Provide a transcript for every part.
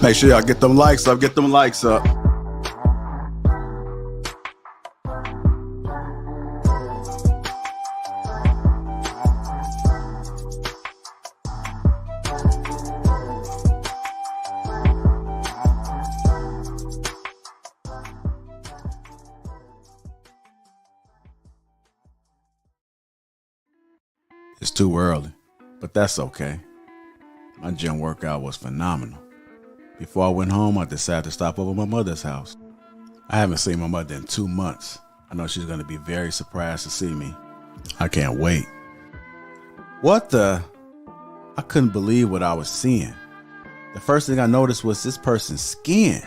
Make sure y'all get them likes up, get them likes up. It's too early, but that's okay. My gym workout was phenomenal. Before I went home, I decided to stop over at my mother's house. I haven't seen my mother in 2 months. I know she's going to be very surprised to see me. I can't wait. What the? I couldn't believe what I was seeing. The first thing I noticed was this person's skin.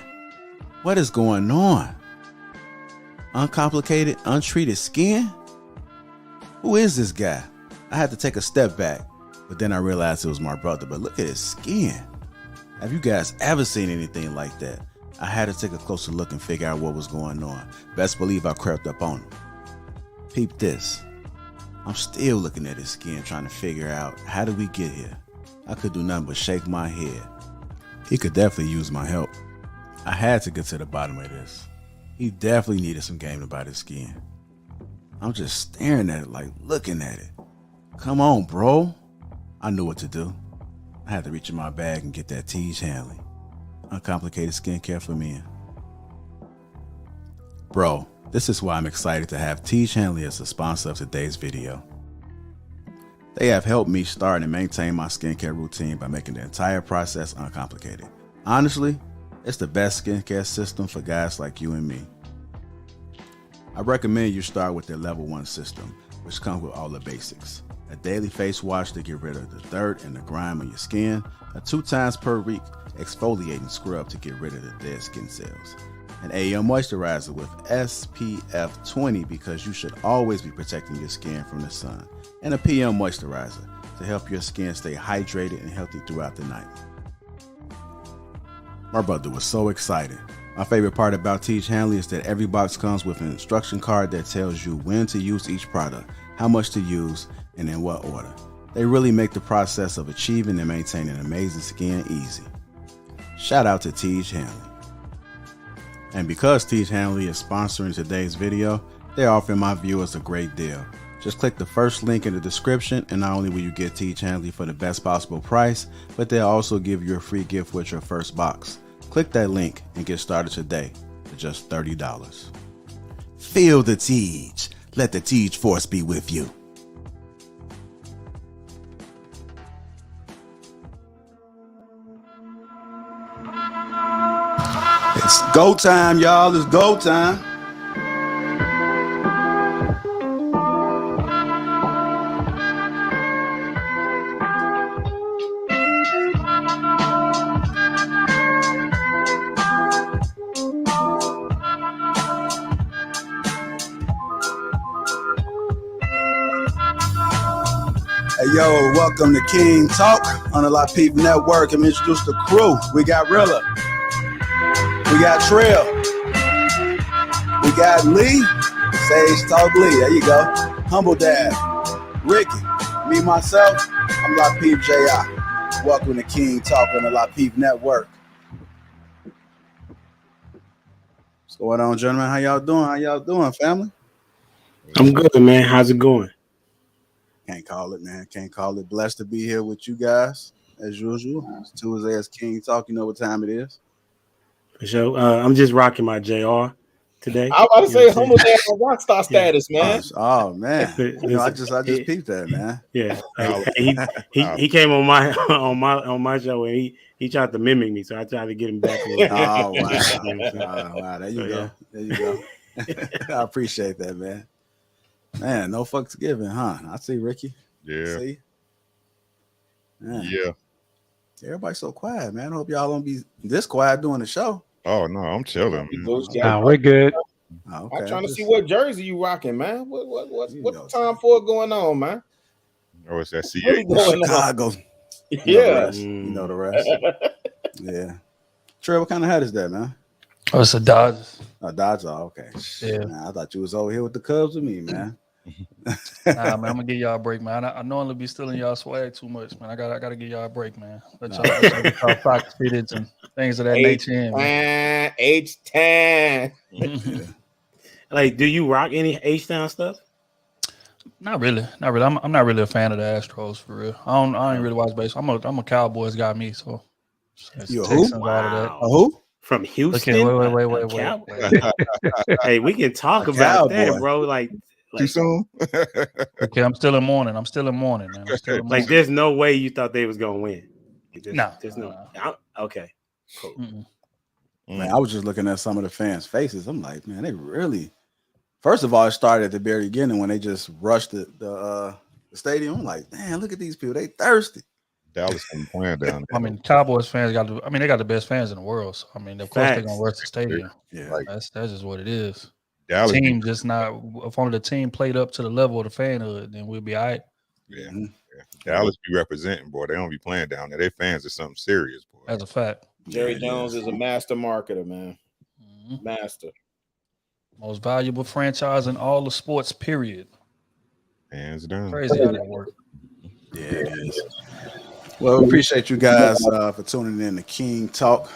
What is going on? Uncomplicated, untreated skin? Who is this guy? I had to take a step back, but then I realized it was my brother. But look at his skin. Have you guys ever seen anything like that? I had to take a closer look and figure out what was going on. Best believe I crept up on him. Peep this. I'm still looking at his skin, trying to figure out, how did we get here? I could do nothing but shake my head. He could definitely use my help. I had to get to the bottom of this. He definitely needed some game about his skin. I'm just staring at it, like looking at it. Come on, bro. I knew what to do. I had to reach in my bag and get that Tiege Hanley. Uncomplicated skincare for men. Bro, this is why I'm excited to have Tiege Hanley as the sponsor of today's video. They have helped me start and maintain my skincare routine by making the entire process uncomplicated. Honestly, it's the best skincare system for guys like you and me. I recommend you start with their level 1 system, which comes with all the basics. A daily face wash to get rid of the dirt and the grime on your skin, a 2 times per week exfoliating scrub to get rid of the dead skin cells, an AM moisturizer with SPF 20 because you should always be protecting your skin from the sun, and a PM moisturizer to help your skin stay hydrated and healthy throughout the night. My brother was so excited. My favorite part about Teach Hanley is that every box comes with an instruction card that tells you when to use each product, how much to use, and in what order. They really make the process of achieving and maintaining amazing skin easy. Shout out to Teach Hanley. And because Teach Hanley is sponsoring today's video, they're offering my viewers a great deal. Just click the first link in the description, and not only will you get Teach Hanley for the best possible price, but they'll also give you a free gift with your first box. Click that link and get started today for just $30. Feel the Teach. Let the Teach force be with you. It's go time, y'all. It's go time. Hey, yo, welcome to King Talk on the Lapeef Network. I'm introduced the crew. We got Rilla. We got Trill. We got Lee. Sage Talk Lee. There you go. Humble Dad. Ricky. Me, myself. I'm Lapeef J.I. Welcome to King Talk on the Lapeef Network. What's going on, gentlemen? How y'all doing? How y'all doing, family? I'm good, man. How's it going? Can't call it, man. Can't call it. Blessed to be here with you guys, as usual. It's Tuesday as King Talk. You know what time it is. For sure. I'm just rocking my JR today. I was about to say humble dad on rockstar status, man. Oh man, I just peeped that, man. Yeah, he came on my show and he tried to mimic me, so I tried to get him back. Oh wow, wow, there you go, there you go. I appreciate that, man. Man, no fucks given, huh? I see Ricky. Yeah. See? Man. Yeah. Everybody's so quiet, man. I hope y'all don't be this quiet doing the show. Oh no, I'm chilling. Nah, we're good. Oh, okay. I'm trying to see what jersey you rocking, man. What's time for it going on, man? Oh, it's that CA. Chicago. Yeah. You know the rest. Yeah. Trey, what kind of hat is that, man? Oh, it's a Dodgers. A Dodger. Okay. Yeah. Man, I thought you was over here with the Cubs with me, man. Nah, man, I'm gonna give y'all a break, man. I normally be stealing y'all swag too much, man. I gotta give y'all a break, man. Let y'all get y'all socks fitted and things of that nature. H10. Like, do you rock any H-Town stuff? Not really. I'm not really a fan of the Astros for real. I ain't really watch baseball. I'm a Cowboys guy, me. So you a who? Wow. A who? From Houston? Okay, wait. Hey, we can talk about that, bro. Like too soon. Okay, I'm still in mourning, man. Like, there's no way you thought they was gonna win. There's no. Okay, cool. Man, I was just looking at some of the fans' faces. I'm like, man, they really. First of all, it started at the very beginning when they just rushed the stadium. I'm like, man, look at these people. They thirsty. Dallas been playing down there. I mean, Cowboys fans they got the best fans in the world. So I mean, of course they're gonna rush the stadium. Yeah, like, that's just what it is. Dallas team just not. If only the team played up to the level of the fanhood, then we'll be all right. Yeah. Dallas be representing, boy. They don't be playing down there. Their fans are something serious, boy. That's a fact. Jerry Jones is a master marketer, man. Master. Most valuable franchise in all the sports, period. Hands down. Crazy how that works. Yeah, it is. Well, we appreciate you guys for tuning in to King Talk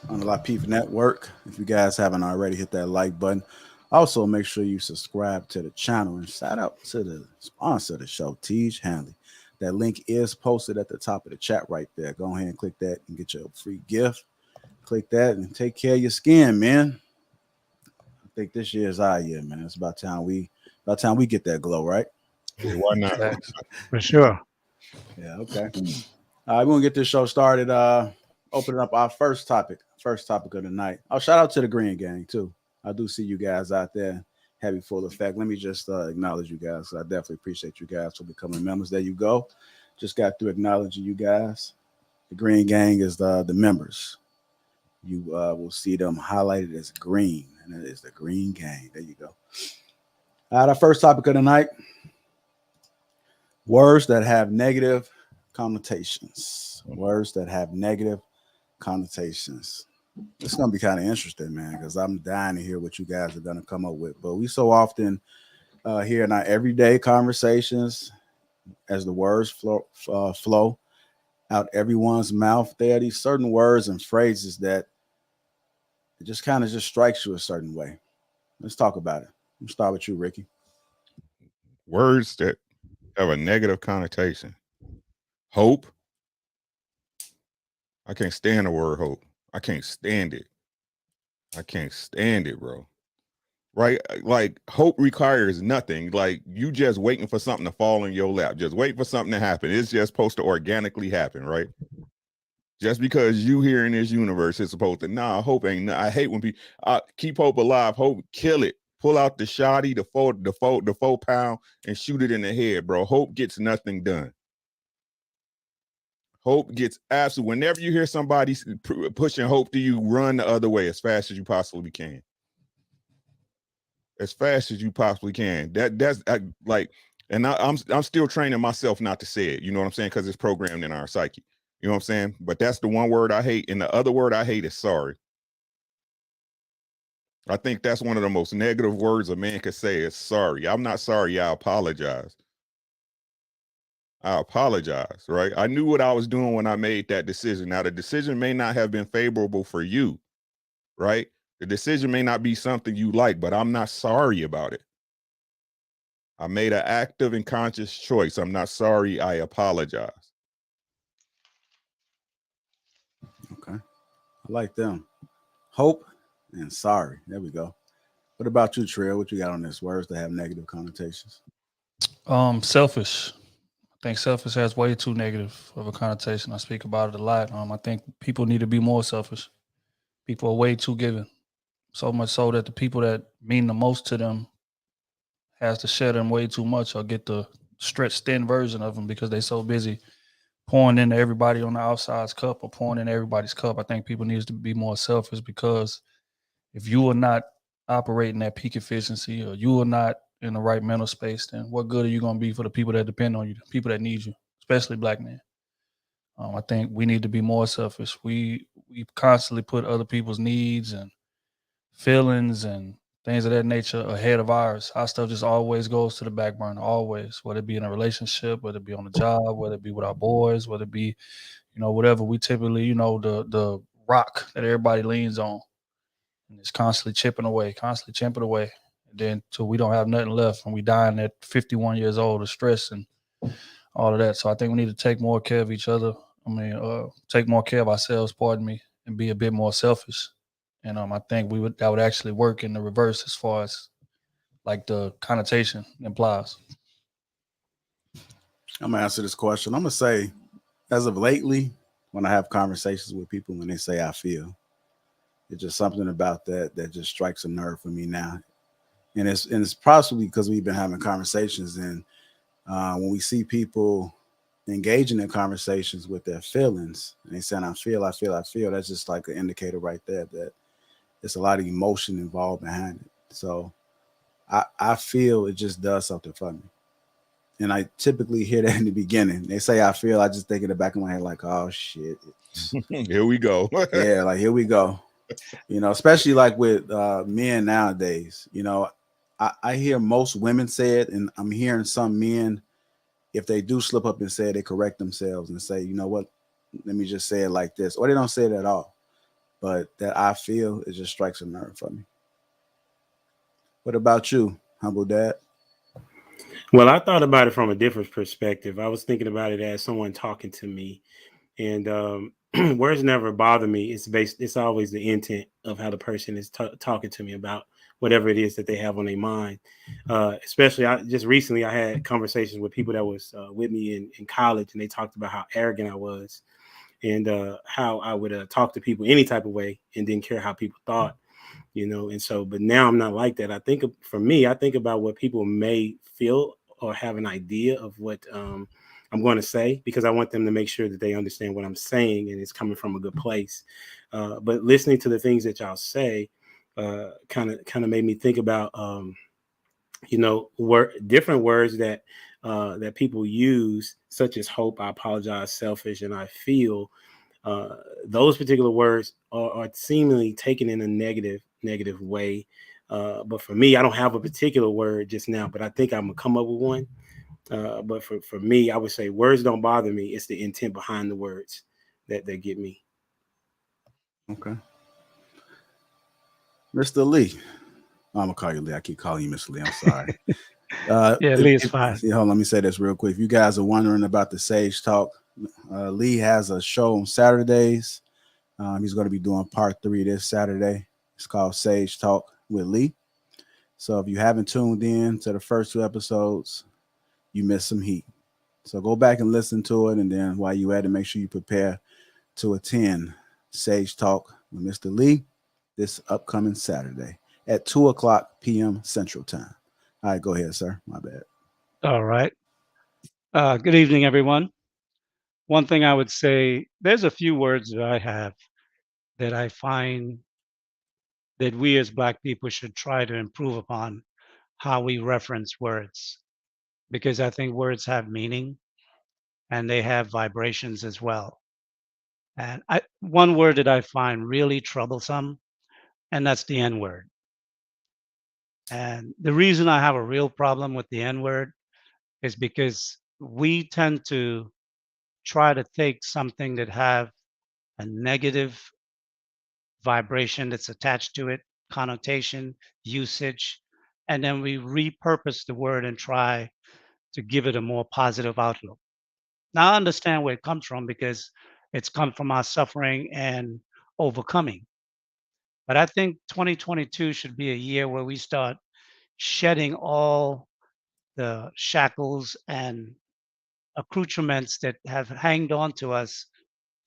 on the Lapeef Network. If you guys haven't already, hit that like button. Also, make sure you subscribe to the channel and shout out to the sponsor of the show, Teach Hanley. That link is posted at the top of the chat right there. Go ahead and click that and get your free gift. Click that and take care of your skin, man. I think this year is our year, man. It's about time we get that glow, right? Yeah, why not? For sure. Yeah, okay. We're gonna get this show started. Opening up our first topic of the night. Oh, shout out to the Green Gang too. I do see you guys out there. Heavy full effect. Let me just acknowledge you guys. I definitely appreciate you guys for becoming members. There you go. Just got through acknowledging you guys. The Green Gang is the members. You will see them highlighted as green, and it is the Green Gang. There you go. All right, our first topic of the night: words that have negative connotations. Words that have negative connotations. It's gonna be kind of interesting, man, because I'm dying to hear what you guys are gonna come up with. But we so often hear in our everyday conversations, as the words flow out everyone's mouth, there are these certain words and phrases that it just kind of just strikes you a certain way. Let's talk about it. Let's start with you, Ricky. Words that have a negative connotation. Hope. I can't stand the word hope. I can't stand it. I can't stand it, bro. Right? Like, hope requires nothing. Like, you just waiting for something to fall in your lap. Just waiting for something to happen. It's just supposed to organically happen, right? Just because you here in this universe is supposed to, hope ain't. I hate when people keep hope alive. Hope, kill it. Pull out the shotty, the 4 pound, and shoot it in the head, bro. Hope gets nothing done. Hope gets absolute. Whenever you hear somebody pushing hope to you, run the other way as fast as you possibly can. As fast as you possibly can. That's like, and I'm still training myself not to say it. You know what I'm saying? Because it's programmed in our psyche. You know what I'm saying? But that's the one word I hate, and the other word I hate is sorry. I think that's one of the most negative words a man could say is sorry. I'm not sorry. I apologize. I apologize, right? I knew what I was doing when I made that decision. Now, the decision may not have been favorable for you, right? The decision may not be something you like, but I'm not sorry about it. I made an active and conscious choice. I'm not sorry. I apologize. Okay. I like them. Hope and sorry. There we go. What about you, Trill? What you got on this? Words that have negative connotations? Selfish. I think selfish has way too negative of a connotation. I speak about it a lot. I think people need to be more selfish. People are way too giving. So much so that the people that mean the most to them has to share them way too much or get the stretched thin version of them because they're so busy pouring into everybody on the outside's cup or pouring in everybody's cup. I think people need to be more selfish because if you are not operating at peak efficiency or you are not in the right mental space, then what good are you going to be for the people that depend on you, the people that need you, especially black men? I think we need to be more selfish. We constantly put other people's needs and feelings and things of that nature ahead of ours. Our stuff just always goes to the back burner, always, whether it be in a relationship, whether it be on the job, whether it be with our boys, whether it be, whatever. We typically, the rock that everybody leans on. And it's constantly chipping away. And then till we don't have nothing left and we dying at 51 years old of stress and all of that. So I think we need to take more care of each other. Take more care of ourselves, and be a bit more selfish. And I think that would actually work in the reverse as far as like the connotation implies. I'm gonna answer this question. I'm gonna say, as of lately, when I have conversations with people, when they say I feel, it's just something about that just strikes a nerve for me now. And it's possibly because we've been having conversations, and when we see people engaging in conversations with their feelings, and they saying I feel, that's just like an indicator right there that there's a lot of emotion involved behind it. So I feel it just does something for me. And I typically hear that in the beginning. They say I feel, I just think in the back of my head, like, oh shit. Here we go. Yeah, like here we go. Especially like with men nowadays. I hear most women say it, and I'm hearing some men, if they do slip up and say it, they correct themselves and say, you know what, let me just say it like this. Or they don't say it at all. But that I feel, it just strikes a nerve for me. What about you, Humble Dad? Well, I thought about it from a different perspective. I was thinking about it as someone talking to me, and words never bother me. It's always the intent of how the person is talking to me about whatever it is that they have on their mind. Especially, I just recently I had conversations with people that was with me in college, and they talked about how arrogant I was, and how I would talk to people any type of way and didn't care how people thought, and so, but now I'm not like that. For me, I think about what people may feel or have an idea of what I'm going to say, because I want them to make sure that they understand what I'm saying and it's coming from a good place. But listening to the things that y'all say kind of made me think about different words that people use, such as hope, I apologize, selfish, and I feel. Those particular words are seemingly taken in a negative way. But for me, I don't have a particular word just now, but I think I'm gonna come up with one. But for me, I would say words don't bother me. It's the intent behind the words that get me. Okay. Mr. Lee. I'm gonna call you Lee. I keep calling you Mr. Lee. I'm sorry. Yeah, Lee is fine. Hold on, let me say this real quick. If you guys are wondering about the Sage Talk, Lee has a show on Saturdays. He's going to be doing part 3 this Saturday. It's called Sage Talk with Lee. So if you haven't tuned in to the first 2 episodes, you missed some heat. So go back and listen to it, and then while you at it, make sure you prepare to attend Sage Talk with Mr. Lee this upcoming Saturday at 2:00 p.m. Central Time. All right, go ahead, sir. My bad. All right. Good evening, everyone. One thing I would say, there's a few words that I have that I find that we as Black people should try to improve upon how we reference words, because I think words have meaning and they have vibrations as well. And one word that I find really troublesome, and that's the N word. And the reason I have a real problem with the N word is because we tend to try to take something that have a negative vibration that's attached to it, connotation, usage, and then we repurpose the word and try to give it a more positive outlook. Now I understand where it comes from because it's come from our suffering and overcoming. But I think 2022 should be a year where we start shedding all the shackles and accoutrements that have hanged on to us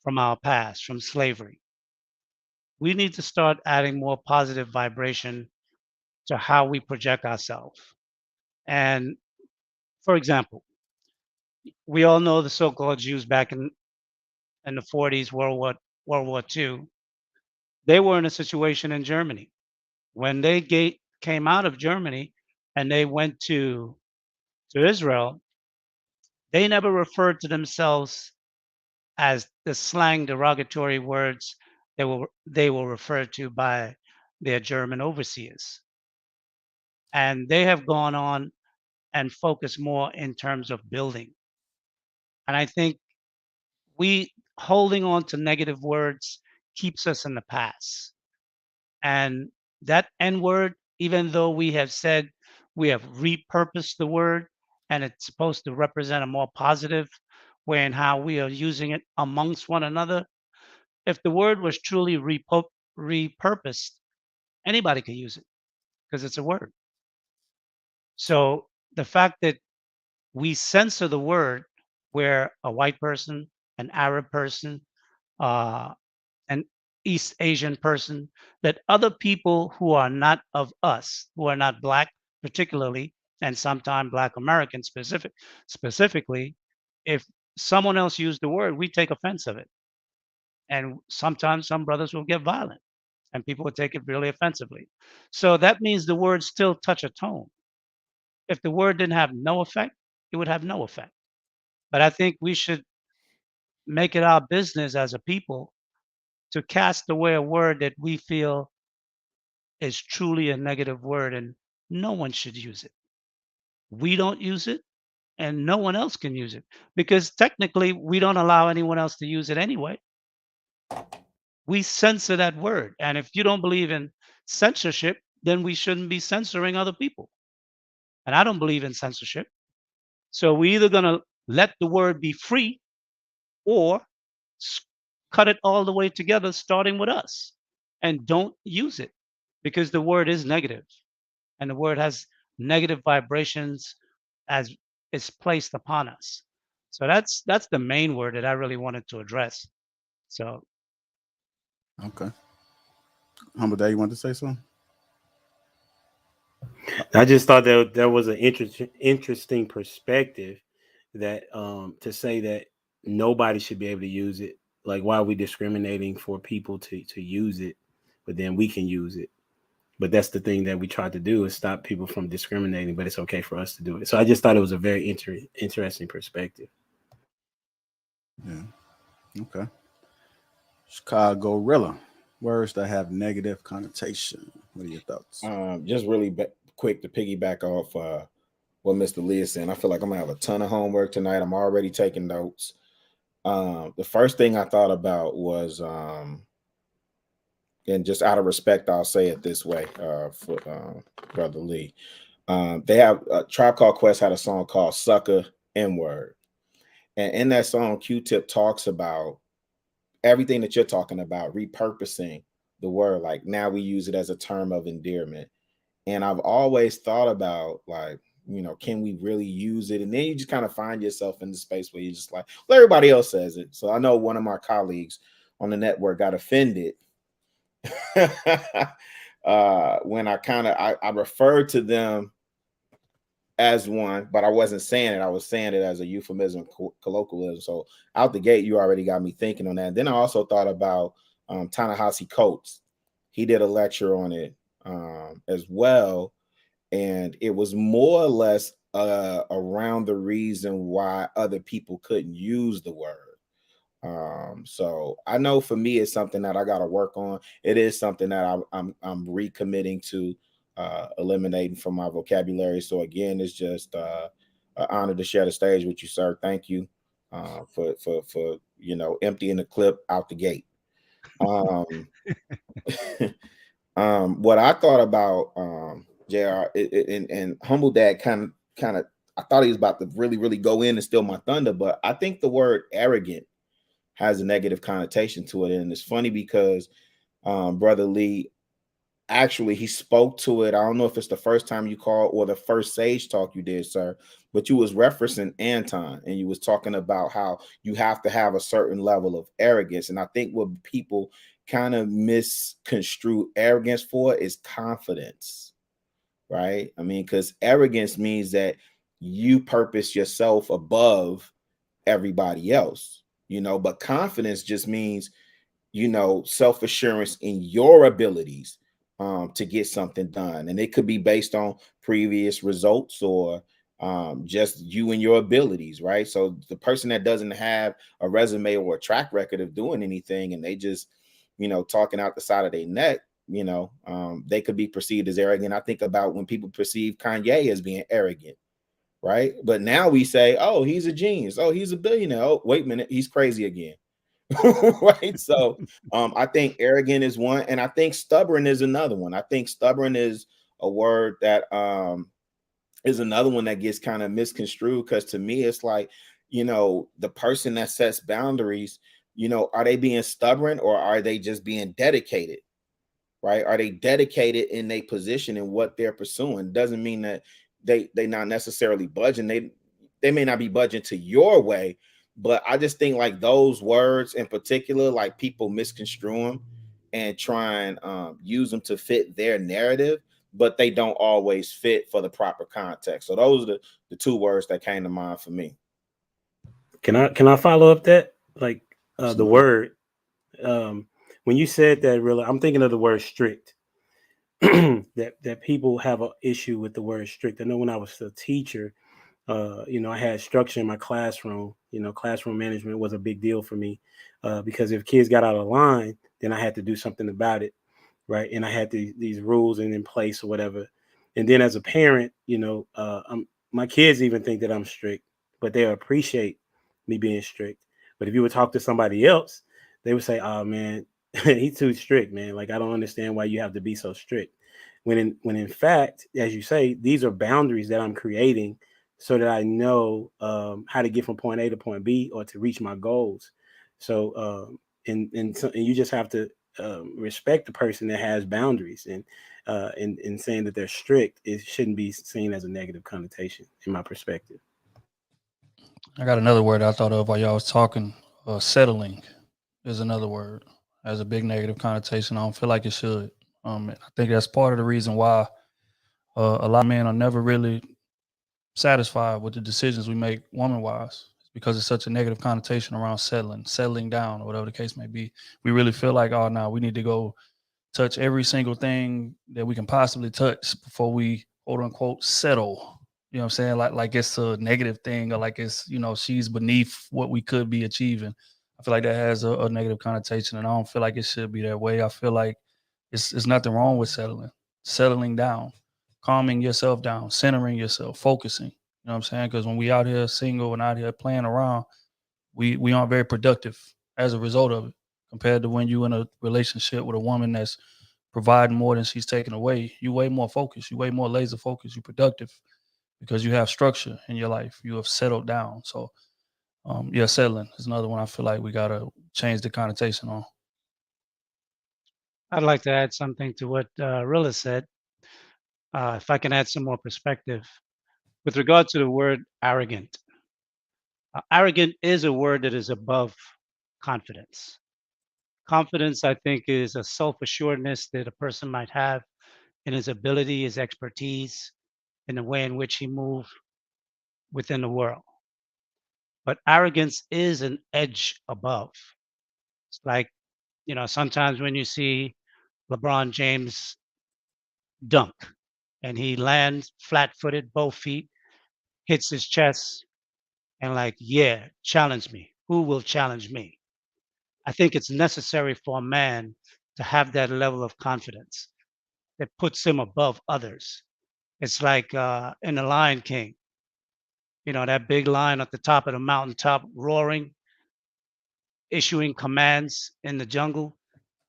from our past, from slavery. We need to start adding more positive vibration to how we project ourselves. And for example, we all know the so-called Jews back in the 40s, World War II. They were in a situation in Germany. When they came out of Germany and they went to Israel, they never referred to themselves as the slang derogatory words they were referred to by their German overseers. And they have gone on and focused more in terms of building. And I think we holding on to negative words keeps us in the past. And that N word, even though we have said we have repurposed the word and it's supposed to represent a more positive way in how we are using it amongst one another, if the word was truly repurposed, anybody could use it because it's a word. So the fact that we censor the word where a white person, an Arab person, uh, an East Asian person, that other people who are not of us, who are not Black particularly, and sometimes Black American specifically, if someone else used the word, we take offense of it. And sometimes some brothers will get violent and people will take it really offensively. So that means the words still touch a tone. If the word didn't have no effect, it would have no effect. But I think we should make it our business as a people to cast away a word that we feel is truly a negative word and no one should use it. We don't use it and no one else can use it because technically we don't allow anyone else to use it anyway. We censor that word. And if you don't believe in censorship, then we shouldn't be censoring other people. And I don't believe in censorship. So we're either going to let the word be free or s- cut it all the way together, starting with us, and don't use it because the word is negative. and the word has negative vibrations as it's placed upon us. So that's the main word that I really wanted to address. So Okay. Humble Day, you want to say something? I just thought that there was an interesting perspective that to say that nobody should be able to use it. Like, why are we discriminating for people to use it, but then we can use it? But that's the thing that we try to do, is stop people from discriminating, but it's okay for us to do it. So I just thought it was a very interesting perspective. Yeah. Okay. Chicago Rilla. Words that have negative connotation. What are your thoughts? Just really quick to piggyback off what Mr. Lee is saying. I feel like I'm gonna have a ton of homework tonight. I'm already taking notes. The first thing I thought about was, and just out of respect, I'll say it this way, for Brother Lee. They have a Tribe Called Quest had a song called "Sucker N-Word," and in that song, Q-Tip talks about everything that you're talking about, repurposing the word. Like, now we use it as a term of endearment. And I've always thought about, like, can we really use it? And then you just kind of find yourself in the space where you're just like, well, everybody else says it. So I know one of my colleagues on the network got offended when I referred to them as one, but I wasn't saying it. I was saying it as a euphemism, colloquialism. So out the gate, you already got me thinking on that. And then I also thought about Ta-Nehisi Coates. He did a lecture on it as well, and it was more or less around the reason why other people couldn't use the word. So I know for me, it's something that I got to work on. It is something that I'm recommitting to eliminating from my vocabulary. So again, it's just an honor to share the stage with you, sir. Thank you for emptying the clip out the gate. What I thought about JR, and Humble Dad kind of I thought he was about to really go in and steal my thunder, but I think the word arrogant has a negative connotation to it. And it's funny because Brother Lee, actually, he spoke to it. I don't know if it's the first time you called or the first Sage Talk you did, sir, but you was referencing Anton, and you was talking about how you have to have a certain level of arrogance. And I think what people kind of misconstrue arrogance for is confidence, right? I mean, because arrogance means that you purpose yourself above everybody else, but confidence just means, self-assurance in your abilities to get something done. And it could be based on previous results or just you and your abilities, right? So the person that doesn't have a resume or a track record of doing anything, and they just, talking out the side of their neck, they could be perceived as arrogant. I think about when people perceive Kanye as being arrogant, right? But now we say, oh, he's a genius. Oh, he's a billionaire. Oh, wait a minute, he's crazy again. Right. So I think arrogant is one, and I think stubborn is another one. I think stubborn is a word that is another one that gets kind of misconstrued, because to me it's like, the person that sets boundaries, are they being stubborn or are they just being dedicated? Right? Are they dedicated in their position and what they're pursuing? Doesn't mean that they not necessarily budging. They may not be budging to your way. But I just think like those words in particular, like people misconstrue them and try and use them to fit their narrative, but they don't always fit for the proper context. So those are the two words that came to mind for me. Can I follow up that? Like the word, when you said that, really, I'm thinking of the word strict. that people have an issue with the word strict. I know when I was a teacher, I had structure in my classroom. Classroom management was a big deal for me because if kids got out of line, then I had to do something about it, right? And I had these rules in place or whatever. And then as a parent, my kids even think that I'm strict, but they appreciate me being strict. But if you would talk to somebody else, they would say, "Oh man, he's too strict, man. Like I don't understand why you have to be so strict." When in fact, as you say, these are boundaries that I'm creating so that I know how to get from point A to point B or to reach my goals. So and you just have to respect the person that has boundaries, and in saying that they're strict, it shouldn't be seen as a negative connotation, in my perspective. I got another word I thought of while y'all was talking. Settling is another word. Has a big negative connotation. I don't feel like it should. I think that's part of the reason why a lot of men are never really satisfied with the decisions we make woman wise. It's because it's such a negative connotation around settling down, or whatever the case may be. We really feel like, oh, now we need to go touch every single thing that we can possibly touch before we quote unquote settle. You know what I'm saying? Like it's a negative thing, or like it's, she's beneath what we could be achieving. I feel like that has a negative connotation, and I don't feel like it should be that way. I feel like it's nothing wrong with settling down, calming yourself down, centering yourself, focusing. You know what I'm saying? Because when we out here single and out here playing around, we aren't very productive as a result of it, compared to when you in a relationship with a woman that's providing more than she's taking away. You way more focused, you way more laser focused, you productive because you have structure in your life. You have settled down. So yeah, settling is another one I feel like we gotta change the connotation on. I'd like to add something to what Rilla said, if I can add some more perspective. With regard to the word arrogant, arrogant is a word that is above confidence. Confidence, I think, is a self assuredness that a person might have in his ability, his expertise, in the way in which he moves within the world. But arrogance is an edge above. It's like, sometimes when you see LeBron James dunk and he lands flat footed, both feet, hits his chest, and like, yeah, challenge me. Who will challenge me? I think it's necessary for a man to have that level of confidence that puts him above others. It's like in The Lion King, that big lion at the top of the mountaintop roaring, issuing commands in the jungle,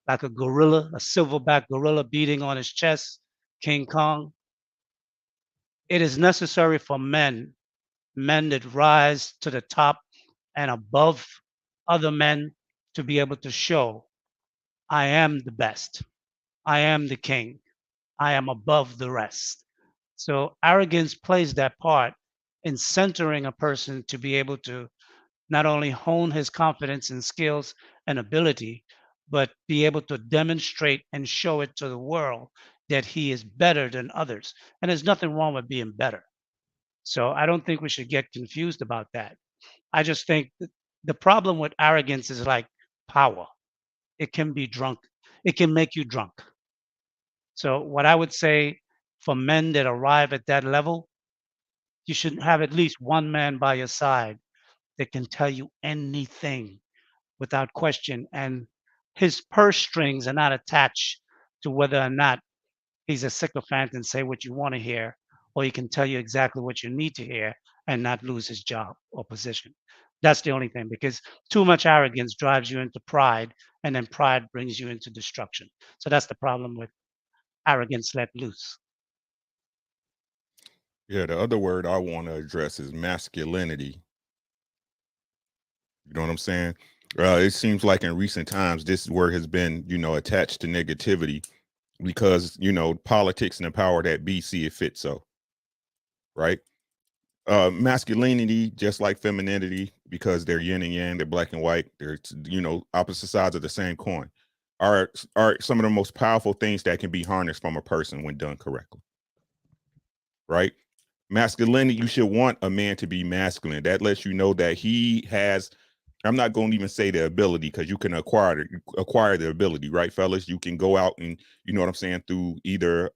like a gorilla, a silverback gorilla beating on his chest, King Kong. It is necessary for men that rise to the top and above other men, to be able to show, I am the best. I am the king. I am above the rest. So arrogance plays that part in centering a person to be able to not only hone his confidence and skills and ability, but be able to demonstrate and show it to the world that he is better than others. And there's nothing wrong with being better. So I don't think we should get confused about that. I just think that the problem with arrogance is like power. It can be drunk. It can make you drunk. So what I would say for men that arrive at that level, you should have at least one man by your side that can tell you anything without question. And his purse strings are not attached to whether or not he's a sycophant and say what you want to hear, or he can tell you exactly what you need to hear and not lose his job or position. That's the only thing, because too much arrogance drives you into pride, and then pride brings you into destruction. So that's the problem with arrogance let loose. Yeah, the other word I want to address is masculinity. You know what I'm saying? It seems like in recent times, this word has been, attached to negativity because, politics and the power that be see it fit so, right? Masculinity, just like femininity, because they're yin and yang, they're black and white, they're, opposite sides of the same coin, are some of the most powerful things that can be harnessed from a person when done correctly, right? Masculinity, you should want a man to be masculine. That lets you know that he has, I'm not going to even say the ability, because you can acquire the ability, right, fellas? You can go out and, you know what I'm saying, through either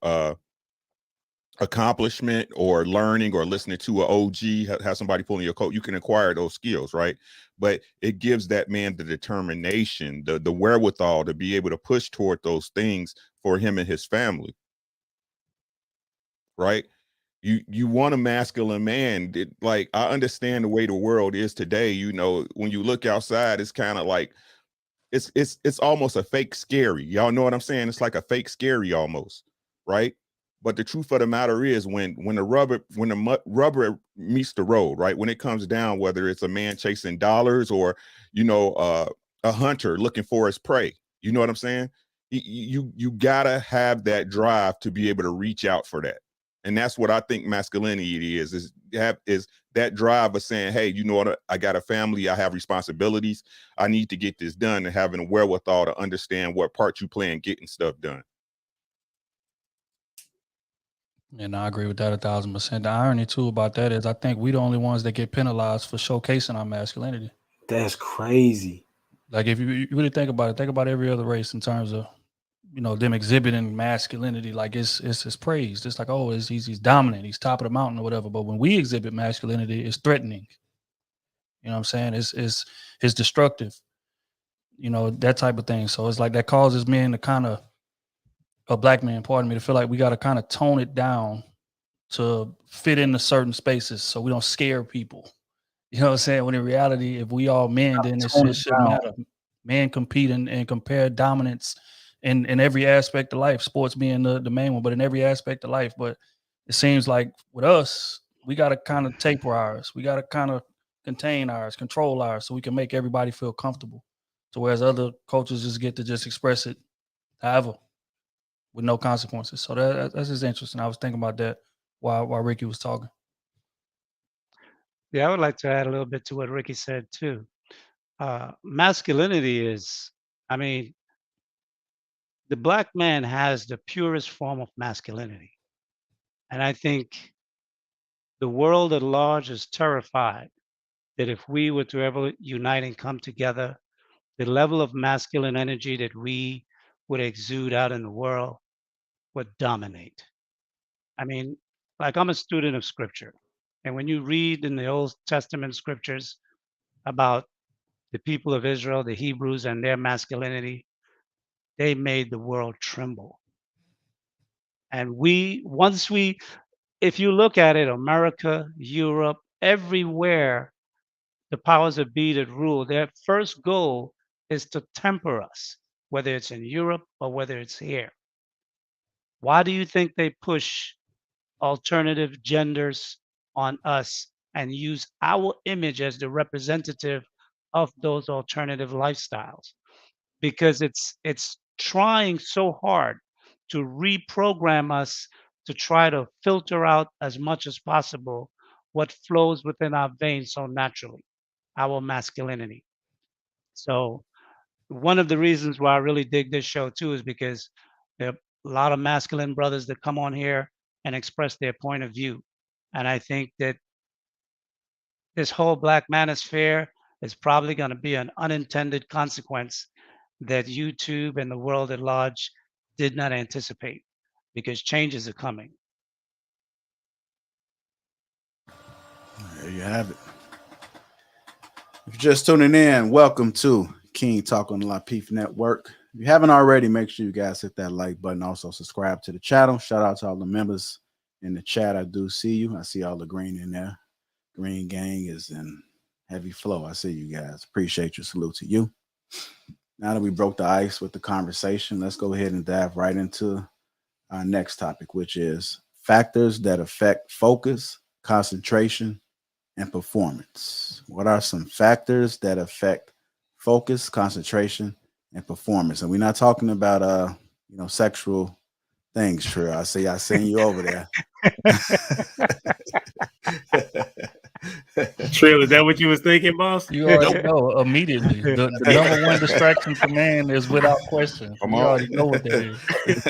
accomplishment or learning or listening to an OG, have somebody pulling your coat. You can acquire those skills, right? But it gives that man the determination, the wherewithal to be able to push toward those things for him and his family, right? You want a masculine man. Like, I understand the way the world is today. When you look outside, it's kind of like it's almost a fake scary. Y'all know what I'm saying? It's like a fake scary almost, right? But the truth of the matter is, when the rubber meets the road, right? When it comes down, whether it's a man chasing dollars or a hunter looking for his prey, you know what I'm saying? You gotta have that drive to be able to reach out for that. And that's what I think masculinity is that drive of saying, hey, you know what, I got a family, I have responsibilities, I need to get this done, and having a wherewithal to understand what part you play in getting stuff done. And I agree with that 1,000%. The irony too about that is I think we the only ones that get penalized for showcasing our masculinity. That's crazy. Like if you really think about every other race in terms of, you know, them exhibiting masculinity, like it's praised. It's like, oh, he's dominant, he's top of the mountain or whatever. But when we exhibit masculinity, it's threatening. You know what I'm saying? It's destructive. You know, that type of thing. So it's like that causes men to kind of, a black man, pardon me, to feel like we got to kind of tone it down to fit into certain spaces so we don't scare people. You know what I'm saying? When in reality, if we all men, then it shouldn't matter. Men compete and compare dominance in every aspect of life, sports being the main one, but in every aspect of life. But it seems like with us, we got to kind of taper ours. We got to kind of contain ours, control ours, so we can make everybody feel comfortable. So whereas other cultures just get to just express it however, with no consequences. So that's just interesting. I was thinking about that while Ricky was talking. Yeah, I would like to add a little bit to what Ricky said too. Masculinity is, I mean, the black man has the purest form of masculinity. And I think the world at large is terrified that if we were to ever unite and come together, the level of masculine energy that we would exude out in the world would dominate. I mean, like I'm a student of scripture. And when you read in the Old Testament scriptures about the people of Israel, the Hebrews, and their masculinity, they made the world tremble. And if you look at it, America, Europe, everywhere, the powers that be that rule, their first goal is to temper us, whether it's in Europe or whether it's here. Why do you think they push alternative genders on us and use our image as the representative of those alternative lifestyles? Because it's trying so hard to reprogram us to try to filter out as much as possible what flows within our veins so naturally, our masculinity. So one of the reasons why I really dig this show too is because there are a lot of masculine brothers that come on here and express their point of view. And I think that this whole Black Manosphere is probably going to be an unintended consequence that YouTube and the world at large did not anticipate, because changes are coming. There you have it. If you're just tuning in, welcome to King Talk on the Lapeef Network. If you haven't already, make sure you guys hit that like button. Also, subscribe to the channel. Shout out to all the members in the chat. I do see you. I see all the green in there. Green gang is in heavy flow. I see you guys. Appreciate you. Salute to you. Now that we broke the ice with the conversation, let's go ahead and dive right into our next topic, which is factors that affect focus, concentration, and performance. What are some factors that affect focus, concentration, and performance? And we're not talking about sexual things, Trill. I see I seen you over there. Trill, is that what you was thinking, boss? You already know immediately. The number one distraction for man is without question. You already know what that is.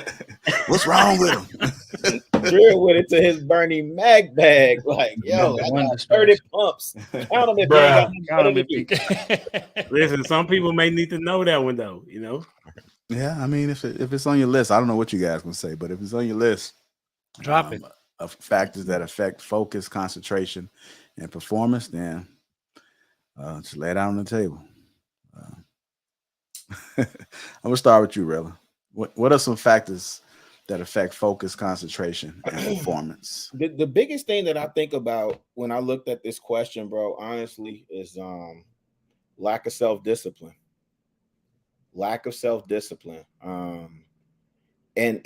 What's wrong with him? Drill with it to his Bernie Mac bag. Like, yo, I got 30 pumps. Count them if you ain't got nothing to do. Listen, some people may need to know that one though, you know. Yeah, I mean, if it's on your list, I don't know what you guys can say, but if it's on your list, drop it. Of factors that affect focus, concentration, and performance, then just lay it out on the table. I'm gonna start with you, Rilla. What are some factors that affect focus, concentration, and performance? The biggest thing that I think about when I looked at this question, bro, honestly, is lack of self-discipline. Lack of self-discipline. And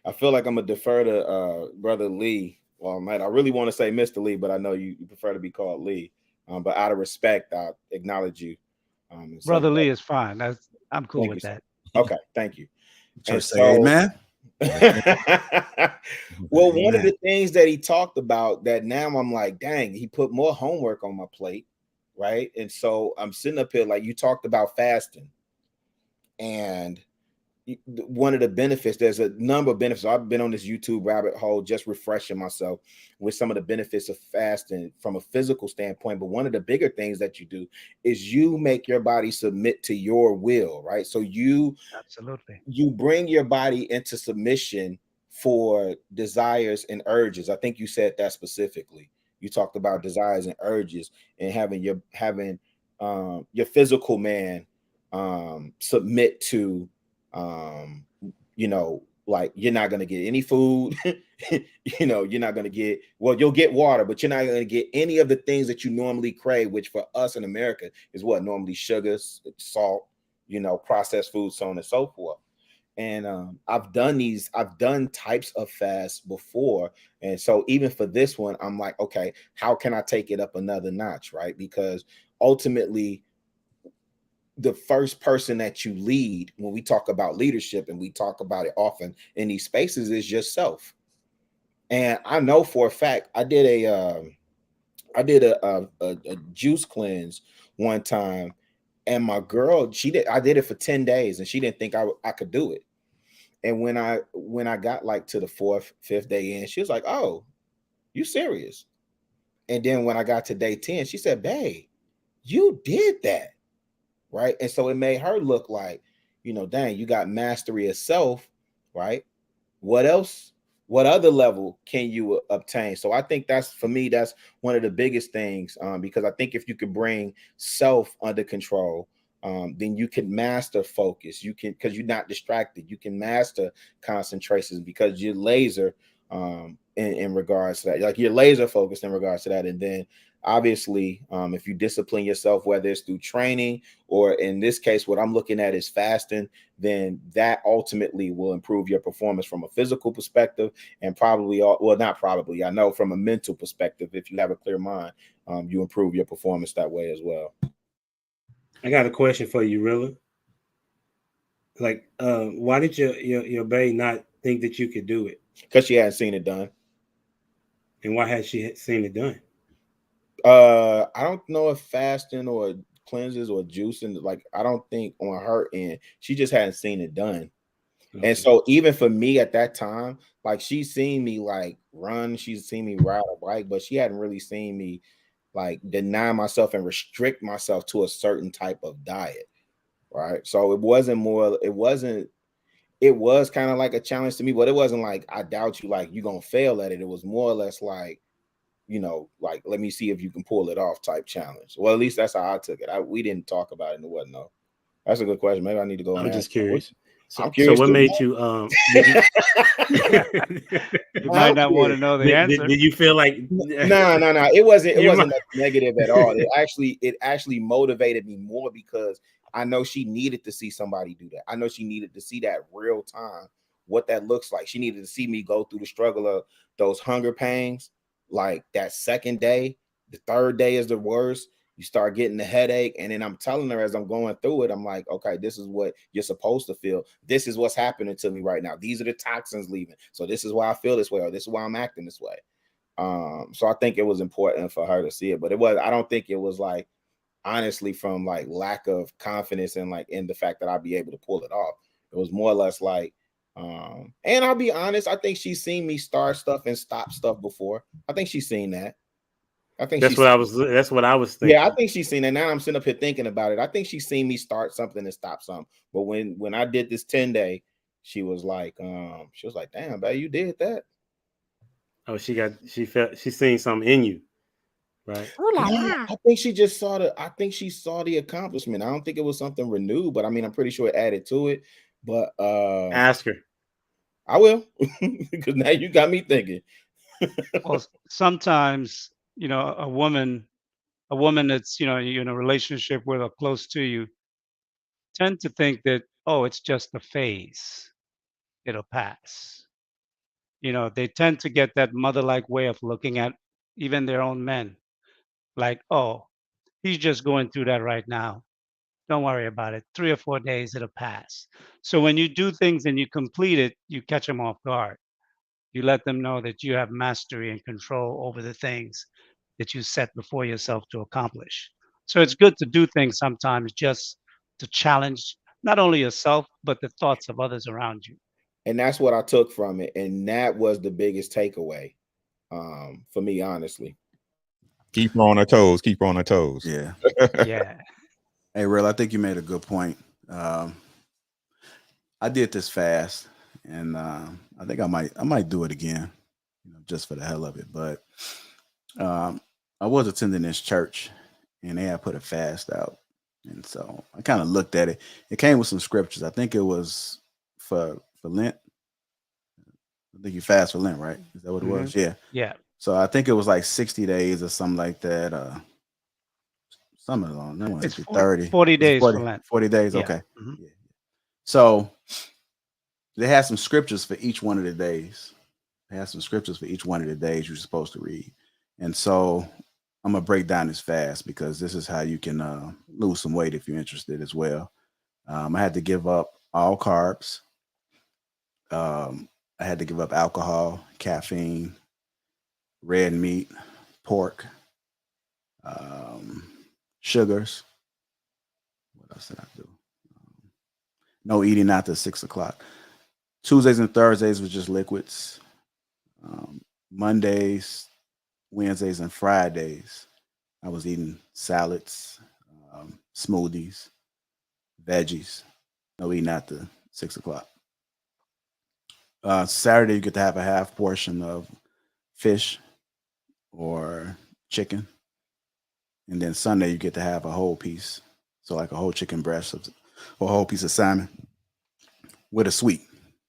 I feel like I'm gonna defer to Brother Lee. Well, I really want to say Mr. Lee, but I know you prefer to be called Lee. But out of respect, I acknowledge you. Brother Lee is fine. I'm cool with that. Okay, thank you. And Church say so, amen. well, one of Amen. the things that he talked about that now I'm like, dang, he put more homework on my plate, right? And so I'm sitting up here like you talked about fasting, and one of the benefits, there's a number of benefits. I've been on this YouTube rabbit hole just refreshing myself with some of the benefits of fasting from a physical standpoint. But one of the bigger things that you do is you make your body submit to your will, right? So Absolutely. you bring your body into submission for desires and urges. I think you said that specifically. You talked about desires and urges and having your physical man submit to um like you're not going to get any food. You're not going to get, well, you'll get water, but you're not going to get any of the things that you normally crave, which for us in America is what normally sugars, salt, processed food, so on and so forth. And I've done types of fasts before. And so even for this one, I'm like, okay, how can I take it up another notch? Right. Because ultimately, the first person that you lead when we talk about leadership, and we talk about it often in these spaces, is yourself. And I know for a fact, I did a juice cleanse one time, and my girl, I did it for 10 days, and she didn't think I could do it. And when I got like to the fourth, fifth day in, she was like, "Oh, you serious?" And then when I got to day 10, she said, "Babe, you did that." Right. And so it made her look like, dang, you got mastery of self, right? What else? What other level can you obtain? So I think that's, for me, that's one of the biggest things, because I think if you could bring self under control, then you can master focus. You can, because you're not distracted. You can master concentration because you're laser in regards to that. Like you're laser focused in regards to that. And then obviously, if you discipline yourself, whether it's through training or in this case, what I'm looking at is fasting, then that ultimately will improve your performance from a physical perspective, and probably, well, not probably, I know from a mental perspective, if you have a clear mind, you improve your performance that way as well. I got a question for you, Rilla. Like, why did your bae not think that you could do it, Because she hadn't seen it done. and why had she seen it done? I don't know if fasting or cleanses or juicing, like I don't think on her end, she just hadn't seen it done. And Okay. so even for me at that time, like she's seen me like run, she's seen me ride a bike, but she hadn't really seen me like deny myself and restrict myself to a certain type of diet. Right. So it was kind of like a challenge to me, but it wasn't like I doubt you, like you're gonna fail at it. It was more or less like, like let me see if you can pull it off type challenge. Well, at least that's how I took it. We didn't talk about it, and it wasn't no. That's a good question. Maybe I need to go and I'm ask just her. curious. I'm So curious what too. made you did you You might I'm not want to curious. know the answer. did you feel like No. It you might, wasn't negative at all. It actually motivated me more because I know she needed to see somebody do that. I know she needed to see that real time, what that looks like. She needed to see me go through the struggle of those hunger pains, like that second day. The third day is the worst. You start getting the headache, and then I'm telling her as I'm going through it, I'm like, okay, this is what you're supposed to feel. This is what's happening to me right now. These are the toxins leaving. So this is why I feel this way, or this is why I'm acting this way. So I think it was important for her to see it, but I don't think it was like honestly from like lack of confidence and like in the fact that I'd be able to pull it off. It was more or less like, and I'll be honest, I think she's seen me start stuff and stop stuff before. I think she's seen that. I think she's that's what I was Yeah, I thinking. think she's seen it. Now I'm sitting up here thinking about it. I think she's seen me start something and stop something. But when I did this 10 day, she was like, damn, babe, you did that. Oh, she seen something in you, right? No, I think she just saw I think she saw the accomplishment. I don't think it was something renewed, but I mean, I'm pretty sure it added to it. But Ask her. I will, because now you got me thinking. Well, sometimes, a woman that's, you're in a relationship with or close to you, tend to think that, oh, it's just a phase. It'll pass. They tend to get that mother-like way of looking at even their own men. Like, oh, he's just going through that right now. Don't worry about it. 3 or 4 days, it'll pass. So when you do things and you complete it, you catch them off guard. You let them know that you have mastery and control over the things that you set before yourself to accomplish. So it's good to do things sometimes just to challenge not only yourself, but the thoughts of others around you. And that's what I took from it. And that was the biggest takeaway for me, honestly. Keep her on her toes. Keep her on her toes. Yeah. Yeah. Hey, Real, I think you made a good point. I did this fast, and I think I might do it again, just for the hell of it. But I was attending this church, and they had put a fast out, and so I kind of looked at it. It came with some scriptures. I think it was for Lent. I think you fast for Lent, right? Is that what it was? Yeah. Yeah. So I think it was like 60 days or something like that. Something along that. It's 30. 40 days for Lent. 40 days. Yeah. Okay. Mhm. Yeah. So they had some scriptures for each one of the days. They had some scriptures for each one of the days you're supposed to read. And so I'm gonna break down this fast because this is how you can lose some weight if you're interested as well. I had to give up all carbs. I had to give up alcohol, caffeine, red meat, pork, sugars. What else did I do? No eating after 6 o'clock. Tuesdays and Thursdays was just liquids. Mondays, Wednesdays, and Fridays, I was eating salads, smoothies, veggies. No eating after 6 o'clock. Saturday, you get to have a half portion of fish or chicken. And then Sunday, you get to have a whole piece. So like a whole chicken breast or a whole piece of salmon with a sweet.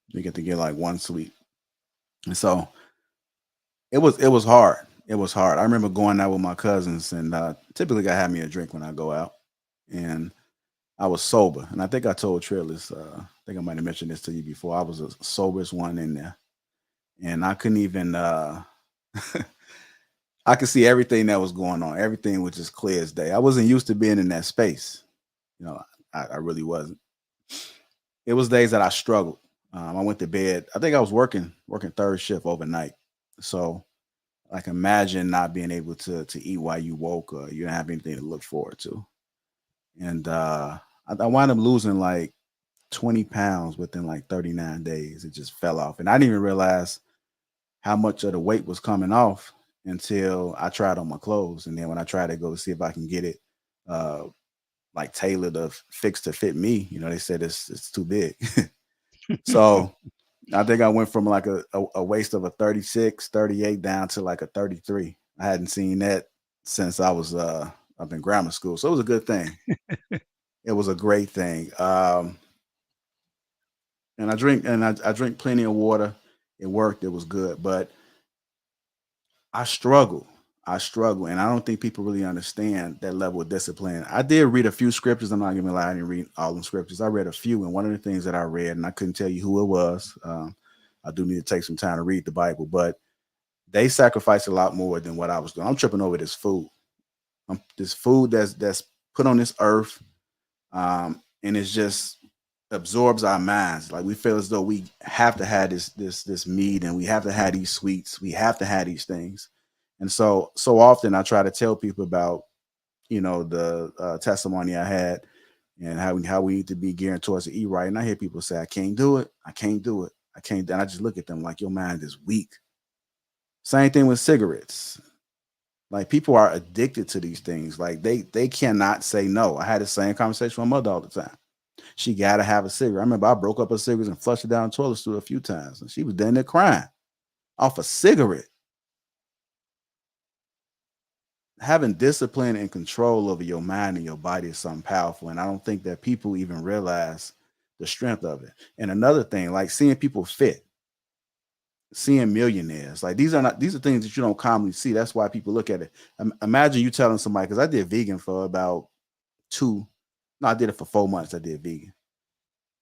You get to get like one sweet. And so it was hard. It was hard. I remember going out with my cousins, and typically I have me a drink when I go out. And I was sober. And I think I told Trill this, I think I might have mentioned this to you before. I was the soberest one in there. And I couldn't even I could see everything that was going on. Everything was just clear as day. I wasn't used to being in that space. I really wasn't. It was days that I struggled. I went to bed. I think I was working third shift overnight. So like imagine not being able to eat while you woke, or you didn't have anything to look forward to. And I wound up losing like 20 pounds within like 39 days. It just fell off. And I didn't even realize how much of the weight was coming off until I tried on my clothes. And then when I tried to go see if I can get it like tailored or fixed to fit me, they said it's too big. So I think I went from like a waist of a 36, 38 down to like a 33. I hadn't seen that since I was up in grammar school. So it was a good thing. It was a great thing. And I drink plenty of water. It worked. It was good. But I struggle. And I don't think people really understand that level of discipline. I did read a few scriptures. I'm not gonna lie, I didn't read all them scriptures. I read a few, and one of the things that I read, and I couldn't tell you who it was. I do need to take some time to read the Bible, but they sacrificed a lot more than what I was doing. I'm tripping over this food. This food that's put on this earth, and it's just absorbs our minds. Like we feel as though we have to have this meat, and we have to have these sweets. We have to have these things. And so often I try to tell people about, the testimony I had and how we need to be gearing towards to eat right. And I hear people say, I can't do it. I can't do it. I can't. And I just look at them like your mind is weak. Same thing with cigarettes. Like people are addicted to these things. Like they cannot say no. I had the same conversation with my mother all the time. She got to have a cigarette. I remember I broke up her cigarettes and flushed it down the toilet stool a few times. And she was down there crying off a cigarette. Having discipline and control over your mind and your body is something powerful. And I don't think that people even realize the strength of it. And another thing, like seeing people fit, seeing millionaires, like these are things that you don't commonly see. That's why people look at it. Imagine you telling somebody, because I did vegan for about I did it for 4 months. I did vegan.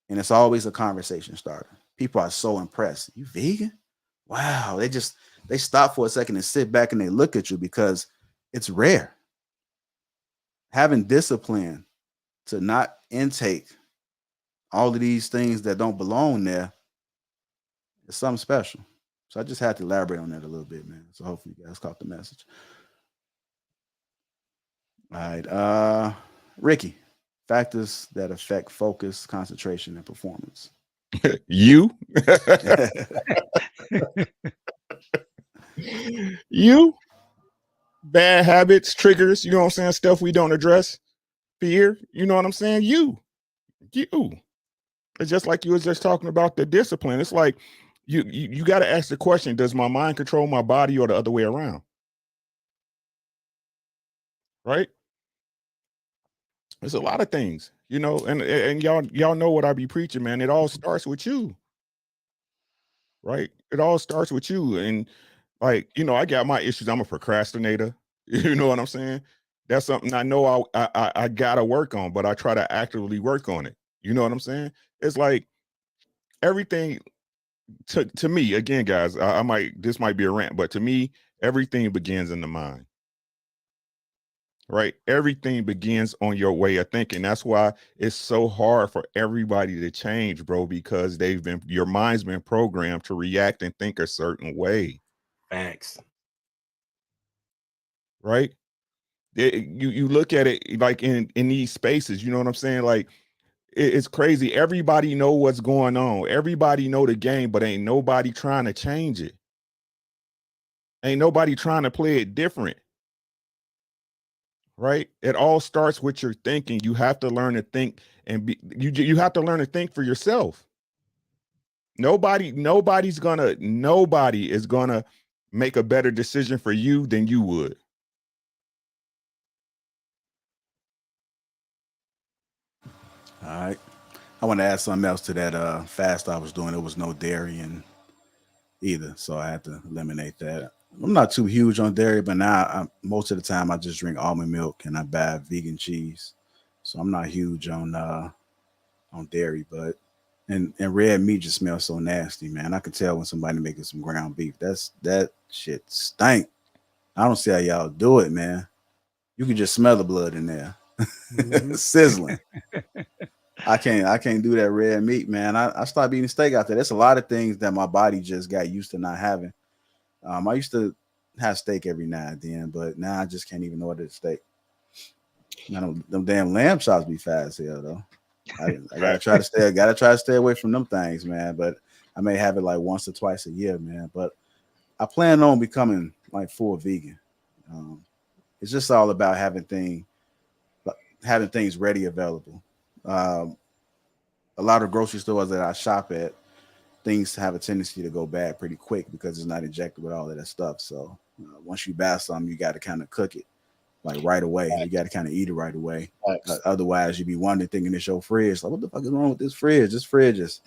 And it's always a conversation starter. People are so impressed. You vegan? Wow. They stop for a second and sit back and they look at you because it's rare. Having discipline to not intake all of these things that don't belong there, it's something special. So I just had to elaborate on that a little bit, man. So hopefully you guys caught the message. All right. Ricky, factors that affect focus, concentration, and performance. You, you, bad habits, triggers, you know what I'm saying? Stuff we don't address, fear, you know what I'm saying? You. It's just like you was just talking about the discipline. It's like you got to ask the question, does my mind control my body or the other way around? Right? There's a lot of things, you know, and y'all know what I be preaching, man. It all starts with you. Right? It all starts with you. And like, you know, I got my issues. I'm a procrastinator. You know what I'm saying? That's something I know I gotta work on, but I try to actively work on it. You know what I'm saying? It's like everything to me, again, guys, I might, this might be a rant, but to me, everything begins in the mind. Right? Everything begins on your way of thinking. That's why it's so hard for everybody to change, bro, because your mind's been programmed to react and think a certain way. Facts. Right? You look at it like in these spaces, you know what I'm saying? Like it's crazy. Everybody know what's going on. Everybody know the game, but ain't nobody trying to change it. Ain't nobody trying to play it different. Right? It all starts with your thinking. You have to learn to think and you have to learn to think for yourself. Nobody is gonna make a better decision for you than you would. All right. I want to add something else to that fast I was doing. There was no dairy in either, so I had to eliminate that. I'm not too huge on dairy, but now most of the time I just drink almond milk and I buy vegan cheese. So I'm not huge on dairy, but and red meat just smells so nasty, man. I can tell when somebody making some ground beef. That shit stink. I don't see how y'all do it, man. You can just smell the blood in there. Mhm. Sizzling. I can't do that red meat, man. I stopped eating steak out there. There's a lot of things that my body just got used to not having. I used to have steak every now and then, but now I just can't even order the steak. Now them damn lamb chops be fast here though. I gotta try to stay away from them things, man. But I may have it like once or twice a year, man. But I plan on becoming like full vegan. Um, it's just all about having things ready available. Um, a lot of grocery stores that I shop at, things have a tendency to go bad pretty quick because it's not injected with all of that stuff. So once you buy something, you got to kind of cook it like right away. You got to kind of eat it right away. Otherwise, you'd be wondering, thinking it's your fridge. Like, what the fuck is wrong with this fridge? This fridge is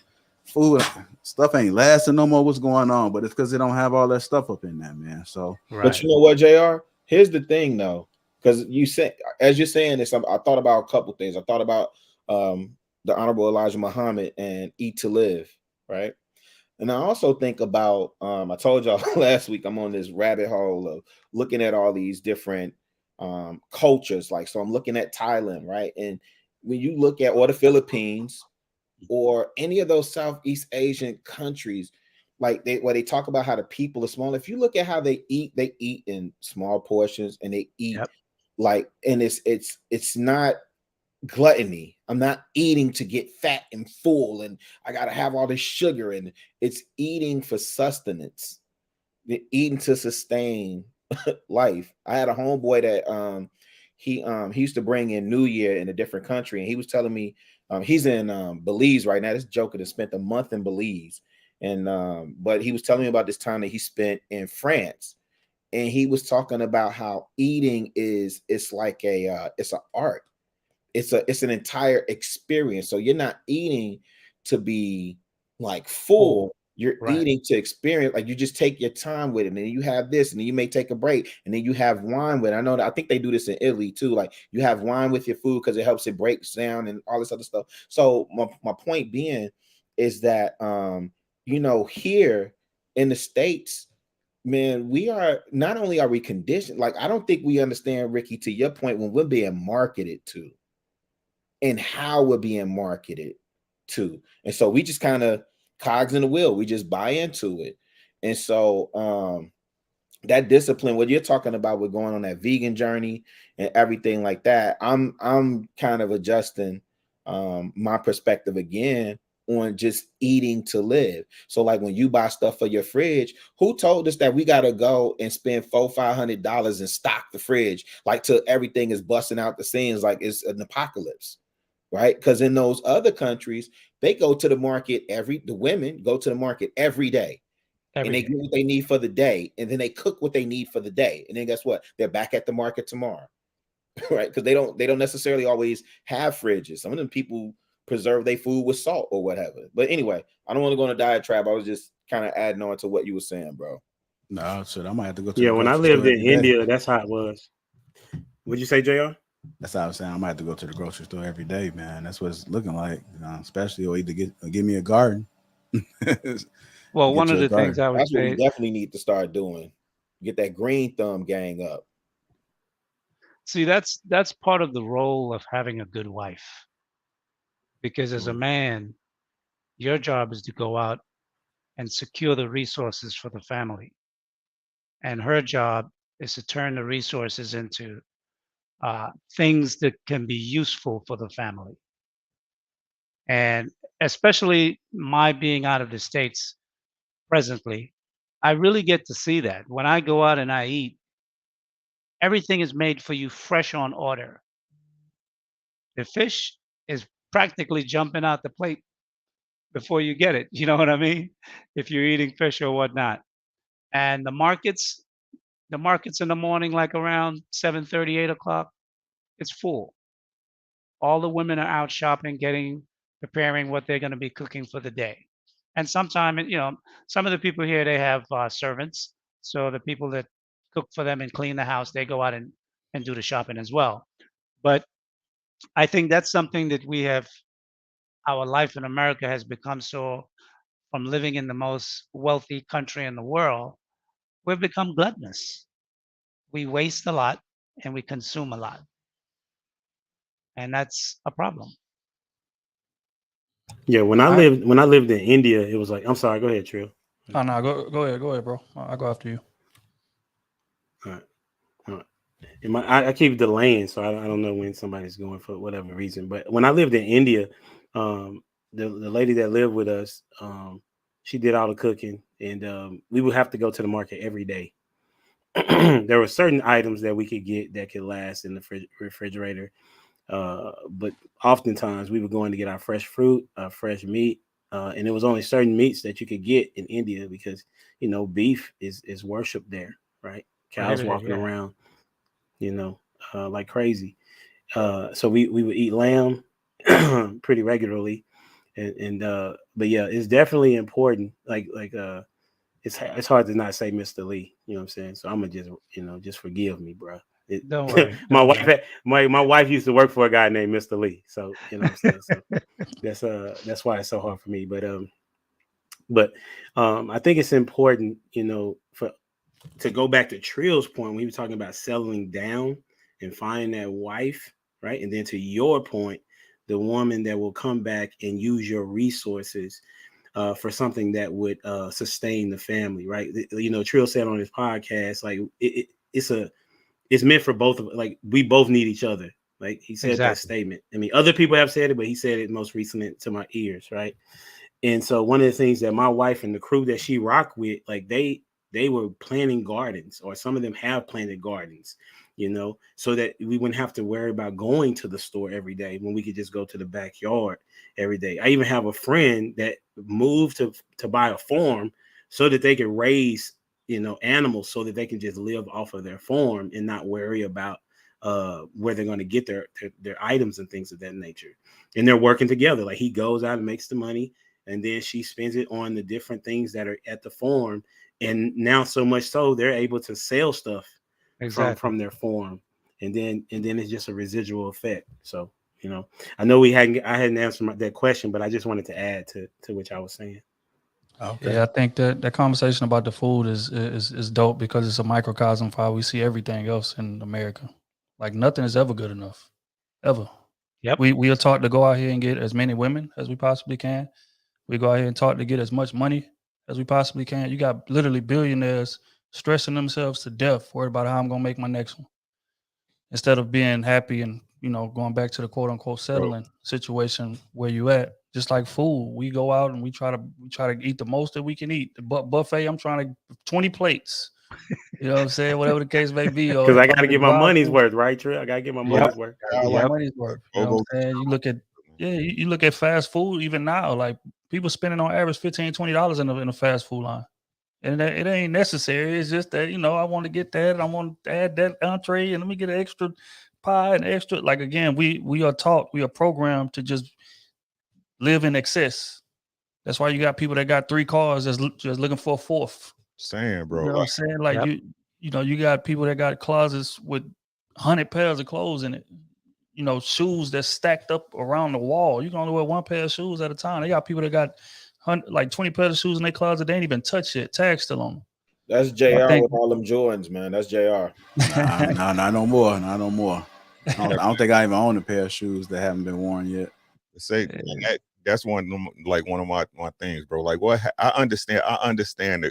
food stuff ain't lasting no more. What's going on? But it's because they don't have all that stuff up in there, man. So, But you know what, JR? Here's the thing, though, because you said, as you're saying this, I thought about a couple things. I thought about the Honorable Elijah Muhammad and Eat to Live, right? And I also think about, I told y'all last week, I'm on this rabbit hole of looking at all these different cultures. Like, so I'm looking at Thailand, right? And when you look at, or the Philippines, or any of those Southeast Asian countries, like where they talk about how the people are small. If you look at how they eat in small portions, and they eat Yep. like, and it's not gluttony. I'm not eating to get fat and full, and I gotta have all this sugar, and it's eating for sustenance. They're eating to sustain life. I had a homeboy that he used to bring in New Year in a different country, and he was telling me he's in Belize right now. This joker that spent a month in Belize, and but he was telling me about this time that he spent in France, and he was talking about how eating it's like it's an art. It's an entire experience. So you're not eating to be like full. You're Right. eating to experience, like you just take your time with it, and then you have this, and then you may take a break, and then you have wine with it. I know that, I think they do this in Italy too. Like you have wine with your food because it helps it break down and all this other stuff. So my point being is that here in the States, man, we are not only are we conditioned, like I don't think we understand, Ricky, to your point, when we're being marketed to. and how we're being marketed to. And so we just kind of cogs in the wheel. We just buy into it. And so that discipline, what you're talking about with going on that vegan journey and everything like that, I'm kind of adjusting my perspective again on just eating to live. So like when you buy stuff for your fridge, who told us that we got to go and spend $400-500 and stock the fridge like till everything is busting out the seams like it's an apocalypse, right? Because in those other countries, they go to the market the women go to the market every day. And they get what they need for the day, and then they cook what they need for the day, and then guess what? They're back at the market tomorrow, right? Because they don't necessarily always have fridges. Some of them people preserve their food with salt or whatever. But anyway, I don't want to go on a diatribe. I was just kind of adding on to what you were saying, bro. No, shit, I might have to go to. Yeah, the when I grocery lived store in every day. India, that's how it was. What'd you say, JR? That's how I was saying. I might have to go to the grocery store every day, man. That's what it's looking like. Especially or either give me a garden. Well, one Get of you a the things garden. I would That's what we say, definitely need to start doing. Get that green thumb gang up. see, that's part of the role of having a good wife. Because as a man, your job is to go out and secure the resources for the family. And her job is to turn the resources into things that can be useful for the family. And especially my being out of the States presently, I really get to see that. When I go out and I eat, everything is made for you fresh on order. The fish is practically jumping out the plate before you get it. You know what I mean? If you're eating fish or whatnot. And the markets in the morning, like around 7:30, 8 o'clock, it's full. All the women are out shopping, preparing what they're going to be cooking for the day. And sometimes, some of the people here, they have servants. So the people that cook for them and clean the house, they go out and do the shopping as well. But I think that's something that our life in America has become so, from living in the most wealthy country in the world, we've become gluttonous. We waste a lot and we consume a lot. And that's a problem. Yeah, when I I- lived in India, it was like, I'm sorry, go ahead, Trill. Oh no, go ahead, bro. I'll go after you. All right. All right. And I keep delaying, so I don't know when somebody's going for whatever reason. But when I lived in India, the lady that lived with us, she did all the cooking, and we would have to go to the market every day. There were certain items that we could get that could last in the refrigerator, but oftentimes we were going to get our fresh fruit, fresh meat, and it was only certain meats that you could get in India because beef is worshipped there, right? Cows Prohibited, walking yeah. around, like crazy. So we would eat lamb pretty regularly, and but yeah, it's definitely important. It's hard to not say Mr. Lee. You know what I'm saying? So I'm gonna just forgive me, bro. Don't worry. My Don't wife worry. my wife used to work for a guy named Mr. Lee. So you know what I'm saying. So that's why it's so hard for me. But I think it's important, to go back to Trill's point when he was talking about settling down and finding that wife, right? And then to your point, the woman that will come back and use your resources for something that would sustain the family, right? Trill said on his podcast, like it's meant for both of, like, we both need each other. Like he said that statement. I mean, other people have said it, but he said it most recently to my ears, right? And so one of the things that my wife and the crew that she rocked with, like they were planting gardens, or some of them have planted gardens, so that we wouldn't have to worry about going to the store every day when we could just go to the backyard every day. I even have a friend that moved to buy a farm so that they could raise, animals, so that they can just live off of their farm and not worry about where they're going to get their items and things of that nature. And they're working together. Like he goes out and makes the money, and then she spends it on the different things that are at the farm. And now so much so they're able to sell stuff from their farm, and then it's just a residual effect. So I know I hadn't answered that question, but I just wanted to add to what I was saying. Okay. Yeah, I think that conversation about the food is dope because it's a microcosm for how we see everything else in America. Like nothing is ever good enough, ever. Yep. We are taught to go out here and get as many women as we possibly can. We go out here and taught to get as much money as we possibly can. You got literally billionaires stressing themselves to death, worried about how I'm gonna make my next one, instead of being happy and going back to the quote unquote settling situation where you at. Just like food, we go out and we try to eat the most that we can eat. The buffet, I'm trying to 20 plates. You know what I'm saying? Whatever the case may be. Because I got to get my money's worth, right, Trey? I got to get my money's worth. My money's worth. You know what I'm saying? You look at you look at fast food even now. Like people spending on average $15, $20 in a fast food line, and it ain't necessary. It's just that I want to get that. I want to add that entree, and let me get an extra pie and extra. Like again, we are taught, we are programmed to just live in excess. That's why you got people that got 3 cars just looking for a 4th. Saying, bro. You know what I'm saying? Like you got people that got closets with 100 pairs of clothes in it. Shoes that's stacked up around the wall. You can only wear 1 pair of shoes at a time. They got people that got 20 pairs of shoes in their closet. They ain't even touch it. Tag still on them. That's JR with all them Jordans, man. That's JR. Nah, not no more. Not no more. I don't think I even own a pair of shoes that haven't been worn yet. That's one of my things, bro. Like I understand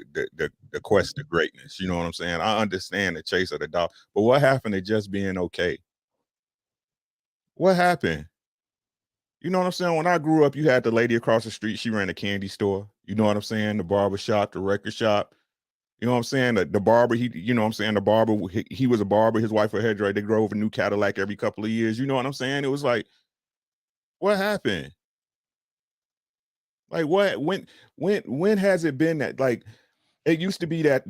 the quest to greatness. You know what I'm saying? I understand the chase of the dog. But what happened to just being okay? What happened? You know what I'm saying? When I grew up, you had the lady across the street. She ran a candy store. You know what I'm saying? The barber shop, the record shop. You know what I'm saying? The barber, the barber, he was a barber. His wife a hairdresser. They drove a new Cadillac every couple of years. You know what I'm saying? It was like, what happened? Like when has it been that, like, it used to be that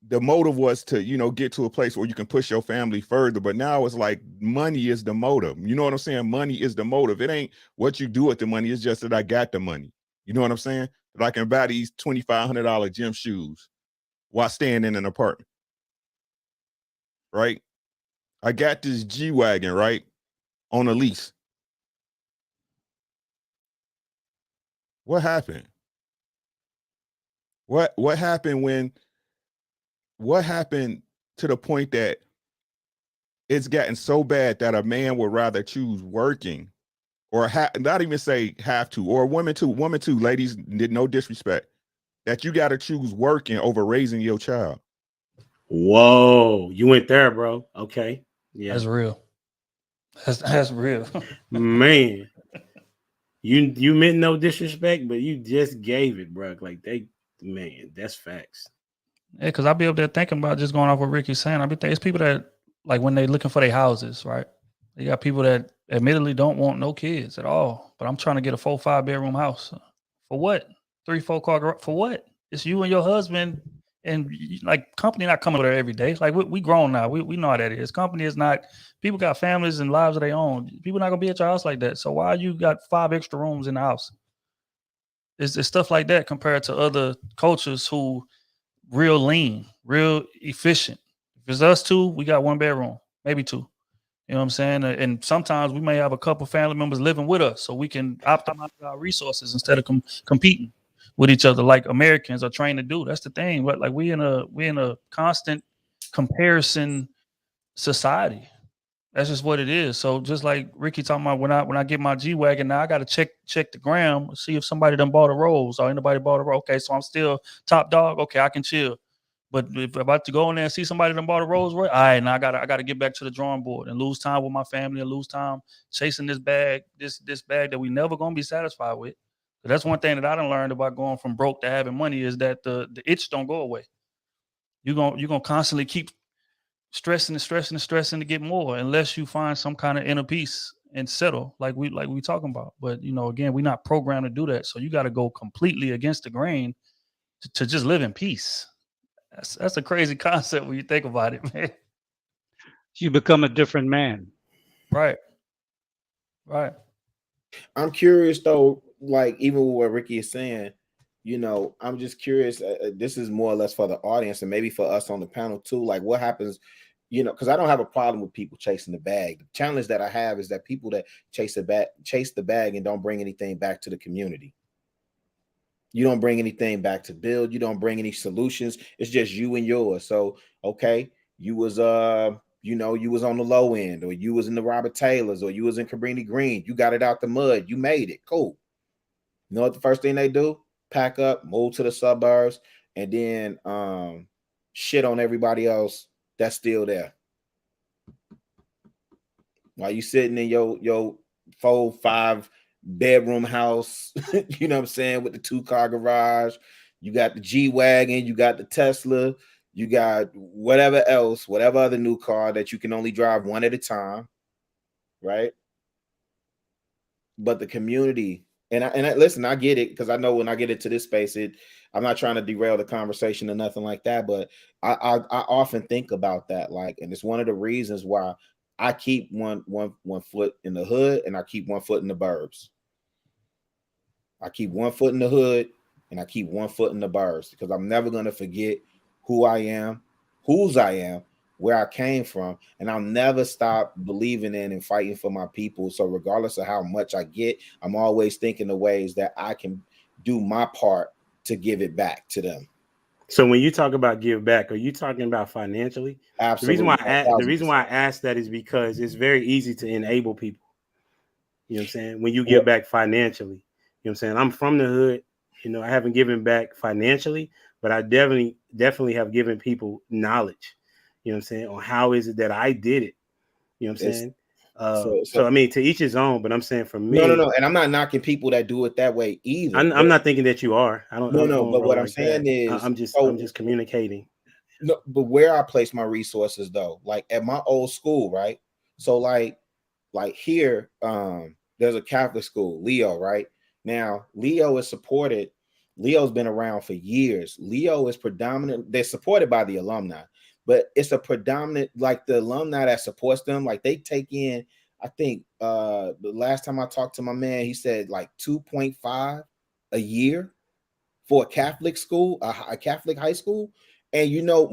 the motive was to, get to a place where you can push your family further, but now it's like money is the motive. You know what I'm saying? Money is the motive. It ain't what you do with the money. It's just that I got the money. You know what I'm saying? That I can buy these $2,500 gym shoes while staying in an apartment. Right? I got this G-Wagon, right? On a lease. What happened? What happened to the point that it's gotten so bad that a man would rather choose working, or not even say have to, or women too, ladies, no disrespect, that you got to choose working over raising your child? Whoa, you went there, bro. Okay. Yeah. That's real. That's real. Man. You meant no disrespect, but you just gave it, bro. Like that's facts. Yeah, because I'll be up there thinking about, just going off what Ricky's saying. I'll be thinking it's people that, like, when they're looking for their houses, right? You got people that admittedly don't want no kids at all, but I'm trying to get a 4-5 bedroom house. For what? 3-4 car garage. For what? It's you and your husband, and like, company not coming over there every day. Like, we grown now. We know how that is. Company is not. People got families and lives of their own. People not gonna be at your house like that. So why you got 5 extra rooms in the house? It's stuff like that compared to other cultures who real lean, real efficient. If it's us 2, we got 1 bedroom, maybe 2. You know what I'm saying? And sometimes we may have a couple family members living with us, so we can optimize our resources instead of competing with each other like Americans are trained to do. That's the thing. But like, we in a constant comparison society. That's just what it is. So just like Ricky talking about, when I get my G-Wagon, now I got to check the gram, see if somebody done bought a Rolls or anybody bought a Rolls. Okay, so I'm still top dog. Okay, I can chill. But if I'm about to go in there and see somebody done bought a Rolls Royce, all right, now I gotta get back to the drawing board and lose time with my family and lose time chasing this bag that we never gonna be satisfied with. So that's one thing that I done learned about going from broke to having money, is that the itch don't go away. You're gonna constantly keep stressing to get more, unless you find some kind of inner peace and settle, like we talking about. But again, we're not programmed to do that. So you got to go completely against the grain to just live in peace. That's a crazy concept when you think about it, man. You become a different man. Right. I'm curious though, like, even with what Ricky is saying, I'm just curious. This is more or less for the audience and maybe for us on the panel too. Like, what happens, because I don't have a problem with people chasing the bag. The challenge that I have is that people that chase the bag and don't bring anything back to the community. You don't bring anything back to build. You don't bring any solutions. It's just you and yours. So, okay, you was you know, you was on the low end, or you was in the Robert Taylors, or you was in Cabrini Green. You got it out the mud. You made it. Cool. You know what the first thing they do? Pack up, move to the suburbs, and then shit on everybody else that's still there. While you sitting in your 4-5 bedroom house, you know what I'm saying, with the 2-car garage, you got the G-Wagon, you got the Tesla, you got whatever else, whatever other new car that you can only drive one at a time, right? But the community, and I listen, I get it, because I know when I get into this space, I'm not trying to derail the conversation or nothing like that, but I often think about that, like, and it's one of the reasons why I keep one foot in the hood and I keep one foot in the burbs. I keep one foot in the hood and I keep one foot in the burbs, because I'm never going to forget who I am, whose I am, where I came from, and I'll never stop believing in and fighting for my people. So regardless of how much I get, I'm always thinking of ways that I can do my part to give it back to them. So when you talk about give back, are you talking about financially? Absolutely. The reason why I ask that is because it's very easy to enable people. You know what I'm saying? When you give back financially, you know what I'm saying? I'm from the hood. You know, I haven't given back financially, but I definitely have given people knowledge. You know what I'm saying? On how is it that I did it? You know what I'm saying? So I mean, to each his own. But I'm saying for me, no, and I'm not knocking people that do it that way either. I'm not thinking that you are. I don't. No, but what I'm saying is, I'm just communicating. No, but where I place my resources though, like at my old school, right? So like here, there's a Catholic school, Leo, right? Now, Leo is supported. Leo's been around for years. Leo is predominant. They're supported by the alumni, but it's a predominant, like the alumni that supports them, like they take in, I think the last time I talked to my man, he said like 2.5 a year for a Catholic school, a Catholic high school. And you know,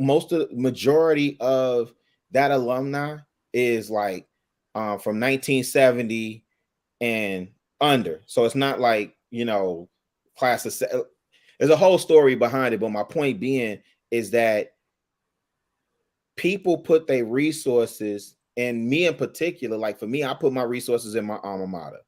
majority of that alumni is like from 1970 and under. So it's not like, you know, class of, there's a whole story behind it. But my point being is that people put their resources, and me in particular, like for me, I put my resources in my alma mater,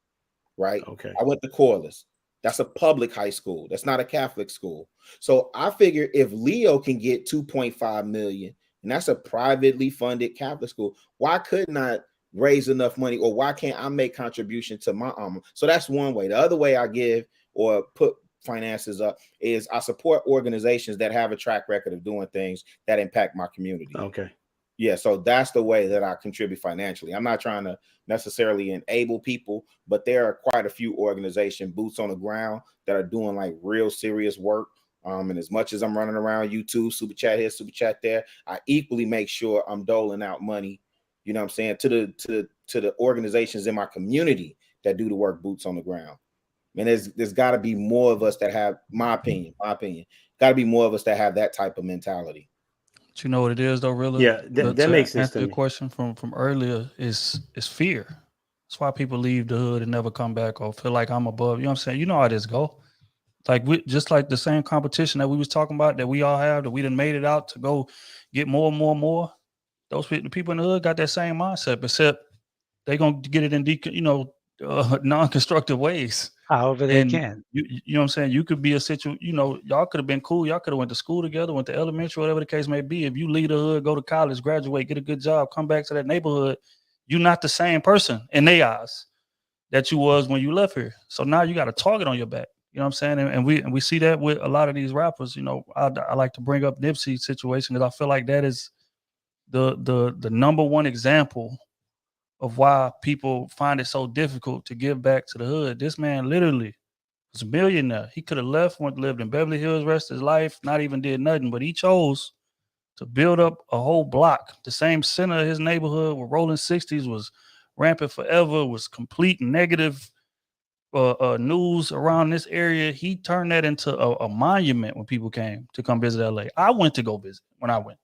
right? Okay. I went to Corliss. That's a public high school. That's not a Catholic school. So I figure if Leo can get 2.5 million, and that's a privately funded Catholic school, why couldn't I raise enough money, or why can't I make contribution to my alma? So that's one way. The other way I give or put finances up is I support organizations that have a track record of doing things that impact my community. Okay. Yeah, so that's the way that I contribute financially. I'm not trying to necessarily enable people, but there are quite a few organizations, boots on the ground, that are doing like real serious work. And as much as I'm running around YouTube, super chat here, super chat there, I equally make sure I'm doling out money, you know what I'm saying, to the organizations in my community that do the work, boots on the ground. And there's got to be more of us that have, my opinion, got to be more of us that have that type of mentality. But you know what it is though, really? Yeah, that makes sense answer to your me. question from earlier is fear. That's why people leave the hood and never come back, or feel like I'm above. You know what I'm saying? You know how this go. Like just like the same competition that we was talking about that we all have, that we done made it out to go get more and more and more. Those the people in the hood got that same mindset, except they gonna get it in non-constructive ways. However they And can. you know what I'm saying? You could be a situation, you know, y'all could have been cool. Y'all could have went to school together, went to elementary, whatever the case may be. If you leave the hood, go to college, graduate, get a good job, come back to that neighborhood, you're not the same person in their eyes that you was when you left here. So now you got a target on your back. You know what I'm saying? And we see that with a lot of these rappers. You know, I like to bring up Nipsey's situation because I feel like that is the number one example of why people find it so difficult to give back to the hood. This man literally was a millionaire. He could have left, lived in Beverly Hills, rest of his life, not even did nothing, but he chose to build up a whole block. The same center of his neighborhood where Rolling 60s was rampant forever, was complete negative news around this area. He turned that into a monument when people came to come visit LA. I went to go visit when I went.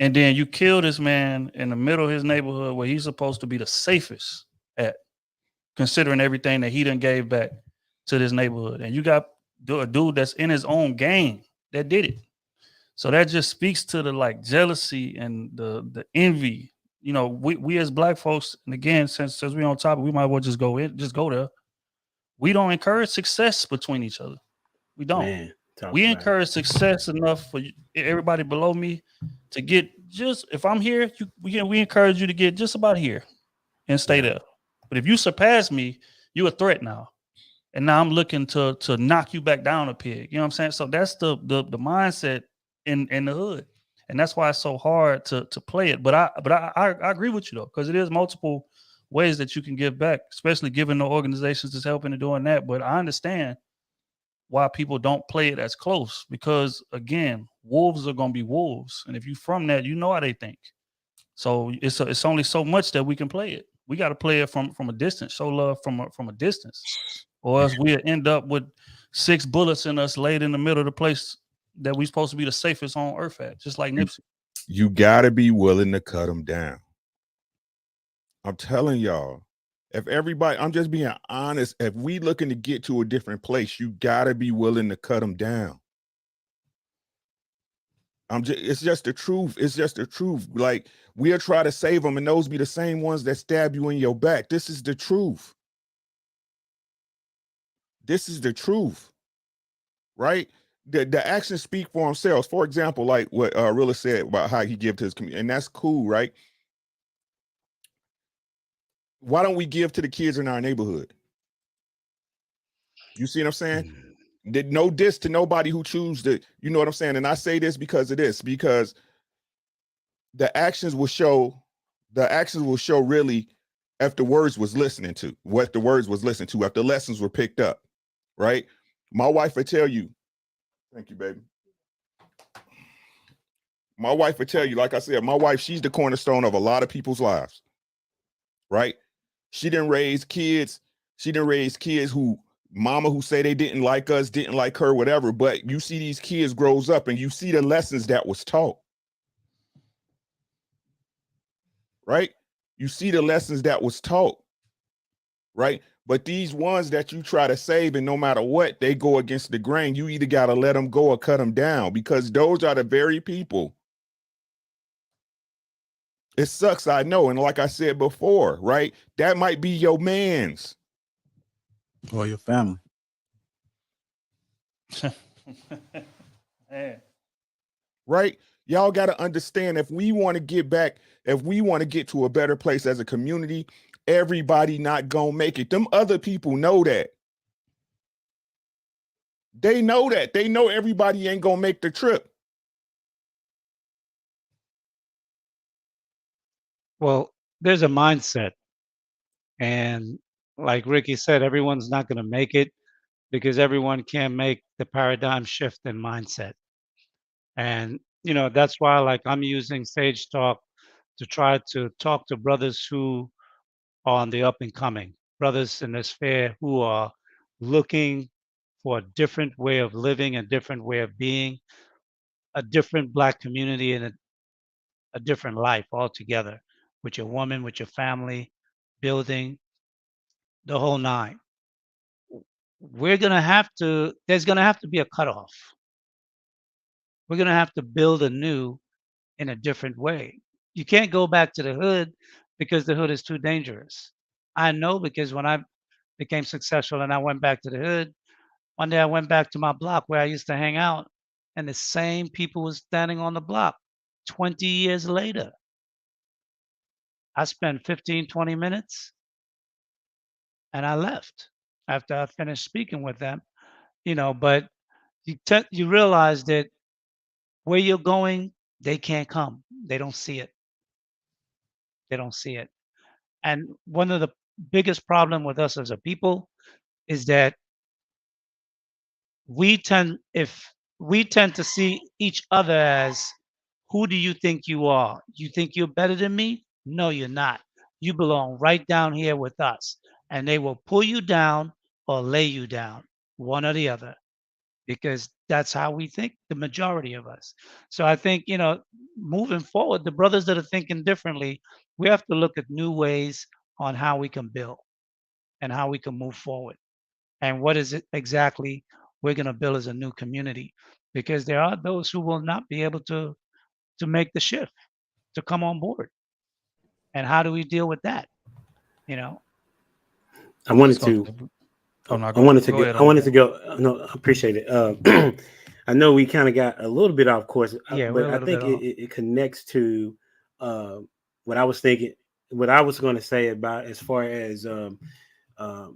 And then you kill this man in the middle of his neighborhood where he's supposed to be the safest at, considering everything that he done gave back to this neighborhood. And you got a dude that's in his own gang that did it. So that just speaks to the like jealousy and the envy you know, we as black folks, and again, since we're on topic, we might well just go there. We don't encourage success between each other. We don't. Man, talk We about it. encourage success enough for everybody below me to get just, if I'm here, we encourage you to get just about here and stay Yeah. there. But if you surpass me, you're a threat now. And now I'm looking to knock you back down a peg. You know what I'm saying? So that's the mindset in the hood. And that's why it's so hard to play it. But I agree with you though, because it is multiple ways that you can give back, especially given the organizations that's helping and doing that. But I understand why people don't play it as close, because again, wolves are gonna be wolves. And if you from that, you know how they think. So it's only so much that we can play it. We got to play it from a distance, show love from a distance, or else we'll end up with 6 bullets in us laid in the middle of the place that we supposed to be the safest on earth at, just like Nipsey. You gotta be willing to cut them down. I'm telling y'all, if everybody, I'm just being honest, if we looking to get to a different place, you gotta be willing to cut them down. It's just the truth. It's just the truth. Like, we'll try to save them, and those be the same ones that stab you in your back. This is the truth. This is the truth, right? The actions speak for themselves. For example, like what Rilla said about how he give to his community, and that's cool, right? Why don't we give to the kids in our neighborhood? You see what I'm saying? No diss to nobody who choose to, you know what I'm saying? And I say this because of this, because the actions will show really if the words was listening to, what the words was listened to, if the lessons were picked up, right? My wife would tell you, thank you, baby. My wife would tell you, like I said, my wife, she's the cornerstone of a lot of people's lives, right? She didn't raise kids who mama who say they didn't like us, didn't like her, whatever. But you see these kids grows up and you see the lessons that was taught, right? You see the lessons that was taught, right? But these ones that you try to save, and no matter what, they go against the grain. You either got to let them go or cut them down, because those are the very people. It sucks, I know. And like I said before, right? That might be your man's. Or your family. Yeah. Right? Y'all got to understand, if we want to get back, if we want to get to a better place as a community, everybody not gonna make it. Them other people know that. They know that. They know everybody ain't gonna make the trip. Well, there's a mindset. And like Ricky said, everyone's not going to make it because everyone can't make the paradigm shift in mindset. And, that's why, like, I'm using Sage Talk to try to talk to brothers who are on the up and coming, brothers in this sphere who are looking for a different way of living, a different way of being, a different Black community, and a different life altogether, with your woman, with your family, building the whole nine. There's going to have to be a cutoff. We're going to have to build anew in a different way. You can't go back to the hood because the hood is too dangerous. I know, because when I became successful and I went back to the hood, one day I went back to my block where I used to hang out, and the same people was standing on the block 20 years later. I spent 15, 20 minutes and I left after I finished speaking with them, but you realize that where you're going, they can't come. They don't see it. They don't see it. And one of the biggest problem with us as a people is that if we tend to see each other as, who do you think you are? You think you're better than me? No, you're not. You belong right down here with us. And they will pull you down or lay you down, one or the other, because that's how we think, the majority of us. So I think, moving forward, the brothers that are thinking differently, we have to look at new ways on how we can build and how we can move forward. And what is it exactly we're going to build as a new community? Because there are those who will not be able to make the shift, to come on board. And how do we deal with that? You know, I wanted Let's go. to. Oh, no, I wanted to go go. ahead, I wanted to Andre. go. No, I appreciate it. I know we kind of got a little bit off course, yeah, we're but a I little bit think off. it connects to uh, what I was thinking. What I was going to say about as far as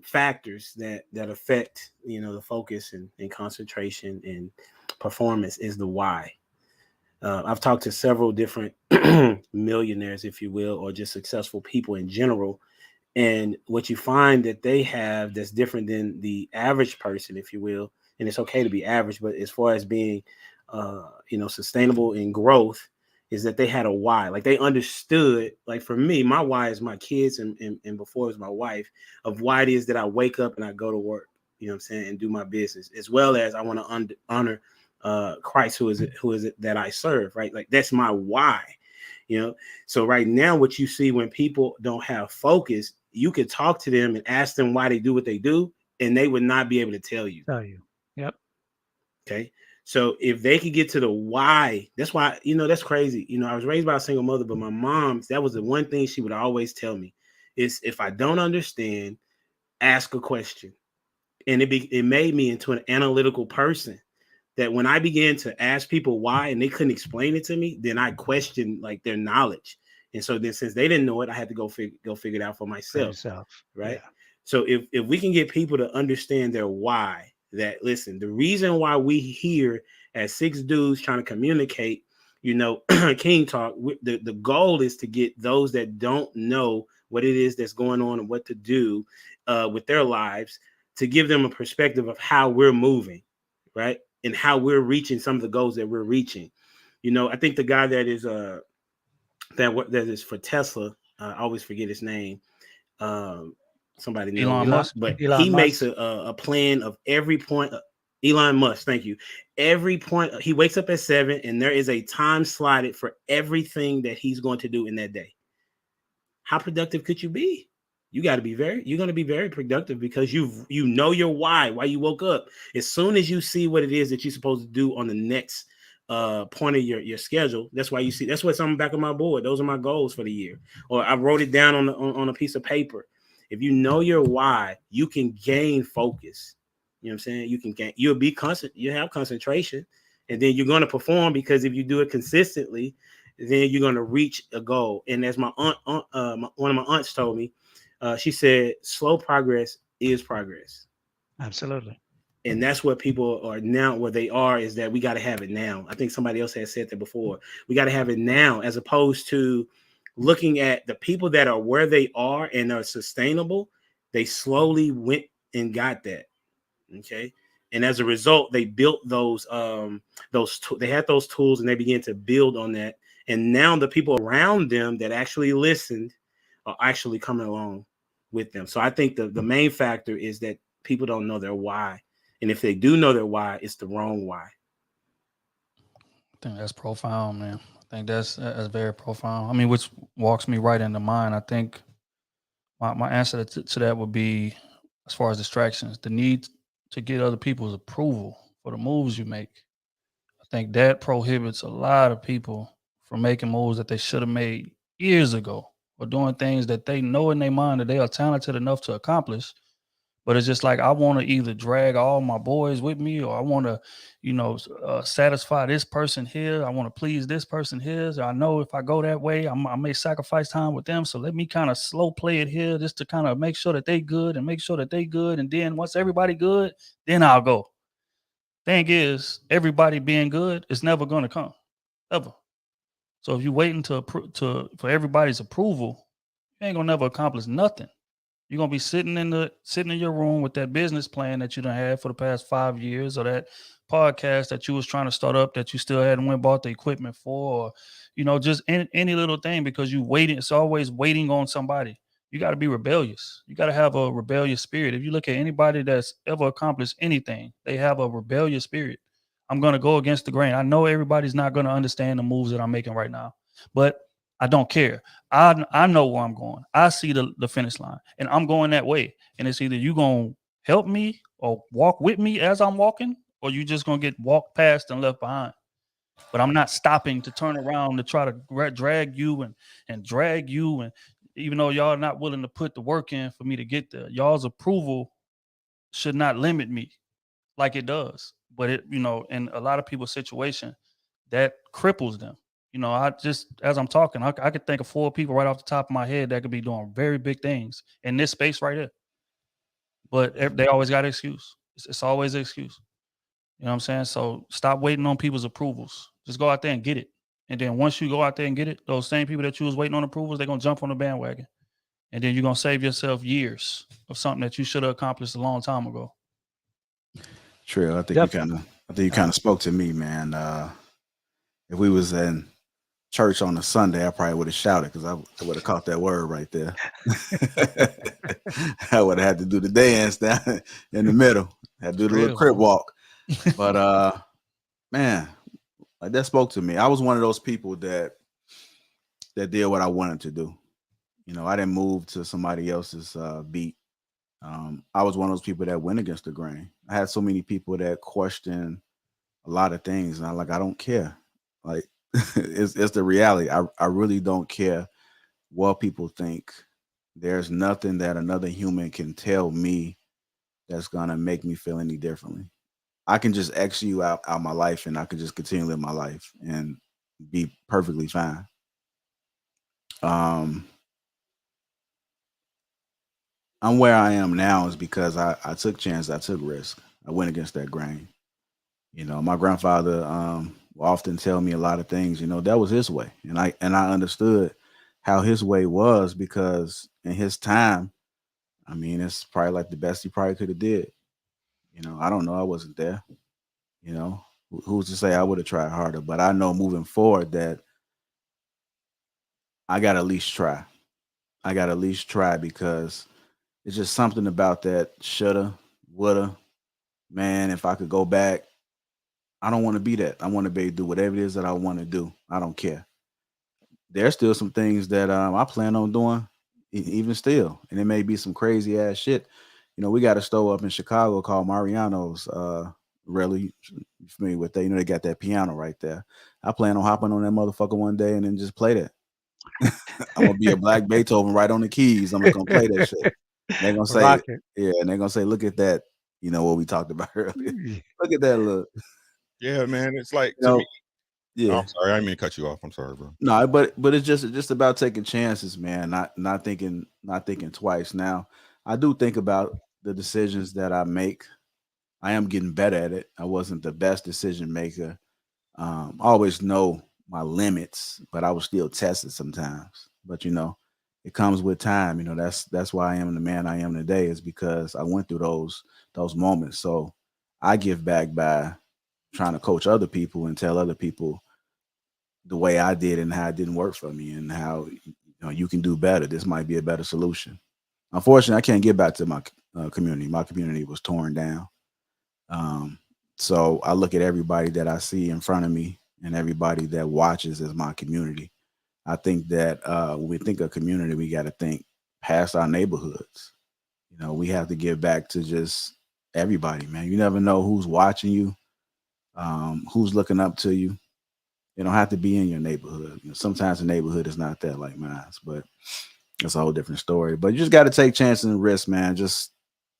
factors that affect the focus and concentration and performance is the why. I've talked to several different millionaires, if you will, or just successful people in general. And what you find that they have that's different than the average person, if you will, and it's okay to be average, but as far as being, sustainable in growth, is that they had a why. Like they understood, like for me, my why is my kids and before it was my wife, of why it is that I wake up and I go to work, you know what I'm saying, and do my business, as well as I want to honor Christ, who is it that I serve, right? Like that's my why, you know. So right now, what you see when people don't have focus, you could talk to them and ask them why they do what they do, and they would not be able to tell you. Tell you. Yep. Okay. So if they could get to the why, that's why, that's crazy. I was raised by a single mother, but my mom, that was the one thing she would always tell me is if I don't understand, ask a question. And it made me into an analytical person, that when I began to ask people why and they couldn't explain it to me, then I questioned like their knowledge. And so then since they didn't know it, I had to go figure it out for For myself. yourself. Right. Yeah. So if we can get people to understand their why, that listen, the reason why we here as six dudes trying to communicate, King Talk, the goal is to get those that don't know what it is that's going on and what to do with their lives, to give them a perspective of how we're moving, right? And how we're reaching some of the goals that we're reaching. I think the guy that is that is for Tesla, I always forget his name. Somebody knows, Elon Musk. but he Elon makes Musk. a plan of every point. Elon Musk, thank you. Every point he wakes up at 7, and there is a time slotted for everything that he's going to do in that day. How productive could you be? You're going to be very productive because you know your why you woke up. As soon as you see what it is that you're supposed to do on the next point of your schedule, that's what's on the back of my board. Those are my goals for the year, or I wrote it down on a piece of paper. If you know your why, you can gain focus. You know what I'm saying? You'll be constant, you have concentration, and then you're going to perform, because if you do it consistently, then you're going to reach a goal. And as my aunt, one of my aunts told me, she said, slow progress is progress. Absolutely. And that's what people are now, where they are, is that we got to have it now. I think somebody else has said that before. We got to have it now, as opposed to looking at the people that are where they are and are sustainable. They slowly went and got that. Okay. And as a result, they built they had those tools, and they began to build on that. And now the people around them that actually listened are actually coming along with them. So I think the main factor is that people don't know their why. And if they do know their why, it's the wrong why. I think that's profound, man. I think that's very profound. I mean, which walks me right into mind. I think my answer to that would be, as far as distractions, the need to get other people's approval for the moves you make. I think that prohibits a lot of people from making moves that they should have made years ago, or doing things that they know in their mind that they are talented enough to accomplish. But it's just like, I want to either drag all my boys with me, or I want to, satisfy this person here. I want to please this person here. So I know if I go that way, I may sacrifice time with them. So let me kind of slow play it here, just to kind of make sure that they good and make sure that they good. And then once everybody good, then I'll go. Thing is, everybody being good is never going to come, ever. So if you're waiting for everybody's approval, you ain't gonna never accomplish nothing. You're gonna be sitting in your room with that business plan that you done had for the past 5 years, or that podcast that you was trying to start up that you still hadn't went bought the equipment for, or just any little thing, because you waiting. It's always waiting on somebody. You got to be rebellious. You got to have a rebellious spirit. If you look at anybody that's ever accomplished anything, they have a rebellious spirit. I'm gonna go against the grain. I know everybody's not gonna understand the moves that I'm making right now, but I don't care. I know where I'm going. I see the finish line, and I'm going that way. And it's either you gonna help me or walk with me as I'm walking, or you just gonna get walked past and left behind. But I'm not stopping to turn around to try to drag you and drag you. And even though y'all are not willing to put the work in for me to get there, y'all's approval should not limit me like it does. But it, in a lot of people's situation, that cripples them. I just, as I'm talking, I could think of 4 people right off the top of my head that could be doing very big things in this space right here. But they always got an excuse. It's always an excuse. You know what I'm saying? So stop waiting on people's approvals. Just go out there and get it. And then once you go out there and get it, those same people that you was waiting on approvals, they're gonna jump on the bandwagon. And then you're gonna save yourself years of something that you should have accomplished a long time ago. Trill, I think Definitely. you kind of spoke to me, man. If we was in church on a Sunday, I probably would have shouted because I would have caught that word right there. I would have had to do the dance down in the middle. Had to do the little crip walk. But man, like that spoke to me. I was one of those people that did what I wanted to do. I didn't move to somebody else's beat. I was one of those people that went against the grain. I had so many people that question a lot of things, and I don't care. Like it's the reality. I really don't care what people think. There's nothing that another human can tell me that's gonna make me feel any differently. I can just X you out my life, and I can just continue to live my life and be perfectly fine. I'm where I am now is because I took chances, I took risks, I went against that grain. My grandfather will often tell me a lot of things. That was his way, and I understood how his way was because in his time, I mean, it's probably like the best he probably could have did. I don't know, I wasn't there. Who's to say I would have tried harder? But I know moving forward that I got to at least try. I got to at least try because it's just something about that shoulda, woulda. Man, if I could go back, I don't want to be that. I want to be able to do whatever it is that I want to do. I don't care. There's still some things that I plan on doing, even still, and it may be some crazy ass shit. We got a store up in Chicago called Mariano's. Really familiar with that? They got that piano right there. I plan on hopping on that motherfucker one day and then just play that. I'm gonna be a black Beethoven right on the keys. I'm just gonna play that shit. They're gonna say, Rocket. yeah, and they're gonna say, look at that. What we talked about earlier. Look at that look. Yeah, man. It's like to me. Yeah. Oh, I'm sorry, I didn't mean to cut you off. I'm sorry, bro. No, but it's just about taking chances, man. Not thinking twice. Now, I do think about the decisions that I make. I am getting better at it. I wasn't the best decision maker. I always know my limits, but I was still tested sometimes. But it comes with time. That's why I am the man I am today, is because I went through those moments. So I give back by trying to coach other people and tell other people the way I did and how it didn't work for me and how you can do better. This might be a better solution. Unfortunately, I can't get back to my community. My community was torn down. So I look at everybody that I see in front of me and everybody that watches as my community. I think that when we think of community, we got to think past our neighborhoods. We have to give back to just everybody, man. You never know who's watching you, who's looking up to you. You don't have to be in your neighborhood. Sometimes the neighborhood is not that like mine, but it's a whole different story. But you just got to take chances and risks, man. Just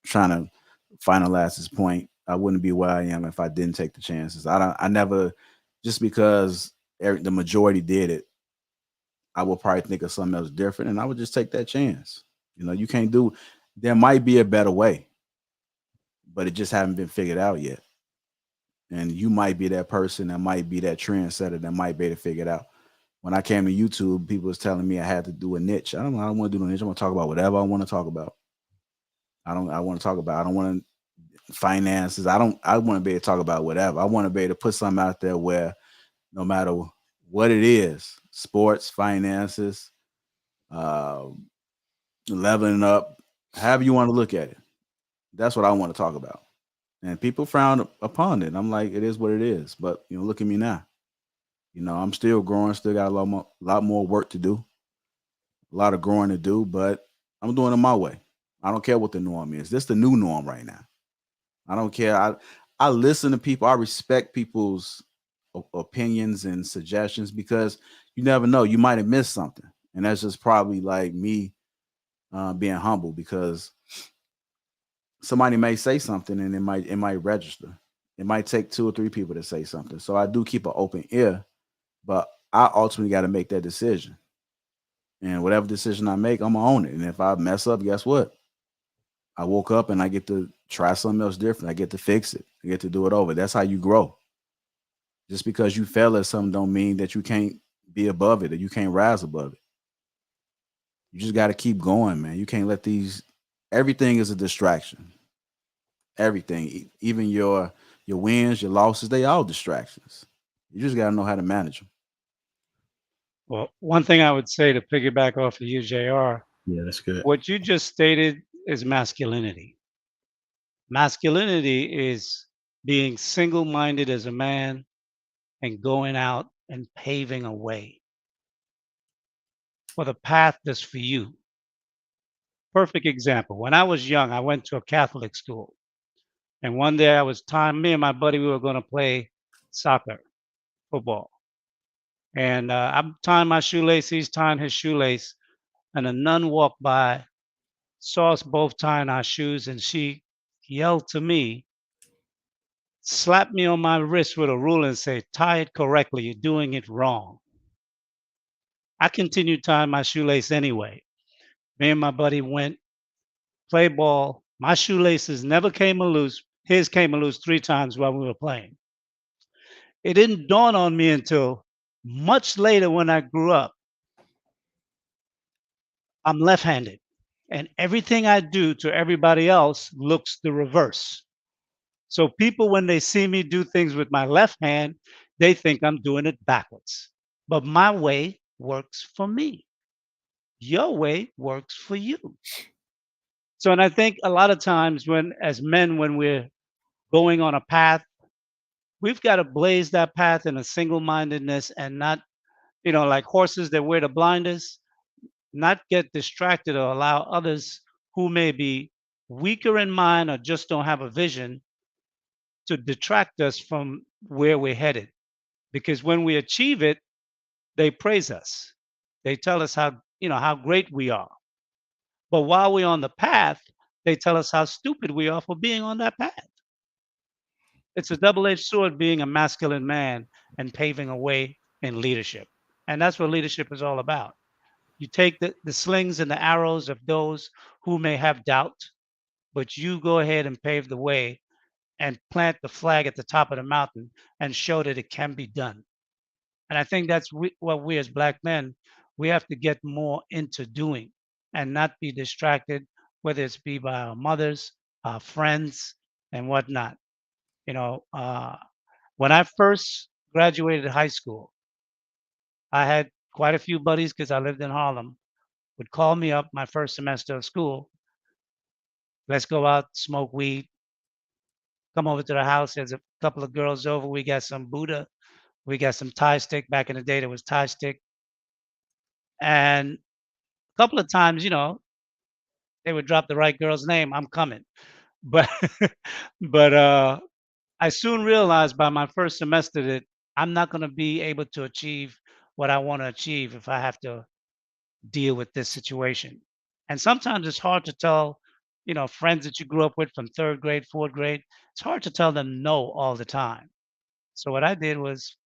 trying to finalize this point. I wouldn't be where I am if I didn't take the chances. I never, just because the majority did it, I will probably think of something else different, and I would just take that chance. You can't do. There might be a better way, but it just haven't been figured out yet. And you might be that person that might be that trendsetter that might be able to figure it out. When I came to YouTube, people was telling me I had to do a niche. I don't want to do a niche. I'm gonna talk about whatever I want to talk about. I want to talk about. I don't want to finances. I want to be able to talk about whatever. I want to be able to put something out there where no matter what it is, sports, finances, leveling up, however you want to look at it. That's what I want to talk about. And people frown upon it. I'm like, it is what it is. But look at me now. I'm still growing, still got a lot more work to do, a lot of growing to do, but I'm doing it my way. I don't care what the norm is. This is the new norm right now. I don't care. I listen to people. I respect people's opinions and suggestions, because you never know, you might have missed something. And that's just probably like me being humble, because somebody may say something and it might register. It might take 2 or 3 people to say something. So I do keep an open ear, but I ultimately got to make that decision. And whatever decision I make, I'm gonna own it. And if I mess up, guess what? I woke up and I get to try something else different. I get to fix it. I get to do it over. That's how you grow. Just because you fail at something don't mean that you can't be above it or you can't rise above it. You just got to keep going, man. You can't let these. Everything is a distraction. Everything, even your wins, your losses, they all distractions. You just got to know how to manage them. Well, one thing I would say to piggyback off of you, JR, Yeah, that's good. what you just stated is masculinity. Masculinity is being single minded as a man and going out and paving a way for the path that's for you. Perfect example. When I was young, I went to a Catholic school. And one day I was time, me and my buddy, we were going to play soccer, football. And I'm tying my shoelace, he's tying his shoelace. And a nun walked by, saw us both tying our shoes, and she yelled to me, slapped me on my wrist with a ruler and said, tie it correctly. You're doing it wrong. I continued tying my shoelace anyway. Me and my buddy went, play ball. My shoelaces never came loose. His came loose 3 times while we were playing. It didn't dawn on me until much later when I grew up. I'm left handed, and everything I do to everybody else looks the reverse. So people, when they see me do things with my left hand, they think I'm doing it backwards. But my way works for me. Your way works for you. So, and I think a lot of times when, as men, when we're going on a path, we've got to blaze that path in a single mindedness and not, like horses that wear the blinders, not get distracted or allow others who may be weaker in mind or just don't have a vision to detract us from where we're headed. Because when we achieve it, they praise us. They tell us how great we are. But while we're on the path, they tell us how stupid we are for being on that path. It's a double-edged sword being a masculine man and paving a way in leadership. And that's what leadership is all about. You take the slings and the arrows of those who may have doubt, but you go ahead and pave the way and plant the flag at the top of the mountain and show that it can be done. And I think that's what we as Black men, we have to get more into doing and not be distracted, whether it's be by our mothers, our friends, and whatnot. You know, uh, when I first graduated high school, I had quite a few buddies because I lived in Harlem, would call me up my first semester of school. Let's go out, smoke weed, come over to the house. There's a couple of girls over. We got some Buddha. We got some Thai stick. Back in the day, there was Thai stick. And a couple of times, they would drop the right girl's name. I'm coming. But but I soon realized by my first semester that I'm not going to be able to achieve what I want to achieve if I have to deal with this situation. And sometimes it's hard to tell, friends that you grew up with from third grade, fourth grade, it's hard to tell them no all the time. So what I did was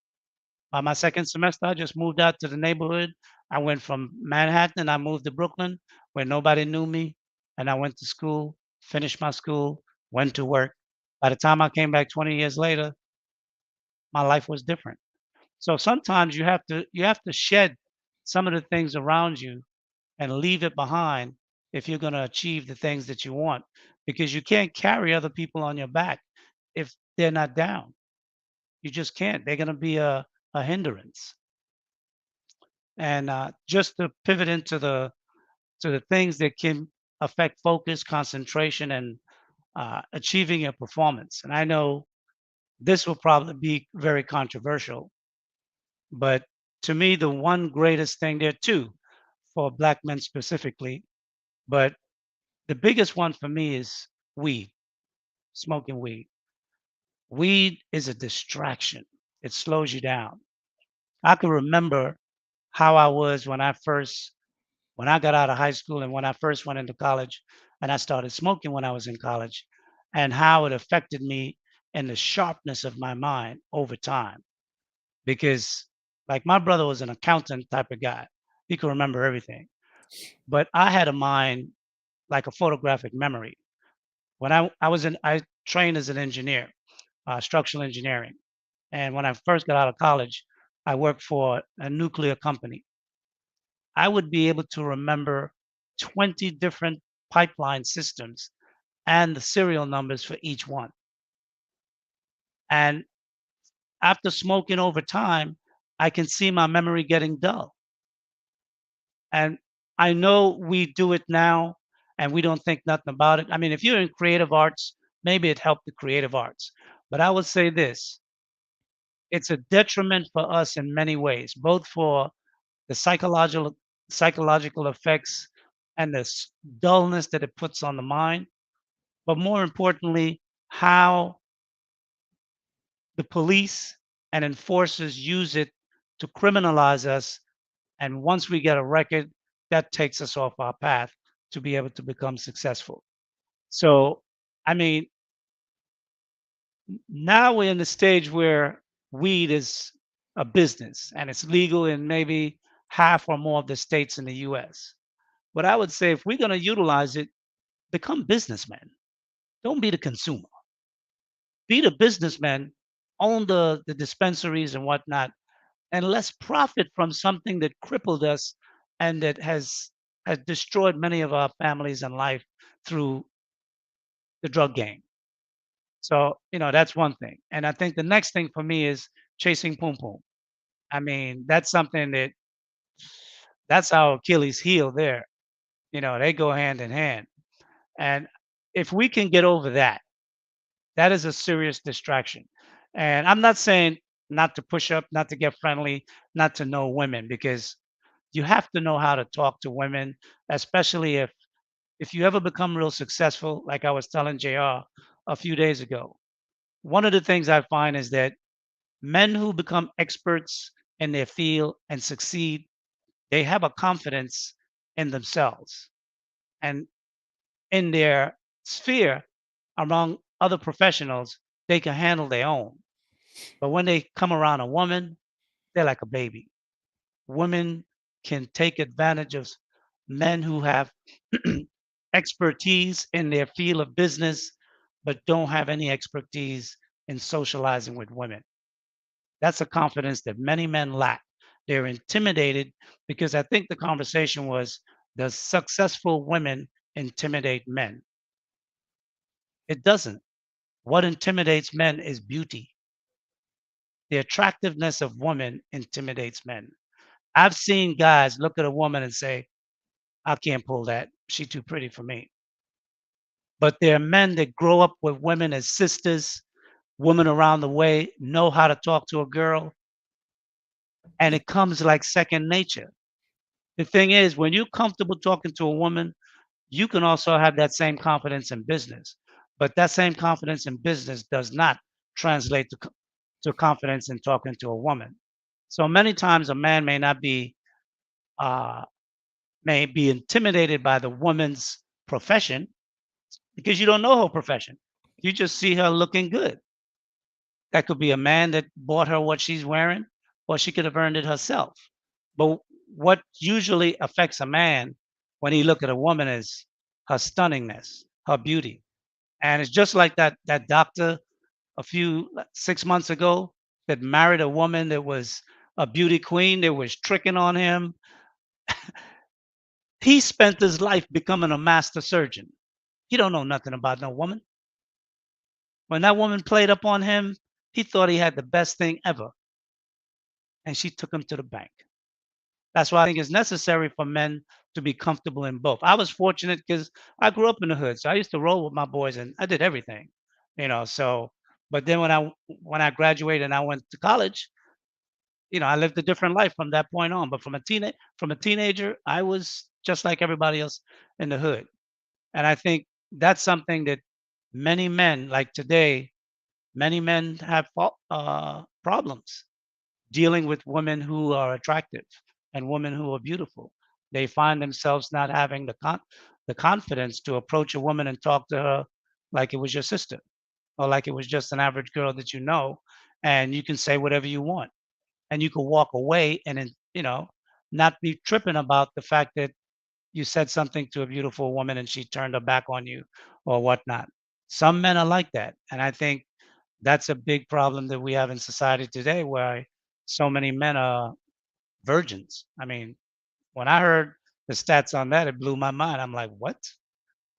by my second semester, I just moved out to the neighborhood. I went from Manhattan and I moved to Brooklyn where nobody knew me. And I went to school, finished my school, went to work. By the time I came back 20 years later, my life was different. So sometimes you have to shed some of the things around you and leave it behind if you're going to achieve the things that you want, because you can't carry other people on your back if they're not down. You just can't. They're going to be a hindrance. And just to pivot into the things that can affect focus, concentration, and achieving your performance. And I know this will probably be very controversial, but to me, the one greatest thing, there are two for Black men specifically, but the biggest one for me is weed, smoking weed. Weed is a distraction. It slows you down. I can remember how I was when I got out of high school and when I first went into college and I started smoking when I was in college, and how it affected me and the sharpness of my mind over time. Because like my brother was an accountant type of guy. He could remember everything. But I had a mind like a photographic memory. I trained as an engineer, structural engineering. And when I first got out of college, I worked for a nuclear company. I would be able to remember 20 different pipeline systems and the serial numbers for each one. And after smoking over time, I can see my memory getting dull. And I know we do it now and we don't think nothing about it. I mean, if you're in creative arts, maybe it helped the creative arts. But I would say this, it's a detriment for us in many ways, both for the psychological effects and the dullness that it puts on the mind, but more importantly, how the police and enforcers use it to criminalize us. And once we get a record, that takes us off our path to be able to become successful. So, I mean, now we're in the stage where weed is a business and it's legal in maybe half or more of the states in the US. But I would say if we're going to utilize it, become businessmen. Don't be the consumer. Be the businessman, own the dispensaries and whatnot, and let's profit from something that crippled us and that has destroyed many of our families and life through the drug game. So, that's one thing. And I think the next thing for me is chasing poom poom. I mean, that's something that's our Achilles heel there. They go hand in hand. And if we can get over that, that is a serious distraction. And I'm not saying not to push up, not to get friendly, not to know women, because you have to know how to talk to women, especially if you ever become real successful, like I was telling JR a few days ago. One of the things I find is that men who become experts in their field and succeed, they have a confidence in themselves and in their sphere among other professionals, they can handle their own. But when they come around a woman, they're like a baby. Women can take advantage of men who have expertise in their field of business, but don't have any expertise in socializing with women. That's a confidence that many men lack. They're intimidated because I think the conversation was, does successful women intimidate men? It doesn't. What intimidates men is beauty. The attractiveness of women intimidates men. I've seen guys look at a woman and say, I can't pull that. She's too pretty for me. But there are men that grow up with women as sisters, women around the way, know how to talk to a girl, and it comes like second nature. The thing is, when you're comfortable talking to a woman, you can also have that same confidence in business. But that same confidence in business does not translate to confidence in talking to a woman. So many times a man uh, may be intimidated by the woman's profession because you don't know her profession. You just see her looking good. That could be a man that bought her what she's wearing, or she could have earned it herself. But what usually affects a man when he look at a woman is her stunningness, her beauty. And it's just like that doctor a few 6 months ago that married a woman that was a beauty queen that was tricking on him. He spent his life becoming a master surgeon. He don't know nothing about no woman. When that woman played up on him, he thought he had the best thing ever, and she took him to the bank. That's why I think it's necessary for men to be comfortable in both. I was fortunate because I grew up in the hood, so I used to roll with my boys, and I did everything, So, but then when I graduated and I went to college, I lived a different life from that point on. But from a teenager, I was just like everybody else in the hood, and I think that's something that many men like today, many men have problems dealing with women who are attractive and women who are beautiful. They find themselves not having the confidence to approach a woman and talk to her like it was your sister or like it was just an average girl that you know, and you can say whatever you want and you can walk away and then, not be tripping about the fact that you said something to a beautiful woman and she turned her back on you or whatnot. Some men are like that. And I think that's a big problem that we have in society today where so many men are virgins. I mean, when I heard the stats on that, it blew my mind. I'm like, what?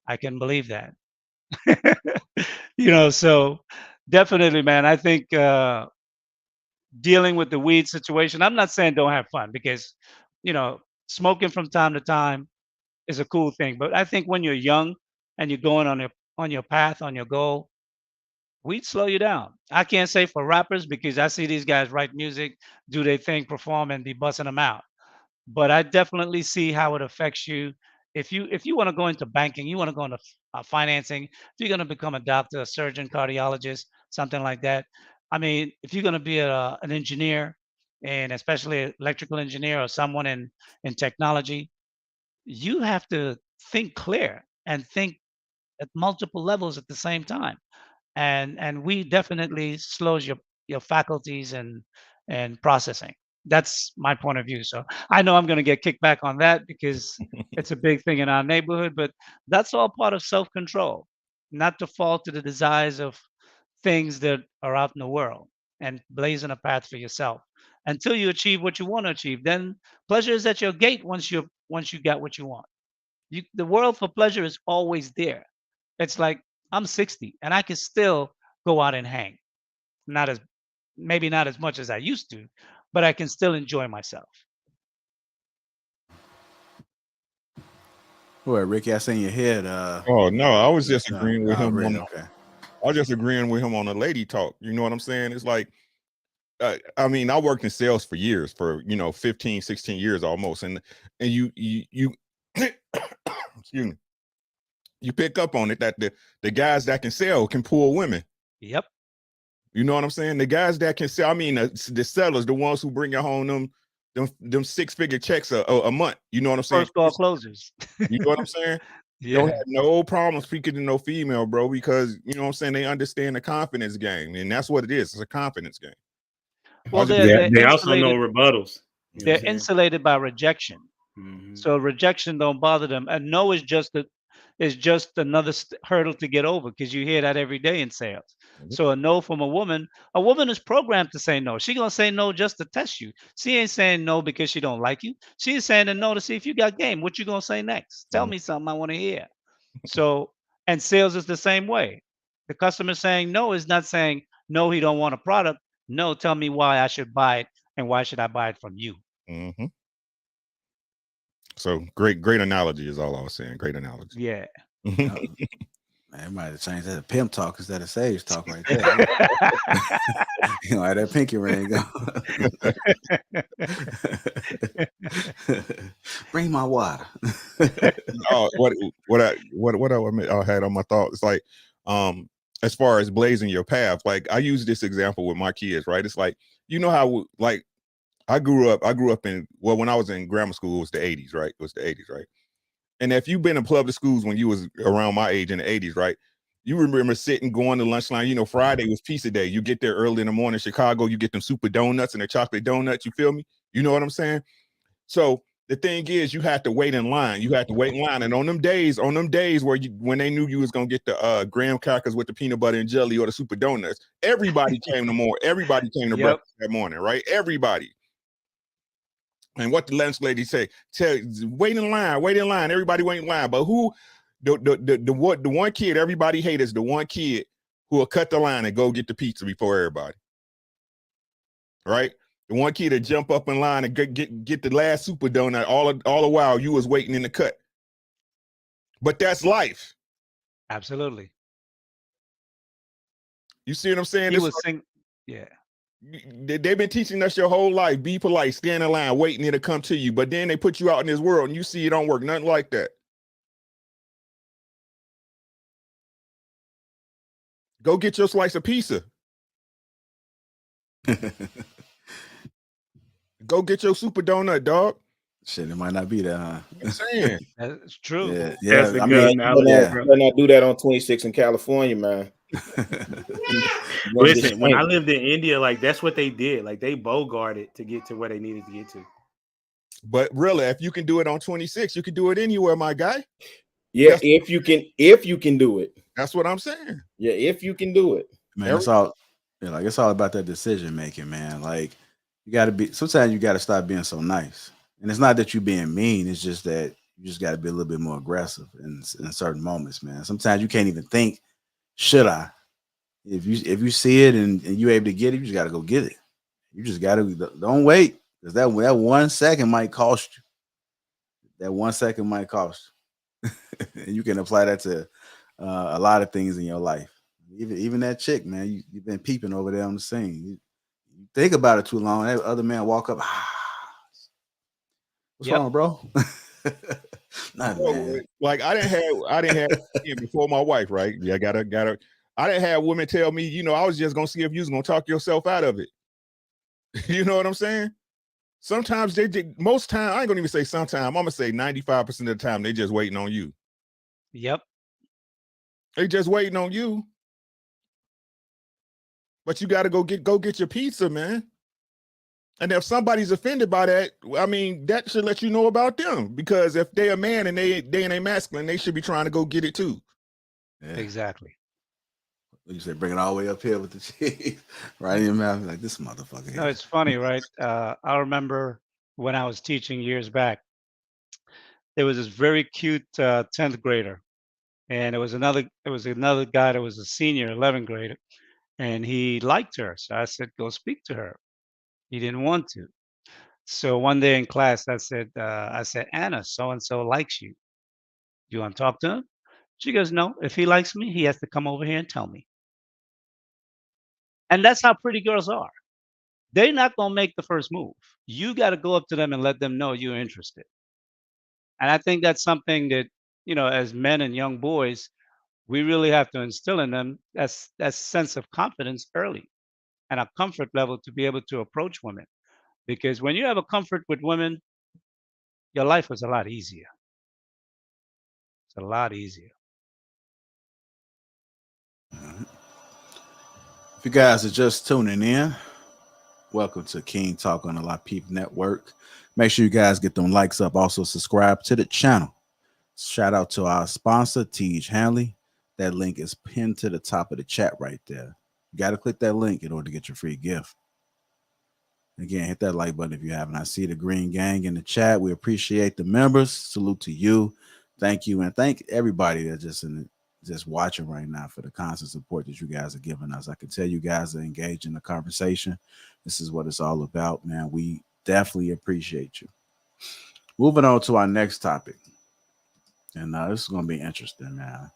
I can believe that. So definitely, man, I think dealing with the weed situation, I'm not saying don't have fun because, smoking from time to time is a cool thing. But I think when you're young and you're going on your path, on your goal, we'd slow you down. I can't say for rappers because I see these guys write music, do their thing, perform, and be busting them out. But I definitely see how it affects you. If you want to go into banking, you want to go into financing. If you're going to become a doctor, a surgeon, cardiologist, something like that. I mean, if you're going to be an engineer, and especially an electrical engineer or someone in technology, you have to think clear and think at multiple levels at the same time, and we definitely slows your faculties and processing. That's my point of view. So I know I'm going to get kicked back on that because it's a big thing in our neighborhood, but that's all part of self-control, not to fall to the desires of things that are out in the world and blazing a path for yourself until you achieve what you want to achieve. Then pleasure is at your gate once you got what you want. The world for pleasure is always there. It's like I'm 60 and I can still go out and hang. Not as maybe not as much as I used to, but I can still enjoy myself. What, Ricky? I seen your head. Oh no, I was just agreeing with Oh, him really? on. Okay. I was just agreeing with him on the lady talk. You know what I'm saying? It's like, I mean, I worked in sales for years, for 15, 16 years almost, and you excuse me, you pick up on it that the guys that can sell can pull women. Yep. You know what I'm saying? The guys that can sell, I mean, the sellers, the ones who bring you home them 6-figure checks a month. You know what I'm saying? First call closers. You know what I'm saying? Don't have no problem speaking to no female, bro, because you know what I'm saying, they understand the confidence game, and that's what it is. It's a confidence game. Well, Yeah, they're they also know insulated. rebuttals. You know They're what I'm saying? insulated by rejection. Mhm. So rejection don't bother them. And no is just another hurdle to get over because you hear that every day in sales. So a no from a woman is programmed to say no. She gonna say no just to test you. She ain't saying no because she don't like you. She's saying a no to see if you got game. What you gonna say next? Tell me something I want to hear. So, and sales is the same way. The customer saying no is not saying no, he don't want a product. No, tell me why I should buy it and why should I buy it from you? Mm-hmm. So great analogy is all I was saying. Great analogy. Yeah. Man, might have changed that to pimp talk instead of sage talk right there. Like that pinky ring go. Bring my water. Oh, I had on my thoughts. It's like, as far as blazing your path, like I use this example with my kids, right? It's like, how like I grew up in, well, when I was in grammar school, it was the 80s, right? It was the 80s, right? And if you've been in public schools when you was around my age in the 80s, right? You remember sitting, going to lunch line. Friday was pizza day. You get there early in the morning, Chicago, you get them super donuts and the chocolate donuts. You feel me? You know what I'm saying? So the thing is, you had to wait in line. You had to wait in line. And on them days where when they knew you was gonna get the graham crackers with the peanut butter and jelly or the super donuts, everybody came to Yep. breakfast that morning, right? Everybody. And what the lunch lady say? Wait in line. Everybody wait in line. But who, the one kid everybody hate is the one kid who will cut the line and go get the pizza before everybody. Right? The one kid that jump up in line and get the last super donut all the while you was waiting in the cut. But that's life. Absolutely. You see what I'm saying? He was sing. Yeah. They've been teaching us your whole life. Be polite, stand in line, waiting it'll come to you. But then they put you out in this world and you see it don't work. Nothing like that. Go get your slice of pizza. Go get your super donut, dog. Shit, it might not be that, huh? I'm saying. That's true. Yeah, That's yeah. a I Yeah, good mean, you better analogy, not, yeah. you bro. better not do that on 26 in California, man. You're gonna get Listen, when I spanked. lived in India, like that's what they did. Like they bogarted to get to where they needed to get to. But really, if you can do it on 26, you can do it anywhere, my guy. Yeah, That's if you can do it. that's what I'm saying. Yeah, if you can do it. Man, Every, it's all yeah, like it's all about that decision making, man. Like you gotta be sometimes you gotta stop being so nice. And it's not that you being mean, it's just that you just gotta be a little bit more aggressive in certain moments, man. Sometimes you can't even think, should I? If you see it and you able to get it, you just gotta go get it. You just gotta don't wait. Because that 1 second might cost you. That 1 second might cost you. And you can apply that to a lot of things in your life. Even that chick, man, you've been peeping over there on the scene. You think about it too long. That other man walk up, what's Yep. wrong, bro? Nothing, bro, man. like I didn't have before my wife, right? Yeah, gotta. I didn't have women tell me, I was just gonna see if you was gonna talk yourself out of it. You know what I'm saying? Sometimes most time, I ain't gonna even say sometimes, I'm gonna say 95% of the time they just waiting on you. Yep. They just waiting on you. But you gotta go get your pizza, man. And if somebody's offended by that, I mean, that should let you know about them. Because if they're a man and they ain't masculine, they should be trying to go get it too. Yeah. Exactly. You say bring it all the way up here with the cheese, right in your mouth. Like this motherfucker No, here. it's funny, right? I remember when I was teaching years back, there was this very cute 10th grader, and it was another guy that was a senior 11th grader, and he liked her. So I said, go speak to her. He didn't want to. So one day in class, I said, Anna, so and so likes you. Do you want to talk to him? She goes, no. If he likes me, he has to come over here and tell me. And that's how pretty girls are. They're not gonna make the first move. You got to go up to them and let them know you're interested. And I think that's something that, as men and young boys, we really have to instill in them that sense of confidence early and a comfort level to be able to approach women. Because when you have a comfort with women, your life is a lot easier. It's a lot easier. Mhm. If you guys are just tuning in, welcome to King Talk on the Lapeef Network. Make sure you guys get them likes up. Also subscribe to the channel. Shout out to our sponsor, Tej Hanley. That link is pinned to the top of the chat right there. You got to click that link in order to get your free gift. Again, hit that like button if you haven't. I see the green gang in the chat. We appreciate the members. Salute to you. Thank you. And thank everybody that's just watching right now for the constant support that you guys are giving us. I can tell you guys are engaged in the conversation. This is what it's all about, man. We definitely appreciate you. Moving on to our next topic. And this is going to be interesting, man,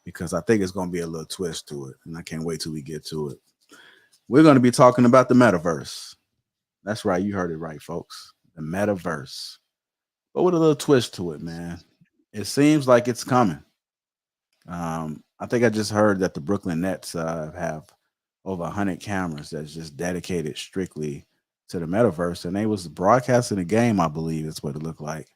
because I think it's going to be a little twist to it. And I can't wait till we get to it. We're going to be talking about the metaverse. That's right. You heard it right, folks. The metaverse. But with a little twist to it, man. It seems like it's coming. I think I just heard that the Brooklyn Nets have over 100 cameras that's just dedicated strictly to the metaverse. And they was broadcasting a game, I believe is what it looked like,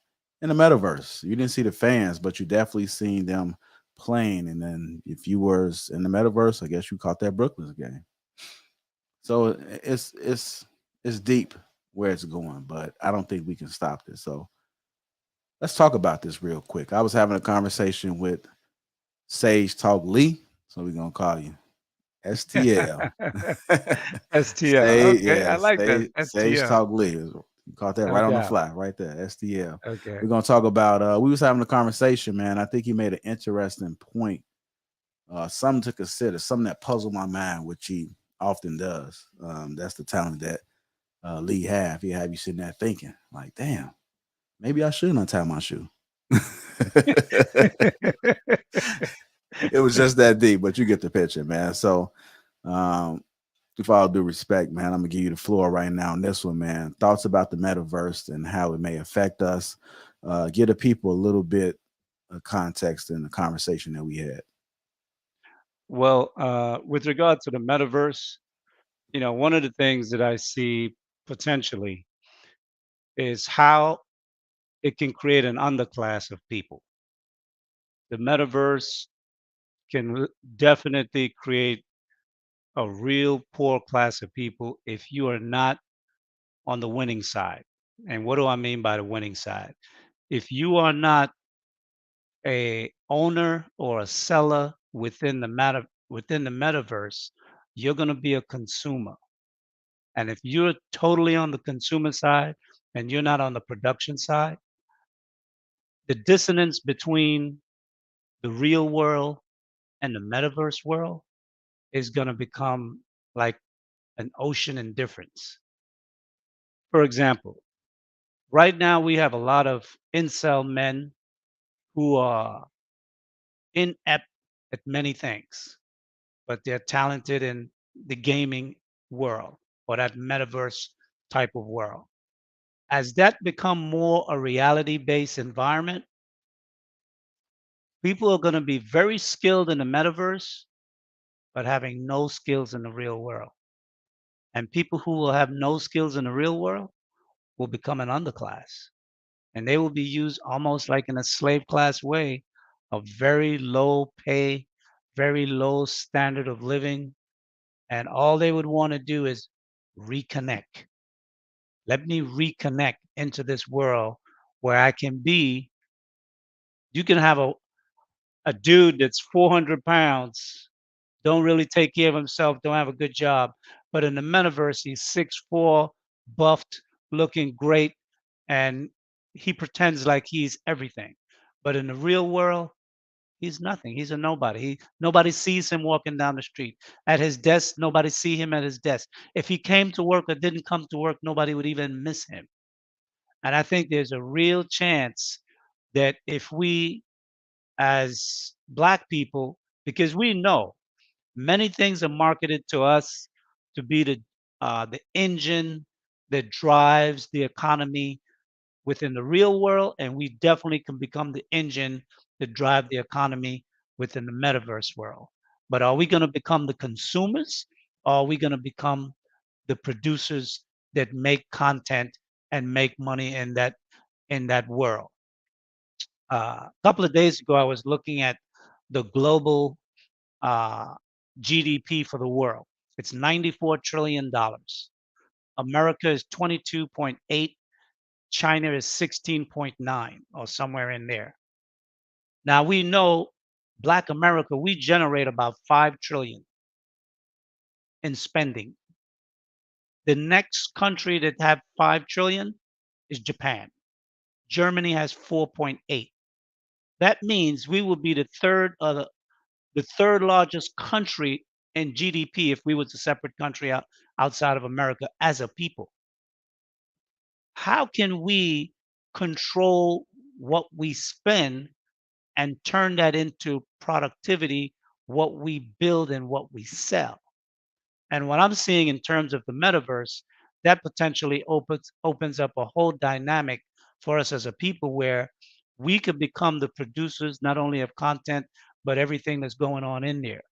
in the metaverse. You didn't see the fans, but you definitely seen them playing. And then if you was in the metaverse, I guess you caught that Brooklyn's game. So it's deep where it's going, but I don't think we can stop this. So let's talk about this real quick. I was having a conversation with Sage Talk Lee, so we're gonna call you STL. STL. Sage, Okay, I yeah, like that. Sage STL. Talk Lee. You caught that No right on the doubt. fly, right there. STL. Okay. We're gonna talk about. We was having a conversation, man. I think he made an interesting point. Something to consider, something that puzzled my mind, which he often does. That's the talent that Lee have. He have you sitting there thinking, like, damn, maybe I shouldn't untie my shoe. It was just that deep, but you get the picture, man. So, um, with all due respect, man, I'm gonna give you the floor right now on this one, man. Thoughts about the metaverse and how it may affect us. Give the people a little bit of context in the conversation that we had. Well, with regard to the metaverse, one of the things that I see potentially is how it can create an underclass of people. The metaverse can definitely create a real poor class of people if you are not on the winning side. And what do I mean by the winning side? If you are not a owner or a seller within the metaverse, you're going to be a consumer. And if you're totally on the consumer side and you're not on the production side, the dissonance between the real world and the metaverse world is going to become like an ocean in difference. For example, right now we have a lot of incel men who are inept at many things, but they're talented in the gaming world or that metaverse type of world. As that become more a reality-based environment, people are going to be very skilled in the metaverse, but having no skills in the real world. And people who will have no skills in the real world will become an underclass. And they will be used almost like in a slave class way of very low pay, very low standard of living. And all they would want to do is reconnect. Let me reconnect into this world where I can be. You can have a dude that's 400 pounds, don't really take care of himself, don't have a good job. But in the metaverse, he's 6'4", buffed, looking great, and he pretends like he's everything. But in the real world, he's nothing. He's a nobody. Nobody sees him walking down the street. At his desk, nobody see him at his desk. If he came to work or didn't come to work, nobody would even miss him. And I think there's a real chance that if we as Black people, because we know many things are marketed to us to be the engine that drives the economy within the real world, and we definitely can become the engine that drive the economy within the metaverse world. But are we going to become the consumers, or are we going to become the producers that make content and make money in that world? A couple of days ago, I was looking at the global uh, GDP for the world. It's $94 trillion. America is 22.8. China is 16.9 or somewhere in there. Now we know Black America, we generate about 5 trillion in spending. The next country that have 5 trillion is Japan. Germany has 4.8. That means we will be the third largest country in GDP if we was a separate country outside of America as a people. How can we control what we spend and turn that into productivity, what we build and what we sell? And what I'm seeing in terms of the metaverse, that potentially opens up a whole dynamic for us as a people where we could become the producers not only of content, but everything that's going on in there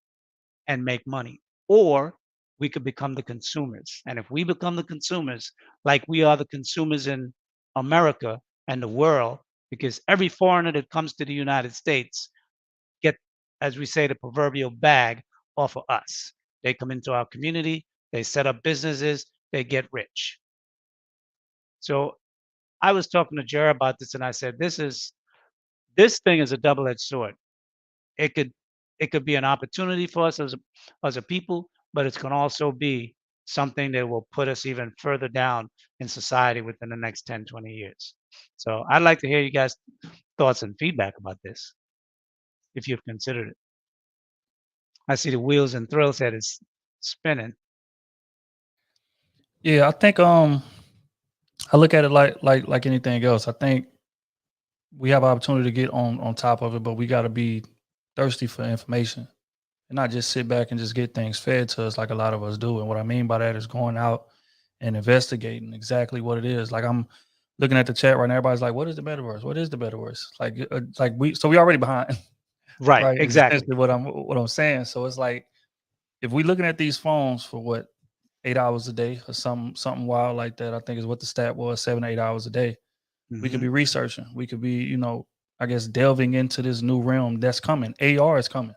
and make money. Or we could become the consumers. And if we become the consumers, like we are the consumers in America and the world, because every foreigner that comes to the United States get, as we say, the proverbial bag off of us. They come into our community, they set up businesses, they get rich. So I was talking to Jared about this, and I said, this thing is a double-edged sword. It could be an opportunity for us as a people, but it can also be something that will put us even further down in society within the next 10, 20 years. So I'd like to hear you guys' thoughts and feedback about this, if you've considered it. I see the wheels and thrills head is spinning. Yeah, I think I look at it like anything else. I think we have an opportunity to get on top of it, but we got to be thirsty for information and not just sit back and just get things fed to us like a lot of us do. And what I mean by that is going out and investigating exactly what it is. Like I'm looking at the chat right now, everybody's like, "What is the metaverse? What is the metaverse?" Like we already behind, Right, right? Is exactly. essentially what I'm saying. So it's like if we're looking at these phones for what 8 hours a day or something wild like that. I think is what the stat was, 7 to 8 hours a day. We could be researching. We could be, I guess delving into this new realm that's coming. AR is coming.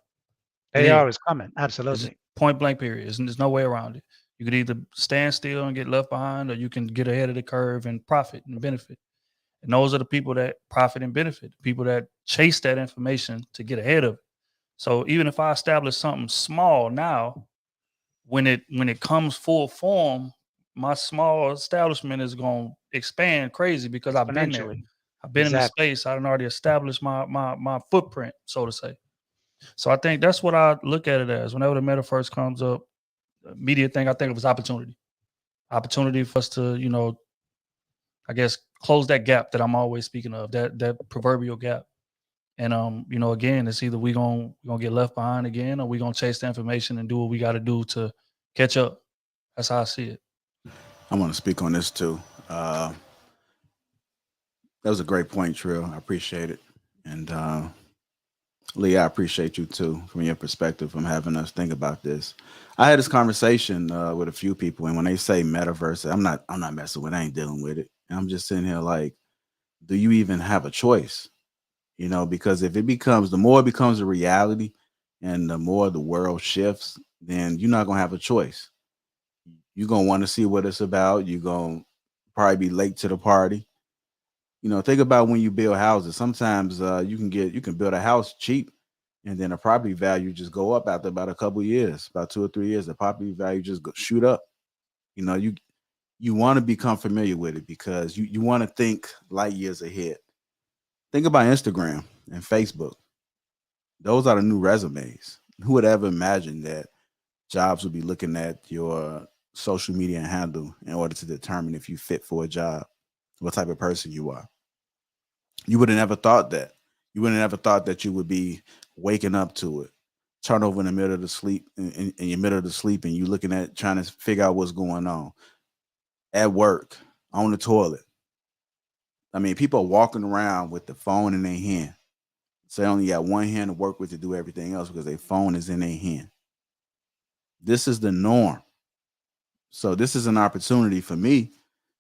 AR is coming. It's Absolutely. point blank period. There's no way around it. You could either stand still and get left behind, or you can get ahead of the curve and profit and benefit. And those are the people that profit and benefit, the people that chase that information to get ahead of it. So even if I establish something small now, when it comes full form, my small establishment is going to expand crazy because I've been there. Exponentially. I've been in the space. I done already established my footprint, so to say. So I think that's what I look at it as. Whenever the metaverse comes up, immediate thing I think of is opportunity. Opportunity for us to, I guess, close that gap that I'm always speaking of, that proverbial gap. And again, it's either we gonna get left behind again, or we gonna chase the information and do what we got to do to catch up. That's how I see it. I want to speak on this too. That was a great point, Trill. I appreciate it. And Lee, I appreciate you too, from your perspective, from having us think about this. I had this conversation with a few people, and when they say metaverse, I'm not messing with it. I ain't dealing with it. And I'm just sitting here like, do you even have a choice? Because if the more it becomes a reality and the more the world shifts, then you're not going to have a choice. You're going to want to see what it's about. You're going to probably be late to the party. Think about when you build houses. Sometimes you can build a house cheap, and then the property value just go up after about a couple of years, about 2 or 3 years. The property value just shoot up. You want to become familiar with it because you want to think light years ahead. Think about Instagram and Facebook. Those are the new resumes. Who would ever imagine that jobs would be looking at your social media handle in order to determine if you fit for a job, what type of person you are? You would have never thought that. You would have never thought that you would be waking up to it, turn over in the middle of the sleep, in your middle of the sleep, and you looking at trying to figure out what's going on at work, on the toilet. I mean, people are walking around with the phone in their hand. So they only got one hand to work with to do everything else because their phone is in their hand. This is the norm. So this is an opportunity for me.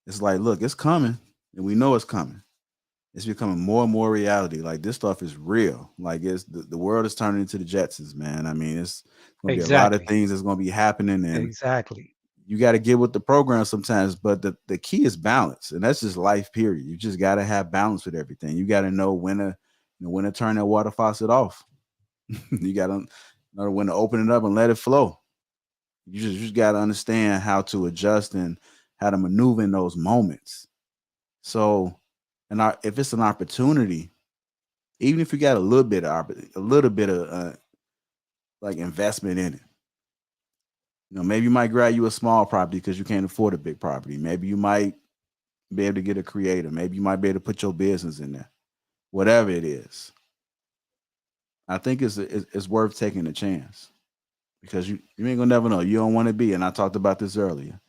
It's like, look, it's coming, and we know it's coming. It's becoming more and more reality. Like, this stuff is real. Like, it's the world is turning into the Jetsons, man. I mean, it's going to be a lot of things that's going to be happening, and you got to get with the program sometimes. But the key is balance, and that's just life. Period. You just got to have balance with everything. You got to know when to turn that water faucet off. You got to know when to open it up and let it flow. You just got to understand how to adjust and how to maneuver in those moments. So, if it's an opportunity, even if you got a little bit of like investment in it, maybe you might grab you a small property because you can't afford a big property. Maybe you might be able to get a creator. Maybe you might be able to put your business in there. Whatever it is, I think it's worth taking a chance, because you ain't gonna never know. You don't want to be. And I talked about this earlier.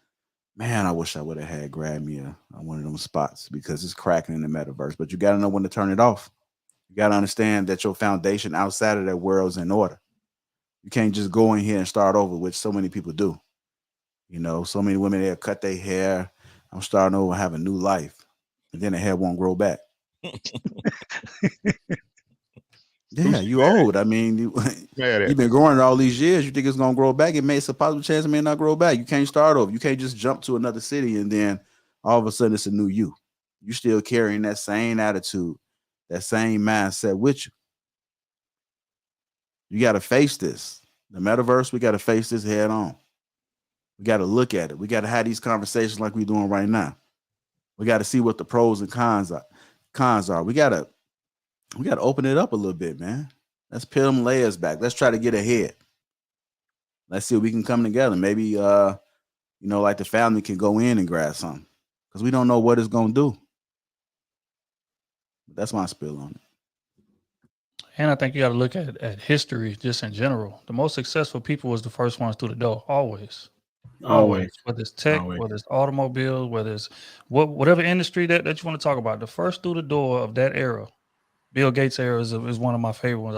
Man, I wish I would have had grabbed me one of them spots, because it's cracking in the metaverse. But you got to know when to turn it off. You got to understand that your foundation outside of that world is in order. You can't just go in here and start over, which so many people do. So many women, they'll cut their hair. I'm starting over, have a new life, and then the hair won't grow back. Yeah, you old. I mean, you've been growing it all these years. You think it's gonna grow back? It's a possible chance it may not grow back. You can't start over. You can't just jump to another city and then all of a sudden it's a new you. You still carrying that same attitude, that same mindset with you. You got to face this. The metaverse, we got to face this head on. We got to look at it. We got to have these conversations like we're doing right now. We got to see what the pros and cons are. We got to open it up a little bit, man. Let's peel them layers back. Let's try to get ahead. Let's see if we can come together. Maybe, like the family can go in and grab something, because we don't know what it's going to do. But that's my spill on it. And I think you got to look at history just in general. The most successful people was the first ones through the door, always. Whether it's tech, whether it's automobile, whether it's whatever industry that you want to talk about, the first through the door of that era Bill Gates era is one of my favorite ones.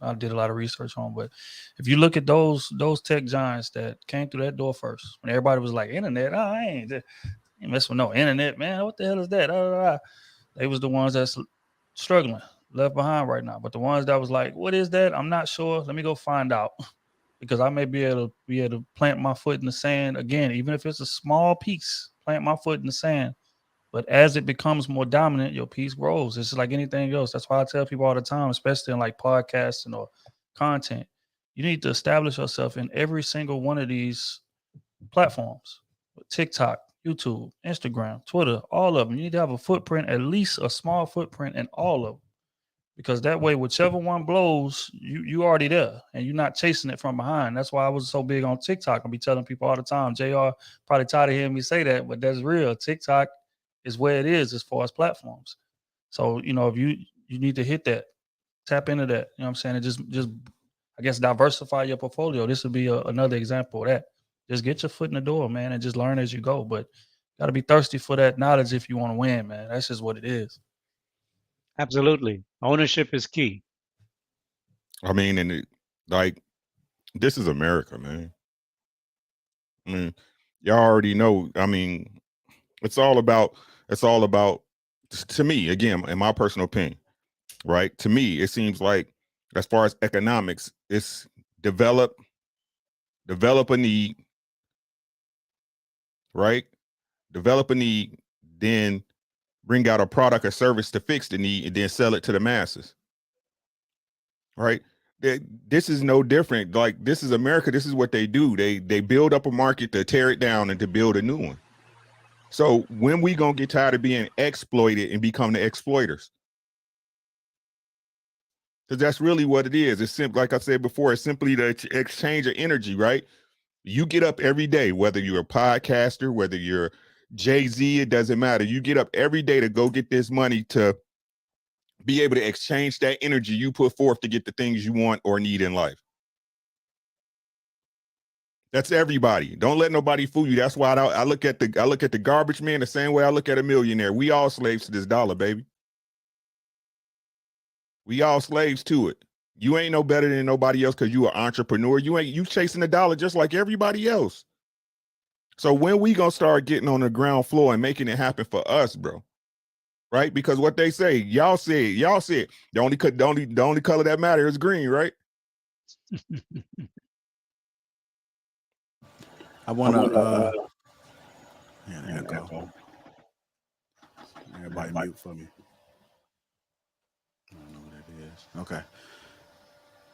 I did a lot of research on. But if you look at those tech giants that came through that door first, when everybody was like, internet, I ain't messing with no internet, man. What the hell is that? They was the ones that's struggling, left behind right now. But the ones that was like, what is that? I'm not sure. Let me go find out. Because I may be able to plant my foot in the sand again, even if it's a small piece, plant my foot in the sand. But as it becomes more dominant, your piece grows. It's like anything else. That's why I tell people all the time, especially in like podcasting or content, you need to establish yourself in every single one of these platforms. TikTok, YouTube, Instagram, Twitter, all of them. You need to have a footprint, at least a small footprint in all of them. Because that way, whichever one blows, you already there and you're not chasing it from behind. That's why I was so big on TikTok. I'll be telling people all the time. JR probably tired of hearing me say that, but that's real. TikTok is where it is as far as platforms. So, if you need to hit that, tap into that, you know what I'm saying? And just I guess diversify your portfolio. This would be another example of that. Just get your foot in the door, man, and just learn as you go. But got to be thirsty for that knowledge if you want to win, man. That's just what it is. Absolutely. Ownership is key. I mean, and this is America, man. I mean, y'all already know. I mean, it's all about, to me, again, in my personal opinion, right? To me, it seems like as far as economics, it's develop a need, right? Develop a need, then bring out a product or service to fix the need, and then sell it to the masses, right? This is no different. Like, this is America. This is what they do. They build up a market to tear it down and to build a new one. So when we gonna get tired of being exploited and become the exploiters? Because that's really what it is. It's simple, like I said before, it's simply the exchange of energy, right? You get up every day, whether you're a podcaster, whether you're Jay-Z, it doesn't matter. You get up every day to go get this money to be able to exchange that energy you put forth to get the things you want or need in life. That's everybody. Don't let nobody fool you. That's why I look at the garbage man the same way I look at a millionaire. We all slaves to this dollar, baby. We all slaves to it. You ain't no better than nobody else because you an entrepreneur. You chasing the dollar just like everybody else. So when we gonna start getting on the ground floor and making it happen for us, bro? Right? Because what they say, y'all said the only color that matters is green, right? I want to. Yeah, go. Everybody mute for me. I don't know what it is. Okay.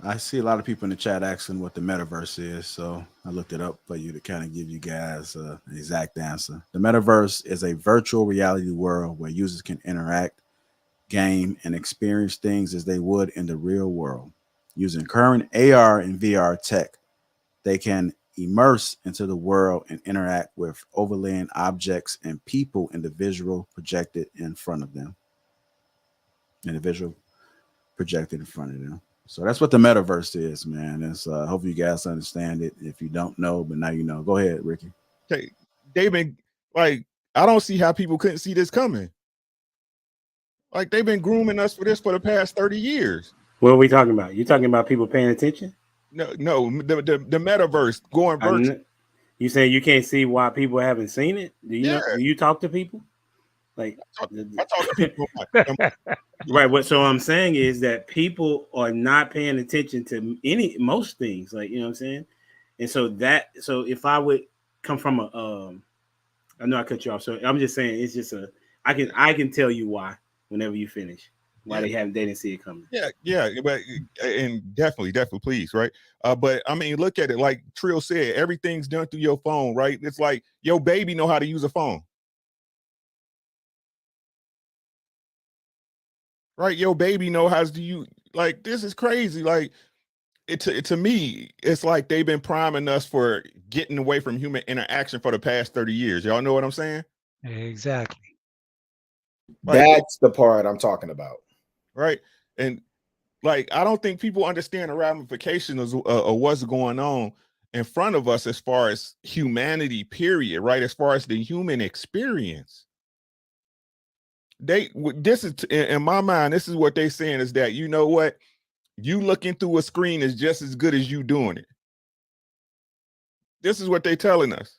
I see a lot of people in the chat asking what the metaverse is, so I looked it up for you to kind of give you guys an exact answer. The metaverse is a virtual reality world where users can interact, game, and experience things as they would in the real world. Using current AR and VR tech, they can immerse into the world and interact with overlaying objects and people in the visual projected in front of them. So that's what the metaverse is, man. It's hope you guys understand it. If you don't know, but now you know. Go ahead, Ricky. Okay, they've been like, I don't see how people couldn't see this coming. Like, they've been grooming us for this for the past 30 years. What are we talking about? You talking about people paying attention? No, the metaverse going virtual. You saying you can't see why people haven't seen it? Do you know? Do you talk to people? Like, I talk to people. Right. What so I'm saying is that people are not paying attention to most things. Like, you know what I'm saying? And so if I would come from I know I cut you off. So I'm just saying it's just I can tell you why whenever you finish. Why they didn't see it coming. Yeah, but and definitely, please, right? But I mean, look at it. Like Trill said, everything's done through your phone, right? It's like your baby know how to use a phone, right? Your baby know how to use. Like, this is crazy. Like, to me, it's like they've been priming us for getting away from human interaction for the past 30 years. Y'all know what I'm saying? Exactly. Like, that's the part I'm talking about. Right. And like, I don't think people understand the ramifications of what's going on in front of us as far as humanity, period, right? As far as the human experience. This is in my mind, this is what they're saying is that, you know what, you looking through a screen is just as good as you doing it. This is what they're telling us,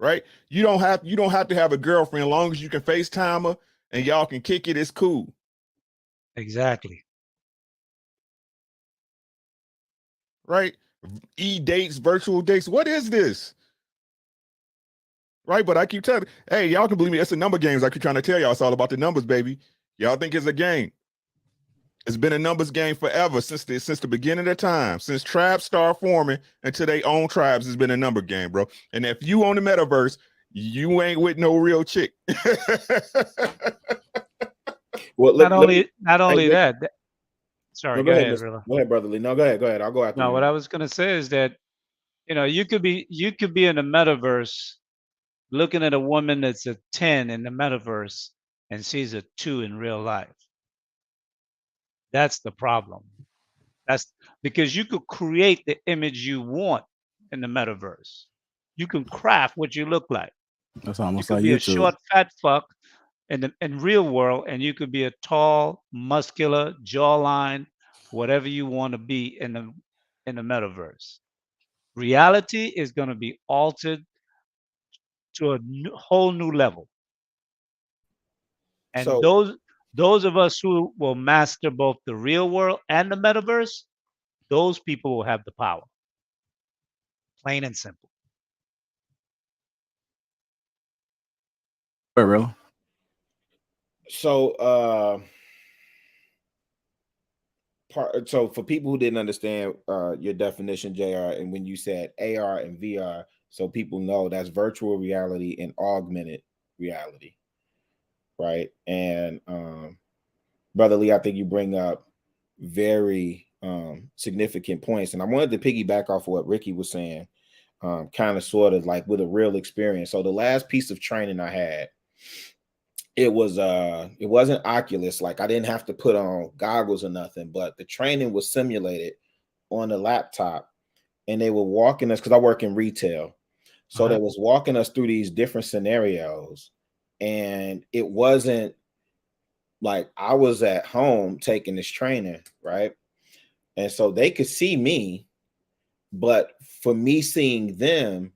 right? You don't have to have a girlfriend, as long as you can FaceTime her and y'all can kick it, it's cool. Exactly. Right? E-dates, virtual dates. What is this? Right? But I keep telling, hey, y'all can believe me, it's a number games. I keep trying to tell y'all, it's all about the numbers, baby. Y'all think it's a game. It's been a numbers game forever, since the beginning of time. Since tribes start forming until they own tribes, it's been a number game, bro. And if you own the metaverse, you ain't with no real chick. Well, Not only that. Sorry, no, go ahead, Go Rilla. ahead, brother Lee. No, go ahead. I'll go after No, you. what I was gonna say is that, you know, you could be in the metaverse looking at a woman that's a 10 in the metaverse and she's a 2 in real life. That's the problem. That's because you could create the image you want in the metaverse. You can craft what you look like. That's You almost could like be a YouTube. short, fat fuck in real world, and you could be a tall, muscular, jawline, whatever you want to be in the metaverse. Reality is going to be altered to a whole new level. And So those of us who will master both the real world and the metaverse, those people will have the power. Plain and simple. Wait, real? So so for people who didn't understand your definition, JR, and when you said AR and VR, so people know that's virtual reality and augmented reality, right? And Brother Lee, I think you bring up very significant points, and I wanted to piggyback off of what Ricky was saying, kind of sort of like with a real experience. So the last piece of training I had, it wasn't Oculus, like I didn't have to put on goggles or nothing, but the training was simulated on the laptop, and they were walking us, because I work in retail, so they was walking us through these different scenarios, and it wasn't like I was at home taking this training, right? And so they could see me, but for me seeing them,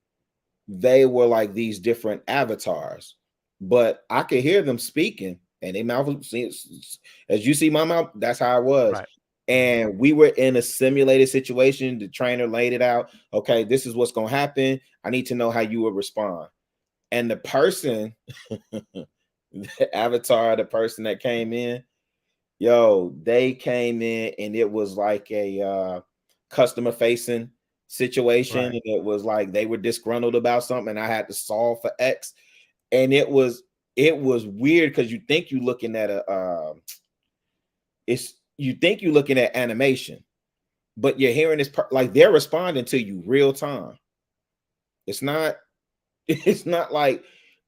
they were like these different avatars, but I could hear them speaking, and they mouth, as you see my mouth, that's how I was. Right. And we were in a simulated situation. The trainer laid it out. Okay, this is what's going to happen. I need to know how you would respond. And the person, the avatar, the person that came in, they came in and it was like a customer facing situation. Right. And it was like they were disgruntled about something and I had to solve for X. And it was weird because you think you're looking at you're looking at animation, but you're hearing this like they're responding to you real time. It's not like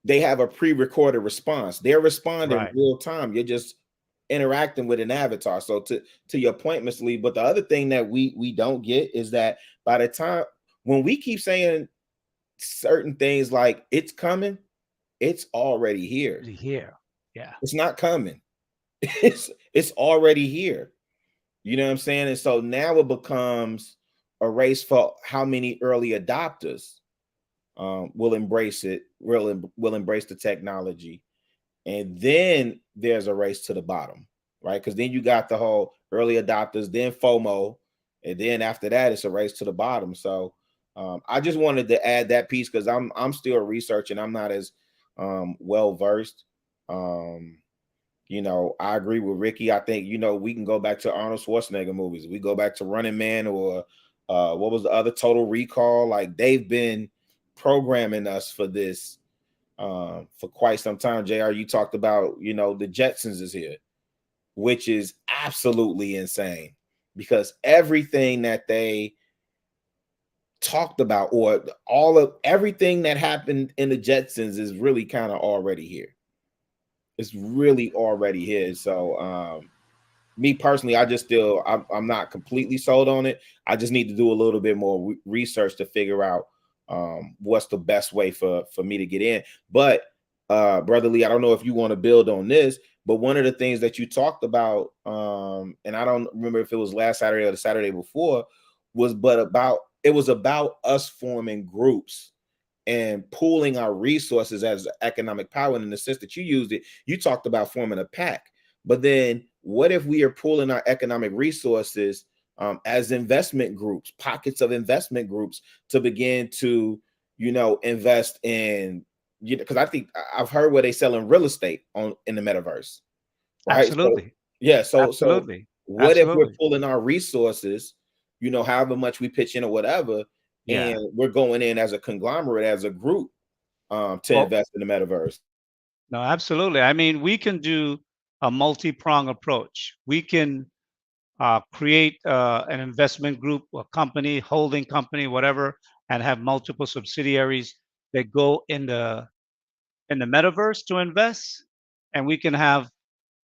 they have a pre-recorded response. They're responding real time. You're just interacting with an avatar. So to your point, Mr. Lee, but the other thing that we don't get is that by the time when we keep saying certain things like it's coming, it's already here. Yeah. It's not coming. It's already here. You know what I'm saying? And so now it becomes a race for how many early adopters will embrace it, will embrace the technology. And then there's a race to the bottom, right? Because then you got the whole early adopters, then FOMO, and then after that, it's a race to the bottom. So I just wanted to add that piece because I'm still researching. I'm not as well versed. I agree with Ricky. I think we can go back to Arnold Schwarzenegger movies. We go back to Running Man or what was the other, Total Recall. Like they've been programming us for this for quite some time. JR, you talked about, the Jetsons is here, which is absolutely insane because everything that they talked about or everything that happened in the Jetsons is really kind of already here. It's really already here. So me personally, I'm not completely sold on it. I just need to do a little bit more research to figure out what's the best way for me to get in. But Brother Lee, I don't know if you want to build on this, but one of the things that you talked about, and I don't remember if it was last Saturday or the Saturday before, was about us forming groups and pooling our resources as economic power. And in the sense that you used it, you talked about forming a pack. But then what if we are pooling our economic resources as investment groups, pockets of investment groups, to begin to, invest in, because I think I've heard where they sell in real estate in the metaverse, right? So Absolutely. yeah, so Absolutely. what if we're Absolutely. pulling our resources, however much we pitch in or whatever, Yeah. and we're going in as a conglomerate, as a group, to Well, invest in the metaverse? no, absolutely. I mean, we can do a multi-prong approach. We can create an investment group, a company, holding company, whatever, and have multiple subsidiaries that go in the metaverse to invest, and we can have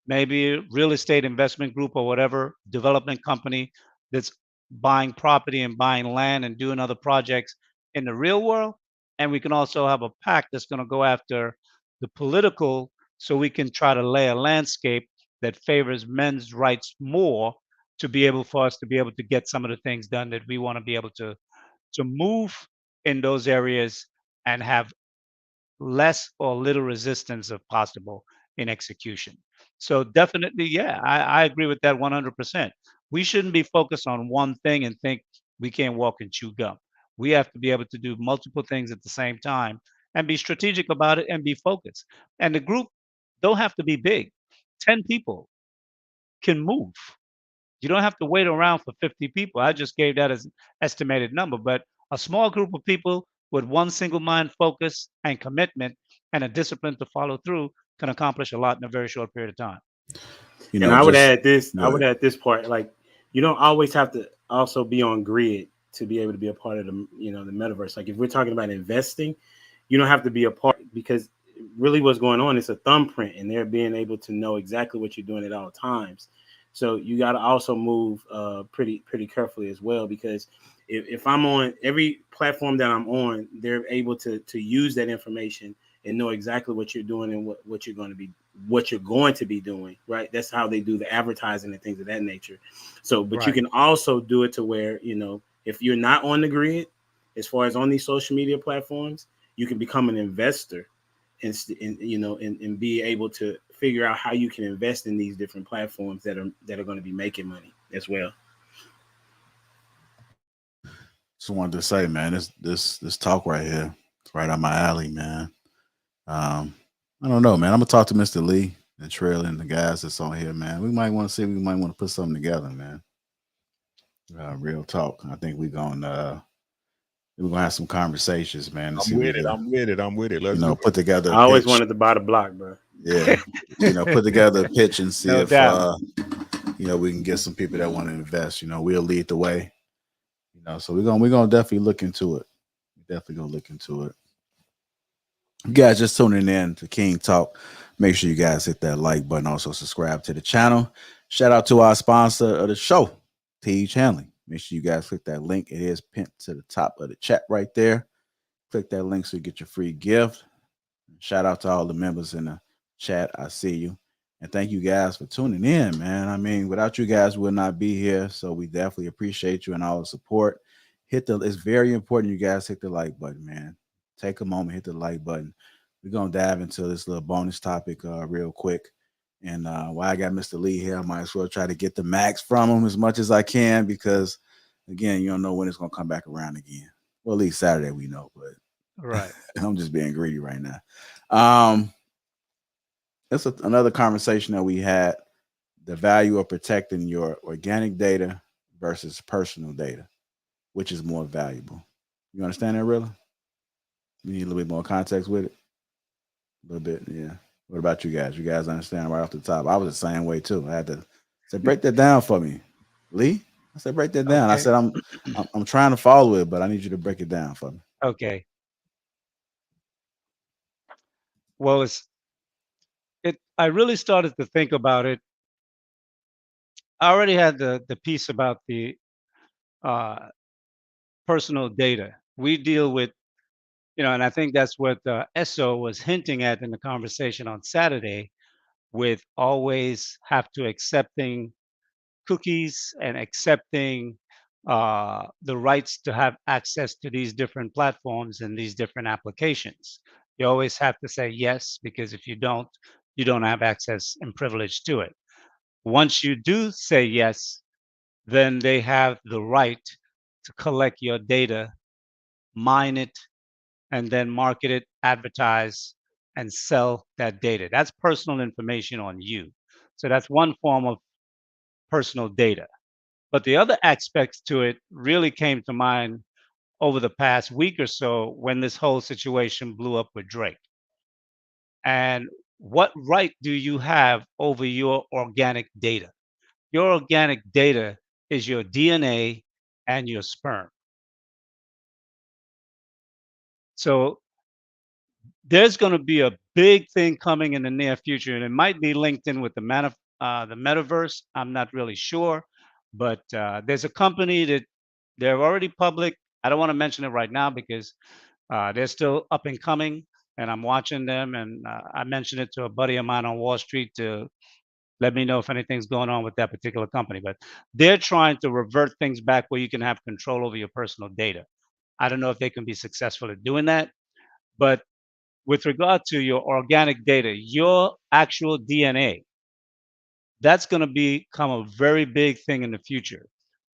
maybe a real estate investment group or whatever development company that's buying property and buying land and doing other projects in the real world. And we can also have a pack that's going to go after the political, so we can try to lay a landscape that favors men's rights more, to be able for us to be able to get some of the things done that we want to be able to move in those areas and have less or little resistance if possible in execution. So definitely, yeah, I agree with that 100%. We shouldn't be focused on one thing and think we can't walk and chew gum. We have to be able to do multiple things at the same time and be strategic about it and be focused. And the group don't have to be big. 10 people can move. You don't have to wait around for 50 people. I just gave that as an estimated number, but a small group of people with one single mind focus and commitment and a discipline to follow through can accomplish a lot in a very short period of time. And I would Just add this. go I would ahead. add this part. Like, you don't always have to also be on grid to be able to be a part of the metaverse. Like, if we're talking about investing, you don't have to be a part, because really what's going on is a thumbprint, and they're being able to know exactly what you're doing at all times. So you got to also move pretty carefully as well, because if I'm on every platform that I'm on, they're able to use that information and know exactly what you're doing and what you're going to be doing, right? That's how they do the advertising and things of that nature. So, but you Right. can also do it to where, if you're not on the grid, as far as on these social media platforms, you can become an investor and be able to figure out how you can invest in these different platforms that are going to be making money as well. Just wanted to say, man, this talk right here, it's right on my alley, man. Um, I don't know, man. I'm gonna talk to Mr. Lee and Trail and the guys that's on here, man. We might want to see. We might want to put something together, man. Real talk. I think we're gonna have some conversations, man, and I'm see if we with it. can, I'm with it. I'm with it. Let's do it. put together I a always pitch. wanted to buy the block, bro. Yeah, put together a pitch and see No if doubt. we can get some people that want to invest. We'll lead the way. So we're gonna definitely look into it. Definitely gonna look into it. You guys just tuning in to King Talk. Make sure you guys hit that like button. Also subscribe to the channel. Shout out to our sponsor of the show, Teach Handling. Make sure you guys click that link. It is pinned to the top of the chat right there. Click that link so you get your free gift. Shout out to all the members in the chat. I see you. And thank you guys for tuning in, man. I mean, without you guys, we'll not be here. So we definitely appreciate you and all the support. It's very important you guys hit the like button, man. Take a moment, hit the like button. We're gonna dive into this little bonus topic real quick. And while I got Mr. Lee here, I might as well try to get the max from him as much as I can, because again, you don't know when it's gonna come back around again. Well, at least Saturday we know, but Right. I'm just being greedy right now. It's another conversation that we had: the value of protecting your organic data versus personal data. Which is more valuable? You understand that, really? You need a little bit more context with it? A little bit, yeah. What about you guys? You guys understand right off the top? I was the same way too. I had to say, break that down for me, Lee. I said, break that down. I Okay. said, I'm trying to follow it, but I need you to break it down for me. Okay. Well, I really started to think about it. I already had the piece about the uh, personal data. We deal with And I think that's what Esso was hinting at in the conversation on Saturday, with always have to accepting cookies and accepting the rights to have access to these different platforms and these different applications. You always have to say yes, because if you don't have access and privilege to it. Once you do say yes, then they have the right to collect your data, mine it, and then market it, advertise, and sell that data. That's personal information on you. So that's one form of personal data. But the other aspects to it really came to mind over the past week or so when this whole situation blew up with Drake. And what right do you have over your organic data? Your organic data is your DNA and your sperm. So there's going to be a big thing coming in the near future, and it might be linked in with the metaverse. I'm not really sure, but there's a company that they're already public. I don't want to mention it right now because they're still up and coming, and I'm watching them. And I mentioned it to a buddy of mine on Wall Street to let me know if anything's going on with that particular company. But they're trying to revert things back where you can have control over your personal data. I don't know if they can be successful at doing that, but with regard to your organic data, your actual DNA, that's going to become a very big thing in the future.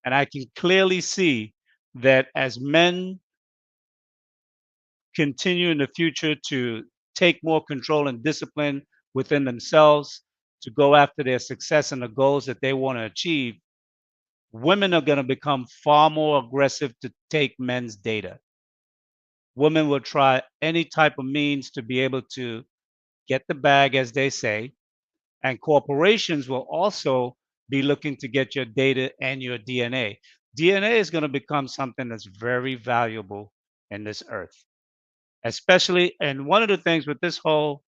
And I can clearly see that as men continue in the future to take more control and discipline within themselves to go after their success and the goals that they want to achieve, women are going to become far more aggressive to take men's data. Women will try any type of means to be able to get the bag, as they say, and corporations will also be looking to get your data and your DNA. DNA is going to become something that's very valuable in this earth, especially. And one of the things with this whole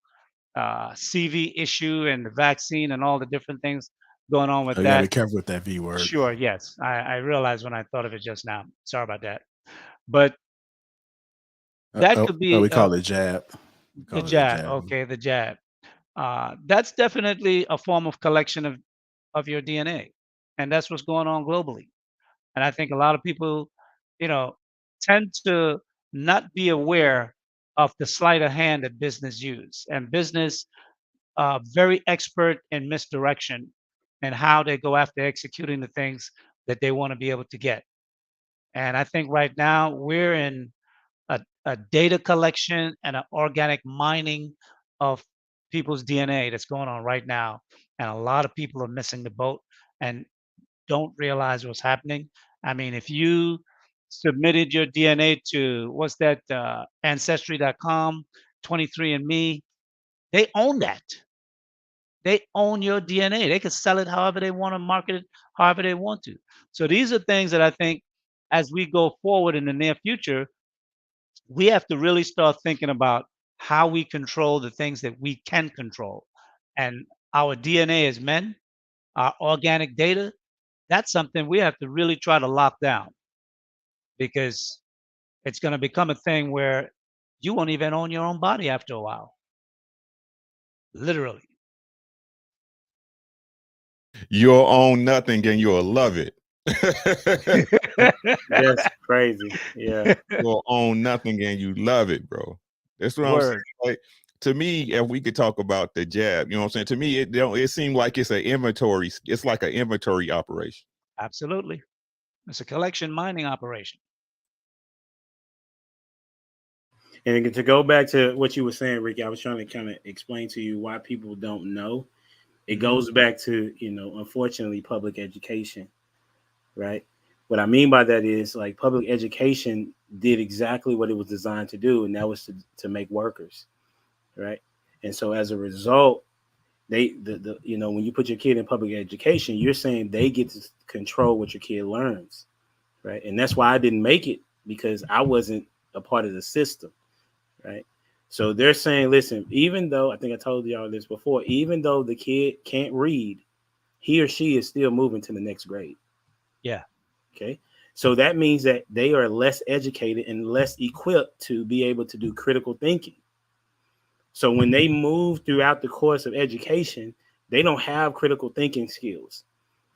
CV issue and the vaccine and all the different things going on with You gotta be that. careful with that V word. Sure, yes, I realized when I thought of it just now. Sorry about that, but that could We be call it jab. We the call it a jab. jab. Okay, the jab. That's definitely a form of collection of your DNA, and that's what's going on globally. And I think a lot of people, you know, tend to not be aware of the sleight of hand that business use, and business very expert in misdirection and how they go after executing the things that they want to be able to get. And I think right now we're in a data collection and an organic mining of people's DNA that's going on right now. And a lot of people are missing the boat and don't realize what's happening. I mean, if you submitted your DNA to what's that, ancestry.com, 23andMe, they own that. They own your DNA. They can sell it however they want to, market it however they want to. So these are things that I think as we go forward in the near future, we have to really start thinking about how we control the things that we can control. And our DNA as men, our organic data, that's something we have to really try to lock down, because it's going to become a thing where you won't even own your own body after a while. Literally. You'll own nothing and you'll love it. That's crazy. Yeah. You'll own nothing and you love it, bro. That's what I'm saying. Word. Like, to me, if we could talk about the jab, you know what I'm saying? To me, it seemed like it's an inventory. It's like an inventory operation. Absolutely. It's a collection mining operation. And to go back to what you were saying, Ricky, I was trying to kind of explain to you why people don't know. It goes back to, unfortunately, public education, right? What I mean by that is, like, public education did exactly what it was designed to do, and that was to make workers, right? And so as a result, when you put your kid in public education, you're saying they get to control what your kid learns, right? And that's why I didn't make it, because I wasn't a part of the system, right? So they're saying, listen, even though, I think I told y'all this before, even though the kid can't read, he or she is still moving to the next grade. Yeah. Okay. So that means that they are less educated and less equipped to be able to do critical thinking. So when they move throughout the course of education, they don't have critical thinking skills.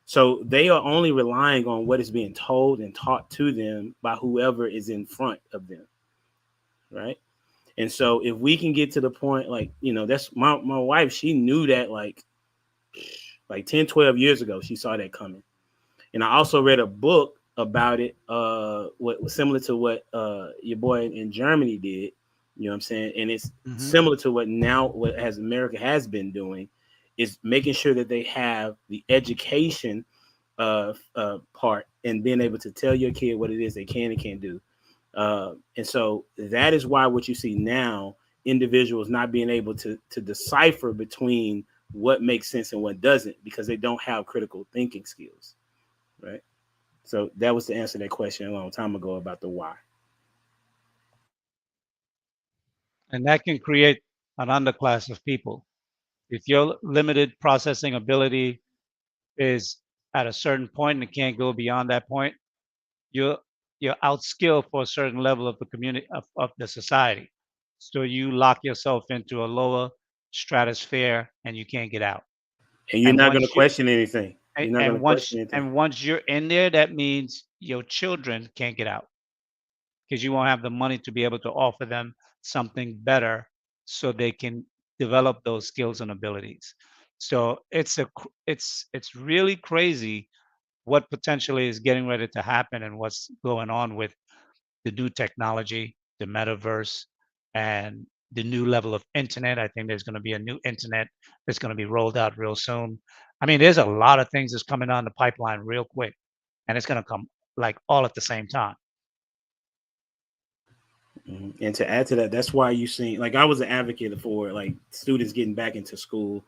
So they are only relying on what is being told and taught to them by whoever is in front of them. Right. And so if we can get to the point, like, that's my wife, she knew that like 10, 12 years ago, she saw that coming. And I also read a book about it, what was similar to what your boy in Germany did. You know what I'm saying? And it's similar to what America has been doing, is making sure that they have the education part and being able to tell your kid what it is they can and can't do. And so that is why what you see now, individuals not being able to decipher between what makes sense and what doesn't, because they don't have critical thinking skills. Right. So that was the answer to that question a long time ago about the why. And that can create an underclass of people. If your limited processing ability is at a certain point and it can't go beyond that point, you're outskilled for a certain level of the community of the society. So you lock yourself into a lower stratosphere and you can't get out. And you're And not going to once you question anything. You're not going to question anything. and once you're in there, that means your children can't get out, because you won't have the money to be able to offer them something better so they can develop those skills and abilities. So it's really crazy what potentially is getting ready to happen and what's going on with the new technology, the metaverse, and the new level of internet. I think there's going to be a new internet that's going to be rolled out real soon. I mean, there's a lot of things that's coming down the pipeline real quick, and it's going to come like all at the same time. And to add to that, that's why you see, like, I was an advocate for like students getting back into school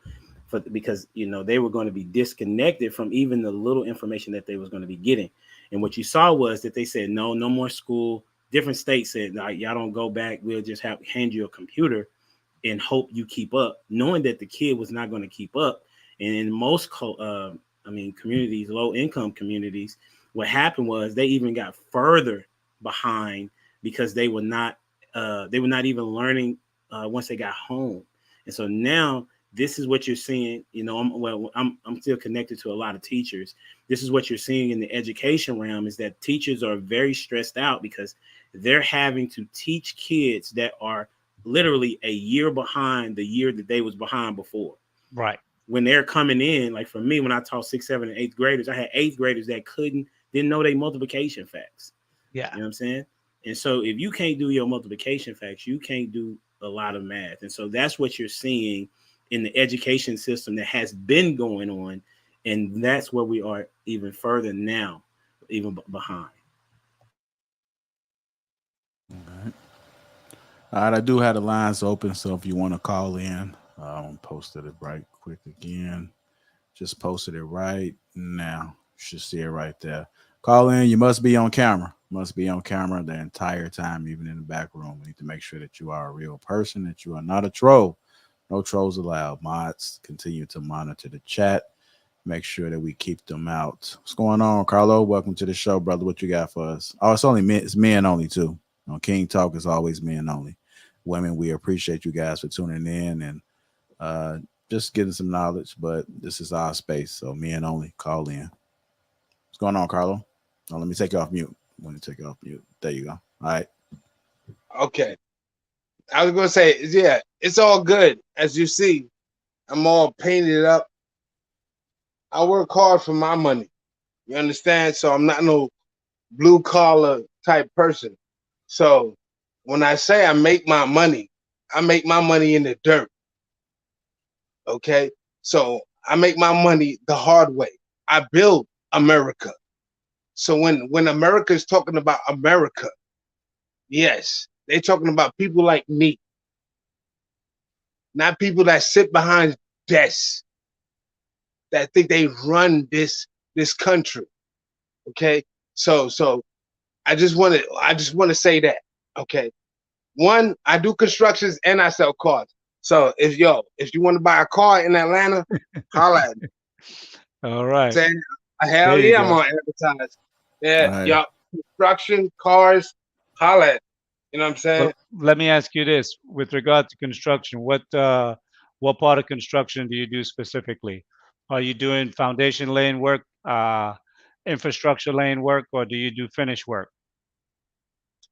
because they were going to be disconnected from even the little information that they was going to be getting. And what you saw was that they said no more school. Different states said, nah, y'all don't go back. We'll just hand you a computer and hope you keep up, knowing that the kid was not going to keep up. And in most communities, low income communities, what happened was they even got further behind because they were not even learning once they got home. And so now this is what you're seeing. I'm still connected to a lot of teachers. This is what you're seeing in the education realm, is that teachers are very stressed out because they're having to teach kids that are literally a year behind the year that they was behind before. Right. When they're coming in, like for me, when I taught 6th, 7th, and 8th graders, I had 8th graders that didn't know their multiplication facts. Yeah. You know what I'm saying? And so if you can't do your multiplication facts, you can't do a lot of math. And so that's what you're seeing in the education system that has been going on. And that's where we are even further now, even behind. All right, I do have the lines open, so if you want to call in, posted it right quick again. Just posted it right now. You should see it right there. Call in. You must be on camera. Must be on camera the entire time, even in the back room. We need to make sure that you are a real person, that you are not a troll. No trolls allowed. Mods, continue to monitor the chat. Make sure that we keep them out. What's going on, Carlo? Welcome to the show, brother. What you got for us? Oh, it's only men. It's men only too. King Talk is always men only. Women, we appreciate you guys for tuning in and just getting some knowledge, but this is our space, so men only. Call in. What's going on, Carlo? Oh, let me take you off mute. Let me take you off mute. There you go. All right. Okay. I was gonna say, yeah, it's all good. As you see, I'm all painted up. I work hard for my money. You understand? So I'm not no blue collar type person. So when I say I make my money in the dirt. Okay? So I make my money the hard way. I build America. So when America is talking about America, yes, they're talking about people like me. Not people that sit behind desks that think they run this country. Okay? So I just want to say that. Okay. One, I do constructions and I sell cars. So if you want to buy a car in Atlanta, holla at me. All right. Saying hell yeah, I'm on advertise. Yeah, Right. y'all. construction, cars, holla at. You know what I'm saying? Well, let me ask you this: with regard to construction, what part of construction do you do specifically? Are you doing foundation laying work, infrastructure laying work, or do you do finish work?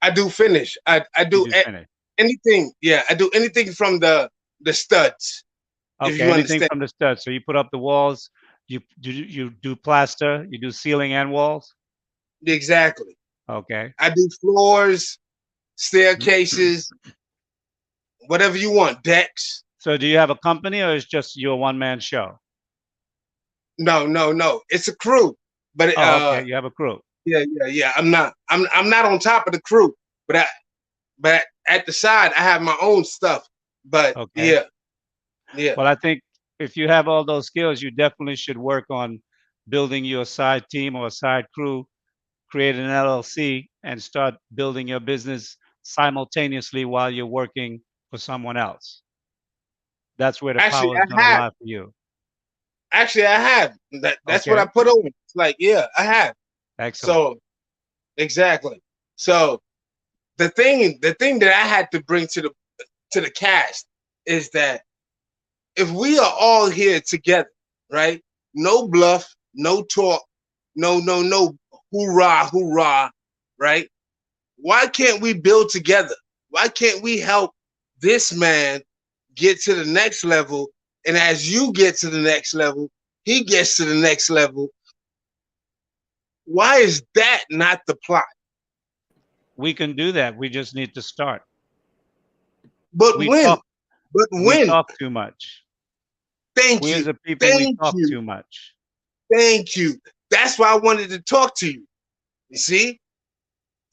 I do finish. I You do do finish. anything. Yeah, I do anything from the studs. If Okay, you anything understand. from the studs. So you put up the walls, you do plaster, you do ceiling and walls. Exactly. Okay. I do floors, staircases, whatever you want, decks. So do you have a company or is just your one man show? No. It's a crew. But Oh, okay. You have a crew. yeah. I'm not on top of the crew, but at the side I have my own stuff. But Okay. yeah. Well, I think if you have all those skills, you definitely should work on building your side team or side crew, create an LLC, and start building your business simultaneously while you're working for someone else. That's where the Actually, power is going to lie for you. Actually, I have. That's what I Okay. put on. It's like, yeah, I have. Excellent. So exactly. So the thing that I had to bring to the cast is that if we are all here together, right? No bluff, no talk, no hoorah, right? Why can't we build together? Why can't we help this man get to the next level? And as you get to the next level, he gets to the next level. Why is that not the plot? We can do that. We just need to start. But We when? talk. But We when? talk too much. Thank We you. as a people, we Thank talk you. too much. Thank you. That's why I wanted to talk to you. You see?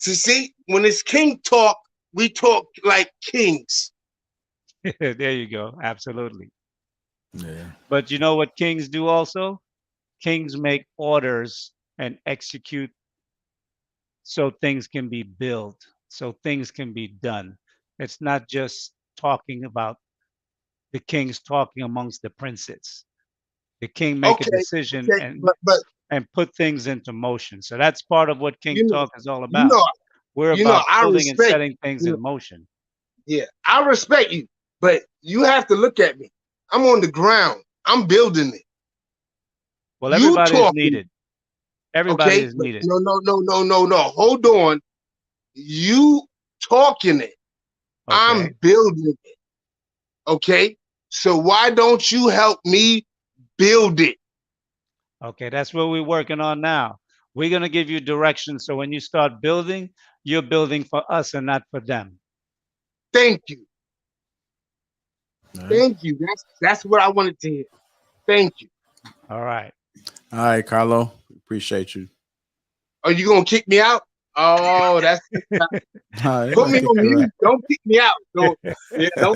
To see, when it's king talk, we talk like kings. There you go. Absolutely. Yeah. But you know what kings do also? Kings make orders and execute so things can be built, so things can be done. It's not just talking about the kings talking amongst the princes. The king make a Okay, decision but and put things into motion. So that's part of what King you know, Talk is all about. We're you know, about I building and respect setting things in motion. Yeah, I respect you, but you have to look at me. I'm on the ground. I'm building it. Well, You everybody is talking, needed. Everybody okay? is But needed. no. Hold on. You talking it. Okay. I'm building it. Okay? So why don't you help me build it? Okay, that's what we're working on now. We're going to give you direction so when you start building, you're building for us and not for them. Thank you. All right. Thank you. That's what I wanted to hear. Thank you. All right. All right, Carlo. Appreciate you. Are you gonna kick me out? Oh, that's All right, put I'll me kick on you mute. out. Don't kick me out. Don't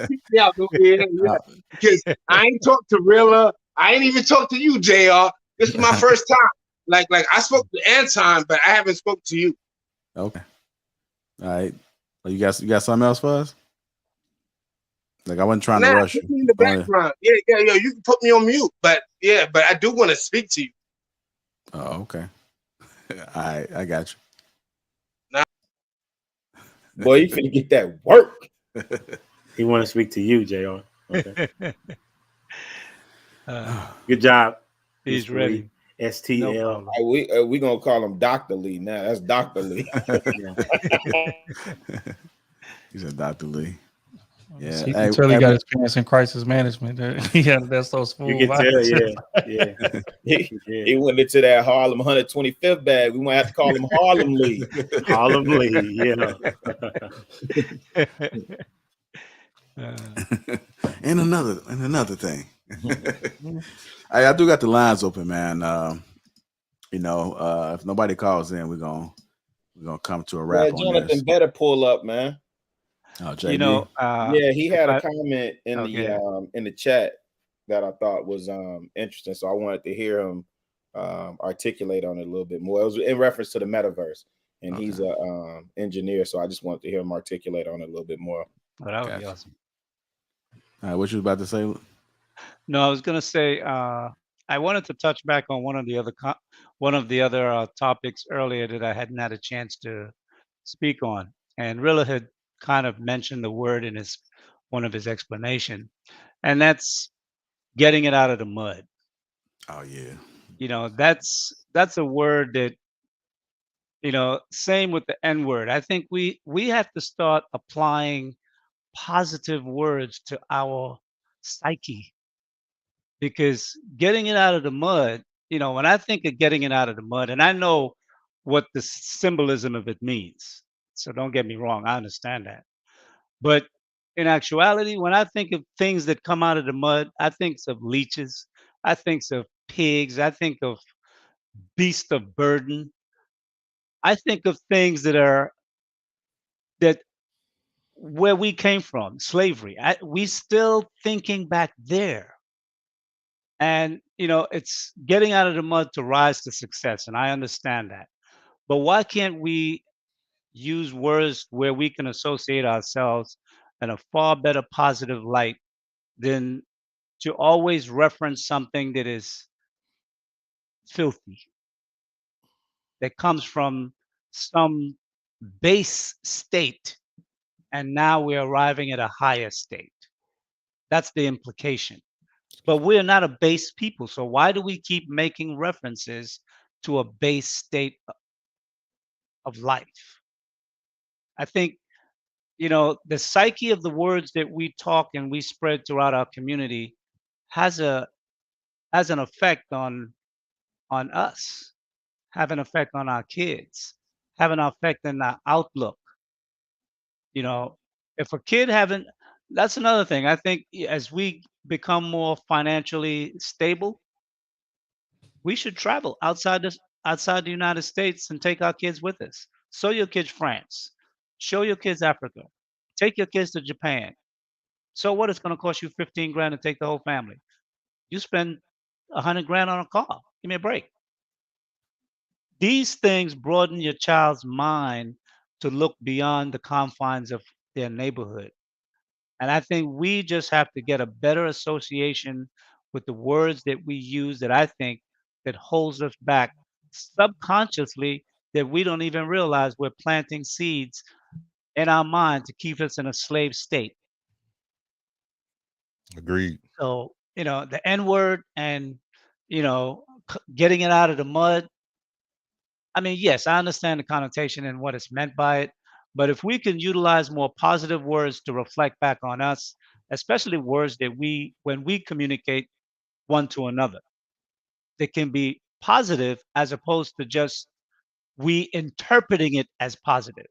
kick me out. Yeah. Because I ain't talked to Rilla. I ain't even talked to you, JR. This is my first time. Like I spoke to Anton, but I haven't spoke to you. Okay. All right. Well, you got something else for us? Like I wasn't trying to rush Put you. me in the background. Yeah. You can put me on mute, but I do want to speak to you. Oh, okay. All right, I got you. Boy, you finna get that work. He want to speak to you, JR. Okay. Good job. He's Mr. ready. Lee. STL. No We gonna call him Dr. Lee now. That's Dr. Lee. He said Dr. Lee. Yeah, You can tell he got experience in crisis management. Yeah, that's those smooth. You can tell, yeah. He went into that Harlem 125th bag. We might have to call him Harlem Lee. Harlem Lee, yeah. And another thing. I do got the lines open, man. If nobody calls in, we're gonna come to a wrap on Jonathan this. better pull up, man. Oh, JB. You know, yeah, he had a comment in the chat that I thought was interesting, so I wanted to hear him articulate on it a little bit more. It was in reference to the metaverse, and he's a engineer, so I just wanted to hear him articulate on it a little bit more. Oh, that would be awesome. All right, what you was about to say? No, I was gonna say I wanted to touch back on one of the other topics earlier that I hadn't had a chance to speak on, and Rilla had kind of mentioned the word in his one of his explanation, and that's getting it out of the mud. Oh yeah. That's a word that, same with the N word. I think we have to start applying positive words to our psyche, because getting it out of the mud, when I think of getting it out of the mud, and I know what the symbolism of it means. So don't get me wrong, I understand that. But in actuality, when I think of things that come out of the mud, I think of leeches, I think of pigs, I think of beasts of burden. I think of things that where we came from, slavery. We still thinking back there. And it's getting out of the mud to rise to success, and I understand that. But why can't we use words where we can associate ourselves in a far better positive light than to always reference something that is filthy, that comes from some base state, and now we're arriving at a higher state? That's the implication. But we're not a base people, so why do we keep making references to a base state of life? I think, the psyche of the words that we talk and we spread throughout our community has a has an effect on us, have an effect on our kids, have an effect in our outlook. You know, if a kid haven't, that's another thing. I think as we become more financially stable, we should travel outside the United States and take our kids with us. Show your kids France. Show your kids Africa. Take your kids to Japan. So what? It's going to cost you 15 grand to take the whole family. You spend 100 grand on a car. Give me a break. These things broaden your child's mind to look beyond the confines of their neighborhood. And I think we just have to get a better association with the words that we use, that I think that holds us back subconsciously, that we don't even realize we're planting seeds in our mind to keep us in a slave state. Agreed. So, the N word and, getting it out of the mud. I mean, yes, I understand the connotation and what is meant by it, but if we can utilize more positive words to reflect back on us, especially words that when we communicate one to another, that can be positive as opposed to just we interpreting it as positive.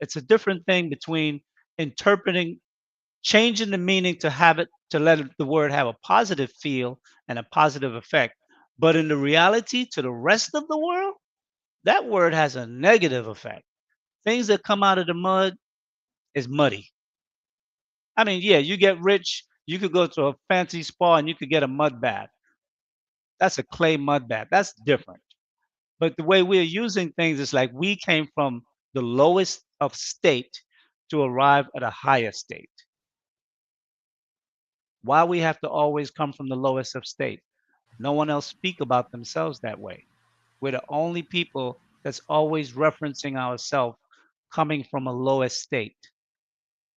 It's a different thing between interpreting, changing the meaning to have it, to let the word have a positive feel and a positive effect. But in the reality to the rest of the world, that word has a negative effect. Things that come out of the mud is muddy. I mean, yeah, you get rich, you could go to a fancy spa and you could get a mud bath. That's a clay mud bath. That's different. But the way we're using things is like we came from the lowest of state to arrive at a higher state. Why we have to always come from the lowest of state? No one else speak about themselves that way. We're the only people that's always referencing ourselves coming from a lowest state.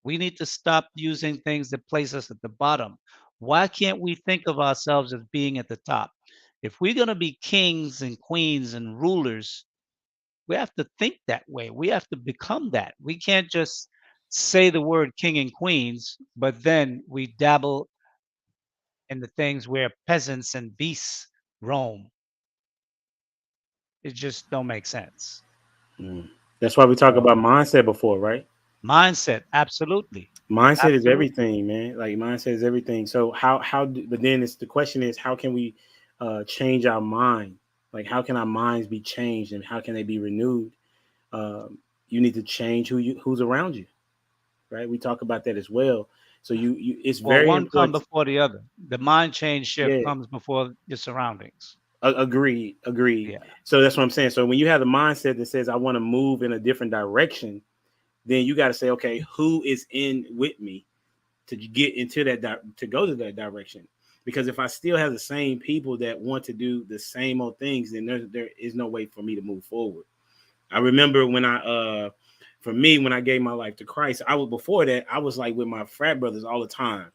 We need to stop using things that place us at the bottom. Why can't we think of ourselves as being at the top? If we're going to be kings and queens and rulers, we have to think that way. We have to become that. We can't just say the word king and queens, but then we dabble in the things where peasants and beasts roam. It just don't make sense. Mm. That's why we talk So about mindset before, right? mindset, absolutely, Mindset is absolutely. everything, man. Like mindset is everything. So but then it's the question is how can we change our mind? Like how can our minds be changed and how can they be renewed? You need to change who's around you, right? We talk about that as well. So you it's Well, very one come important. before the other. The mind change shift Yeah, comes before your surroundings. agreed, agreed. Yeah. So that's what I'm saying. So when you have the mindset that says I want to move in a different direction, then you got to say, okay, who is in with me to get into to go to that direction? Because if I still have the same people that want to do the same old things, then there is no way for me to move forward. I remember when for me, when I gave my life to Christ, I was before that, I was like with my frat brothers all the time.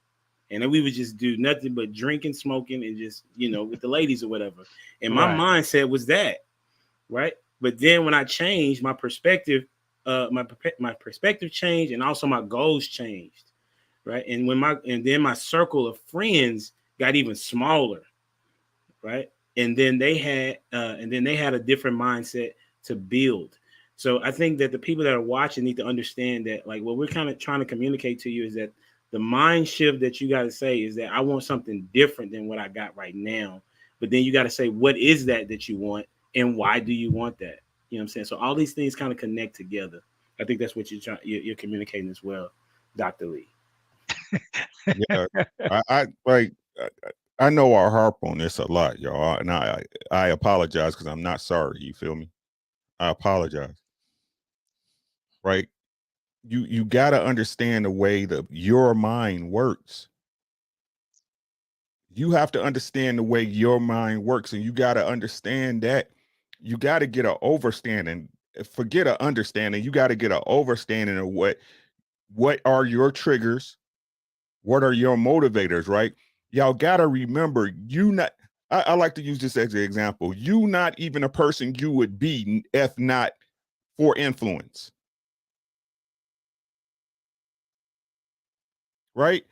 And then we would just do nothing but drinking, smoking, and just, with the ladies or whatever. And my Right. mindset was that, right? But then when I changed my perspective, my perspective changed, and also my goals changed, right? And then my circle of friends got even smaller, right? And then they had a different mindset to build. So I think that the people that are watching need to understand that, like, what we're kind of trying to communicate to you is that the mind shift that you got to say is that I want something different than what I got right now. But then you got to say, what is that you want, and why do you want that? You know what I'm saying? So all these things kind of connect together. I think that's what you're communicating as well, Dr. Lee. Yeah, I like. I know I harp on this a lot, y'all, and I apologize because I'm not sorry. You feel me? I apologize. Right? You got to understand the way that your mind works. You have to understand the way your mind works, and you got to understand that you got to get an overstanding. Forget an understanding. You got to get an overstanding of what are your triggers, what are your motivators, right? Y'all got to remember, I like to use this as an example. You not even a person you would be if not for influence, right?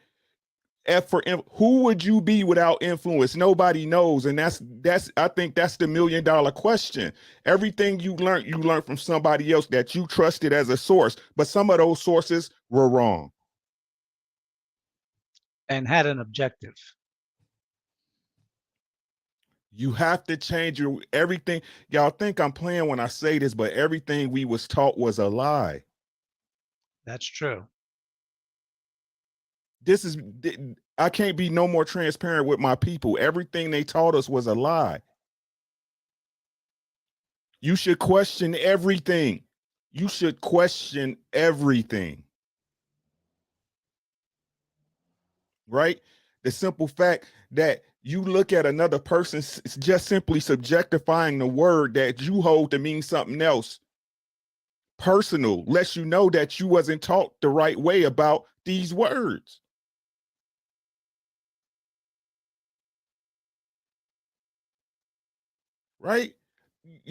Who would you be without influence? Nobody knows, and that's I think that's the $1,000,000 question. Everything you learned from somebody else that you trusted as a source, but some of those sources were wrong and had an objective. You have to change your everything. Y'all think I'm playing when I say this, but everything we was taught was a lie. That's true. This is I can't be no more transparent with my people. Everything they taught us was a lie. You should question everything. You should question everything. Right? The simple fact that you look at another person just simply subjectifying the word that you hold to mean something else personal lets you know that you wasn't taught the right way about these words. Right?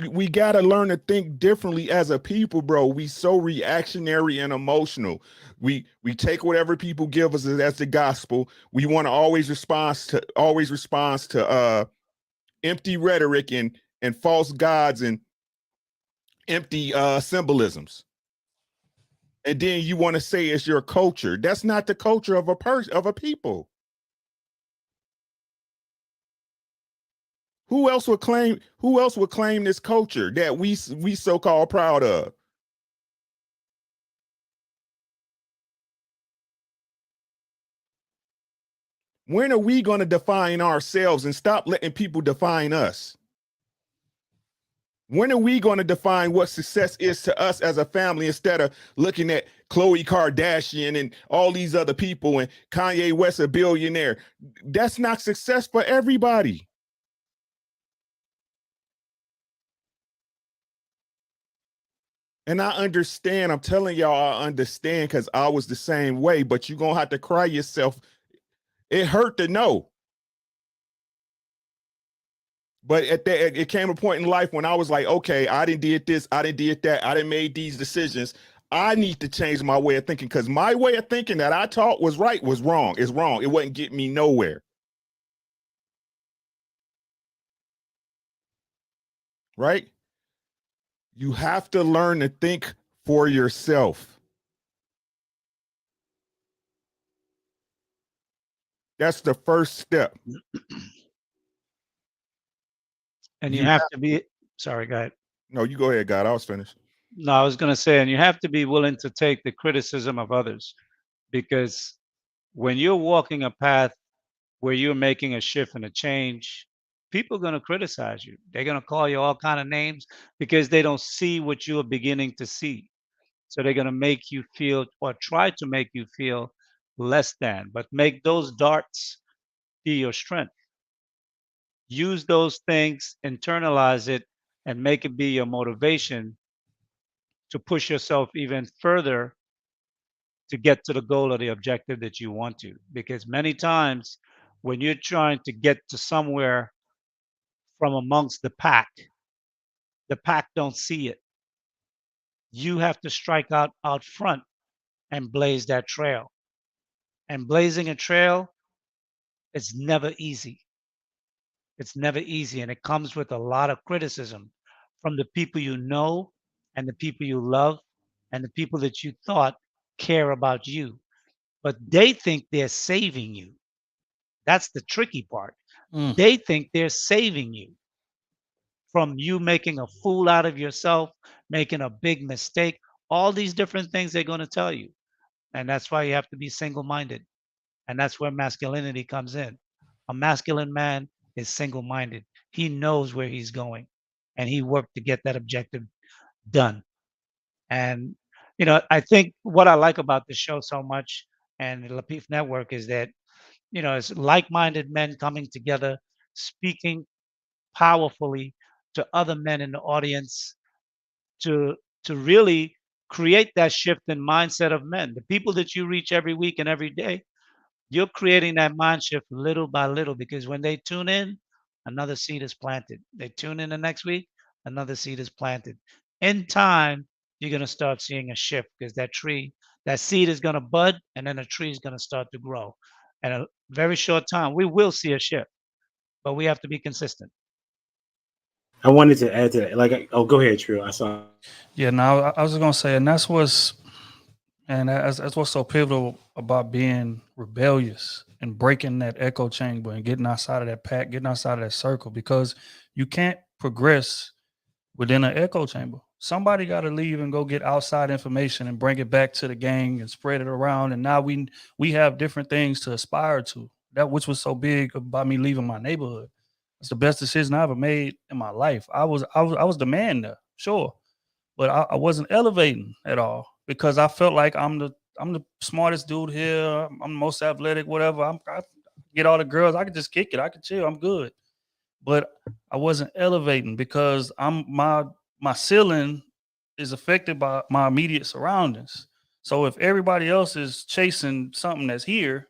We got to learn to think differently as a people, bro. We so reactionary and emotional. We take whatever people give us as the gospel. We want to always respond to empty rhetoric and false gods and empty symbolisms. And then you want to say it's your culture. That's not the culture of a people. Who else would claim this culture that we so-called proud of? When are we going to define ourselves and stop letting people define us? When are we going to define what success is to us as a family instead of looking at Khloe Kardashian and all these other people and Kanye West a billionaire? That's not success for everybody. And I understand. I'm telling y'all, I understand because I was the same way, but you're going to have to cry yourself. It hurt to know. But it came a point in life when I was like, okay, I didn't did this, I didn't did that, I didn't made these decisions. I need to change my way of thinking because my way of thinking that I taught was right was wrong. It's wrong. It wasn't getting me nowhere. Right? You have to learn to think for yourself. That's the first step. And you have to be, sorry, go ahead. No, you go ahead, God. I was finished. No, I was going to say, and you have to be willing to take the criticism of others, because when you're walking a path where you're making a shift and a change, people are going to criticize you. They're going to call you all kind of names because they don't see what you're beginning to see. So they're going to make you feel, or try to make you feel, less than, but make those darts be your strength. Use those things, internalize it, and make it be your motivation to push yourself even further to get to the goal or the objective that you want to. Because many times when you're trying to get to somewhere from amongst the pack don't see it. You have to strike out front and blaze that trail. And blazing a trail is never easy. It's never easy, and it comes with a lot of criticism from the people you know and the people you love and the people that you thought care about you. But they think they're saving you. That's the tricky part. Mm. They think they're saving you from you making a fool out of yourself, making a big mistake, all these different things they're going to tell you. And that's why you have to be single minded. And that's where masculinity comes in. A masculine man is single minded. He knows where he's going and he worked to get that objective done. And, I think what I like about the show so much and the Lapeef Network is that, it's like minded men coming together, speaking powerfully to other men in the audience to really create that shift in mindset of men. The people that you reach every week and every day, you're creating that mind shift little by little because when they tune in, another seed is planted. They tune in the next week, another seed is planted. In time, you're going to start seeing a shift because that seed is going to bud and then a tree is going to start to grow. In a very short time, we will see a shift, but we have to be consistent. I wanted to add to that. Oh, go ahead, True. I saw. Yeah, now I was just gonna say, and that's what's so pivotal about being rebellious and breaking that echo chamber and getting outside of that pack, getting outside of that circle, because you can't progress within an echo chamber. Somebody got to leave and go get outside information and bring it back to the gang and spread it around. And now we have different things to aspire to. That which was so big about me leaving my neighborhood. It's the best decision I ever made in my life. I was the man there, sure, but I wasn't elevating at all because I felt like I'm the smartest dude here. I'm the most athletic, whatever. I get all the girls. I could just kick it. I could chill. I'm good. But I wasn't elevating because my ceiling is affected by my immediate surroundings. So if everybody else is chasing something that's here,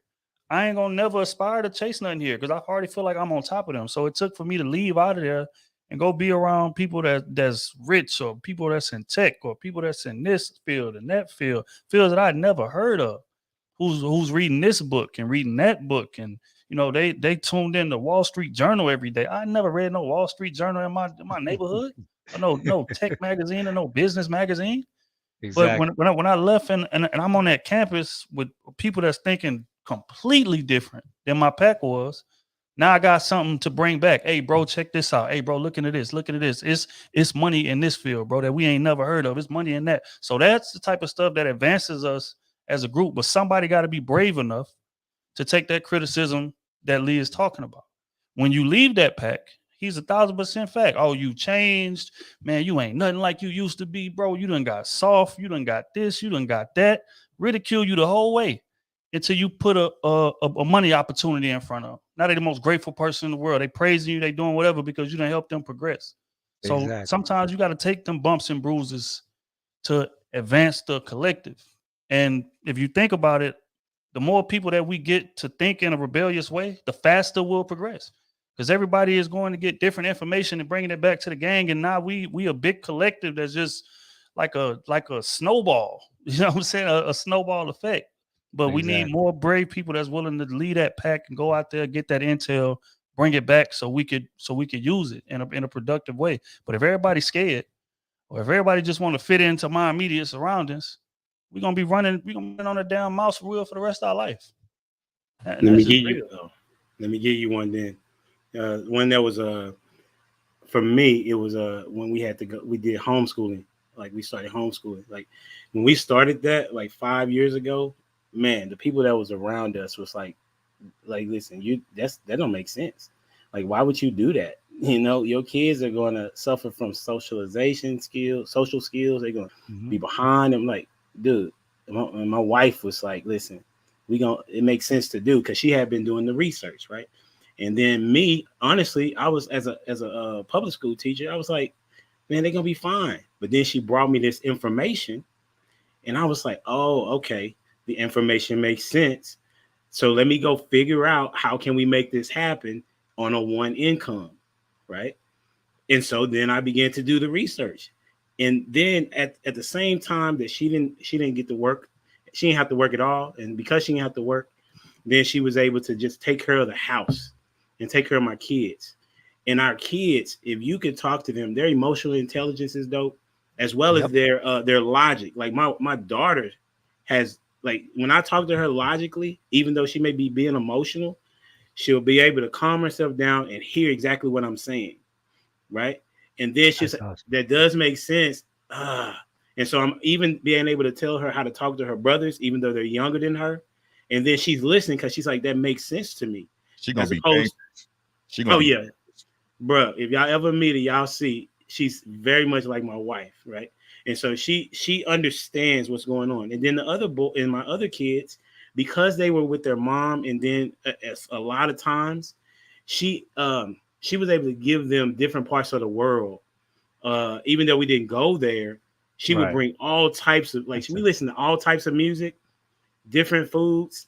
I ain't gonna never aspire to chase nothing here because I already feel like I'm on top of them. So it took for me to leave out of there and go be around people that's rich or people that's in tech or people that's in this field and that fields that I'd never heard of. Who's reading this book and reading that book and they tuned in the Wall Street Journal every day. I never read no Wall Street Journal in my neighborhood. No tech magazine or no business magazine. But Exactly. when I left and I'm on that campus with people that's thinking completely different than my pack was, now I got something to bring back. Hey, bro, check this out. Hey, bro, look into this. Look into this. It's money in this field, bro, that we ain't never heard of. It's money in that. So that's the type of stuff that advances us as a group. But somebody got to be brave enough to take that criticism that Lee is talking about. When you leave that pack, he's 1,000% fact. Oh, you changed, man. You ain't nothing like you used to be, bro. You done got soft. You done got this. You done got that. Ridicule you the whole way until you put a money opportunity in front of them. Now they're the most grateful person in the world. They praising you. They doing whatever because you done help them progress. So Exactly. sometimes you got to take them bumps and bruises to advance the collective. And if you think about it, the more people that we get to think in a rebellious way, the faster we'll progress. Because everybody is going to get different information and bringing it back to the gang. And now we a big collective that's just like a snowball. You know what I'm saying? A snowball effect. But we need Exactly. more brave people that's willing to lead that pack and go out there, get that intel, bring it back so we could use it in a productive way. But if everybody's scared, or if everybody just want to fit into my immediate surroundings, we're gonna be running on a damn mouse wheel for the rest of our life. And Let me that's just give you real. though. Let me give you one then. One that was for me, it was when we had to go. We did homeschooling. Like we started homeschooling. Like when we started that, like 5 years ago, man, the people that was around us was like, listen, that don't make sense. Like, why would you do that? You know, your kids are going to suffer from socialization skills, social skills. They're going to be behind. I'm like, dude. My wife was like, listen, it makes sense to do because she had been doing the research, right? And then me, honestly, I was as a public school teacher, I was like, man, they're gonna be fine. But then she brought me this information, and I was like, oh, okay, the information makes sense. So let me go figure out how can we make this happen on a one income, right? And so then I began to do the research. And then at the same time that she didn't get to work, she didn't have to work at all. And because she didn't have to work, then she was able to just take care of the house and take care of my kids. And our kids, if you could talk to them, their emotional intelligence is dope, as well as Yep. their logic. Like my daughter has, like, when I talk to her logically, even though she may be being emotional, she'll be able to calm herself down and hear exactly what I'm saying, right? And then she's That's awesome. that does make sense. And so I'm even being able to tell her how to talk to her brothers, even though they're younger than her. And then she's listening because she's like, that makes sense to me. She gonna As be dangerous. opposed, She gonna oh be yeah, bro. If y'all ever meet her, y'all see she's very much like my wife, right? And so she understands what's going on. And then the other boy and my other kids, because they were with their mom, and then a lot of times she was able to give them different parts of the world. Even though we didn't go there, she would Right. bring all types of, like, That's we it. listen to all types of music, different foods.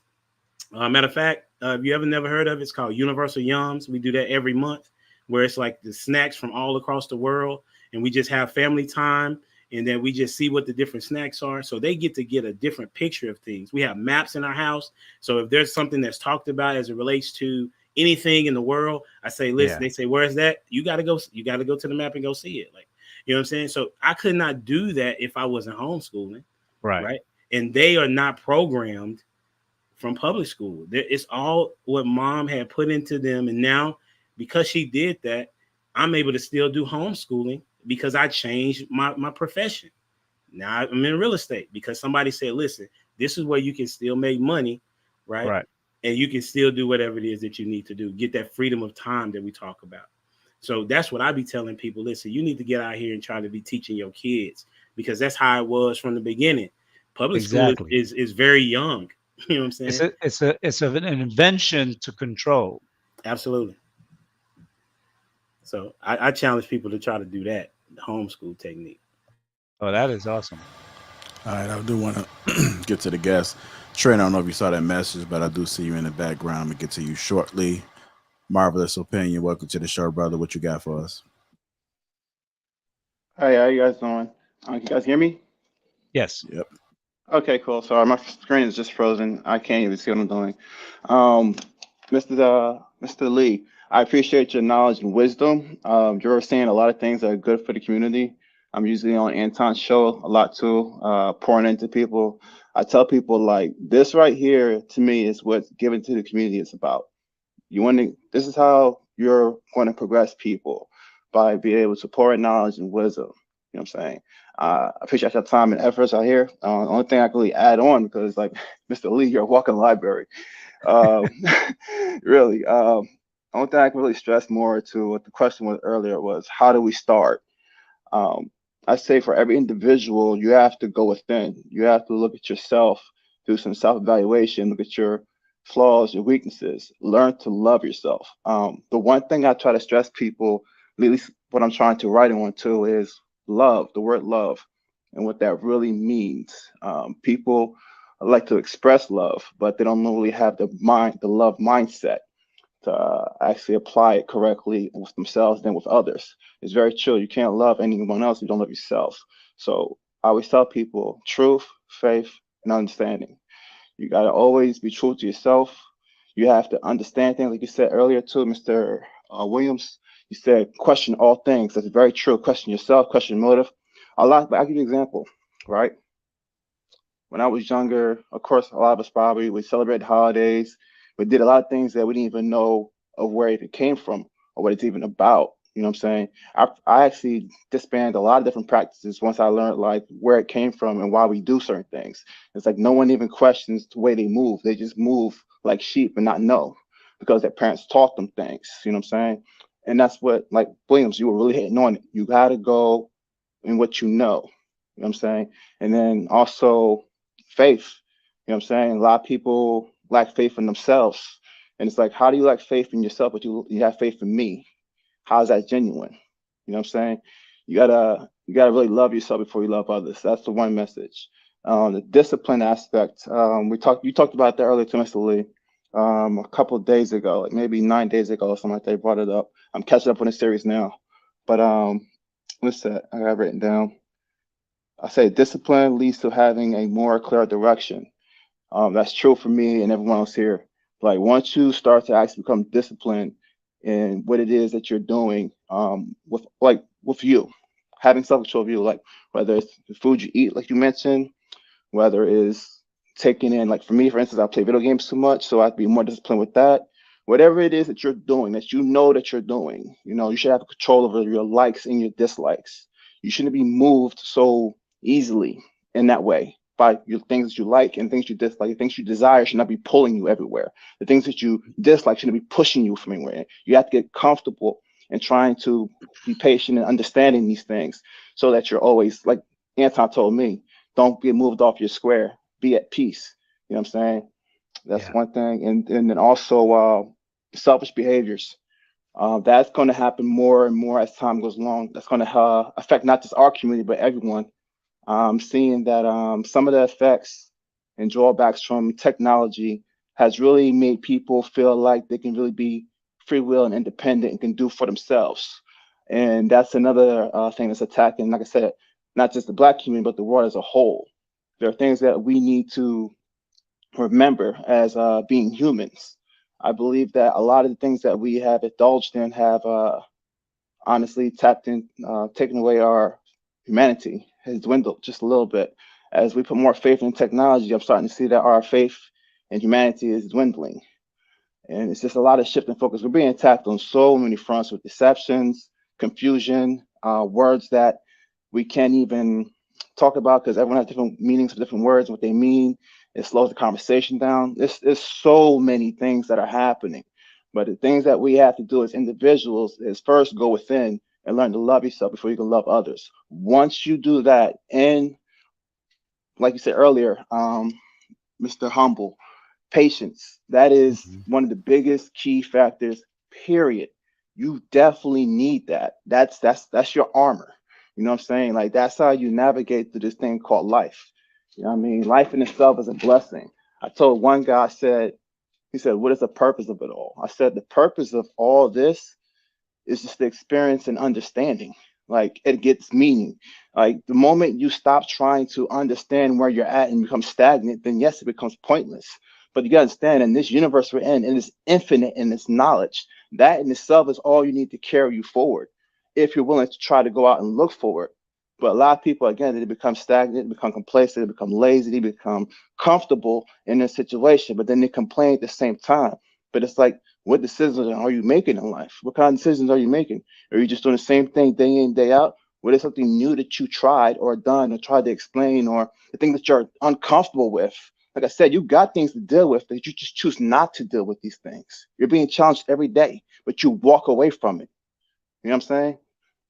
Matter of fact, if you ever never heard of it, it's called Universal Yums. We do that every month, where it's like the snacks from all across the world, and we just have family time, and then we just see what the different snacks are. So they get a different picture of things. We have maps in our house, so if there's something that's talked about as it relates to anything in the world, I say, listen. Yeah. They say, where's that? You got to go. You got to go to the map and go see it. Like, you know what I'm saying? So I could not do that if I wasn't homeschooling, Right. right? And they are not programmed from public school. It's all what mom had put into them. And now, because she did that, I'm able to still do homeschooling because I changed my profession. Now I'm in real estate because somebody said, listen, this is where you can still make money, right? Right. And you can still do whatever it is that you need to do, get that freedom of time that we talk about. So that's what I be telling people. Listen, you need to get out here and try to be teaching your kids, because that's how it was from the beginning. Public school is, Exactly. is, is very young. You know what I'm It's saying? an invention to control. Absolutely. So I challenge people to try to do that, the homeschool technique. Oh, that is awesome. All right, I do want to get to the guest. Trent, I don't know if you saw that message, but I do see you in the background. I'm going to get to you shortly. Marvelous opinion. Welcome to the show, brother. What you got for us? Hi, how you guys doing? Can you guys hear me? Yes. Yep. Okay, cool. Sorry, my screen is just frozen. I can't even see what I'm doing. Um, Mr. Lee, I appreciate your knowledge and wisdom. You're saying a lot of things that are good for the community. I'm usually on Anton's show a lot too, pouring into people. I tell people like this right here to me is what giving to the community is about. You want to, this is how you're going to progress people by being able to pour in knowledge and wisdom. You know what I'm saying? I appreciate your time and efforts out here. Only thing I can really add on, because like Mr. Lee, you're a walking library. Um, really. Only thing I can really stress more to what the question was earlier was, how do we start? Um, I say for every individual, you have to go within. You have to look at yourself, do some self-evaluation, look at your flaws, your weaknesses, learn to love yourself. The one thing I try to stress people, at least what I'm trying to write on too, is love, the word love, and what that really means. People like to express love, but they don't really have the love mindset to actually apply it correctly with themselves and with others. It's very true. You can't love anyone else if you don't love yourself. So I always tell people truth, faith, and understanding. You got to always be true to yourself. You have to understand things, like you said earlier too, Mr. Williams. You said question all things. That's very true. Question yourself, question motive. But I'll give you an example, right? When I was younger, of course, a lot of us probably we celebrated holidays. We did a lot of things that we didn't even know of where it came from or what it's even about. You know what I'm saying? I actually disbanded a lot of different practices once I learned like where it came from and why we do certain things. It's like no one even questions the way they move. They just move like sheep and not know because their parents taught them things. You know what I'm saying? And that's what, like Williams, you were really hitting on it. You got to go in what you know. You know what I'm saying? And then also faith. You know what I'm saying? A lot of people lack faith in themselves. And it's like, how do you lack faith in yourself, but you have faith in me? How's that genuine? You know what I'm saying? You gotta really love yourself before you love others. That's the one message. The discipline aspect. You talked about that earlier to Mr. Lee. A couple of days ago, like maybe 9 days ago or something like that, they brought it up. I'm catching up on the series now. But what's that? I got it written down. I say discipline leads to having a more clear direction. That's true for me and everyone else here. Like once you start to actually become disciplined in what it is that you're doing, with you, having self control of you, like whether it's the food you eat, like you mentioned, whether it's taking in, like for me, for instance, I play video games too much, so I have to be more disciplined with that. Whatever it is that you're doing, that you know that you're doing, you should have control over your likes and your dislikes. You shouldn't be moved so easily in that way by your things that you like and things you dislike. The things you desire should not be pulling you everywhere. The things that you dislike shouldn't be pushing you from anywhere. You have to get comfortable and trying to be patient and understanding these things so that you're always, like Anton told me, don't get moved off your square. Be at peace. You know what I'm saying? That's Yeah. one thing. And then also selfish behaviors. That's going to happen more and more as time goes along. That's going to affect not just our community, but everyone. Seeing that some of the effects and drawbacks from technology has really made people feel like they can really be free will and independent and can do for themselves. And that's another thing that's attacking, like I said, not just the Black community, but the world as a whole. There are things that we need to remember as being humans. I believe that a lot of the things that we have indulged in have honestly tapped in, taken away our humanity, has dwindled just a little bit. As we put more faith in technology, I'm starting to see that our faith in humanity is dwindling. And it's just a lot of shift in focus. We're being attacked on so many fronts with deceptions, confusion, words that we can't even talk about because everyone has different meanings for different words, what they mean. It slows the conversation down. There's so many things that are happening. But the things that we have to do as individuals is first go within and learn to love yourself before you can love others. Once you do that, and like you said earlier, Mr. Humble, patience. That is Mhm. one of the biggest key factors, period. You definitely need that. That's your armor. You know what I'm saying? Like that's how you navigate through this thing called life. You know what I mean? Life in itself is a blessing. I told one guy, he said, what is the purpose of it all? I said, the purpose of all this it's just the experience and understanding. Like it gets meaning. Like the moment you stop trying to understand where you're at and become stagnant, then yes, it becomes pointless. But you gotta understand in this universe we're in, and it's infinite in its knowledge. That in itself is all you need to carry you forward if you're willing to try to go out and look for it. But a lot of people, again, they become stagnant, they become complacent, they become lazy, they become comfortable in their situation, but then they complain at the same time. But it's like, what decisions are you making in life? What kind of decisions are you making? Are you just doing the same thing day in, day out? What is something new that you tried or done or tried to explain or the thing that you're uncomfortable with? Like I said, you got things to deal with that you just choose not to deal with these things. You're being challenged every day, but you walk away from it. You know what I'm saying?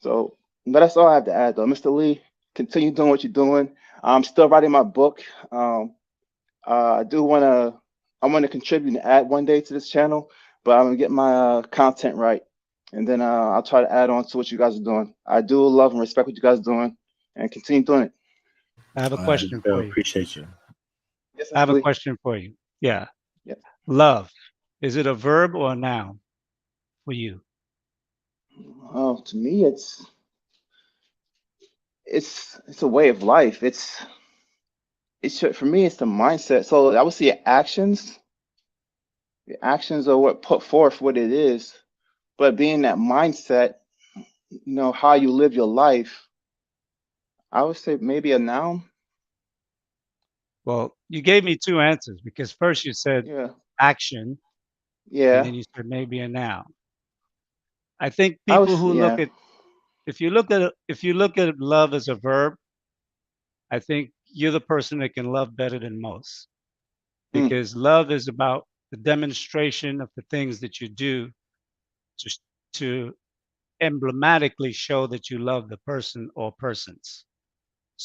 So but that's all I have to add though. Mr. Lee, continue doing what you're doing. I'm still writing my book. I do I want to contribute and add one day to this channel, but I'm gonna get my content right, and then I'll try to add on to what you guys are doing. I do love and respect what you guys are doing, and continue doing it. I have a All right. question So for you. appreciate you. Yes, I have Mr. a Lee. question for you. Yeah. Yeah. Love. Is it a verb or a noun for you? Oh, to me, it's a way of life. It's for me, it's the mindset. So I would say actions. The actions are what put forth what it is, but being that mindset, how you live your life. I would say maybe a noun. Well, you gave me two answers because first you said Yeah. action and Yeah. then you said maybe a noun. I think people who look Yeah. at if you look at love as a verb, I think you're the person that can love better than most Mm, because love is about the demonstration of the things that you do to to emblematically show that you love the person or persons.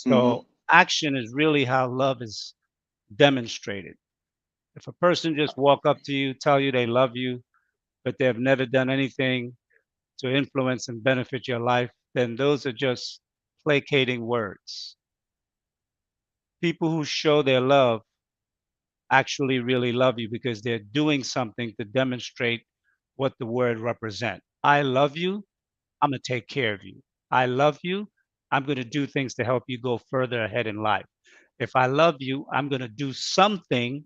mm-hmm. So action is really how love is demonstrated. If a person just walk up to you, tell you they love you, but they have never done anything to influence and benefit your life, then those are just placating words. People who show their love actually really love you because they're doing something to demonstrate what the word represent. I love you. I'm going to take care of you. I love you. I'm going to do things to help you go further ahead in life. If I love you, I'm going to do something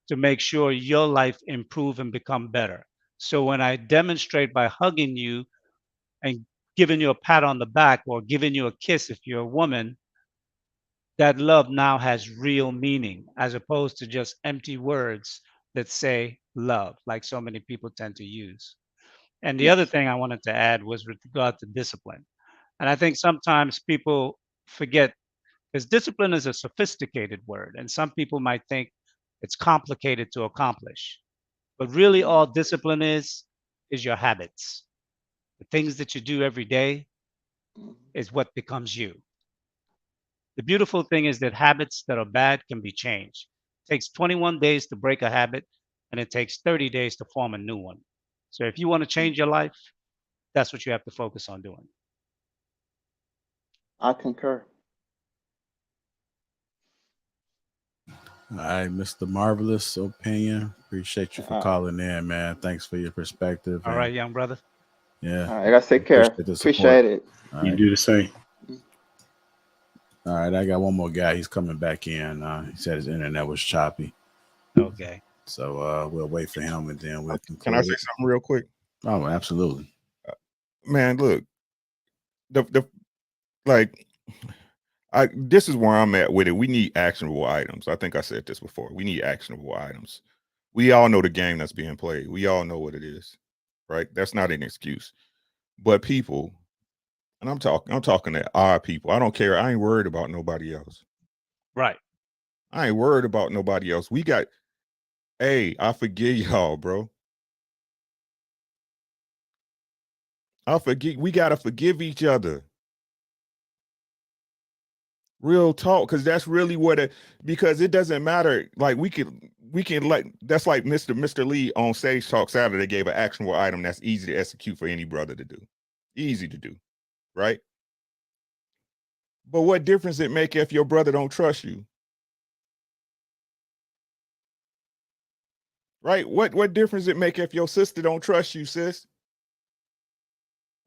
to make sure your life improve and become better. So when I demonstrate by hugging you and giving you a pat on the back or giving you a kiss if you're a woman, that love now has real meaning as opposed to just empty words that say love, like so many people tend to use. And the other Yes. thing I wanted to add was with regard to discipline. And I think sometimes people forget because discipline is a sophisticated word, and some people might think it's complicated to accomplish. But really, all discipline is your habits. The things that you do every day is what becomes you. The beautiful thing is that habits that are bad can be changed. It takes 21 days to break a habit, and it takes 30 days to form a new one. So if you want to change your life, that's what you have to focus on doing. I concur. All right, Mr. Marvelous Opinion. Appreciate you for Uh, calling in, man. Thanks for your perspective. All And right, young brother. yeah, all right, I gotta take care. appreciate the support. Appreciate it. All You right. do the same. All right. I got one more guy. He's coming back in. He said his internet was choppy. Okay. So we'll wait for him and then we'll Can I say conclude. something real quick? Oh, absolutely. Man, look, the like this is where I'm at with it. We need actionable items. I think I said this before. We need actionable items. We all know the game that's being played. We all know what it is, right? That's not an excuse. But people, and I'm talking to our people. I don't care. I ain't worried about nobody else. Right. I ain't worried about nobody else. Hey, I forgive y'all, bro. We gotta forgive each other. Real talk, because that's really because it doesn't matter. Like we can like that's like Mr. Lee on Sage Talk Saturday gave an actionable item that's easy to execute for any brother to do. Easy to do, right? But what difference it make if your brother don't trust you? Right? What difference it make if your sister don't trust you, sis?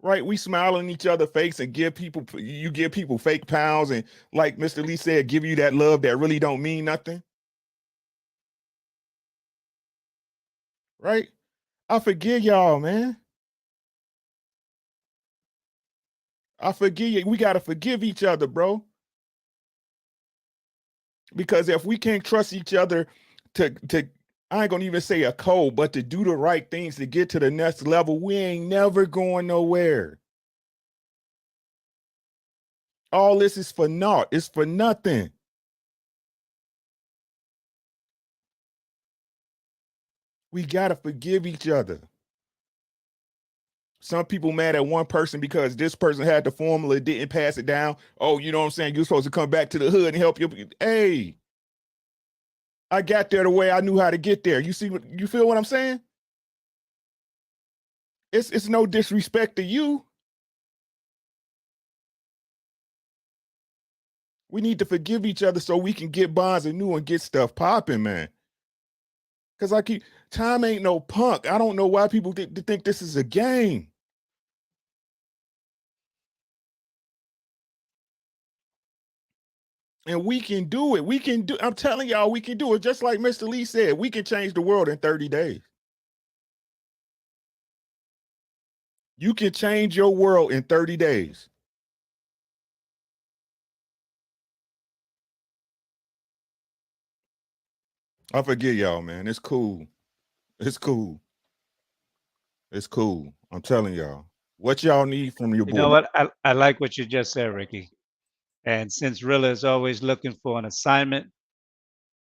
Right? We smile in each other's face and give people fake pounds and like Mr. Lee said, give you that love that really don't mean nothing. Right? I forgive y'all, man. I forgive you. We gotta forgive each other, bro. Because if we can't trust each other to I ain't gonna even say a code, but to do the right things to get to the next level, we ain't never going nowhere. All this is for naught. It's for nothing. We gotta forgive each other. Some people mad at one person because this person had the formula, didn't pass it down. Oh, you know what I'm saying? You're supposed to come back to the hood and help you. Hey, I got there the way I knew how to get there. You feel what I'm saying? It's no disrespect to you. We need to forgive each other so we can get bonds anew and get stuff popping, man. Because time ain't no punk. I don't know why people think this is a game. And we can do it. I'm telling y'all, we can do it. Just like Mr. Lee said, we can change the world in 30 days. You can change your world in 30 days. I forget y'all, man. It's cool. It's cool. It's cool. I'm telling y'all. What y'all need from your You know boy? what? I like what you just said, Ricky. And since Rilla is always looking for an assignment,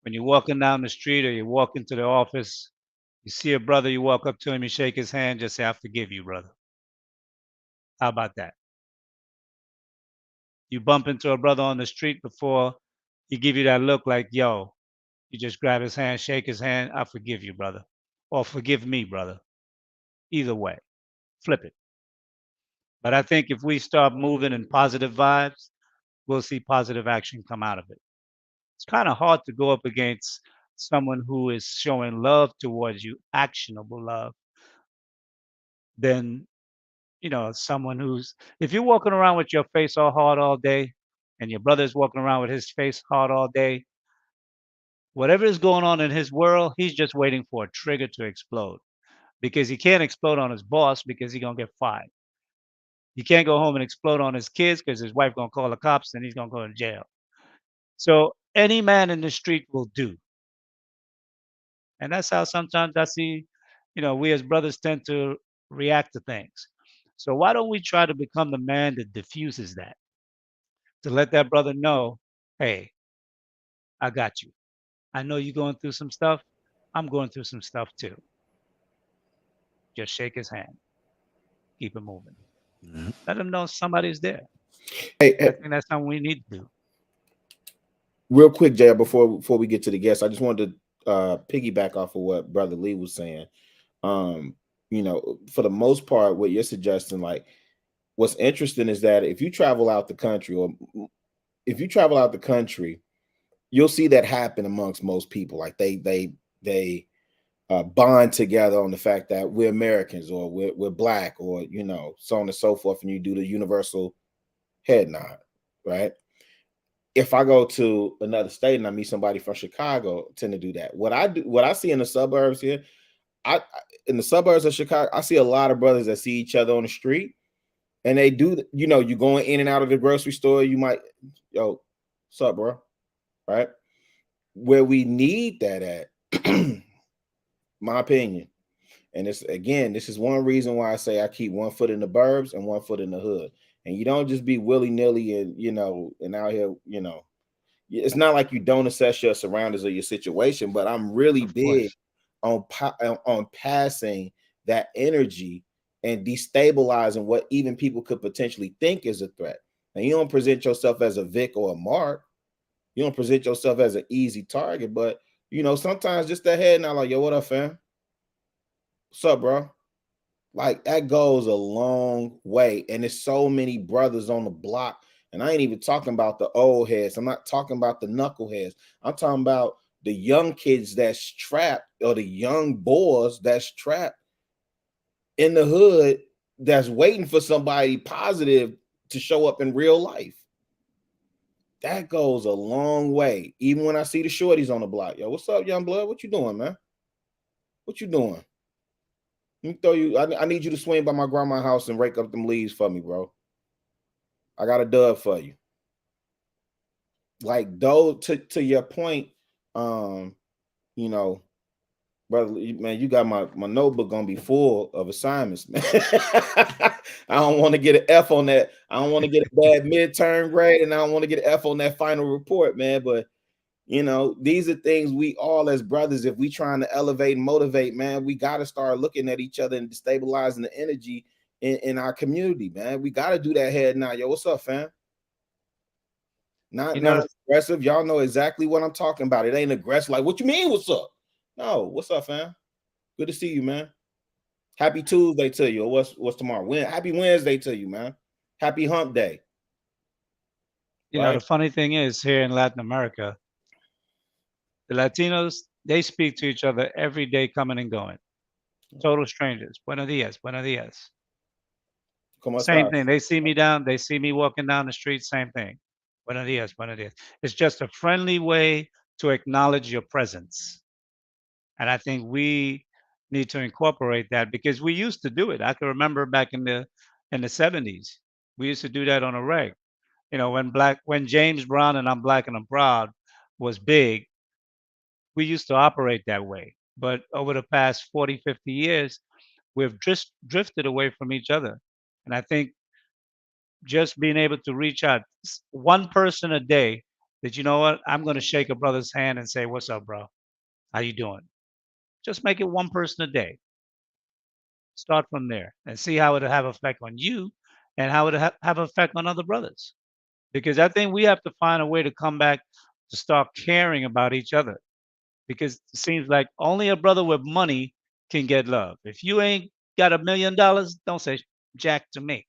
when you're walking down the street or you walk into the office, you see a brother, you walk up to him, you shake his hand, just say, I forgive you, brother. How about that? You bump into a brother on the street before he give you that look like, yo, You just grab his hand, shake his hand. I forgive you, brother, or forgive me, brother. Either way, flip it. But I think if we start moving in positive vibes, we'll see positive action come out of it. It's kind of hard to go up against someone who is showing love towards you, actionable love, than someone who's, if you're walking around with your face all hard all day and your brother's walking around with his face hard all day, whatever is going on in his world, he's just waiting for a trigger to explode because he can't explode on his boss because he's going to get fired. He can't go home and explode on his kids because his wife going to call the cops and he's going to go to jail. So any man in the street will do. And that's how sometimes I see, we as brothers tend to react to things. So why don't we try to become the man that diffuses that? To let that brother know, hey, I got you. I know you're going through some stuff. I'm going through some stuff too. Just shake his hand. Keep it moving. Let him know somebody's there. Hey, I think that's something we need to do. real quick, Jay, before we get to the guests, I just wanted to piggyback off of what Brother Lee was saying. For the most part, what you're suggesting, like, what's interesting is that if you travel out the country, you'll see that happen amongst most people. Like they bond together on the fact that we're Americans or we're black or so on and so forth, and you do the universal head nod, right? If I go to another state and I meet somebody from Chicago, I tend to do that. What I see in the suburbs here, in the suburbs of Chicago, I see a lot of brothers that see each other on the street, and they do. You going in and out of the grocery store, you might, yo, what's up, bro? Right? Where we need that at, my opinion, and this is one reason why I say I keep one foot in the burbs and one foot in the hood. And you don't just be willy-nilly and out here, it's not like you don't assess your surroundings or your situation, but I'm really big on passing that energy and destabilizing what even people could potentially think is a threat. And you don't present yourself as a Vic or a Mark. You don't present yourself as an easy target, but sometimes just that head nod, like, yo, what up, fam? What's up, bro? Like, that goes a long way. And there's so many brothers on the block. And I ain't even talking about the old heads. I'm not talking about the knuckleheads. I'm talking about the young kids that's trapped, or the young boys that's trapped in the hood, that's waiting for somebody positive to show up in real life. That goes a long way. Even when I see the shorties on the block, yo, what's up, young blood? What you doing, man? What you doing? Let me throw you. I need you to swing by my grandma's house and rake up them leaves for me, bro. I got a dub for you. Like, though, to your point, brother, man, you got my notebook gonna be full of assignments, man. I don't want to get an F on that. I don't want to get a bad midterm grade, and I don't want to get an F on that final report, man. But these are things we all, as brothers, if we trying to elevate and motivate, man, we got to start looking at each other and destabilizing the energy in our community, man. We got to do that head now. Yo, what's up, fam? Not aggressive. Y'all know exactly what I'm talking about. It ain't aggressive. Like, what you mean, what's up? No, what's up, fam? Good to see you, man. Happy Tuesday to you. Or what's tomorrow? Happy Wednesday to you, man. Happy hump day. The funny thing is, here in Latin America, the Latinos, they speak to each other every day, coming and going. Total strangers. Buenos dias, buenos dias. Same thing. They see me walking down the street, same thing. Buenos dias, buenos dias. It's just a friendly way to acknowledge your presence. And I think we need to incorporate that, because we used to do it. I can remember back in the 70s, we used to do that on a reg. When James Brown and I'm Black and I'm Proud was big, we used to operate that way. But over the past 40, 50 years, we've just drifted away from each other. And I think just being able to reach out one person a day, that, what, I'm going to shake a brother's hand and say, what's up, bro? How you doing? Just make it one person a day. Start from there and see how it'll have effect on you and how it'll have effect on other brothers. Because I think we have to find a way to come back to start caring about each other. because it seems like only a brother with money can get love. If you ain't got $1 million, don't say jack to me.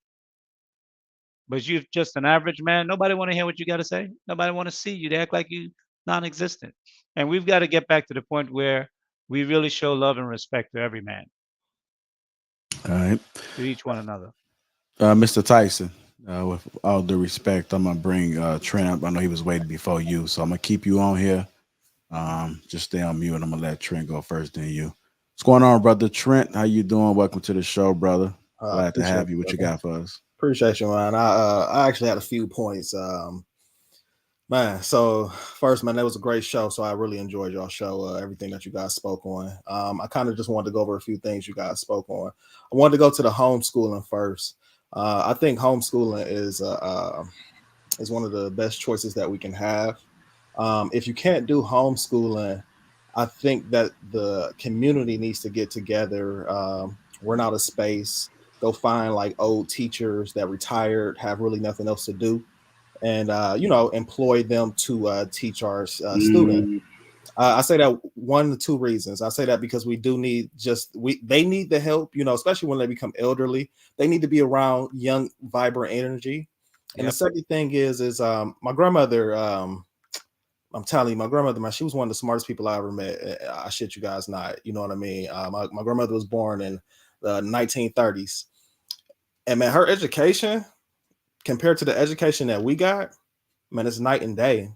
But you're just an average man. Nobody want to hear what you got to say. Nobody want to see you. They act like you non-existent. And we've got to get back to the point where we really show love and respect to every man, All right. to each one another. Mr. Tyson, with all due respect, I'm gonna bring Trent up. I know he was waiting before you, so I'm gonna keep you on here. Just stay on mute, and I'm gonna let Trent go first, then you. What's going on, brother Trent? How you doing? Welcome to the show, brother. Glad to have you. What you got for us? Appreciate you, man. I actually had a few points. Man, so first, man, that was a great show. So I really enjoyed y'all show, everything that you guys spoke on. I kind of just wanted to go over a few things you guys spoke on. I wanted to go to the homeschooling first. I think homeschooling is one of the best choices that we can have. If you can't do homeschooling, I think that the community needs to get together, rent out a space, go find like old teachers that retired, have really nothing else to do, and employ them to teach our students. I say that one of two reasons. I say that because we do need they need the help, especially when they become elderly. They need to be around young, vibrant energy. And the second thing is my grandmother. I'm telling you, my grandmother, man, she was one of the smartest people I ever met. I shit you guys not. You know what I mean? My grandmother was born in the 1930s, and man, her education compared to the education that we got, man, it's night and day.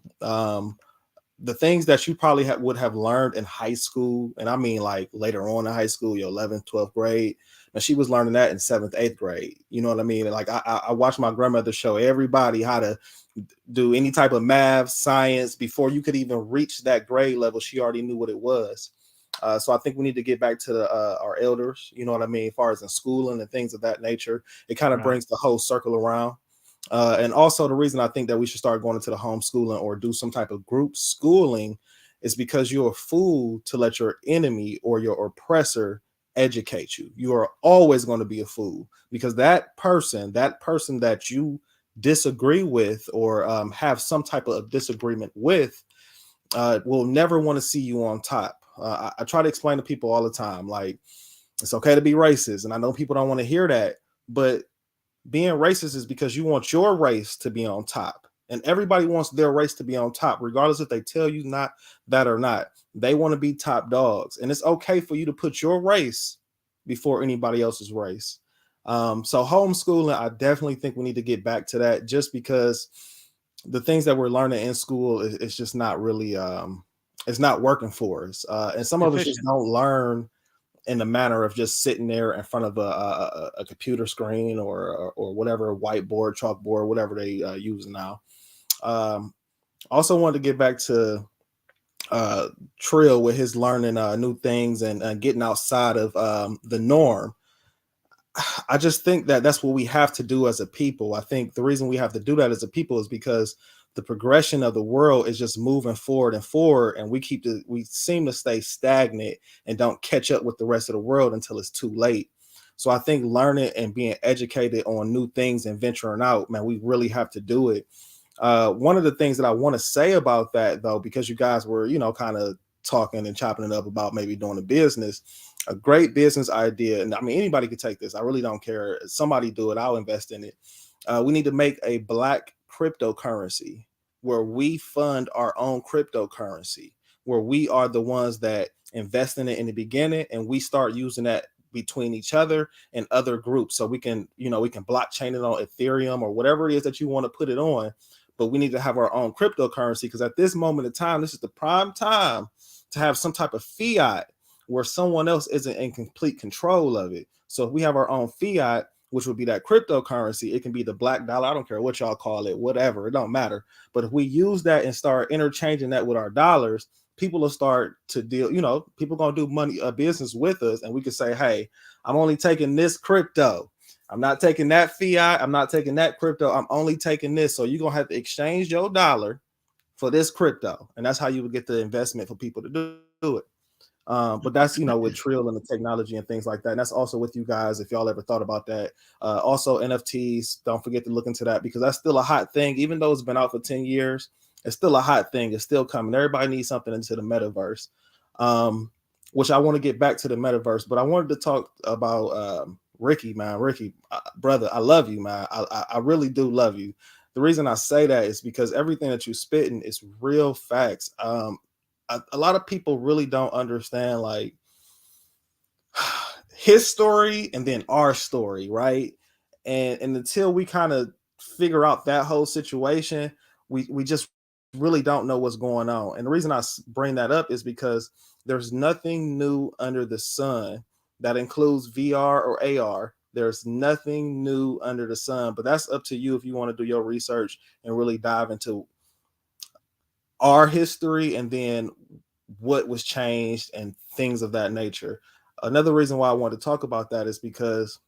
The things that you probably would have learned in high school, and I mean like later on in high school, your 11th, 12th grade, and she was learning that in 7th, 8th grade. You know what I mean? Like I watched my grandmother show everybody how to do any type of math, science before you could even reach that grade level. She already knew what it was. So I think we need to get back to our elders. You know what I mean? As far as in schooling and things of that nature, it kind of brings the whole circle around. And also the reason I think that we should start going into the homeschooling or do some type of group schooling is because you're a fool to let your enemy or your oppressor educate you. You are always going to be a fool because that person that you disagree with or have some type of disagreement with will never want to see you on top. I try to explain to people all the time, like, it's okay to be racist. And I know people don't want to hear that, but being racist is because you want your race to be on top, and everybody wants their race to be on top, regardless if they tell you not that or not. They want to be top dogs, and it's okay for you to put your race before anybody else's race. So homeschooling, I definitely think we need to get back to that, just because the things that we're learning in school is just not really it's not working for us, and some of us just don't learn in the manner of just sitting there in front of a computer screen or whatever, whiteboard, chalkboard, whatever they use now. Also wanted to get back to Trill with his learning new things and getting outside of the norm. I just think that that's what we have to do as a people. I think the reason we have to do that as a people is because the progression of the world is just moving forward and forward, and we seem to stay stagnant and don't catch up with the rest of the world until it's too late. So I think learning and being educated on new things and venturing out, man, we really have to do it. One of the things that I want to say about that, though, because you guys were, kind of talking and chopping it up about maybe doing a business, a great business idea. And I mean, anybody could take this. I really don't care. Somebody do it. I'll invest in it. We need to make a Black cryptocurrency where we fund our own cryptocurrency, where we are the ones that invest in it in the beginning, and we start using that between each other and other groups. So we can blockchain it on Ethereum or whatever it is that you want to put it on. But we need to have our own cryptocurrency, because at this moment in time, this is the prime time to have some type of fiat where someone else isn't in complete control of it. So if we have our own fiat, which would be that cryptocurrency, it can be the black dollar. I don't care what y'all call it, whatever, it don't matter. But if we use that and start interchanging that with our dollars, people will start to deal, people going to do money, business with us. And we can say, hey, I'm only taking this crypto. I'm not taking that fiat. I'm not taking that crypto. I'm only taking this. So you're going to have to exchange your dollar for this crypto. And that's how you would get the investment for people to do it. But that's, with Trill and the technology and things like that. And that's also with you guys, if y'all ever thought about that. Also NFTs, don't forget to look into that, because that's still a hot thing. Even though it's been out for 10 years, it's still a hot thing. It's still coming. Everybody needs something into the metaverse. Which I want to get back to the metaverse, but I wanted to talk about Ricky, man. Ricky, brother, I love you, man. I really do love you. The reason I say that is because everything that you spitting is real facts. A lot of people really don't understand like his story and then our story, right? And until we kind of figure out that whole situation, we just really don't know what's going on. And the reason I bring that up is because there's nothing new under the sun. That includes VR or AR. There's nothing new under the sun, but that's up to you if you want to do your research and really dive into our history and then what was changed and things of that nature. Another reason why I want to talk about that is because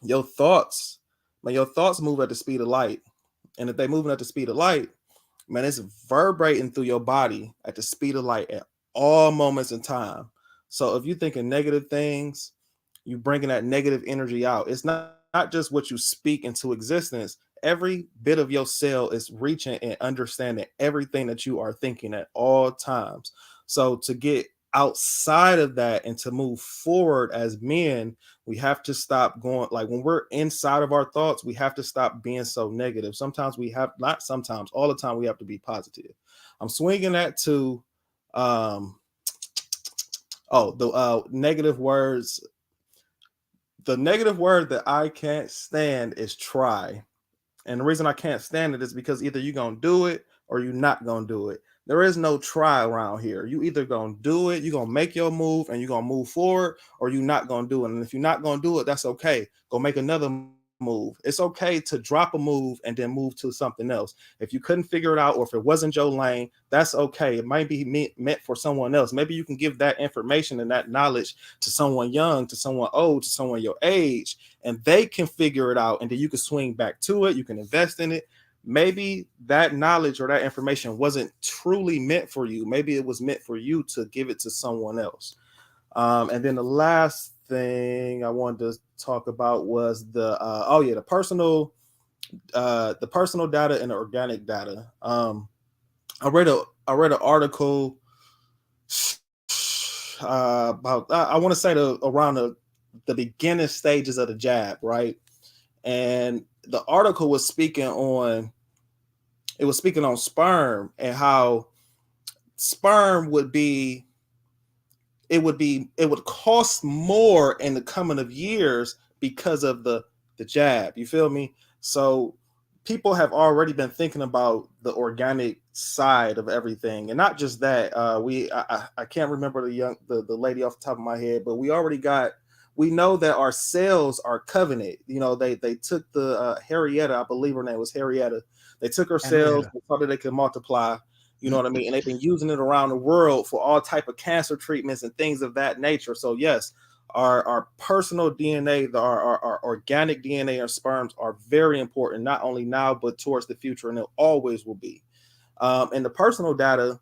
your thoughts move at the speed of light. And if they're moving at the speed of light, man, it's vibrating through your body at the speed of light at all moments in time. So if you're thinking negative things, you bringing that negative energy out. It's not just what you speak into existence. Every bit of your cell is reaching and understanding everything that you are thinking at all times. So to get outside of that and to move forward as men, we have to stop going, like when we're inside of our thoughts, we have to stop being so negative. Sometimes we have, not sometimes, all the time we have to be positive. I'm swinging that to negative words. The negative word that I can't stand is try. And the reason I can't stand it is because either you're going to do it or you're not going to do it. There is no try around here. You either going to do it, you're going to make your move and you're going to move forward, or you're not going to do it. And if you're not going to do it, that's okay. Go make another move. It's okay to drop a move and then move to something else. If you couldn't figure it out, or if it wasn't your lane, that's okay. It might be meant for someone else. Maybe you can give that information and that knowledge to someone young, to someone old, to someone your age, and they can figure it out. And then you can swing back to it. You can invest in it. Maybe that knowledge or that information wasn't truly meant for you. Maybe it was meant for you to give it to someone else. And then the last thing I wanted to talk about was the personal data and the organic data. I read an article about I want to say around the beginning stages of the jab, right? And the article was speaking on sperm and how sperm would cost more in the coming of years because of the jab. You feel me? So people have already been thinking about the organic side of everything, and not just that. I can't remember the lady off the top of my head, but we know that our cells are covenant. You know, they took the Harrietta, I believe her name was Harrietta. They took her cells so that they could multiply. You know what I mean? And they've been using it around the world for all type of cancer treatments and things of that nature. So yes, our personal DNA, our organic DNA, our sperms are very important, not only now, but towards the future, and it always will be. And the personal data,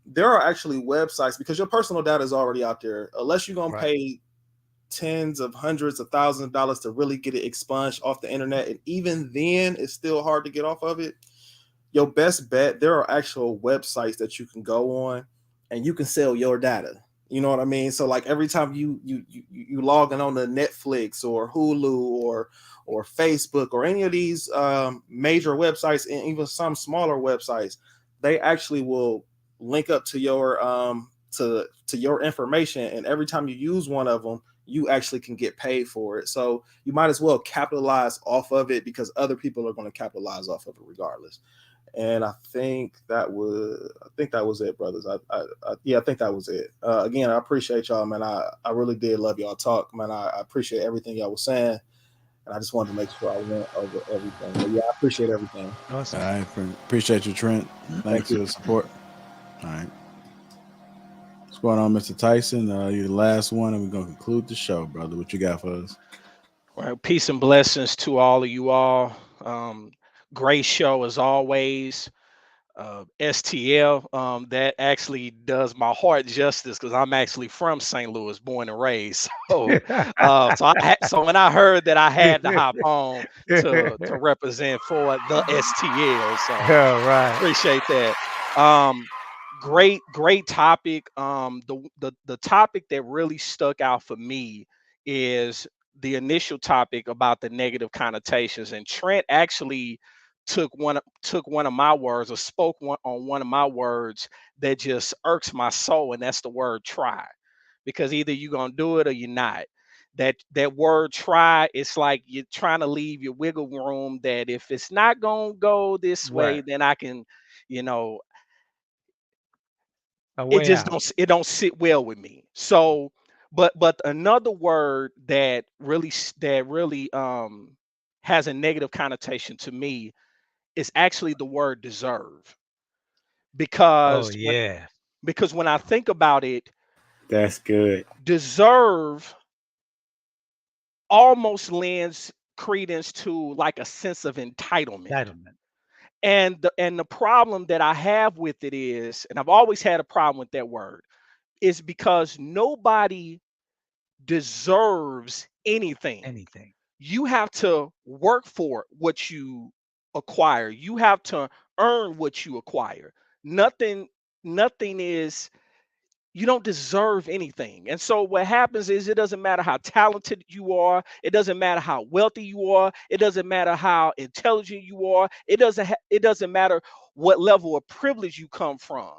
there are actually websites, because your personal data is already out there. Unless you're going to pay tens of hundreds of thousands of dollars to really get it expunged off the internet, and even then it's still hard to get off of it. Your best bet, there are actual websites that you can go on and you can sell your data. You know what I mean? So like every time you log in on the Netflix or Hulu or Facebook or any of these major websites, and even some smaller websites, they actually will link up to your to your information, and every time you use one of them, you actually can get paid for it. So you might as well capitalize off of it, because other people are going to capitalize off of it regardless. And I think that was it, brothers. I think that was it. Again, I appreciate y'all, man. I really did love y'all talk, man. I appreciate everything y'all was saying, and I just wanted to make sure I went over everything. But yeah, I appreciate everything. Awesome. I appreciate you, Trent. Thanks for the support. All right. What's going on, Mr. Tyson? You're the last one, and we're gonna conclude the show, brother. What you got for us? Well, peace and blessings to all of you all. Great show as always. STL, that actually does my heart justice, because I'm actually from St. Louis, born and raised. So, so when I heard that, I had to hop on to represent for the STL. So appreciate that. great topic. The topic that really stuck out for me is the initial topic about the negative connotations, and Trent actually took one of my words, or on one of my words that just irks my soul, and that's the word try. Because either you're gonna do it or you're not. That word try, it's like you're trying to leave your wiggle room, that if it's not gonna go this way, Right. then I can, you know, A it way just out. don't sit well with me. So, but another word that really has a negative connotation to me is actually the word deserve. Oh Because yeah. when I think about it, That's good. deserve almost lends credence to like a sense of entitlement. Entitlement. And the problem that I have with it is, and I've always had a problem with that word, is because nobody deserves anything. Anything. You have to work for what you acquire. You have to earn what you acquire. Nothing, nothing is, you don't deserve anything. And so what happens is, it doesn't matter how talented you are, it doesn't matter how wealthy you are, it doesn't matter how intelligent you are, it doesn't matter what level of privilege you come from.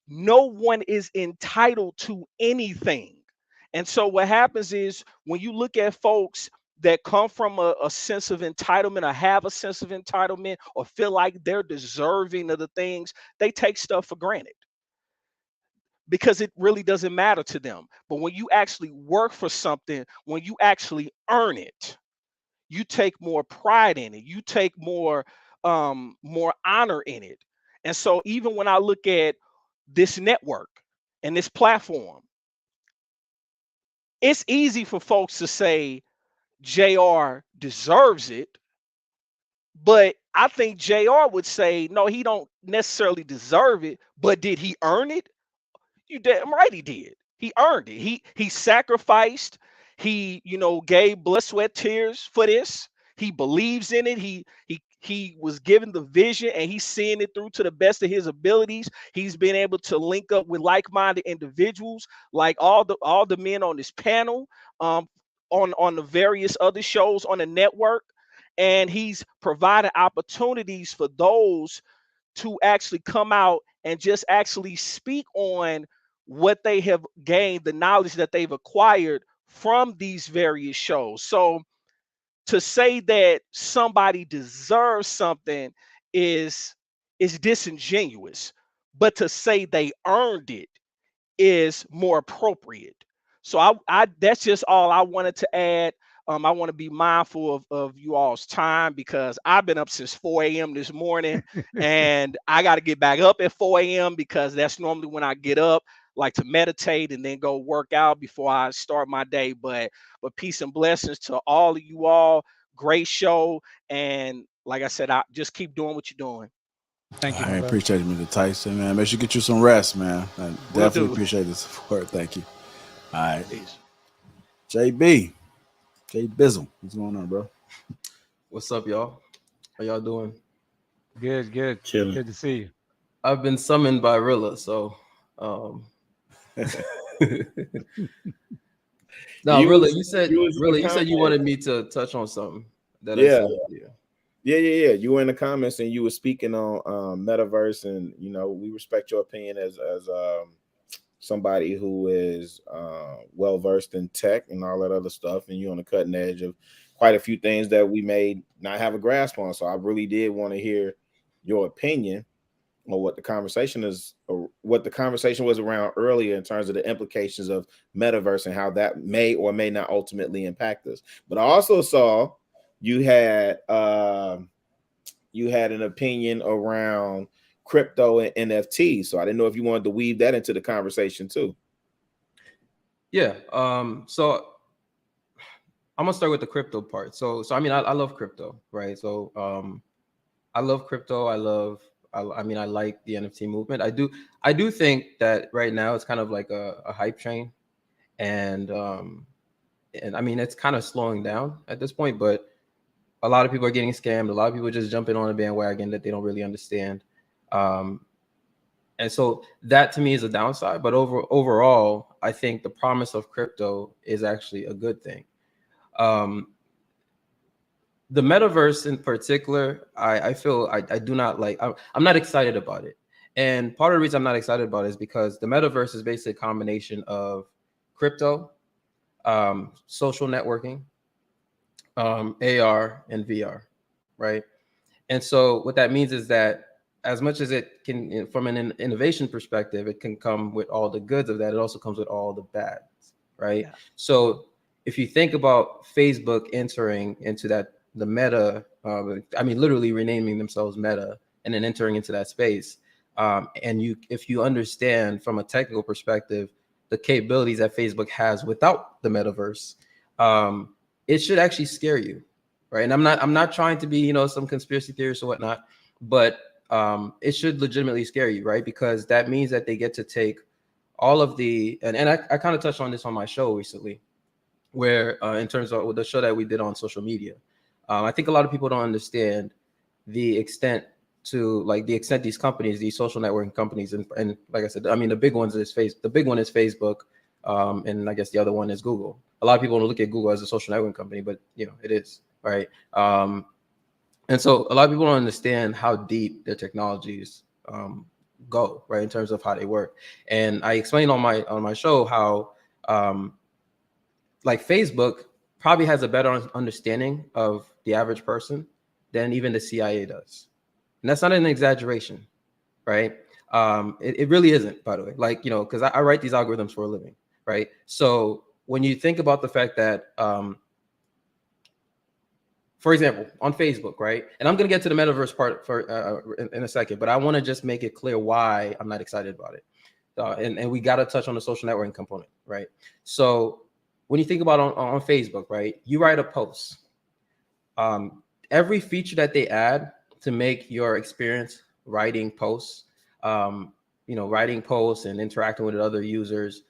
No one is entitled to anything. And so what happens is, when you look at folks that come from a sense of entitlement, or have a sense of entitlement, or feel like they're deserving of the things, they take stuff for granted because it really doesn't matter to them. But when you actually work for something, when you actually earn it, you take more pride in it. You take more honor in it. And so even when I look at this network and this platform, it's easy for folks to say JR deserves it, but I think JR would say no, he don't necessarily deserve it, but did he earn it? You damn right he did. He earned it. He sacrificed. He, gave blood, sweat, tears for this. He believes in it. He was given the vision, and he's seeing it through to the best of his abilities. He's been able to link up with like-minded individuals, like all the men on this panel, on the various other shows on the network, and he's provided opportunities for those to actually come out and just actually speak on what they have gained, the knowledge that they've acquired from these various shows. So to say that somebody deserves something is disingenuous, but to say they earned it is more appropriate. So I that's just all I wanted to add. I want to be mindful of you all's time, because I've been up since 4 a.m. this morning, and I got to get back up at 4 a.m. because that's normally when I get up, like to meditate and then go work out before I start my day. But peace and blessings to all of you all. Great show, and like I said, I just keep doing what you're doing. Thank you, I my brother. appreciate it, Mr. Tyson, man. Make sure you get you some rest, man. I Will definitely do. appreciate the support. Thank you. All right. Peace. JB. J Bizzle. What's going on, bro? What's up, y'all? How y'all doing? Good, good. Chilling. Good to see you. I've been summoned by Rilla, so no, You Rilla, was- you said you was in the Rilla, you said you comments. wanted me to touch on something that I Yeah. said earlier. Yeah. You were in the comments and you were speaking on metaverse, and we respect your opinion as somebody who is well versed in tech and all that other stuff, and you're on the cutting edge of quite a few things that we may not have a grasp on. So I really did want to hear your opinion on what the conversation is, or what the conversation was around earlier in terms of the implications of metaverse and how that may or may not ultimately impact us. But I also saw you had an opinion around crypto and NFTs. So I didn't know if you wanted to weave that into the conversation too. Yeah. So I'm gonna start with the crypto part. So I mean, I love crypto, right? So I love crypto. I mean, I like the NFT movement. I do think that right now it's kind of like a hype train, and I mean, it's kind of slowing down at this point, but a lot of people are getting scammed. A lot of people just jumping on a bandwagon that they don't really understand. And so that to me is a downside. But overall, I think the promise of crypto is actually a good thing. The metaverse in particular, I feel I do not like. I'm not excited about it. And part of the reason I'm not excited about it is because the metaverse is basically a combination of crypto, social networking, AR, and VR, right? And so what that means is that as much as it can, from an innovation perspective, it can come with all the goods of that, it also comes with all the bads, right? Yeah. So if you think about Facebook entering into the Meta, I mean, literally renaming themselves Meta and then entering into that space, and if you understand from a technical perspective the capabilities that Facebook has without the metaverse, it should actually scare you, right? And I'm not trying to be some conspiracy theorist or whatnot, but it should legitimately scare you, right? Because that means that they get to take all of the and I kind of touched on this on my show recently, where in terms of the show that we did on social media, I think a lot of people don't understand the extent these companies, these social networking companies, and like I said, I mean the big one is Facebook, and I guess the other one is Google. A lot of people don't look at Google as a social networking company, but it is, right? And so a lot of people don't understand how deep their technologies go, right, in terms of how they work. And I explained on my show how like Facebook probably has a better understanding of the average person than even the CIA does. And that's not an exaggeration, right? It really isn't, by the way, because I write these algorithms for a living, right? So when you think about the fact that, for example, on Facebook, right? And I'm going to get to the metaverse part in a second, but I want to just make it clear why I'm not excited about it. And we got to touch on the social networking component, right? So when you think about on Facebook, right, you write a post. Every feature that they add to make your experience writing posts, writing posts and interacting with other users,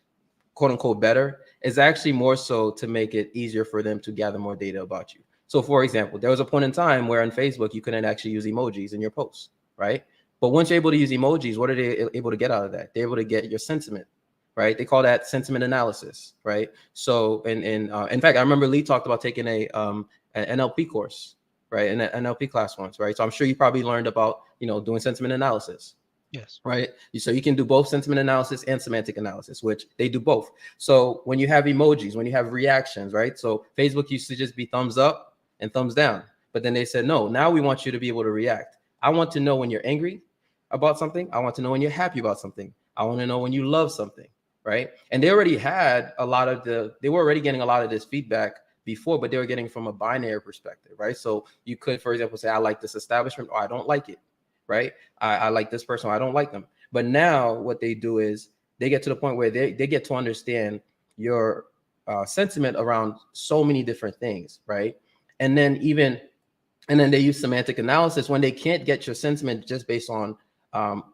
quote unquote, better, is actually more so to make it easier for them to gather more data about you. So for example, there was a point in time where on Facebook, you couldn't actually use emojis in your posts, right? But once you're able to use emojis, what are they able to get out of that? They're able to get your sentiment, right? They call that sentiment analysis, right? So, in fact, I remember Lee talked about taking an NLP course, right? An NLP class once, right? So I'm sure you probably learned about, doing sentiment analysis. Yes. Right. So you can do both sentiment analysis and semantic analysis, which they do both. So when you have emojis, when you have reactions, right? So Facebook used to just be thumbs up and thumbs down, but then they said, no, now we want you to be able to react. I want to know when you're angry about something. I want to know when you're happy about something. I want to know when you love something, right? And they already had they were already getting a lot of this feedback before, but they were getting from a binary perspective, right? So you could, for example, say, I like this establishment or I don't like it. Right? I like this person, I don't like them. But now what they do is they get to the point where they get to understand your sentiment around so many different things, right? And then they use semantic analysis when they can't get your sentiment just based on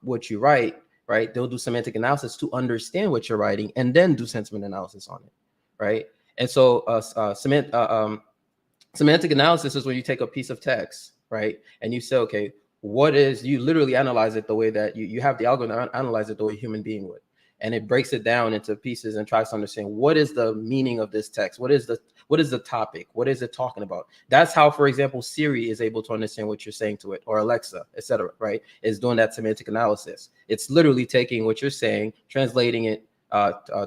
what you write, right? They'll do semantic analysis to understand what you're writing and then do sentiment analysis on it, right? And so semantic analysis is when you take a piece of text, right? And you say, okay, you literally analyze it the way that you have the algorithm analyze it the way a human being would. And it breaks it down into pieces and tries to understand what is the meaning of this text? What is the topic? What is it talking about? That's how, for example, Siri is able to understand what you're saying to it, or Alexa, etc., right? Is doing that semantic analysis. It's literally taking what you're saying, translating it,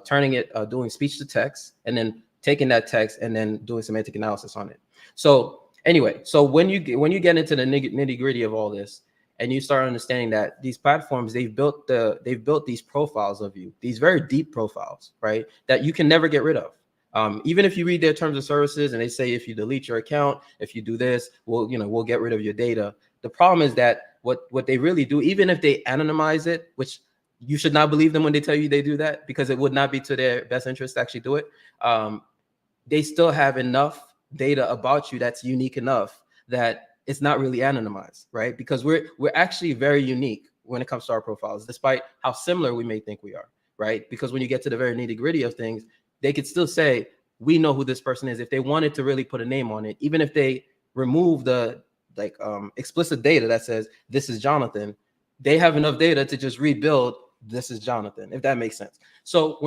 turning it, doing speech to text, and then taking that text and then doing semantic analysis on it. So anyway, so when you get into the nitty gritty of all this, and you start understanding that these platforms, they've built these profiles of you, these very deep profiles, right, that you can never get rid of. Even if you read their terms of services and they say if you delete your account, if you do this, we'll get rid of your data. The problem is that what they really do, even if they anonymize it, which you should not believe them when they tell you they do that, because it would not be to their best interest to actually do it. They still have enough data about you that's unique enough that it's not really anonymized, right? Because we're actually very unique when it comes to our profiles, despite how similar we may think we are, right? Because when you get to the very nitty gritty of things, they could still say, we know who this person is. If they wanted to really put a name on it, even if they remove the explicit data that says this is Jonathan, they have enough data to just rebuild. This is Jonathan, if that makes sense. So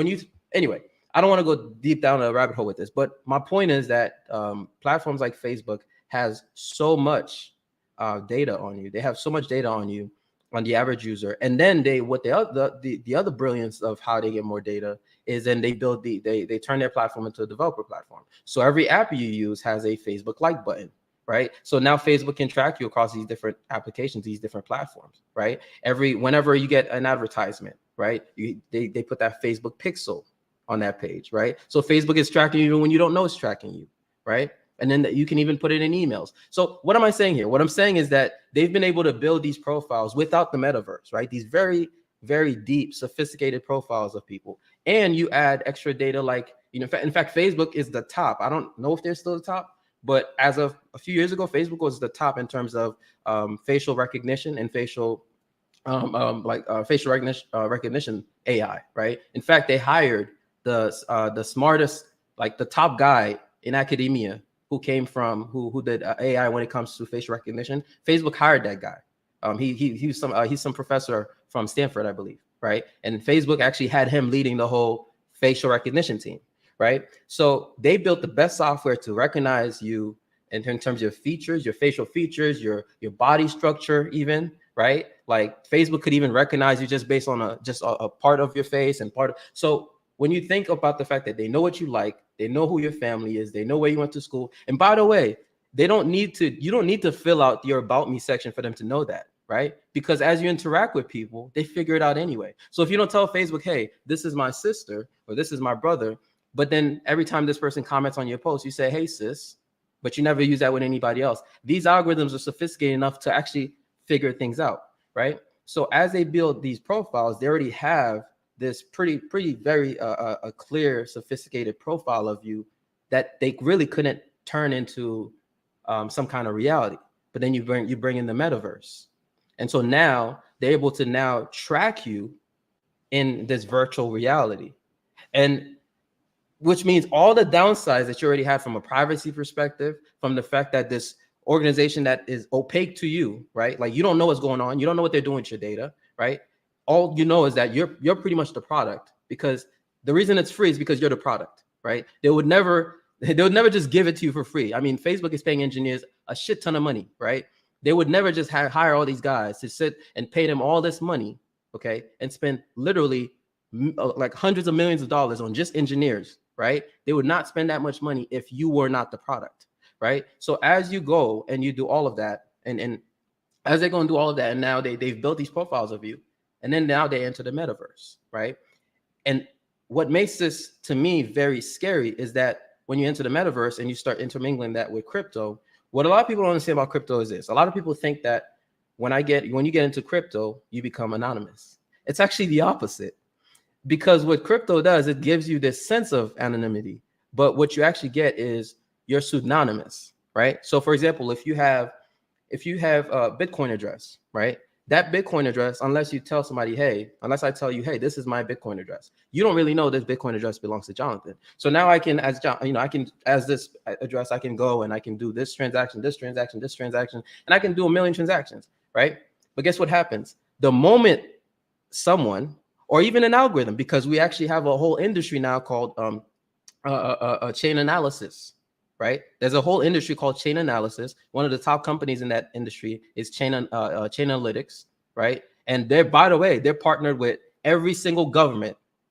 anyway, I don't want to go deep down a rabbit hole with this, but my point is that platforms like Facebook has so much data on you. They have so much data on you, on the average user. And then the other brilliance of how they get more data is then they build they turn their platform into a developer platform. So every app you use has a Facebook like button, right? So now Facebook can track you across these different applications, these different platforms, right? Whenever you get an advertisement, right? They put that Facebook pixel on that page, right? So Facebook is tracking you even when you don't know it's tracking you, right? And then you can even put it in emails. So what am I saying here? What I'm saying is that they've been able to build these profiles without the metaverse, right? These very, very deep, sophisticated profiles of people. And you add extra data like, in fact, Facebook is the top. I don't know if they're still the top, but as of a few years ago, Facebook was the top in terms of facial recognition and facial recognition AI, right? In fact, they hired the smartest, like the top guy in academia who came from who did AI when it comes to facial recognition. Facebook hired that guy. He's some professor from Stanford, I believe, right? And Facebook actually had him leading the whole facial recognition team, right? So they built the best software to recognize you in terms of your features, your facial features, your body structure, even, right? Like Facebook could even recognize you just based on a part of your face and so when you think about the fact that they know what you like, they know who your family is, they know where you went to school. And by the way, you don't need to fill out your about me section for them to know that, right? Because as you interact with people, they figure it out anyway. So if you don't tell Facebook, hey, this is my sister or this is my brother, but then every time this person comments on your post, you say, hey, sis, but you never use that with anybody else. These algorithms are sophisticated enough to actually figure things out, right? So as they build these profiles, they already have this pretty very a clear, sophisticated profile of you that they really couldn't turn into some kind of reality. But then you bring in the metaverse, and so now they're able to now track you in this virtual reality, and which means all the downsides that you already have from a privacy perspective, from the fact that this organization that is opaque to you, right? Like you don't know what's going on, you don't know what they're doing with your data, right? All you know is that you're pretty much the product, because the reason it's free is because you're the product, right? They would never just give it to you for free. I mean, Facebook is paying engineers a shit ton of money, right? They would never just hire all these guys to sit and pay them all this money, okay, and spend literally like hundreds of millions of dollars on just engineers, right? They would not spend that much money if you were not the product, right? So as you go and you do all of that, and as they're going to do all of that, and now they've built these profiles of you, and then now they enter the metaverse, right? And what makes this, to me, very scary is that when you enter the metaverse and you start intermingling that with crypto, what a lot of people don't understand about crypto is this. A lot of people think that when you get into crypto, you become anonymous. It's actually the opposite. Because what crypto does, it gives you this sense of anonymity. But what you actually get is you're pseudonymous, right? So for example, if you have a Bitcoin address, right? That Bitcoin address, unless you tell somebody, unless I tell you, hey, this is my Bitcoin address, you don't really know this Bitcoin address belongs to Jonathan. So now I can, as this address, I can go and I can do this transaction, this transaction, this transaction, and I can do a million transactions, right? But guess what happens? The moment someone, or even an algorithm, because we actually have a whole industry now called chain analysis, right? There's a whole industry called chain analysis. One of the top companies in that industry is chain analytics, right? And by the way, they're partnered with every single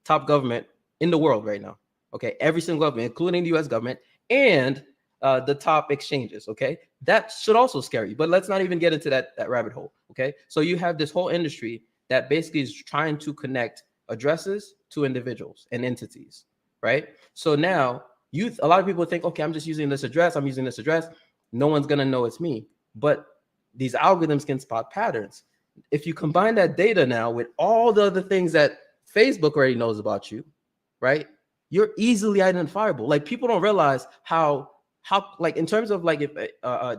top government in the world right now. Okay, every single government, including the U.S. government and the top exchanges. Okay, that should also scare you. But let's not even get into that rabbit hole. Okay, so you have this whole industry that basically is trying to connect addresses to individuals and entities, right? So now a lot of people think, okay, I'm just using this address. No one's going to know it's me. But these algorithms can spot patterns. If you combine that data now with all the other things that Facebook already knows about you, right? You're easily identifiable. Like people don't realize how like in terms of like if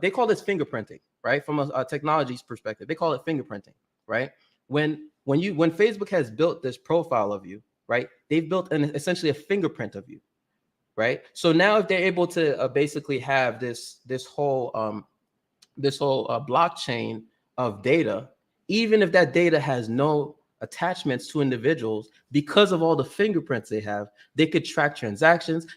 they call this fingerprinting, right? From a technology's perspective, they call it fingerprinting, right? When Facebook has built this profile of you, right? They've built essentially a fingerprint of you. Right. So now if they're able to basically have this whole blockchain of data, even if that data has no attachments to individuals, because of all the fingerprints they have, they could track transactions.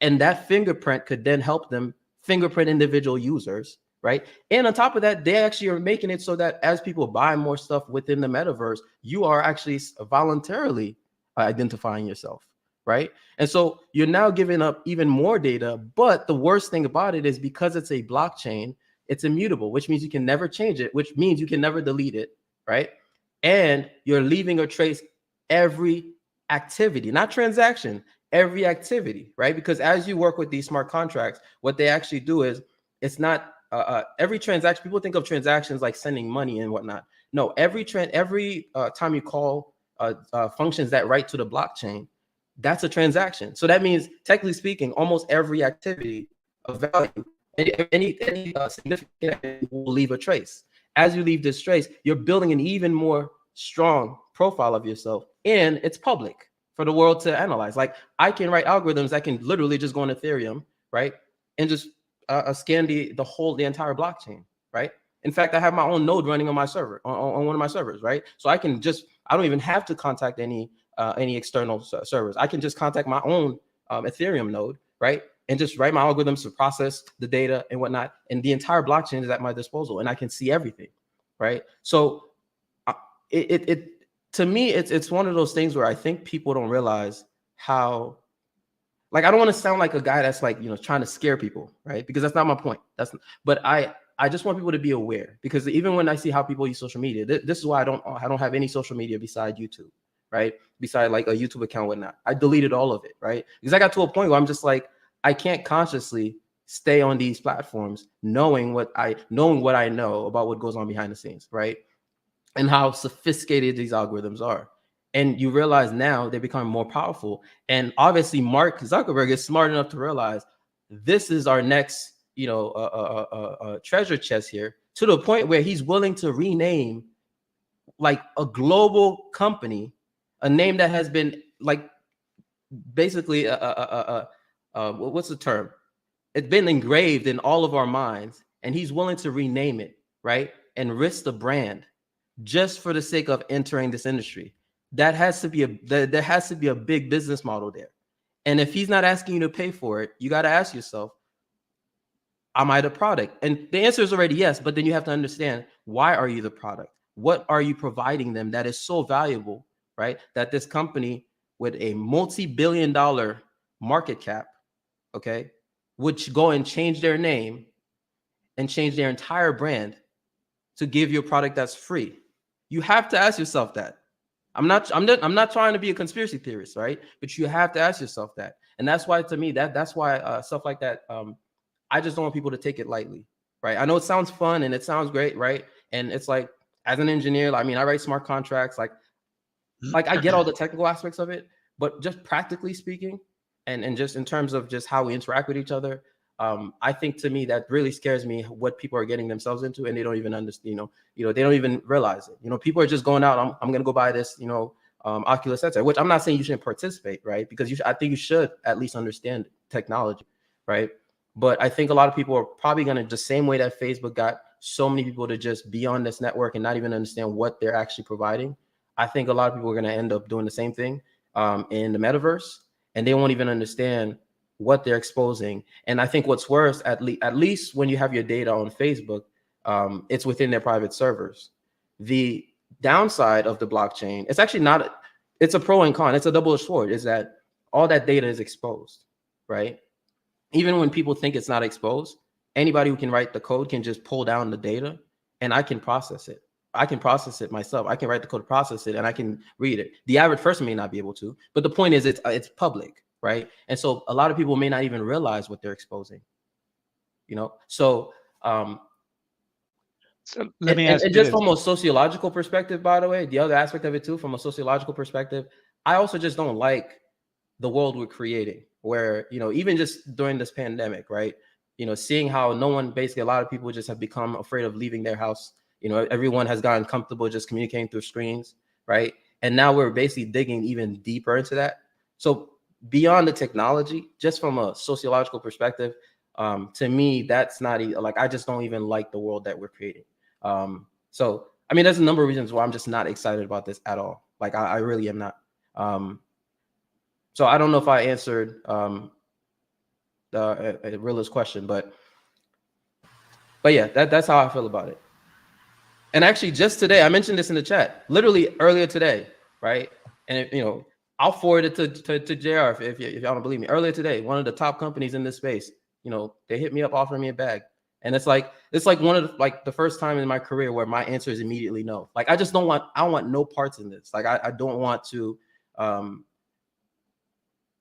And that fingerprint could then help them fingerprint individual users, right? And on top of that, they actually are making it so that as people buy more stuff within the metaverse, you are actually voluntarily identifying yourself, right? And so you're now giving up even more data. But the worst thing about it is because it's a blockchain, it's immutable, which means you can never change it, which means you can never delete it, right? And you're leaving a trace every activity, not transaction, every activity, right? Because as you work with these smart contracts, what they actually do is it's not every transaction. People think of transactions like sending money and whatnot. No, every time you call functions that write to the blockchain, that's a transaction. So that means, technically speaking, almost every activity of value, any significant activity will leave a trace. As you leave this trace, you're building an even more strong profile of yourself, and it's public for the world to analyze. Like, I can write algorithms that can literally just go on Ethereum, right, and just scan the entire blockchain, right? In fact, I have my own node running on my server, on one of my servers, right? So I don't even have to contact any external servers. I can just contact my own Ethereum node, right? And just write my algorithms to process the data and whatnot. And the entire blockchain is at my disposal, and I can see everything, right? So to me, it's one of those things where I think people don't realize how, like, I don't want to sound like a guy that's like, trying to scare people, right? Because that's not my point. But I just want people to be aware, because even when I see how people use social media, this is why I don't have any social media beside YouTube, right? Beside like a YouTube account, whatnot. I deleted all of it, right? Because I got to a point where I'm just like, I can't consciously stay on these platforms knowing what I know about what goes on behind the scenes, right? And how sophisticated these algorithms are. And you realize now they're becoming more powerful. And obviously Mark Zuckerberg is smart enough to realize this is our next, treasure chest here, to the point where he's willing to rename like a global company, a name that has been like basically what's the term? It's been engraved in all of our minds, and he's willing to rename it, right? And risk the brand just for the sake of entering this industry. There has to be a big business model there. And if he's not asking you to pay for it, you got to ask yourself, am I the product? And the answer is already yes, but then you have to understand, why are you the product? What are you providing them that is so valuable, right? That this company with a multi-billion-dollar market cap, okay, would go and change their name and change their entire brand to give you a product that's free. You have to ask yourself that. I'm not trying to be a conspiracy theorist, right? But you have to ask yourself that. And that's why, to me, that's why stuff like that, I just don't want people to take it lightly, right? I know it sounds fun and it sounds great, right? And it's like, as an engineer, I mean, I write smart contracts, like I get all the technical aspects of it, but just practically speaking, and just in terms of just how we interact with each other, I think, to me, that really scares me, what people are getting themselves into, and they don't even understand, they don't even realize it. People are just going out, I'm gonna go buy this, Oculus headset, which I'm not saying you shouldn't participate, right? Because I think you should at least understand technology, right? But I think a lot of people are probably gonna, the same way that Facebook got so many people to just be on this network and not even understand what they're actually providing, I think a lot of people are gonna end up doing the same thing in the metaverse, and they won't even understand what they're exposing. And I think what's worse, at least when you have your data on Facebook, it's within their private servers. The downside of the blockchain, it's actually not, it's a pro and con, it's a double-edged sword, is that all that data is exposed, right? Even when people think it's not exposed, anybody who can write the code can just pull down the data, and I can process it. I can process it myself. I can write the code, process it, and I can read it. The average person may not be able to, but the point is, it's public, right? And so a lot of people may not even realize what they're exposing, So, so let me ask you just this. from a sociological perspective, by the way, the other aspect of it too, from a sociological perspective, I also just don't like the world we're creating, where, even just during this pandemic, right? Seeing how basically a lot of people just have become afraid of leaving their house. Everyone has gotten comfortable just communicating through screens, right? And now we're basically digging even deeper into that. So beyond the technology, just from a sociological perspective, to me, that's not like, I just don't even like the world that we're creating. So I mean, there's a number of reasons why I'm just not excited about this at all. Like I really am not. So I don't know if I answered the realist question, but yeah, that's how I feel about it. And actually, just today, I mentioned this in the chat, literally earlier today, right? And I'll forward it to JR if y'all don't believe me. Earlier today, one of the top companies in this space, they hit me up offering me a bag, and it's like one of the first time in my career where my answer is immediately no. Like I don't want no parts in this. Like I don't want to.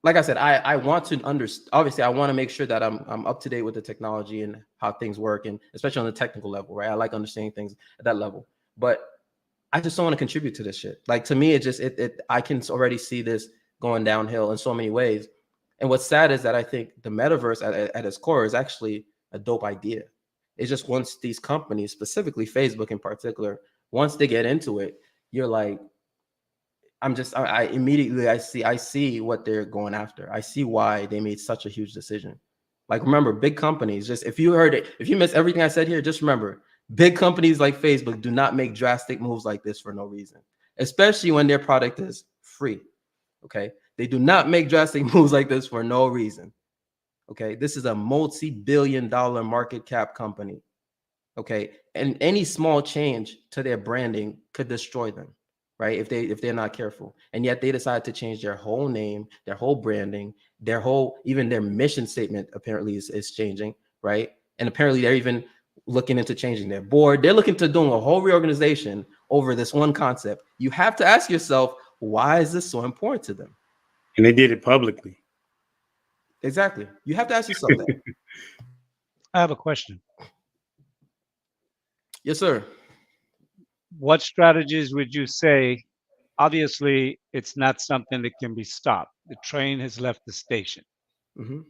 Like I said, I want to understand. Obviously, I want to make sure that I'm up to date with the technology and how things work, and especially on the technical level, right? I like understanding things at that level, but I just don't want to contribute to this shit. Like to me, I can already see this going downhill in so many ways. And what's sad is that I think the metaverse at its core is actually a dope idea. It's just once these companies, specifically Facebook in particular, once they get into it, you're like, I immediately I see what they're going after. I see why they made such a huge decision. Like remember, big companies, just if you missed everything I said here, just remember, big companies like Facebook do not make drastic moves like this for no reason, especially when their product is free. Okay. They do not make drastic moves like this for no reason. Okay. This is a multi-billion-dollar market cap company. Okay. And any small change to their branding could destroy them, right? If they're not careful. And yet they decide to change their whole name, their whole branding, even their mission statement apparently is changing, right? And apparently they're even looking into changing their board. They're looking to doing a whole reorganization over this one concept. You have to ask yourself, why is this so important to them? And they did it publicly. Exactly. You have to ask yourself that. I have a question. Yes, sir. What strategies would you say? Obviously, it's not something that can be stopped. The train has left the station. Mm-hmm.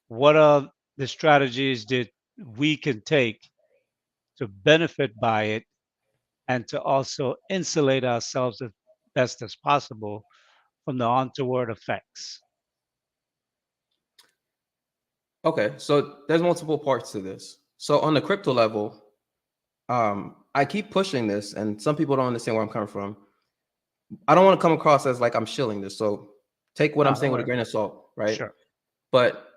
What are the strategies that we can take to benefit by it and to also insulate ourselves as best as possible from the untoward effects? Okay, so there's multiple parts to this. So on the crypto level, I keep pushing this, and some people don't understand where I'm coming from. I don't want to come across as like I'm shilling this, so take what I'm saying with a grain of salt, right? Sure. But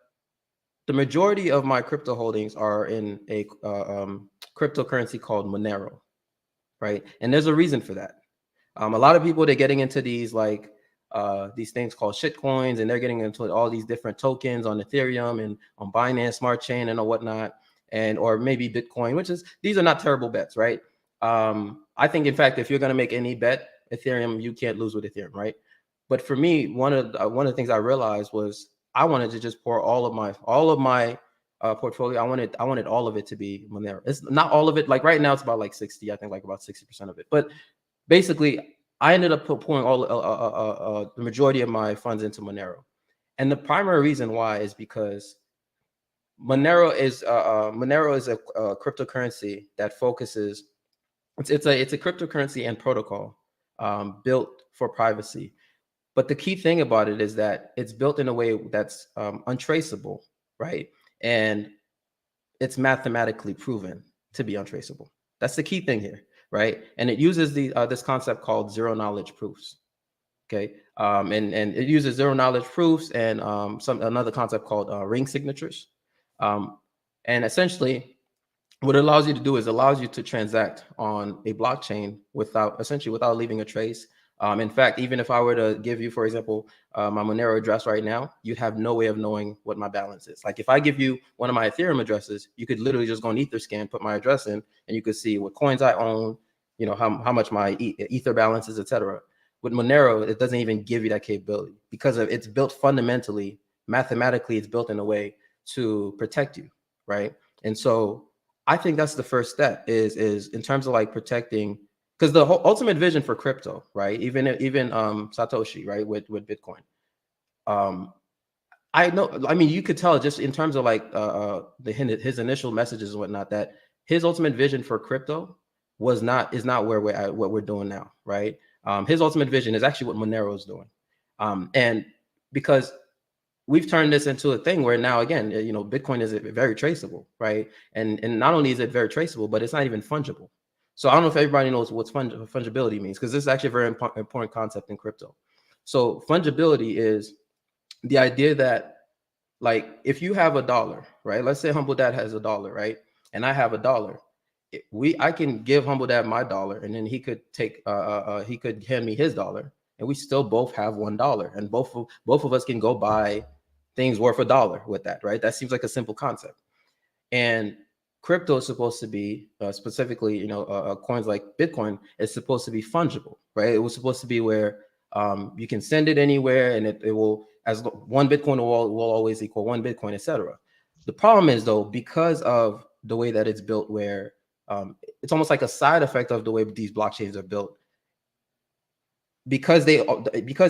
the majority of my crypto holdings are in a cryptocurrency called Monero, right? And there's a reason for that. A lot of people, they're getting into these things called shitcoins, and they're getting into all these different tokens on Ethereum and on Binance Smart Chain and whatnot, or maybe Bitcoin, these are not terrible bets, right? I think, in fact, if you're going to make any bet, Ethereum, you can't lose with Ethereum, right? But for me, one of the things I realized was I wanted to just pour all of my portfolio. I wanted all of it to be Monero. It's not all of it. Like right now, it's about like 60. I think like about 60% of it. But basically, I ended up pouring all the majority of my funds into Monero, and the primary reason why is because Monero is a cryptocurrency that focuses. It's a cryptocurrency and protocol built for privacy. But the key thing about it is that it's built in a way that's untraceable, right? And it's mathematically proven to be untraceable. That's the key thing here, right? And it uses this concept called zero knowledge proofs. Okay, and it uses zero knowledge proofs and another concept called ring signatures. And essentially, what it allows you to do is allows you to transact on a blockchain without leaving a trace. In fact, even if I were to give you, for example, my Monero address right now, you'd have no way of knowing what my balance is. Like if I give you one of my Ethereum addresses, you could literally just go on Etherscan, put my address in, and you could see what coins I own, how much my Ether balance is, etc. With Monero, it doesn't even give you that capability because it's built fundamentally, mathematically, it's built in a way to protect you, right? And so I think that's the first step is in terms of like protecting, because the whole ultimate vision for crypto, right? Even Satoshi, right, with Bitcoin. I know, I mean, you could tell just in terms of like his initial messages and whatnot that his ultimate vision for crypto is not where we're at, what we're doing now, right? His ultimate vision is actually what Monero is doing, and because we've turned this into a thing where now, again, Bitcoin is very traceable, right? And not only is it very traceable, but it's not even fungible. So I don't know if everybody knows what fungibility means, because this is actually a very important concept in crypto. So fungibility is the idea that, like, if you have $1, right? Let's say Humble Dad has $1, right? And I have $1. I can give Humble Dad my $1, and then he could take he could hand me his $1, and we still both have $1, and both of us can go buy things worth $1 with that, right? That seems like a simple concept. And crypto is supposed to be specifically, coins like Bitcoin is supposed to be fungible, right? It was supposed to be where you can send it anywhere, and it will, as one Bitcoin will always equal one Bitcoin, etc. The problem is, though, because of the way that it's built, where it's almost like a side effect of the way these blockchains are built, because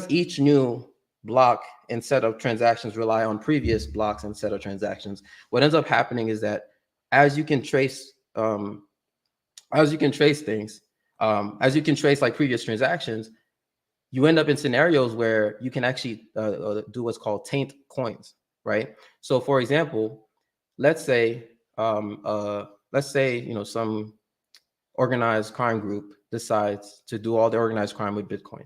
each new block and set of transactions rely on previous blocks and set of transactions. What ends up happening is that as you can trace things, as you can trace like previous transactions, you end up in scenarios where you can actually do what's called taint coins, right? So, for example, let's say some organized crime group decides to do all the organized crime with Bitcoin.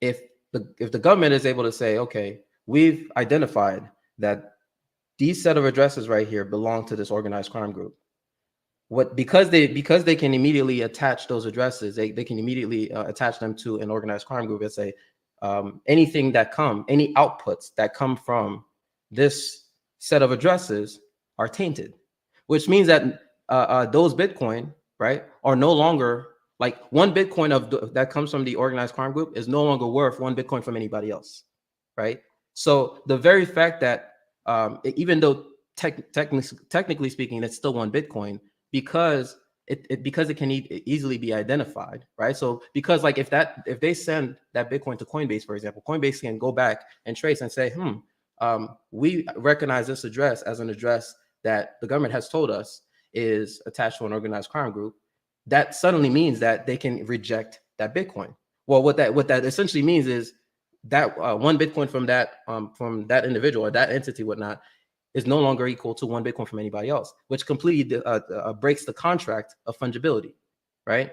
If the government is able to say, okay, we've identified that these set of addresses right here belong to this organized crime group, because they can immediately attach those addresses, they can immediately attach them to an organized crime group and say any outputs that come from this set of addresses are tainted, which means that those Bitcoin, right, are no longer, like, one Bitcoin that comes from the organized crime group is no longer worth one Bitcoin from anybody else, right? So the very fact that even though technically speaking, it's still one Bitcoin, because it can easily be identified, right? So because, like, if they send that Bitcoin to Coinbase, for example, Coinbase can go back and trace and say, we recognize this address as an address that the government has told us is attached to an organized crime group. That suddenly means that they can reject that Bitcoin. Well, what that essentially means is that one Bitcoin from that individual or that entity, whatnot, is no longer equal to one Bitcoin from anybody else, which completely breaks the contract of fungibility, right?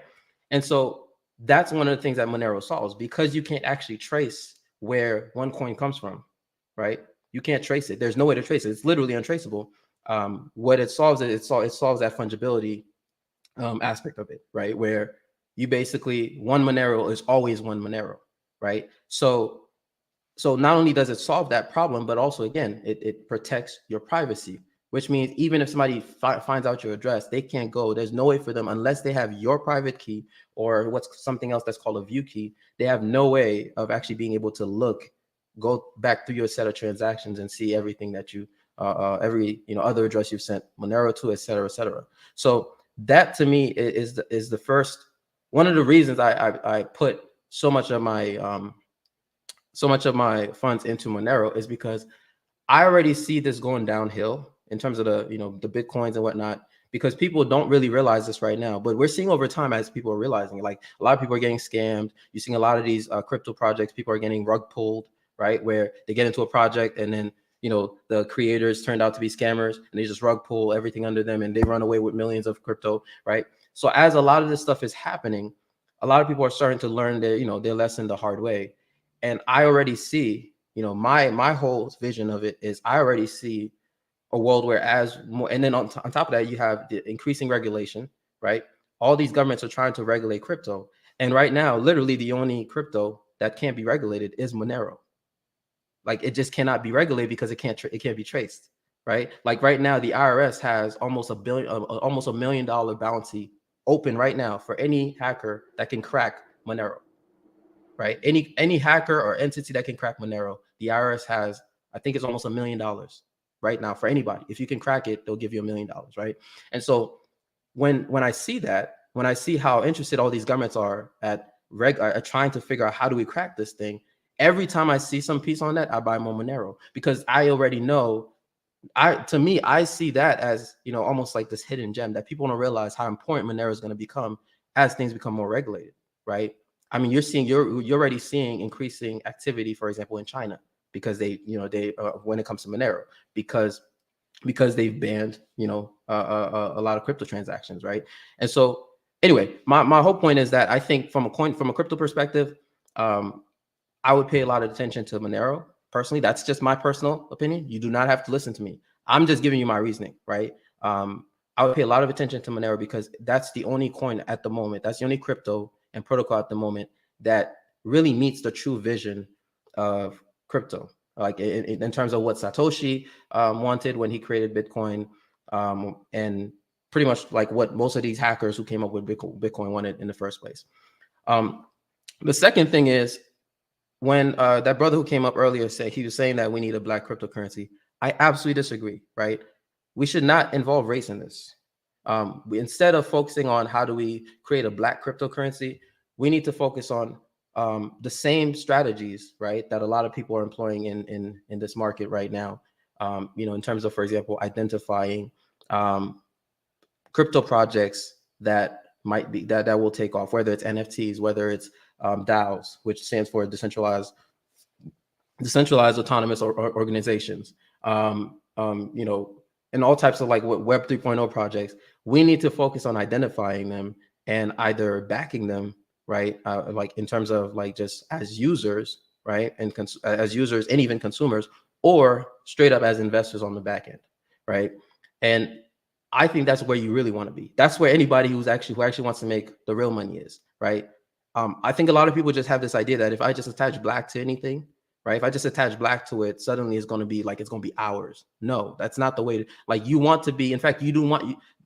And so that's one of the things that Monero solves, because you can't actually trace where one coin comes from, right? You can't trace it. There's no way to trace it. It's literally untraceable. What it solves is it solves that fungibility aspect of it, right? Where you basically, one Monero is always one Monero, right? So not only does it solve that problem, but also, again, it protects your privacy, which means even if somebody finds out your address, they can't go. There's no way for them, unless they have your private key or what's something else that's called a view key. They have no way of actually being able to go back through your set of transactions and see everything that you, every other address you've sent Monero to, et cetera, et cetera. So that, to me, is the first one of the reasons I put so much of my funds into Monero, is because I already see this going downhill in terms of the Bitcoins and whatnot, because people don't really realize this right now, but we're seeing over time, as people are realizing, like, a lot of people are getting scammed. You're seeing a lot of these crypto projects, people are getting rug pulled, right? Where they get into a project and then, the creators turned out to be scammers, and they just rug pull everything under them and they run away with millions of crypto, right? So as a lot of this stuff is happening, a lot of people are starting to learn their lesson the hard way. And I already see, my whole vision of it is, I already see a world where, as more, and then on top of that, you have the increasing regulation, right? All these governments are trying to regulate crypto. And right now, literally the only crypto that can't be regulated is Monero. Like, it just cannot be regulated because it can't be traced, right? Like, right now, the IRS has almost $1 million bounty open right now for any hacker that can crack Monero. Right? Any hacker or entity that can crack Monero, the IRS has, I think it's almost $1 million right now for anybody. If you can crack it, they'll give you $1 million, right? And so when I see that, when I see how interested all these governments are at trying to figure out how do we crack this thing, every time I see some piece on that, I buy more Monero, because I already know. To me, I see that as, almost like this hidden gem that people don't realize how important Monero is going to become as things become more regulated, right? I mean, you're already seeing increasing activity, for example, in China, because they when it comes to Monero, because they've banned a lot of crypto transactions, right? And so Anyway, my whole point is that I think from a crypto perspective, I would pay a lot of attention to Monero personally. That's just my personal opinion. You do not have to listen to me. I'm just giving you my reasoning, right? I would pay a lot of attention to Monero because that's the only coin at the moment. That's the only crypto and protocol at the moment that really meets the true vision of crypto, like in terms of what Satoshi wanted when he created Bitcoin, and pretty much like what most of these hackers who came up with Bitcoin wanted in the first place. The second thing is, when that brother who came up earlier said, he was saying that we need a black cryptocurrency. I absolutely disagree, right? We should not involve race in this. Instead of focusing on how do we create a black cryptocurrency, we need to focus on the same strategies, right, that a lot of people are employing in this market right now. In terms of, for example, identifying crypto projects that might be that will take off, whether it's NFTs, whether it's DAOs, which stands for decentralized autonomous organizations, and all types of like Web 3.0 projects. We need to focus on identifying them and either backing them, right, like in terms of like just as users, right, and as users and even consumers, or straight up as investors on the back end, right? And I think that's where you really want to be. That's where anybody who actually wants to make the real money is, right? I think a lot of people just have this idea that if I just attach black to anything, right? If I just attach black to it, suddenly it's going to be ours. No, that's not the way to, like, you want to be. In fact,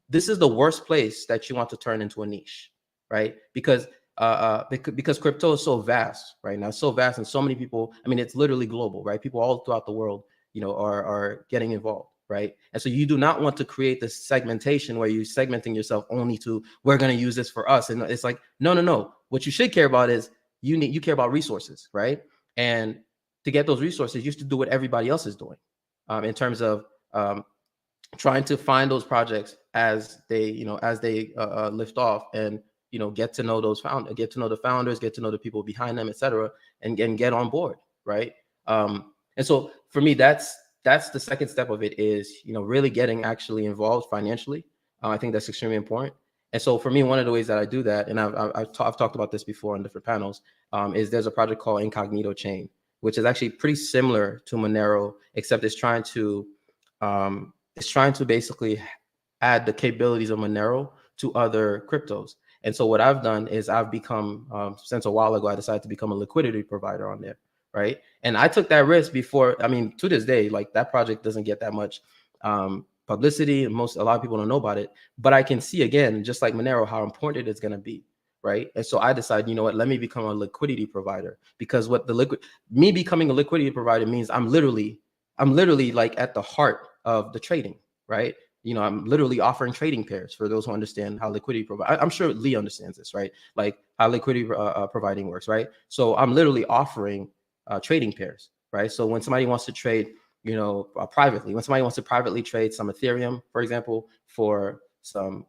this is the worst place that you want to turn into a niche, right? Because crypto is so vast right now, so vast, and so many people, I mean, it's literally global, right? People all throughout the world, are getting involved, right? And so you do not want to create this segmentation where you're segmenting yourself only to, we're going to use this for us. And it's like, no. What you should care about is you care about resources, right? And to get those resources, you should do what everybody else is doing, in terms of trying to find those projects as they lift off, and get to know those founders, get to know the founders, get to know the people behind them, etc., and get on board, right? And so for me, that's the second step of it, is really getting actually involved financially. I think that's extremely important. And so for me, one of the ways that I do that, and I've talked about this before on different panels, is there's a project called Incognito Chain, which is actually pretty similar to Monero, except it's trying to basically add the capabilities of Monero to other cryptos. And so what I've done is I've become, since a while ago, I decided to become a liquidity provider on there, right? And I took that risk before. I mean, to this day, like, that project doesn't get that much publicity, and a lot of people don't know about it. But I can see, again, just like Monero, how important it's going to be, right? And so I decided, let me become a liquidity provider, because me becoming a liquidity provider means I'm literally like at the heart of the trading, right? I'm literally offering trading pairs for those who understand how liquidity provide. I'm sure Lee understands this, right? Like how liquidity providing works, right? So I'm literally offering trading pairs, right? So when somebody wants to trade, privately, when somebody wants to privately trade some Ethereum, for example, for some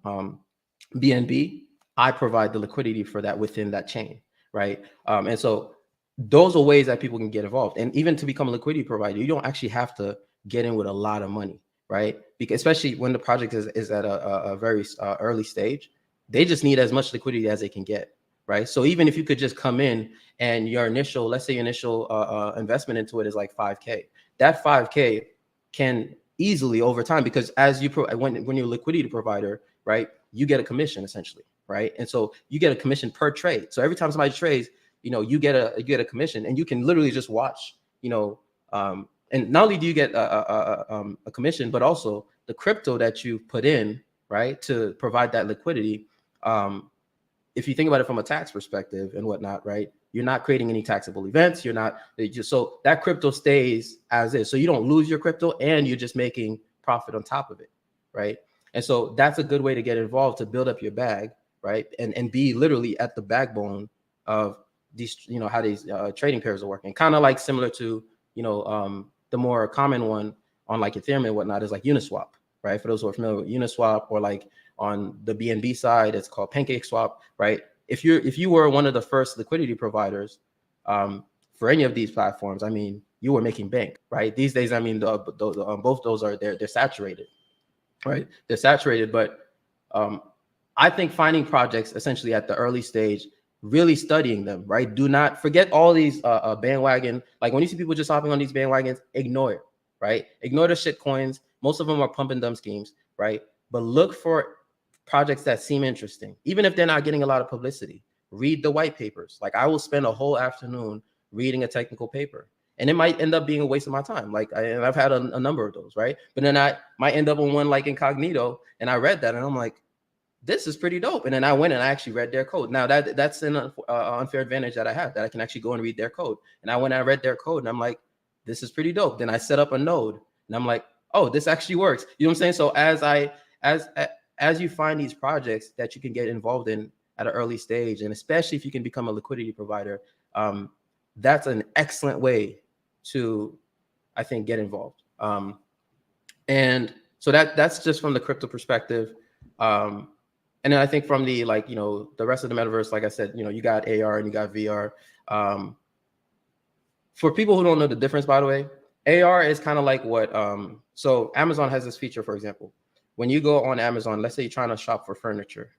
BNB, I provide the liquidity for that within that chain, right? And so those are ways that people can get involved. And even to become a liquidity provider, you don't actually have to get in with a lot of money, right? Because especially when the project is at a very early stage, they just need as much liquidity as they can get, right? So even if you could just come in and let's say your initial investment into it is like 5K, that 5K can easily over time, because when you're a liquidity provider, right, you get a commission essentially, right? And so you get a commission per trade. So every time somebody trades, you get a commission, and you can literally just watch, and not only do you get a commission, but also the crypto that you put in, right, to provide that liquidity. If you think about it from a tax perspective and whatnot, right, you're not creating any taxable events. So that crypto stays as is. So you don't lose your crypto, and you're just making profit on top of it, right? And so that's a good way to get involved, to build up your bag, right, and be literally at the backbone of these, how these trading pairs are working. Kind of like similar to, the more common one on like Ethereum and whatnot is like Uniswap, right? For those who are familiar with Uniswap, or like on the BNB side, it's called PancakeSwap, right? If you were one of the first liquidity providers for any of these platforms, I mean, you were making bank, right? These days, I mean, both those are they're saturated, right? They're saturated, but I think finding projects essentially at the early stage, really studying them, right? Do not forget all these bandwagon. Like when you see people just hopping on these bandwagons, ignore it, right? Ignore the shit coins. Most of them are pump and dump schemes, right? But look for projects that seem interesting, even if they're not getting a lot of publicity. Read the white papers. Like I will spend a whole afternoon reading a technical paper, and it might end up being a waste of my time. Like and I've had a number of those, right? But then I might end up on one like incognito, and I read that, and I'm like, this is pretty dope. And then I went and I actually read their code. Now that's an unfair advantage that I have, that I can actually go and read their code. And I went and I read their code, and I'm like, this is pretty dope. Then I set up a node, and I'm like, oh, this actually works. You know what I'm saying? So as you find these projects that you can get involved in at an early stage, and especially if you can become a liquidity provider, that's an excellent way to, I think, get involved. And so that's just from the crypto perspective. And then I think from the, like, you know, the rest of the metaverse, like I said, you know, you got AR and you got VR. For people who don't know the difference, by the way, AR is kind of like what, so Amazon has this feature, for example. When you go on Amazon, let's say you're trying to shop for furniture.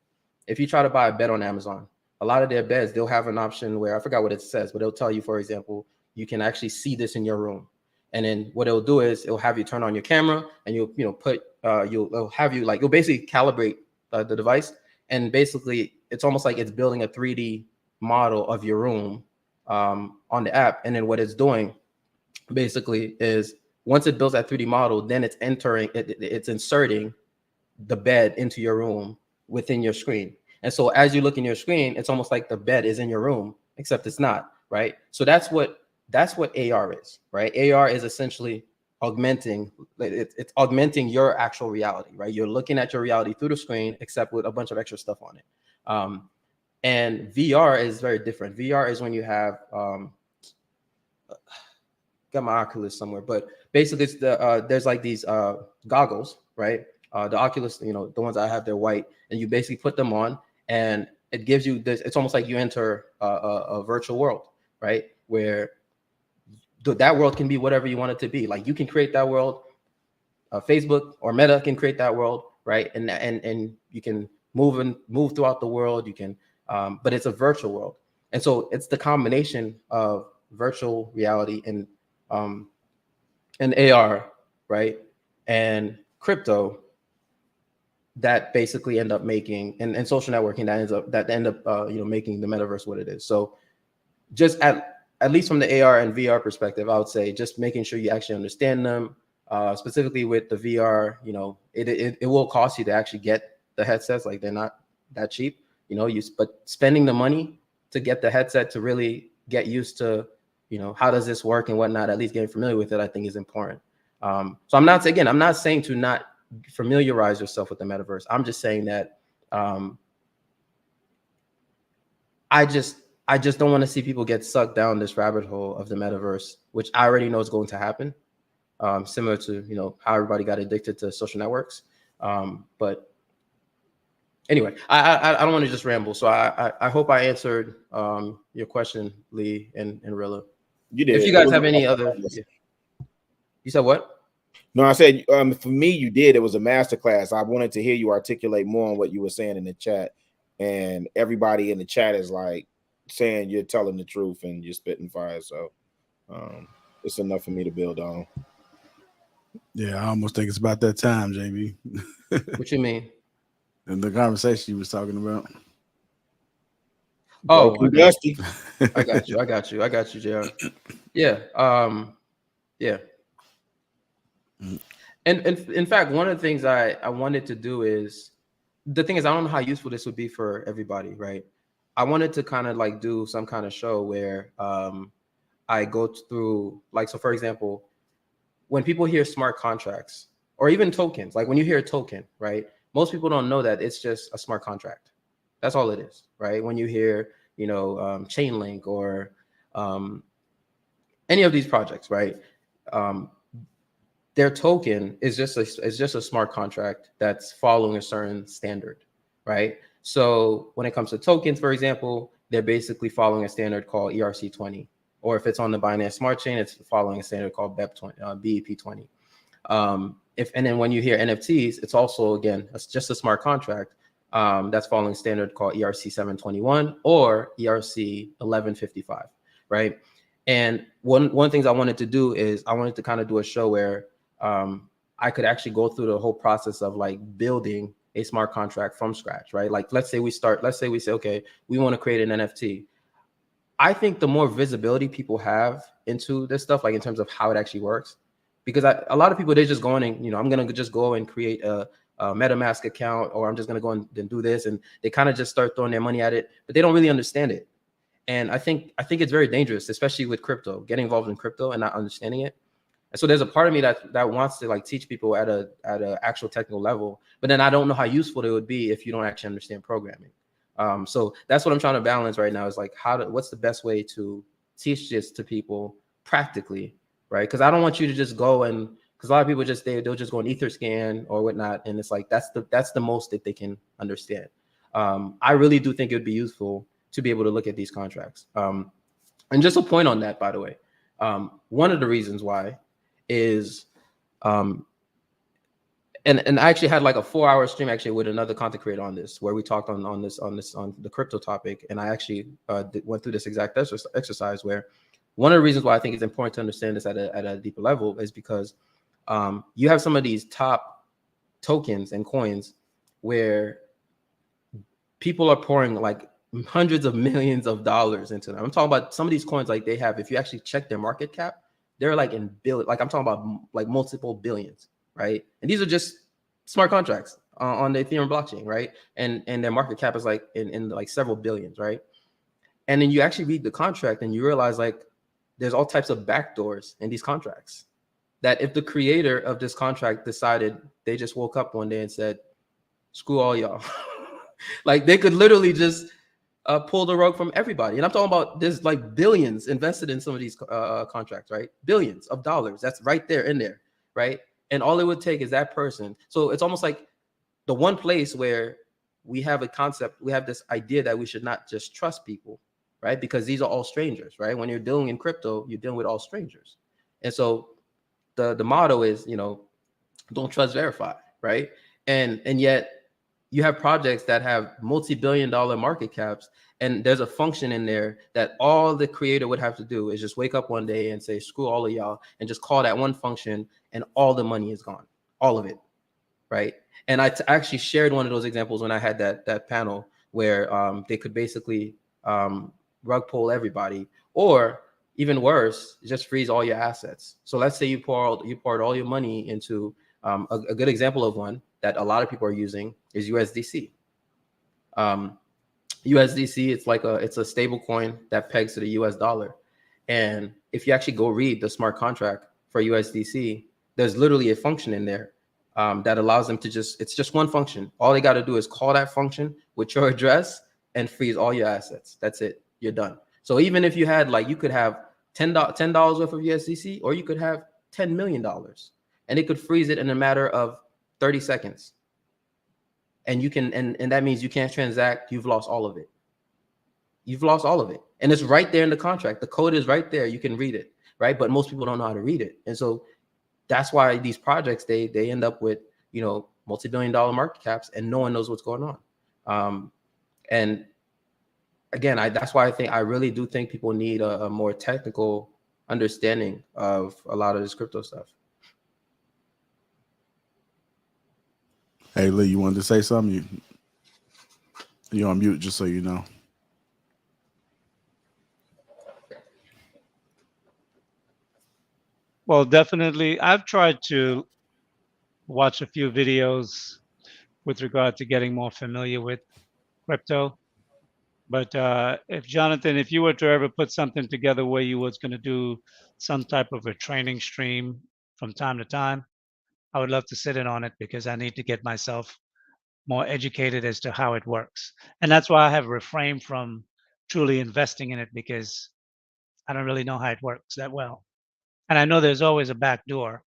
If you try to buy a bed on Amazon, a lot of their beds, they'll have an option where, I forgot what it says, but it'll tell you, for example, you can actually see this in your room. And then what it'll do is it'll have you turn on your camera, and you'll, you know, put, it'll have you, like, you'll basically calibrate the device. And basically it's almost like it's building a 3D model of your room on the app. And then what it's doing basically is, once it builds that 3D model, then it's inserting the bed into your room within your screen. And so as you look in your screen, it's almost like the bed is in your room, except it's not, right? So that's what AR is, right? AR is essentially augmenting, it's augmenting your actual reality, right? You're looking at your reality through the screen, except with a bunch of extra stuff on it. And VR is very different. VR is when you have, got my Oculus somewhere, but basically it's there's like these goggles, right? The Oculus, you know, the ones I have, they're white, and you basically put them on, and it gives you this, it's almost like you enter a virtual world, right? Where that world can be whatever you want it to be. Like you can create that world. Facebook or Meta can create that world, right? And you can move throughout the world. You can, but it's a virtual world, and so it's the combination of virtual reality and AR, right, and crypto that basically end up making, and social networking that end up you know, making the metaverse what it is. So just at least from the AR and VR perspective, I would say just making sure you actually understand them. Specifically with the VR, you know, it will cost you to actually get the headsets. Like they're not that cheap, you know. But spending the money to get the headset to really get used to, you know, how does this work and whatnot, at least getting familiar with it, I think is important. So I'm not saying to not familiarize yourself with the metaverse. I'm just saying that I just don't want to see people get sucked down this rabbit hole of the metaverse, which I already know is going to happen. Similar to, you know, how everybody got addicted to social networks. But anyway, I don't want to just ramble. So I hope I answered your question, Lee and Rilla. You did. If you guys have any other, yeah. You said what? No, I said for me, you did. It was a masterclass. I wanted to hear you articulate more on what you were saying in the chat, and everybody in the chat is like saying you're telling the truth and you're spitting fire. So it's enough for me to build on. Yeah, I almost think it's about that time, JB. What you mean? And the conversation you was talking about. Oh, Dusty. I got you, JR. Yeah. Yeah. And in fact, one of the things I wanted to do is, the thing is, I don't know how useful this would be for everybody, right? I wanted to kind of like do some kind of show where I go through, like, so for example, when people hear smart contracts or even tokens, like when you hear a token, right? Most people don't know that it's just a smart contract. That's all it is, right? When you hear, you know, Chainlink or any of these projects, right? Their token is just a smart contract that's following a certain standard, right? So when it comes to tokens, for example, they're basically following a standard called ERC20. Or if it's on the Binance Smart Chain, it's following a standard called BEP20. And then when you hear NFTs, it's also, again, it's just a smart contract that's following standard called ERC 721 or ERC 1155, right? And one things I wanted to do is I wanted to kind of do a show where I could actually go through the whole process of like building a smart contract from scratch, right? Like let's say we say, okay, we want to create an NFT. I think the more visibility people have into this stuff, like in terms of how it actually works, because a lot of people, they just go in and, I'm going to just go and create a MetaMask account, or I'm just going to go and do this. And they kind of just start throwing their money at it, but they don't really understand it. And I think it's very dangerous, especially with crypto, getting involved in crypto and not understanding it. And so there's a part of me that wants to like teach people at a actual technical level, but then I don't know how useful it would be if you don't actually understand programming. So that's what I'm trying to balance right now is like what's the best way to teach this to people practically, right? Because I don't want you to just go and because a lot of people they'll just go on Etherscan or whatnot, and it's like that's the most that they can understand. I really do think it would be useful to be able to look at these contracts. And just a point on that, by the way, one of the reasons why is and I actually had like a 4-hour stream actually with another content creator on this, where we talked on the crypto topic, and I actually went through this exact exercise where one of the reasons why I think it's important to understand this at a deeper level is because you have some of these top tokens and coins where people are pouring like hundreds of millions of dollars into them. I'm talking about some of these coins, like they have, if you actually check their market cap, they're like in billion, like I'm talking about like multiple billions, right? And these are just smart contracts on the Ethereum blockchain, right? And their market cap is like in like several billions, right? And then you actually read the contract and you realize like there's all types of backdoors in these contracts. That if the creator of this contract decided, they just woke up one day and said, screw all y'all. Like they could literally just pull the rug from everybody. And I'm talking about there's like billions invested in some of these contracts, right? Billions of dollars. That's right there in there, right? And all it would take is that person. So it's almost like the one place where we have a concept, we have this idea that we should not just trust people, right? Because these are all strangers, right? When you're dealing in crypto, you're dealing with all strangers. And so the motto is, don't trust, verify, right? And yet you have projects that have multi-billion-dollar market caps, and there's a function in there that all the creator would have to do is just wake up one day and say, screw all of y'all, and just call that one function, and all the money is gone, all of it, right? And I actually shared one of those examples when I had that panel where they could basically rug pull everybody, or even worse, just freeze all your assets. So let's say you poured all your money into a good example of one that a lot of people are using is USDC. USDC, it's a stable coin that pegs to the US dollar. And if you actually go read the smart contract for USDC, there's literally a function in there that allows them to it's just one function. All they got to do is call that function with your address and freeze all your assets. That's it. You're done. So even if you had you could have $10 worth of USDC, or you could have $10 million, and it could freeze it in a matter of 30 seconds. And you can, and that means you can't transact. You've lost all of it. You've lost all of it. And it's right there in the contract. The code is right there. You can read it, right? But most people don't know how to read it. And so that's why these projects, they end up with, multi-billion-dollar market caps, and no one knows what's going on. And again, that's why I really do think people need a more technical understanding of a lot of this crypto stuff. Hey, Lee, you wanted to say something? You're on mute, just so you know. Well, definitely. I've tried to watch a few videos with regard to getting more familiar with crypto. But if Jonathan, if you were to ever put something together where you was going to do some type of a training stream from time to time, I would love to sit in on it, because I need to get myself more educated as to how it works. And that's why I have refrained from truly investing in it, because I don't really know how it works that well. And I know there's always a back door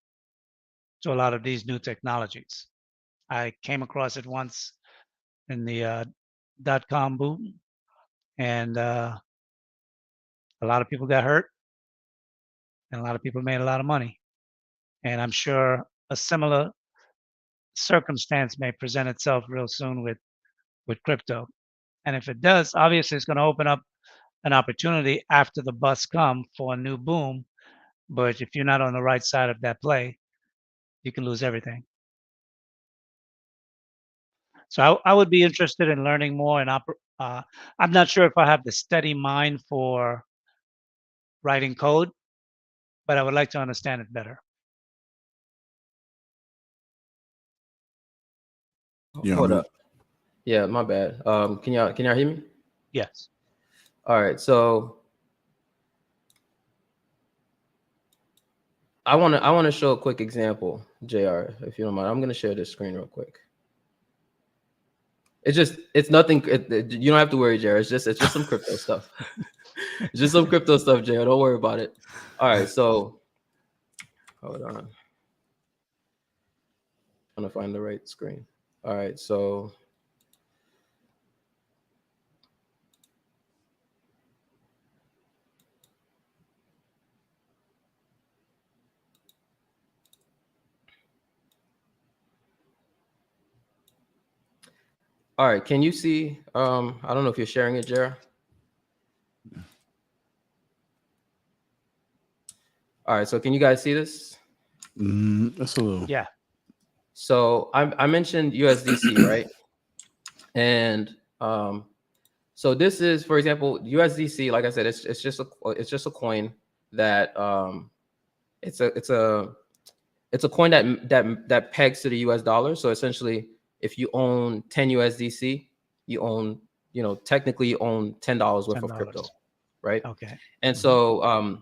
to a lot of these new technologies. I came across it once in the .com boom, and a lot of people got hurt, and a lot of people made a lot of money. And I'm sure a similar circumstance may present itself real soon with with crypto. And if it does, obviously it's going to open up an opportunity after the bust come for a new boom. But if you're not on the right side of that play, you can lose everything. So I would be interested in learning more. And I'm not sure if I have the steady mind for writing code, but I would like to understand it better. Yeah, Hold up. Yeah, my bad. Can y'all hear me? Yes. All right. So I want to show a quick example, JR, if you don't mind. I'm going to share this screen real quick. It's nothing. You don't have to worry, JR. It's just some crypto stuff. It's just some crypto stuff, JR. Don't worry about it. All right. So hold on. I'm trying to find the right screen. All right. So all right, can you see? I don't know if you're sharing it, Jara. All right, so can you guys see this? That's a little. Yeah. So I mentioned USDC, right? And so this is, for example, USDC. Like I said, it's just a coin that it's a coin that pegs to the US dollar. So essentially, if you own 10 USDC, you own, technically you own $10 worth of crypto, right? Okay. And so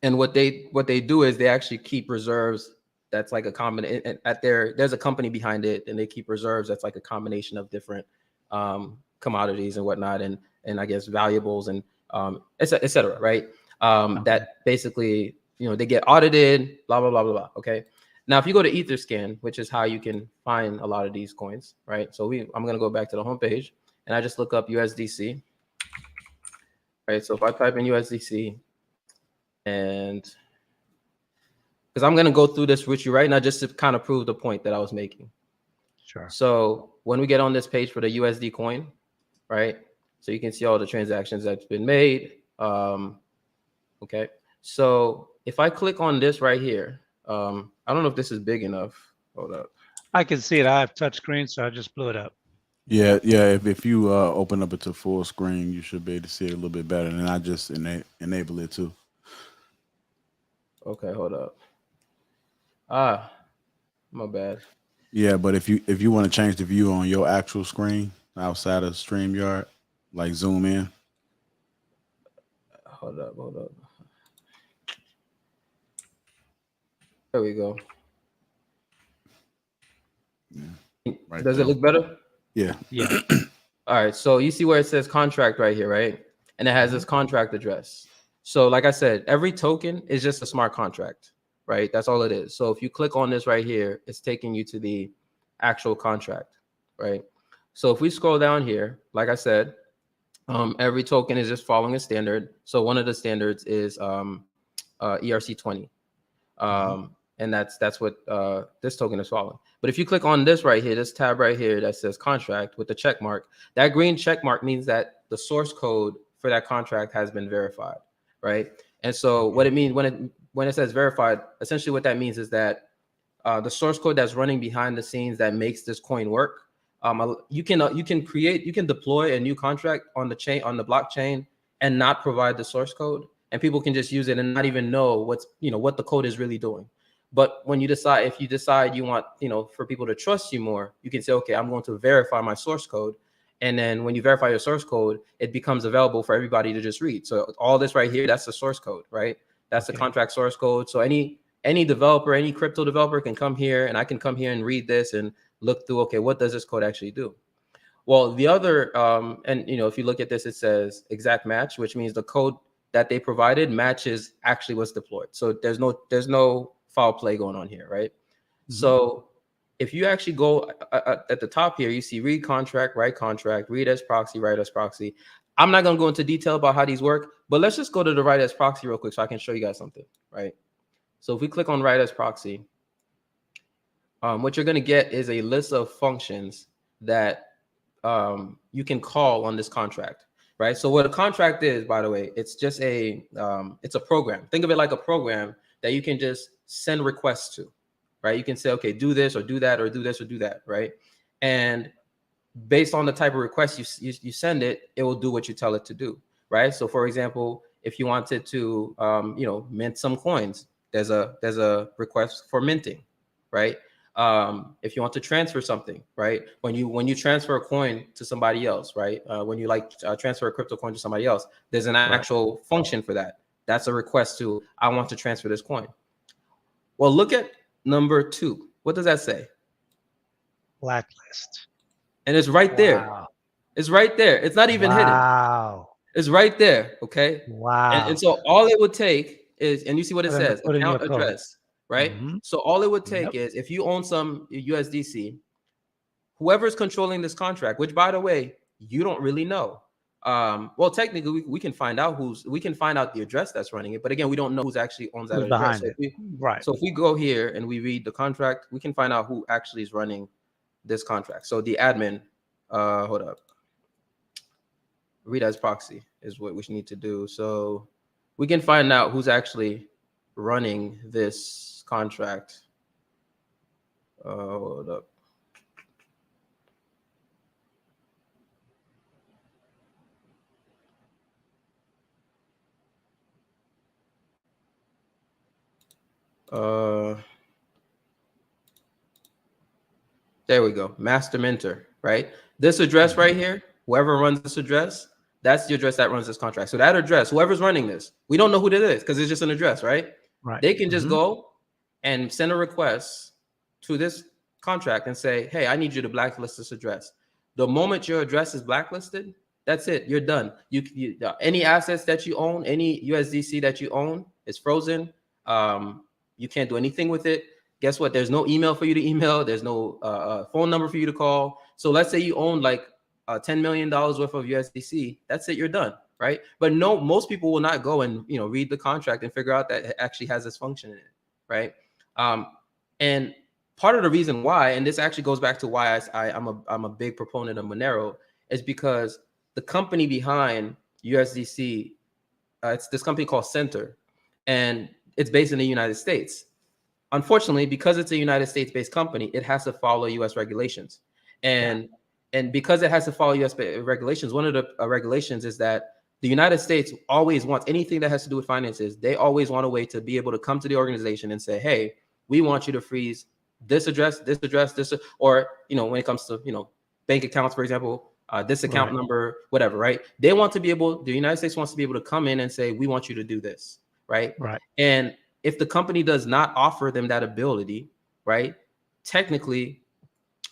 and what they do is they actually keep reserves. That's like a combination there's a company behind it, and they keep reserves. That's like a combination of different commodities and whatnot, and I guess valuables and et cetera, right? Okay. That basically, they get audited, blah, blah, blah, blah, blah. Okay. Now, if you go to Etherscan, which is how you can find a lot of these coins, right? So I'm going to go back to the homepage, and I just look up USDC, right? So if I type in USDC, and because I'm going to go through this with you right now, just to kind of prove the point that I was making. Sure. So when we get on this page for the USD coin, right? So you can see all the transactions that's been made. Okay. So if I click on this right here, I don't know if this is big enough. Hold up. I can see it. I have touch screen, so I just blew it up. Yeah. If you open up it to full screen, you should be able to see it a little bit better. And I just enable it too. Okay, hold up. My bad. Yeah, but if you want to change the view on your actual screen outside of StreamYard, like zoom in. Hold up. There we go. Yeah, right. Does it look better? Yeah. Yeah. All right. So you see where it says contract right here, right? And it has this contract address. So like I said, every token is just a smart contract, right? That's all it is. So if you click on this right here, it's taking you to the actual contract, right? So if we scroll down here, like I said, every token is just following a standard. So one of the standards is ERC20. And that's what this token is following. But if you click on this right here, this tab right here that says contract with the check mark, that green check mark means that the source code for that contract has been verified, right? And so what it means when it says verified, essentially what that means is that the source code that's running behind the scenes that makes this coin work, you can deploy a new contract on the blockchain and not provide the source code, and people can just use it and not even know what the code is really doing. But when if you decide you want, for people to trust you more, you can say, okay, I'm going to verify my source code. And then when you verify your source code, it becomes available for everybody to just read. So all this right here, that's the source code, right? That's the contract source code. So any developer, any crypto developer can come here, and I can come here and read this and look through, okay, what does this code actually do? Well, the other, if you look at this, it says exact match, which means the code that they provided matches actually what's deployed. So there's no foul play going on here, right? Mm-hmm. So if you actually go at the top here, you see read contract, write contract, read as proxy, write as proxy. I'm not going to go into detail about how these work, but let's just go to the write as proxy real quick so I can show you guys something, right? So if we click on write as proxy, what you're going to get is a list of functions that you can call on this contract, right? So what a contract is, by the way, it's just it's a program. Think of it like a program that you can just send requests to, right? You can say, okay, do this or do that or do this or do that, right? And based on the type of request you send it, it will do what you tell it to do, right? So for example, if you wanted to, mint some coins, there's a request for minting, right? If you want to transfer something, right? When you transfer a coin to somebody else, right? When you transfer a crypto coin to somebody else, there's an actual function for that. That's a request to, I want to transfer this coin. Well, look at number 2. What does that say? Blacklist. And it's right there. It's right there. It's not even hidden. It's right there. Okay. And so all it would take is, and you see what it says, account address, right? So all it would take is, if you own some USDC, whoever's controlling this contract, which by the way, you don't really know. Well, technically we can find out the address that's running it, but again, we don't know who's actually owns that address. So if we go here and we read the contract, we can find out who actually is running this contract. So the admin, hold up, read as proxy is what we need to do. So we can find out who's actually running this contract. Hold up. There we go. Master Mentor, right? This address right here, whoever runs this address, that's the address that runs this contract. So that address, whoever's running this, we don't know who that is because it's just an address, right? They can just go and send a request to this contract and say, hey, I need you to blacklist this address. The moment your address is blacklisted, that's it. You're done. You any assets that you own, any USDC that you own is frozen. You can't do anything with it. Guess what? There's no email for you to email. There's no phone number for you to call. So let's say you own like $10 million worth of USDC. That's it. You're done, right? But no, most people will not go and read the contract and figure out that it actually has this function in it, right? And part of the reason why, and this actually goes back to why I'm a big proponent of Monero, is because the company behind USDC, it's this company called Center, and it's based in the United States. Unfortunately, because it's a United States-based company, it has to follow U.S. regulations. And because it has to follow U.S. regulations, one of the regulations is that the United States always wants anything that has to do with finances. They always want a way to be able to come to the organization and say, hey, we want you to freeze this address, or, when it comes to, bank accounts, for example, this account number, whatever, right? They want to be able, the United States wants to be able to come in and say, we want you to do this, right? And if the company does not offer them that ability, right, technically,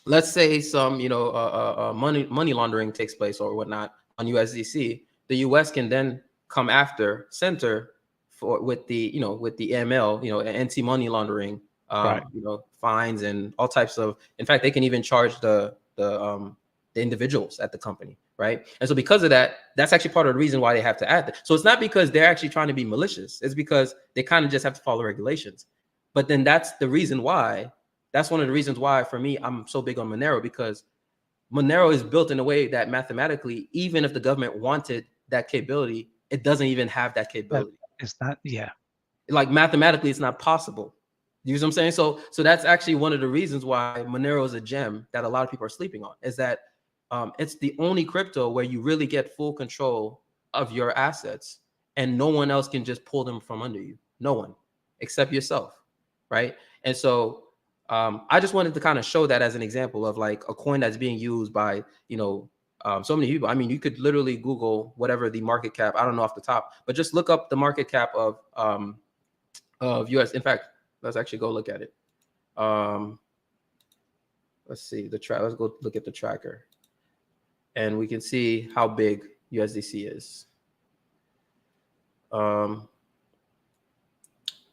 let's say some, money laundering takes place or whatnot on USDC, the US can then come after Center with the AML, anti-money laundering, fines and all types of. In fact, they can even charge the individuals at the company, right? And so because of that, that's actually part of the reason why they have to add that. So it's not because they're actually trying to be malicious. It's because they kind of just have to follow regulations. But then that's the reason why. That's one of the reasons why, for me, I'm so big on Monero, because Monero is built in a way that mathematically, even if the government wanted that capability, it doesn't even have that capability. It's not, like mathematically, it's not possible. You know what I'm saying? So that's actually one of the reasons why Monero is a gem that a lot of people are sleeping on, is that it's the only crypto where you really get full control of your assets and no one else can just pull them from under you. No one except yourself, right? And so I just wanted to kind of show that as an example of like a coin that's being used by, so many people. I mean, you could literally Google whatever the market cap, I don't know off the top, but just look up the market cap of US. In fact, let's actually go look at it. Let's see let's go look at the tracker and we can see how big USDC is.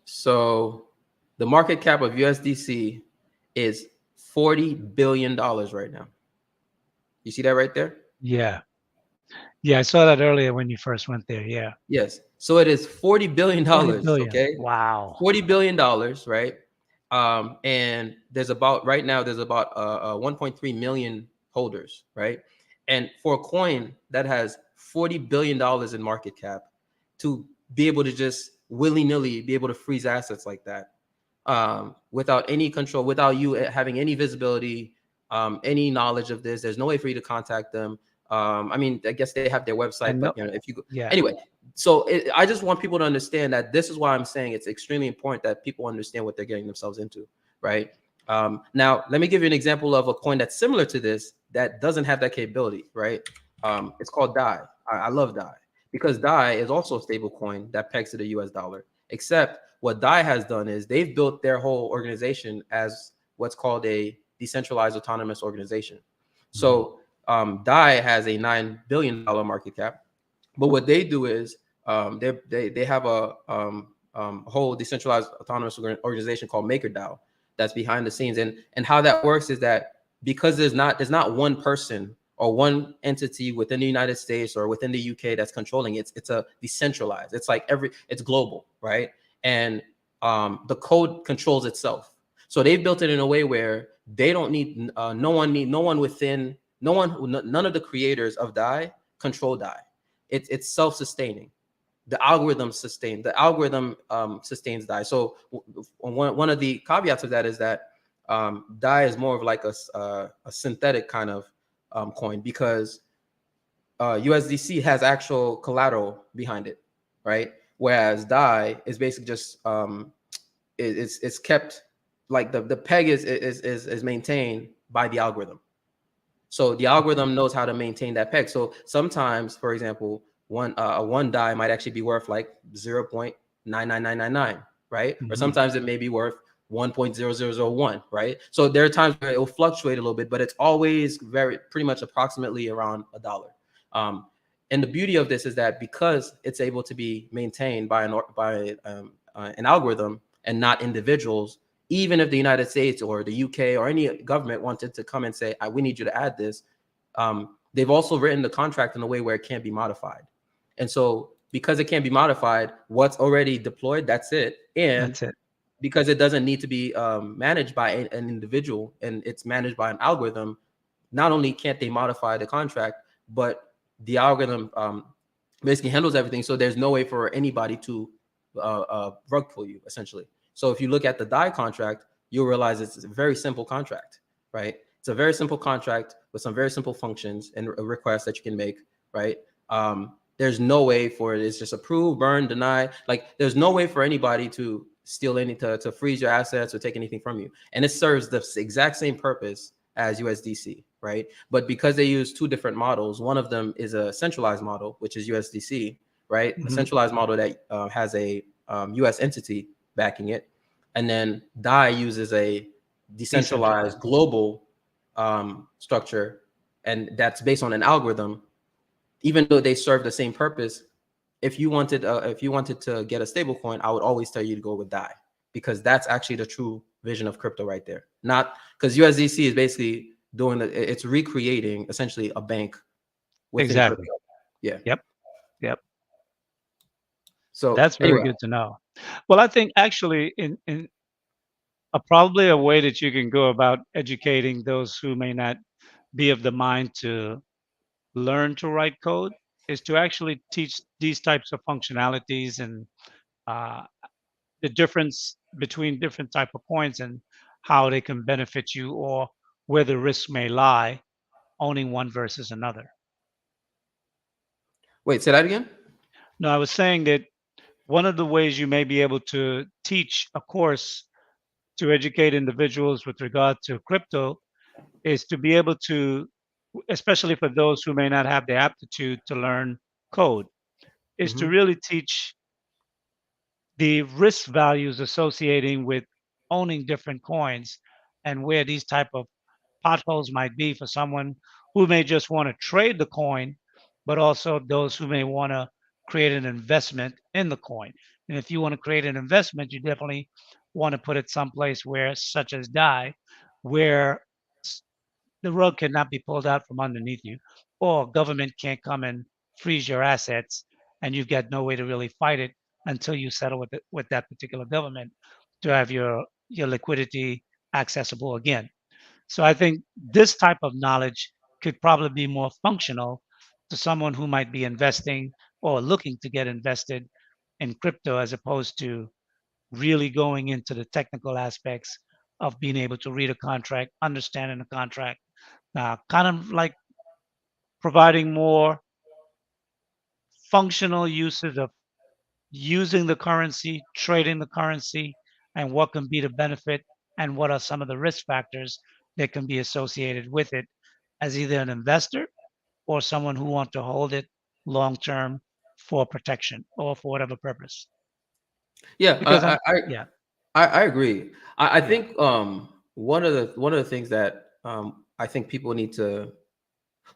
So the market cap of USDC is $40 billion right now. You see that right there? Yeah, I saw that earlier when you first went there. Yeah. Yes. So it is $40 billion. Okay. Wow. $40 billion, right? And there's about 1.3 million holders, right? And for a coin that has $40 billion in market cap, to be able to just willy-nilly be able to freeze assets like that, without any control, without you having any visibility, any knowledge of this, there's no way for you to contact them. I mean, I guess they have their website, And but no, if you go yeah, anyway. So I just want people to understand that this is why I'm saying it's extremely important that people understand what they're getting themselves into, right? Now, let me give you an example of a coin that's similar to this that doesn't have that capability, right? It's called DAI. I love DAI because DAI is also a stable coin that pegs to the US dollar. Except what DAI has done is they've built their whole organization as what's called a decentralized autonomous organization. So DAI has a $9 billion market cap. But what they do is they have a whole decentralized autonomous organization called MakerDAO that's behind the scenes, and how that works is that because there's not one person or one entity within the United States or within the UK that's controlling it. It's a decentralized. It's like it's global, right? And the code controls itself. So they've built it in a way where they don't need no one within none of the creators of DAI control DAI. It's self-sustaining. The algorithm sustains DAI. So one of the caveats of that is that DAI is more of like a synthetic kind of coin, because USDC has actual collateral behind it, right? Whereas DAI is basically just it's kept, like the peg is maintained by the algorithm. So the algorithm knows how to maintain that peg. So sometimes, for example, one DAI might actually be worth like 0.99999, right? Or sometimes it may be worth 1.0001, right? So there are times where it will fluctuate a little bit, but it's always pretty much approximately around $1. And the beauty of this is that because it's able to be maintained by an algorithm and not individuals, even if the United States or the UK or any government wanted to come and say, we need you to add this, they've also written the contract in a way where it can't be modified. And so because it can't be modified, what's already deployed, that's it. And that's it. Because it doesn't need to be managed by an individual and it's managed by an algorithm, not only can't they modify the contract, but the algorithm basically handles everything. So there's no way for anybody to rug pull you, essentially. So if you look at the DAI contract, you'll realize it's a very simple contract, right? It's a very simple contract with some very simple functions and requests that you can make, right? There's no way for it. It's just approve, burn, deny. Like there's no way for anybody to steal to freeze your assets or take anything from you. And it serves the exact same purpose as USDC, right? But because they use two different models, one of them is a centralized model, which is USDC, right? A centralized model that has a US entity backing it. And then DAI uses a decentralized global structure, and that's based on an algorithm. Even though they serve the same purpose, if you wanted to get a stable coin, I would always tell you to go with DAI, because that's actually the true vision of crypto right there. Not because USDC is basically it's recreating essentially a bank within Exactly. crypto. Yeah. Yep. So that's very good to know. Well, I think actually in probably a way that you can go about educating those who may not be of the mind to learn to write code is to actually teach these types of functionalities and the difference between different type of coins and how they can benefit you, or where the risk may lie owning one versus another. Wait, say that again? No, I was saying that one of the ways you may be able to teach a course to educate individuals with regard to crypto is to be able to, especially for those who may not have the aptitude to learn code, is to really teach the risk values associating with owning different coins and where these type of potholes might be for someone who may just want to trade the coin, but also those who may want to create an investment in the coin. And if you want to create an investment, you definitely want to put it someplace where, such as DAI, where the rug cannot be pulled out from underneath you, or government can't come and freeze your assets, and you've got no way to really fight it until you settle with that particular government to have your liquidity accessible again. So I think this type of knowledge could probably be more functional to someone who might be investing or looking to get invested in crypto, as opposed to really going into the technical aspects of being able to read a contract, understanding the contract, kind of like providing more functional uses of using the currency, trading the currency, and what can be the benefit and what are some of the risk factors that can be associated with it as either an investor or someone who wants to hold it long term for protection or for whatever purpose. Yeah, Because yeah, I agree. I yeah, think one of the things that I think people need to,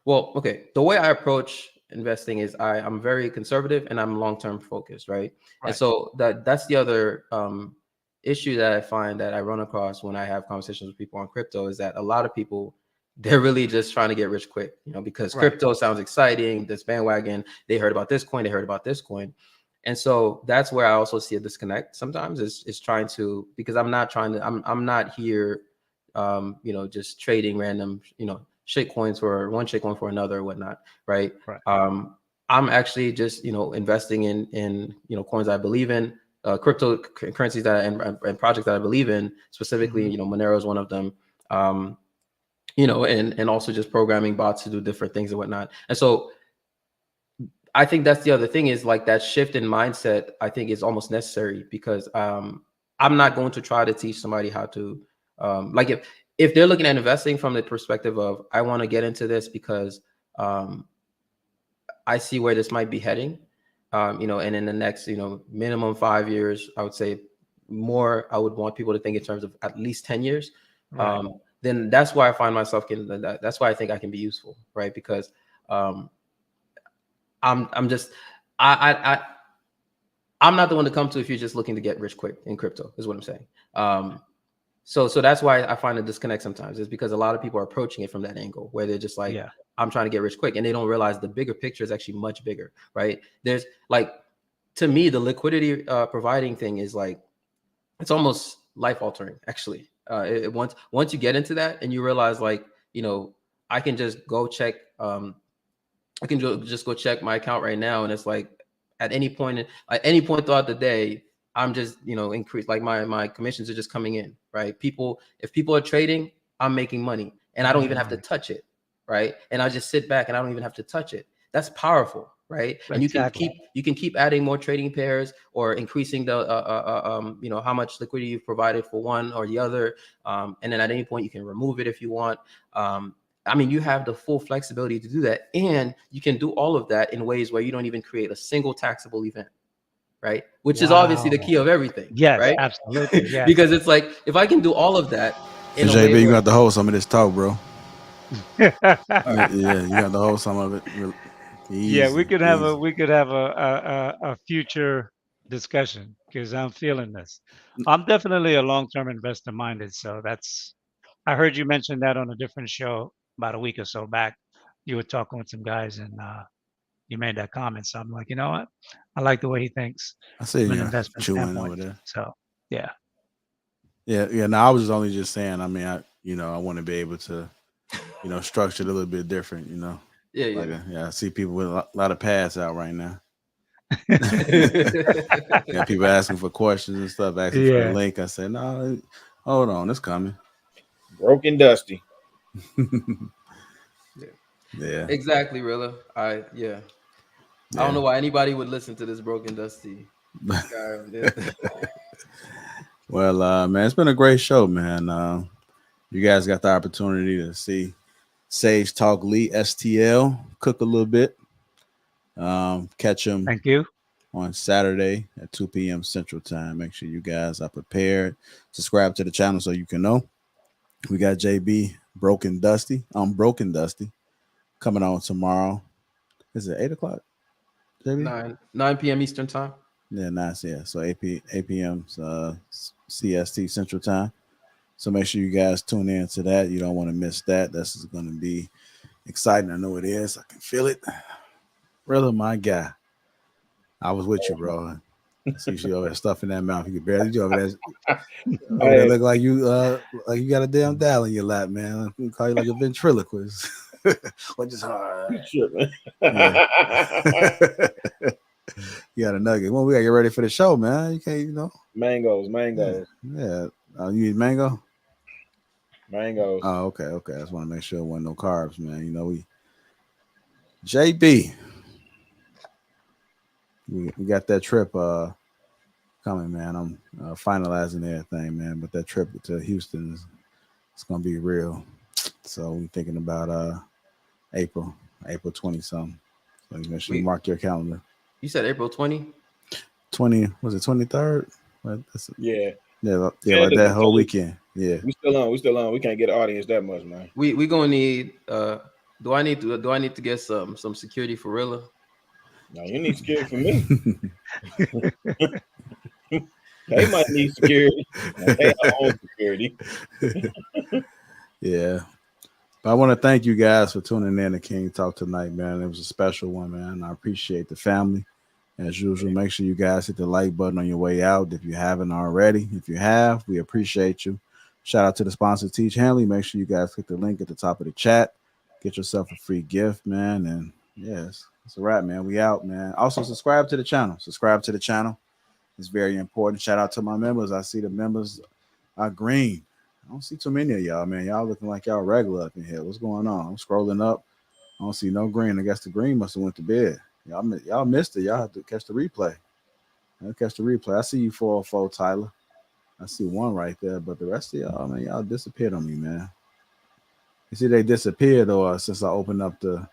well, okay, the way I approach investing is I'm very conservative and I'm long-term focused, right? And right, so that's the other issue that I find that I run across when I have conversations with people on crypto is that a lot of people, they're really just trying to get rich quick, because right. crypto sounds exciting, this bandwagon, they heard about this coin, they heard about this coin. And so that's where I also see a disconnect sometimes is trying to, because I'm not here, just trading random, shit coins for one shit coin for another or whatnot. Right. Right. I'm actually just, investing in coins I believe in, cryptocurrencies and projects that I believe in, specifically, Monero is one of them. And also just programming bots to do different things and whatnot. And so I think that's the other thing is like that shift in mindset, I think is almost necessary because I'm not going to try to teach somebody how to, like if they're looking at investing from the perspective of, I want to get into this because I see where this might be heading, and in the next, minimum 5 years, I would say more, I would want people to think in terms of at least 10 years. Right. Then that's why I find myself that's why I think I can be useful, right? Because I'm just I'm not the one to come to if you're just looking to get rich quick in crypto, is what I'm saying. So that's why I find a disconnect sometimes, is because a lot of people are approaching it from that angle where they're just like, Yeah. I'm trying to get rich quick, and they don't realize the bigger picture is actually much bigger, right? There's like, to me, the liquidity providing thing is like, it's almost life altering, actually. Once you get into that and you realize like, I can just go check. I can just go check my account right now, and it's like at any point throughout the day, I'm just increase, like my commissions are just coming in, right? If people are trading, I'm making money, and I don't even have to touch it, right? And I just sit back and I don't even have to touch it. That's powerful, right? And Exactly. you can keep adding more trading pairs or increasing the how much liquidity you've provided for one or the other, and then at any point you can remove it if you want. I mean, you have the full flexibility to do that, and you can do all of that in ways where you don't even create a single taxable event, right? Which is obviously the key of everything, Yes, right? absolutely. Yes. Because it's like, if I can do all of that Hey, in a way JB, you where, got to hold some of this talk, bro. Yeah, Yeah, you got to hold some of it. we Easy, could have easy. a future discussion because I'm feeling this. I'm definitely a long-term investor minded, so I heard you mention that on a different show about a week or so back. You were talking with some guys and you made that comment. So I'm like, you know what? I like the way he thinks I see from an you investment chewing over standpoint. there. So yeah. Yeah. No, I was only just saying. I mean, I want to be able to, structure it a little bit different. I see people with a lot of pads out right now. Yeah, people asking for questions and stuff, asking for the Yeah. link. I said, no, hold on, it's coming. Broken Dusty. Yeah. exactly, Rilla. I don't know why anybody would listen to this Broken Dusty guy. Well, man, it's been a great show, man. You guys got the opportunity to see Sage Talk Lee STL cook a little bit. Catch him Thank you. on Saturday at 2 p.m. Central Time. Make sure you guys are prepared. Subscribe to the channel so you can know. We got JB Broken Dusty. I'm Broken Dusty coming on tomorrow. Is it 8 o'clock? JB? 9 p.m. Eastern time. Yeah, nice. Yeah, so 8 p.m. CST Central Time. So make sure you guys tune in to that. You don't want to miss that. This is going to be exciting. I know it is. I can feel it. Really, my guy. I was with you, bro. I see you over there stuffing that mouth. You can barely do over there. Over there look like you got a damn dial in your lap, man. We call you like a ventriloquist. Which is hard. Tripping. You got a nugget. Well, we gotta get ready for the show, man. You can't, Mangoes. Yeah. You eat mango? Mangoes. Oh, okay. I just want to make sure there wasn't no carbs, man. We JB. We got that trip coming, man. I'm finalizing everything, man. But that trip to Houston it's gonna be real. So we're thinking about April 20 something. So you make sure you mark your calendar. You said April 20? 20, was it 23rd? Yeah, like that whole weekend. Yeah. We still on. We can't get an audience that much, man. We gonna need do I need to get some security for Rilla? No, you need security for me. They might need security. They have own security. Yeah. But I want to thank you guys for tuning in to King Talk tonight, man. It was a special one, man. I appreciate the family. As usual, make sure you guys hit the like button on your way out if you haven't already. If you have, we appreciate you. Shout out to the sponsor, Teach Hanley. Make sure you guys click the link at the top of the chat. Get yourself a free gift, man. And yes, it's a wrap, man. We out, man. Also, subscribe to the channel. It's very important. Shout out to my members. I see the members are green. I don't see too many of y'all, man. Y'all looking like y'all regular up in here. What's going on? I'm scrolling up. I don't see no green. I guess the green must have went to bed. Y'all missed it. Y'all have to catch the replay. I see you 404, Tyler. I see one right there, but the rest of y'all, man, y'all disappeared on me, man. You see, they disappeared, or since I opened up the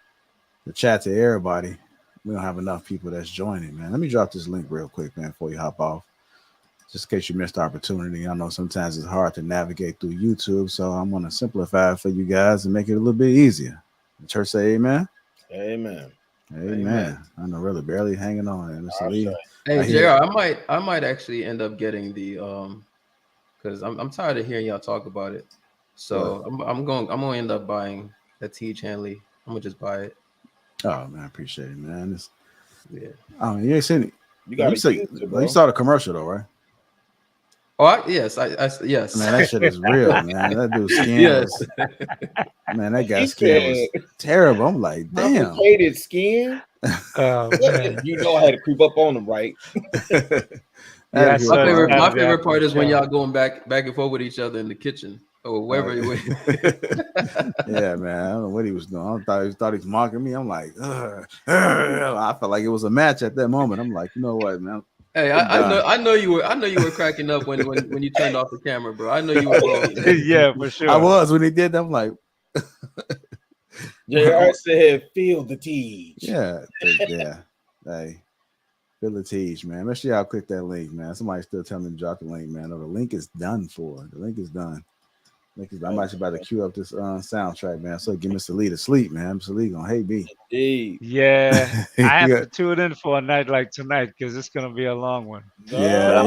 chat to everybody, we don't have enough people that's joining, man. Let me drop this link real quick, man, before you hop off. Just in case you missed the opportunity. I know sometimes it's hard to navigate through YouTube, so I'm going to simplify it for you guys and make it a little bit easier. The church say amen? Amen. I know, really barely hanging on. Hey, JR, I might actually end up getting the because I'm tired of hearing y'all talk about it. So I'm gonna end up buying a Teach Hanley. I'm gonna just buy it. Oh man, I appreciate it, man. Yeah. I mean, you ain't seen it. You saw the commercial though, right? Oh, yes. Yes. Man, that shit is real, man. That dude's skin Yes. Man, that guy's skin was terrible. I'm like, damn. Complicated skin. Man. You know I had to creep up on him, right? My favorite part is when y'all going back and forth with each other in the kitchen or wherever. Yeah, man. I don't know what he was doing. I thought he was mocking me. I'm like, I felt like it was a match at that moment. I'm like, you know what, man? Hey, I know you were cracking up when you turned off the camera, bro. I know you were rolling. Yeah, for sure. I was when he did that. I'm like, JR said, "Feel the teach." Yeah. Hey, feel the teach, man. Make sure y'all click that link, man. Somebody's still telling me to drop the link, man. No, the link is done for. The link is done. I'm actually about to cue up this soundtrack, man. So get Mr. Lee to sleep, man. Mr. Lee gonna hate me. Yeah, I have to tune in for a night like tonight because it's gonna be a long one. Yeah.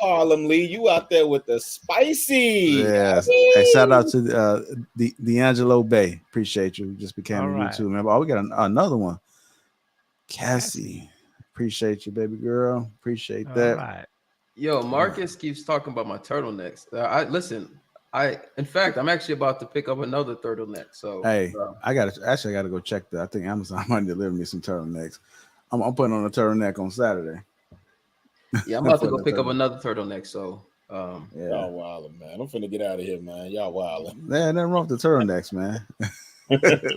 Harlem Lee, you out there with the spicy. Yeah. Hey, shout out to the D'Angelo Bay. Appreciate you. Just became a YouTube member. Oh, we got another one. Cassie. Appreciate you, baby girl. Appreciate that. Right. Yo, Marcus keeps talking about my turtlenecks. In fact, I'm actually about to pick up another turtleneck. So hey, I gotta go check that. I think Amazon might deliver me some turtlenecks. I'm putting on a turtleneck on Saturday. Yeah, I'm about to go pick up another turtleneck. So Y'all wildin', man. I'm finna get out of here, man. Y'all wildin'. Yeah, nothing wrong with the turtlenecks, man.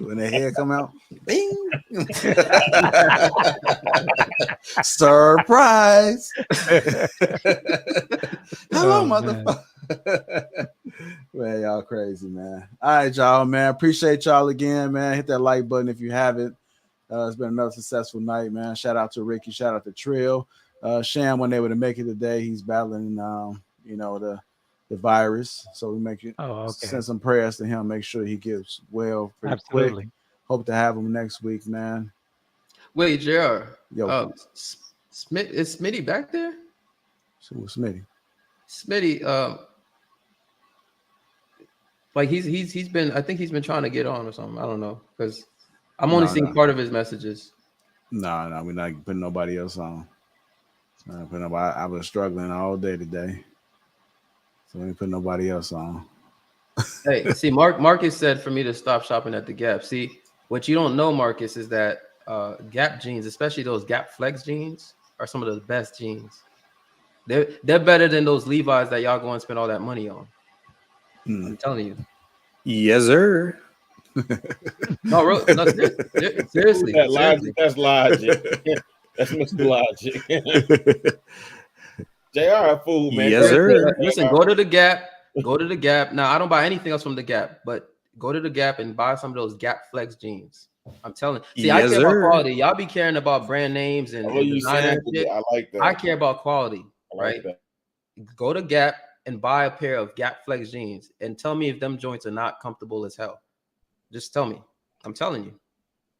When their hair come out, bing. Surprise. Hello, motherfucker. Man, y'all crazy, man. All right, y'all, man. Appreciate y'all again, man. Hit that like button if you haven't. It's been another successful night, man. Shout out to Ricky. Shout out to Trill. Sham wasn't able to make it today. He's battling, the virus. So we make you send some prayers to him. Make sure he gets well pretty quick. Hope to have him next week, man. Wait, JR. Yo, is Smitty back there? So what's Smitty? Smitty, like he's been. I think he's been trying to get on or something. I don't know because I'm only seeing part of his messages. No, we're not putting nobody else on. I was struggling all day today, so we ain't put nobody else on. Hey, see, Marcus said for me to stop shopping at the Gap. See, what you don't know, Marcus, is that Gap jeans, especially those Gap Flex jeans, are some of the best jeans. They're better than those Levi's that y'all go and spend all that money on. I'm telling you. Yes, sir. No, seriously. That logic, that's logic. That's Mr. Logic. JR a fool, man. Yes, sir. Listen, go to the Gap. Go to the Gap. Now, I don't buy anything else from the Gap, but go to the Gap and buy some of those Gap Flex jeans. I'm telling you. See, I care about quality. Y'all be caring about brand names and designer shit. I like that. I care about quality, right? That. Go to Gap and buy a pair of Gap Flex jeans and tell me if them joints are not comfortable as hell. Just tell me. I'm telling you.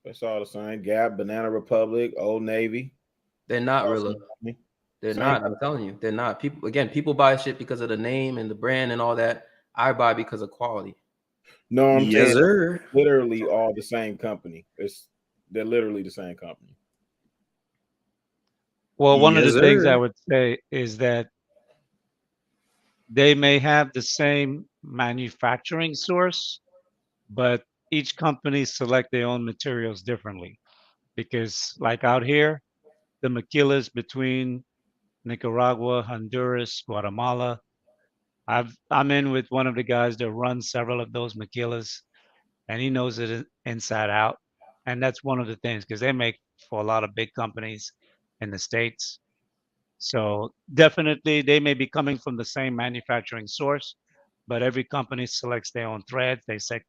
That's all the same. Gap, Banana Republic, Old Navy. They're not really. They're not. I'm telling you, they're not. People buy shit because of the name and the brand and all that. I buy because of quality. No, I'm saying sir. Literally all the same company. They're literally the same company. Well, one of the things I would say is that they may have the same manufacturing source, but each company select their own materials differently. Because like out here, the maquilas between Nicaragua, Honduras, Guatemala, I'm in with one of the guys that runs several of those maquilas, and he knows it inside out. And that's one of the things, because they make for a lot of big companies in the States. So definitely they may be coming from the same manufacturing source, but every company selects their own threads, they select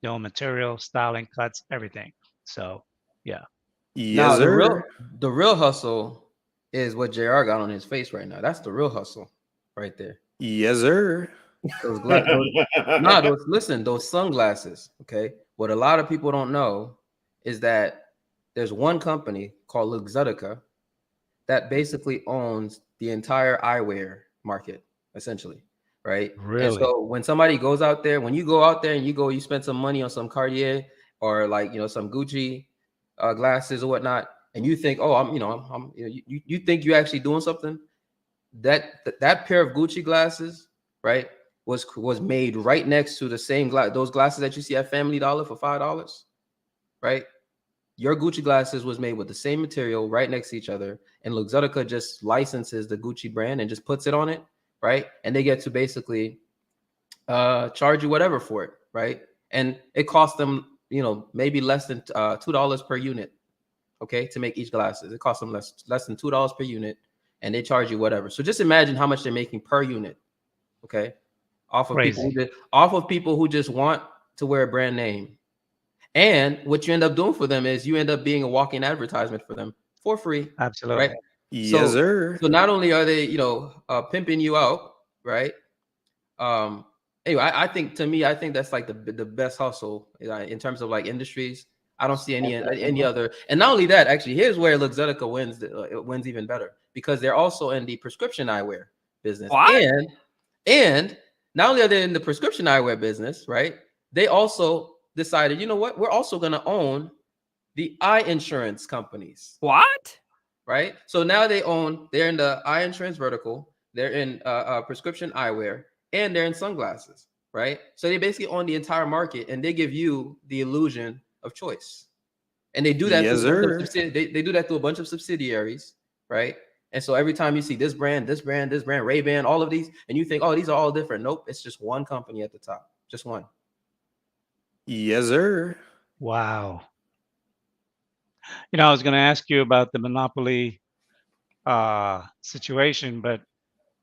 their own material, styling, cuts, everything. So yeah. Now the real hustle is what JR got on his face right now. That's the real hustle right there. Yes, sir. Those sunglasses. Okay. What a lot of people don't know is that there's one company called Luxottica that basically owns the entire eyewear market, essentially, right? Really? And so when somebody goes out there, when you go out there and you spend some money on some Cartier or some Gucci glasses or whatnot, and you think, oh, you think you're actually doing something. That pair of Gucci glasses, right, was made right next to the same those glasses that you see at Family Dollar for $5, right? Your Gucci glasses was made with the same material right next to each other, and Luxottica just licenses the Gucci brand and just puts it on it, right? And they get to basically charge you whatever for it, right? And it costs them, maybe less than $2 per unit, okay, to make each glasses. It costs them less than $2 per unit, and they charge you whatever. So just imagine how much they're making per unit, okay, off of people who just want to wear a brand name. And what you end up doing for them is you end up being a walking advertisement for them for free. Absolutely. Right? Yes, sir. So not only are they, pimping you out, right? Anyway, I think that's like the best hustle in terms of like industries. I don't see any other. And not only that, actually, here's where Luxottica wins even better, because they're also in the prescription eyewear business. What? And not only are they in the prescription eyewear business, right? They also decided, you know what? We're also going to own the eye insurance companies. What? Right? So now they're in the eye insurance vertical. They're in prescription eyewear, and they're in sunglasses, right? So they basically own the entire market, and they give you the illusion of choice. And they do that. Yes, sir. They do that through a bunch of subsidiaries, right? And so every time you see this brand, Ray-Ban, all of these, and you think, oh, these are all different. Nope, it's just one company at the top, just one. Yes, sir. Wow. I was going to ask you about the monopoly situation, but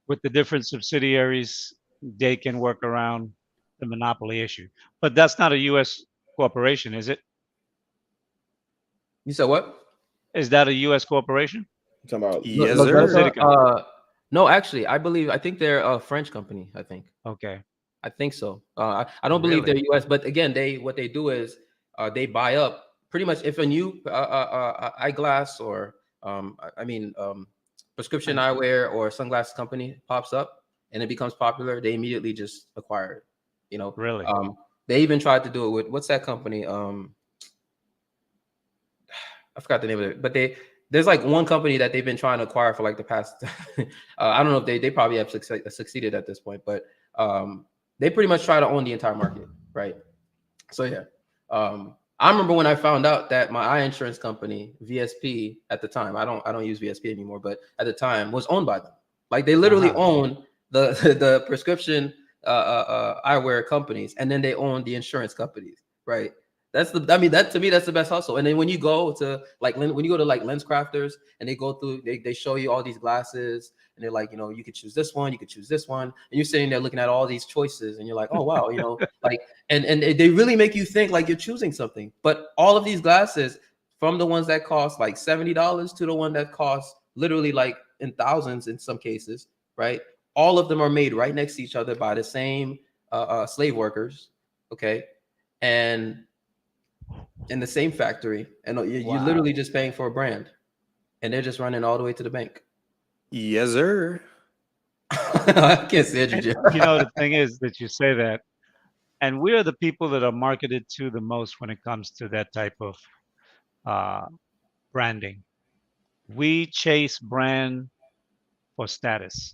with the different subsidiaries, they can work around the monopoly issue. But that's not a U.S. corporation, is it? You said what? Is that a U.S. corporation? Talking about yes, sir. No, actually, I think they're a French company. I think. Okay. I think so. I don't believe they're U.S., but again, what they do is they buy up pretty much if a new eyeglass or prescription eyewear or sunglasses company pops up and it becomes popular, they immediately just acquire it. Really? They even tried to do it with what's that company? I forgot the name of it, but there's like one company that they've been trying to acquire for like the past. I don't know if they probably have succeeded at this point, but They pretty much try to own the entire market, right? So yeah, I remember when I found out that my eye insurance company, VSP, at the time, I don't use VSP anymore, but at the time was owned by them. Like they literally own the prescription eyewear companies, and then they own the insurance companies, right? That to me, that's the best hustle. And then when you go to like Lens Crafters and they go through, they show you all these glasses and they're like, you could choose this one, you could choose this one, and you're sitting there looking at all these choices and you're like, oh wow, like, and they really make you think like you're choosing something. But all of these glasses, from the ones that cost like $70 to the one that costs literally like in thousands in some cases, right? All of them are made right next to each other by the same slave workers, okay, and in the same factory, and you're literally just paying for a brand, and they're just running all the way to the bank. Yes, sir. I can't stand you, Jim. The thing is that you say that, and we're the people that are marketed to the most when it comes to that type of branding. We chase brand for status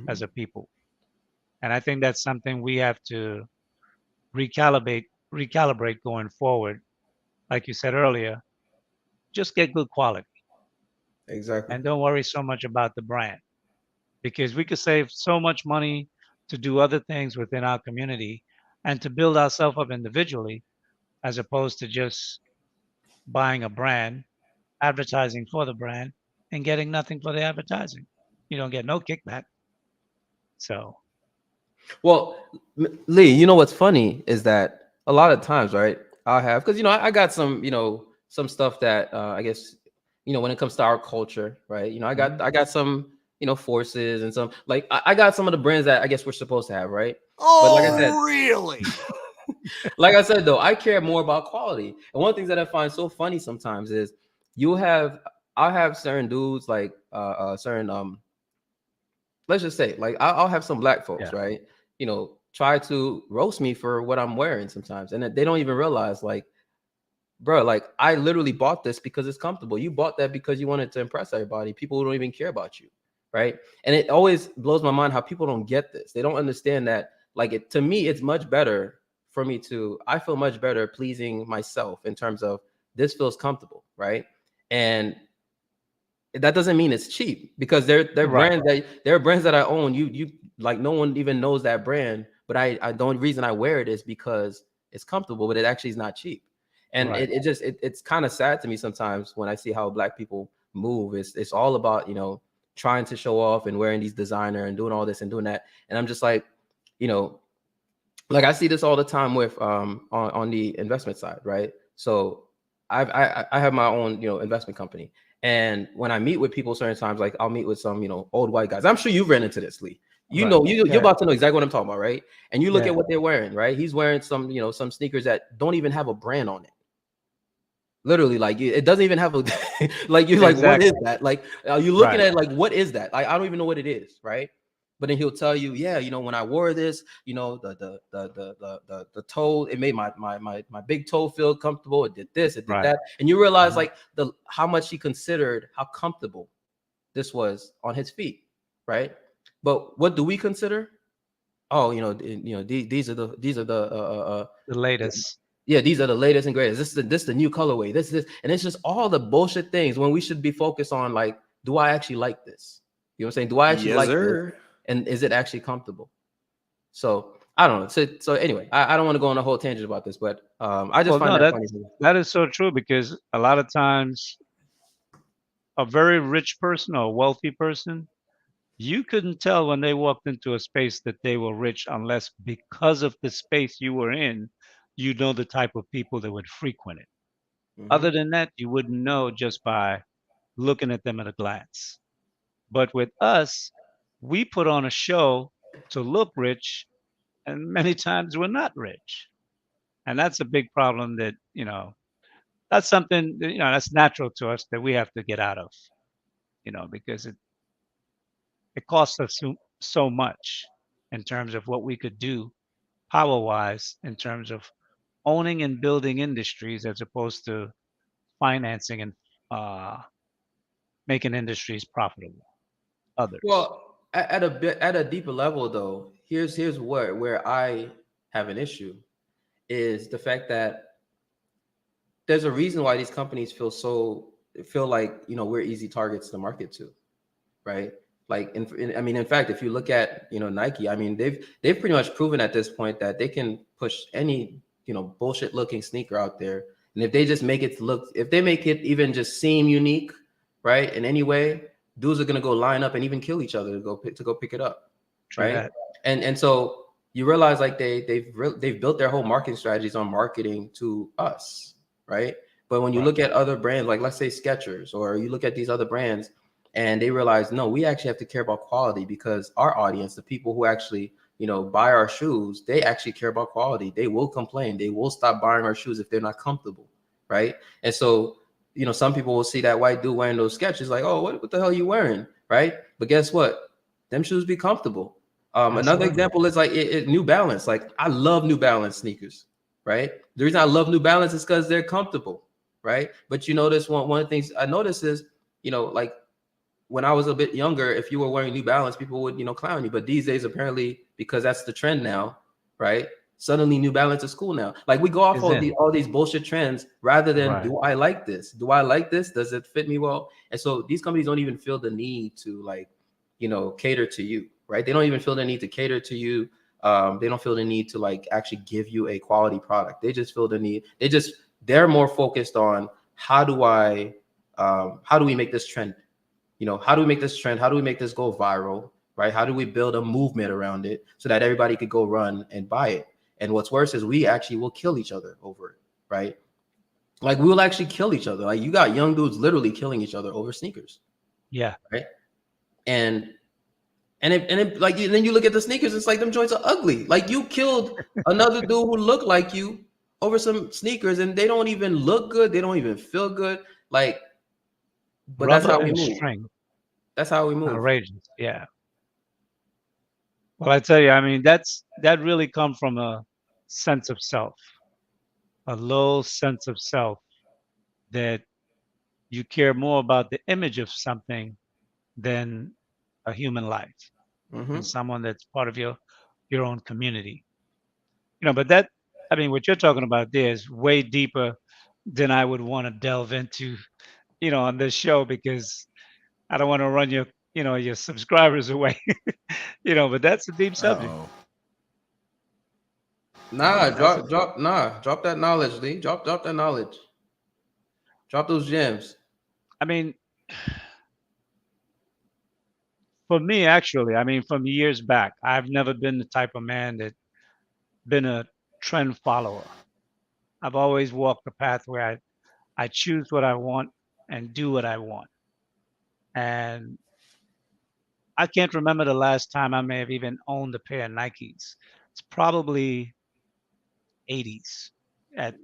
as a people, and I think that's something we have to recalibrate going forward. Like you said earlier, just get good quality. Exactly. And don't worry so much about the brand, because we could save so much money to do other things within our community and to build ourselves up individually, as opposed to just buying a brand, advertising for the brand, and getting nothing for the advertising. You don't get no kickback. So, well, Lee, what's funny is that a lot of times, right? I have, because I got some, some stuff that I guess, when it comes to our culture, right? I got some, forces and some, like I got some of the brands that I guess we're supposed to have, right? Oh, but like I said, really? like I said, though, I care more about quality. And one of the things that I find so funny sometimes is I'll have certain dudes like certain let's just say like I'll have some black folks, right? Try to roast me for what I'm wearing sometimes, and they don't even realize, like, bro, like I literally bought this because it's comfortable. You bought that because you wanted to impress everybody. People who don't even care about you, right? And it always blows my mind how people don't get this. They don't understand that, like, to me, it's much better for me I feel much better pleasing myself in terms of this feels comfortable, right? And that doesn't mean it's cheap, because they're brands that I own. You like, no one even knows that brand, but the only reason I wear it is because it's comfortable, but it actually is not cheap. And it's kind of sad to me sometimes when I see how black people move. It's all about, trying to show off and wearing these designer and doing all this and doing that. And I'm just like, like I see this all the time with on the investment side, right? So I have my own, investment company. And when I meet with people certain times, like I'll meet with some, old white guys. I'm sure you've ran into this, Lee. You're about to know exactly what I'm talking about, right? And you look at what they're wearing, right? He's wearing some, some sneakers that don't even have a brand on it. Literally, like it doesn't even have a like, you're like, what is that? Like, are you looking at it like, what is that? Like, I don't even know what it is, right? But then he'll tell you, yeah, when I wore this, the toe, it made my big toe feel comfortable. It did this, it did that, and you realize like how much he considered how comfortable this was on his feet, right? But what do we consider? Oh, these are the latest. Yeah, these are the latest and greatest. This is the new colorway. This, and it's just all the bullshit things when we should be focused on, like, do I actually like this? You know what I'm saying? Do I actually like this? And is it actually comfortable? So I don't know. So anyway, I don't want to go on a whole tangent about this, but I just find that funny. That is so true, because a lot of times a very rich person or a wealthy person, you couldn't tell when they walked into a space that they were rich, unless because of the space you were in, the type of people that would frequent it. Other than that, you wouldn't know just by looking at them at a glance. But with us, we put on a show to look rich, and many times we're not rich. And that's a big problem that, that's something that, that's natural to us that we have to get out of, because it costs us so much in terms of what we could do power-wise, in terms of owning and building industries, as opposed to financing and making industries profitable. Others. Well, at a deeper level, though, here's where I have an issue is the fact that there's a reason why these companies feel like, you know, we're easy targets to market to, right? Like, I mean, in fact, if you look at, you know, Nike, I mean, they've pretty much proven at this point that they can push any, you know, bullshit looking sneaker out there, and if they just make it look, if they make it even just seem unique, right, in any way, dudes are gonna go line up and even kill each other to go pick it up, True right? that. And so you realize like they've built their whole marketing strategies on marketing to us, right? But when you Right. look at other brands, like let's say Skechers, or you look at these other brands, and they realize, no, we actually have to care about quality because our audience, the people who actually, you know, buy our shoes, they actually care about quality. They will complain. They will stop buying our shoes if they're not comfortable, right? And so, you know, some people will see that white dude wearing those Skechers, like, oh, what the hell are you wearing, right? But guess what? Them shoes be comfortable. Another Absolutely. example is like New Balance. Like, I love New Balance sneakers, right? The reason I love New Balance is because they're comfortable, right? But you notice one of the things I notice is, you know, like when I was a bit younger, if you were wearing New Balance, people would, you know, clown you. But these days, apparently, because that's the trend now, right? Suddenly, New Balance is cool now. Like, we go off Is in. all these bullshit trends rather than, Right. do I like this? Do I like this? Does it fit me well? And so these companies don't even feel the need to, like, you know, cater to you, right? They don't even feel the need to cater to you. They don't feel the need to like actually give you a quality product. They just feel the need. They're more focused on how do we make this trend? You know, how do we make this trend? How do we make this go viral, right? How do we build a movement around it so that everybody could go run and buy it? And what's worse is we actually will kill each other over it, right? Like, we will actually kill each other. Like, you got young dudes literally killing each other over sneakers, Yeah. right? And like, then you look at the sneakers, it's like them joints are ugly. Like, you killed another dude who looked like you over some sneakers, and they don't even look good. They don't even feel good. Like, but that's Rubber how we and move. string. That's how we move. Outrageous. Yeah. Well, I tell you, I mean, that really come from a sense of self, a low sense of self, that you care more about the image of something than a human life Mm-hmm. and someone that's part of your own community. You know, but that, I mean, what you're talking about there is way deeper than I would want to delve into, you know, on this show, because I don't want to run your subscribers away. You know, but that's a deep subject. Uh-oh. Nah, That's a drop that knowledge, Lee. Drop that knowledge. Drop those gems. I mean, for me, actually, I mean, from years back, I've never been the type of man that been a trend follower. I've always walked the path where I choose what I want and do what I want. And I can't remember the last time I may have even owned a pair of Nikes. It's probably 80s at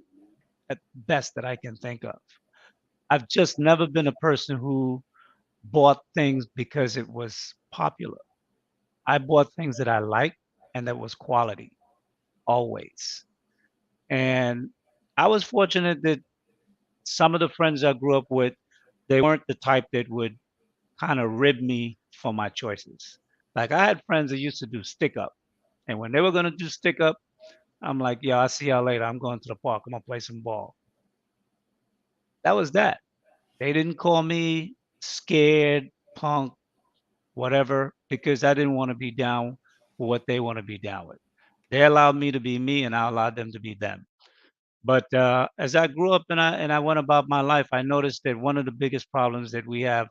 best that I can think of. I've just never been a person who bought things because it was popular. I bought things that I liked and that was quality always. And I was fortunate that some of the friends I grew up with, they weren't the type that would kind of rib me for my choices. Like, I had friends that used to do stick up. And when they were going to do stick up, I'm like, yeah, I'll see y'all later. I'm going to the park. I'm going to play some ball. That was that. They didn't call me scared, punk, whatever, because I didn't want to be down with what they want to be down with. They allowed me to be me, and I allowed them to be them. But as I grew up and I went about my life, I noticed that one of the biggest problems that we have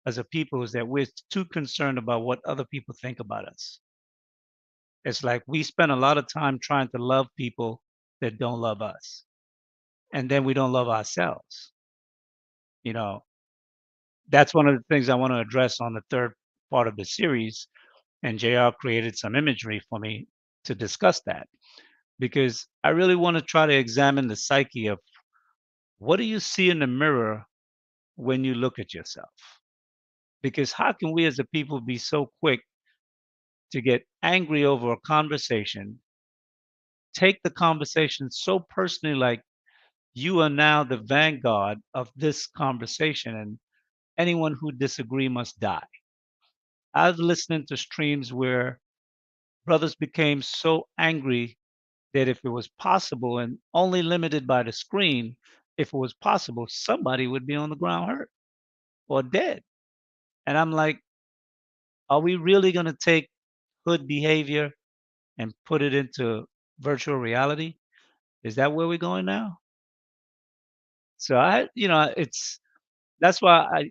as a people is that we're too concerned about what other people think about us. It's like we spend a lot of time trying to love people that don't love us, and then we don't love ourselves. You know, that's one of the things I want to address on the third part of the series. And JR created some imagery for me to discuss that, because I really want to try to examine the psyche of what do you see in the mirror when you look at yourself? Because how can we as a people be so quick to get angry over a conversation, take the conversation so personally, like you are now the vanguard of this conversation, and anyone who disagree must die. I've listened to streams where brothers became so angry that if it was possible and only limited by the screen, if it was possible, somebody would be on the ground hurt or dead. And I'm like, are we really going to take hood behavior and put it into virtual reality? Is that where we're going now? So that's why I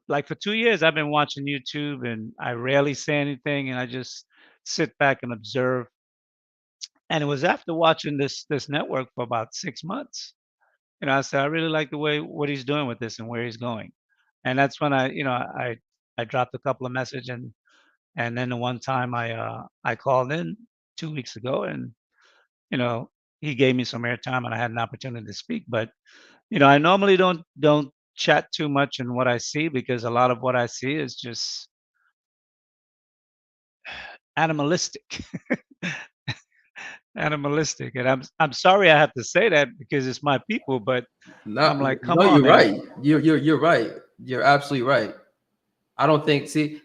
like for 2 years I've been watching YouTube and I rarely say anything and I just sit back and observe. And it was after watching this network for about 6 months, I said I really like the way what he's doing with this and where he's going. And that's when I dropped a couple of messages and then the one time I called in 2 weeks ago and you know he gave me some airtime and I had an opportunity to speak. But I normally don't chat too much in what I see because a lot of what I see is just animalistic. Animalistic. And I'm sorry I have to say that because it's my people, but I'm like, come No, on, you're man. right. You're right. You're absolutely right. I don't think. See,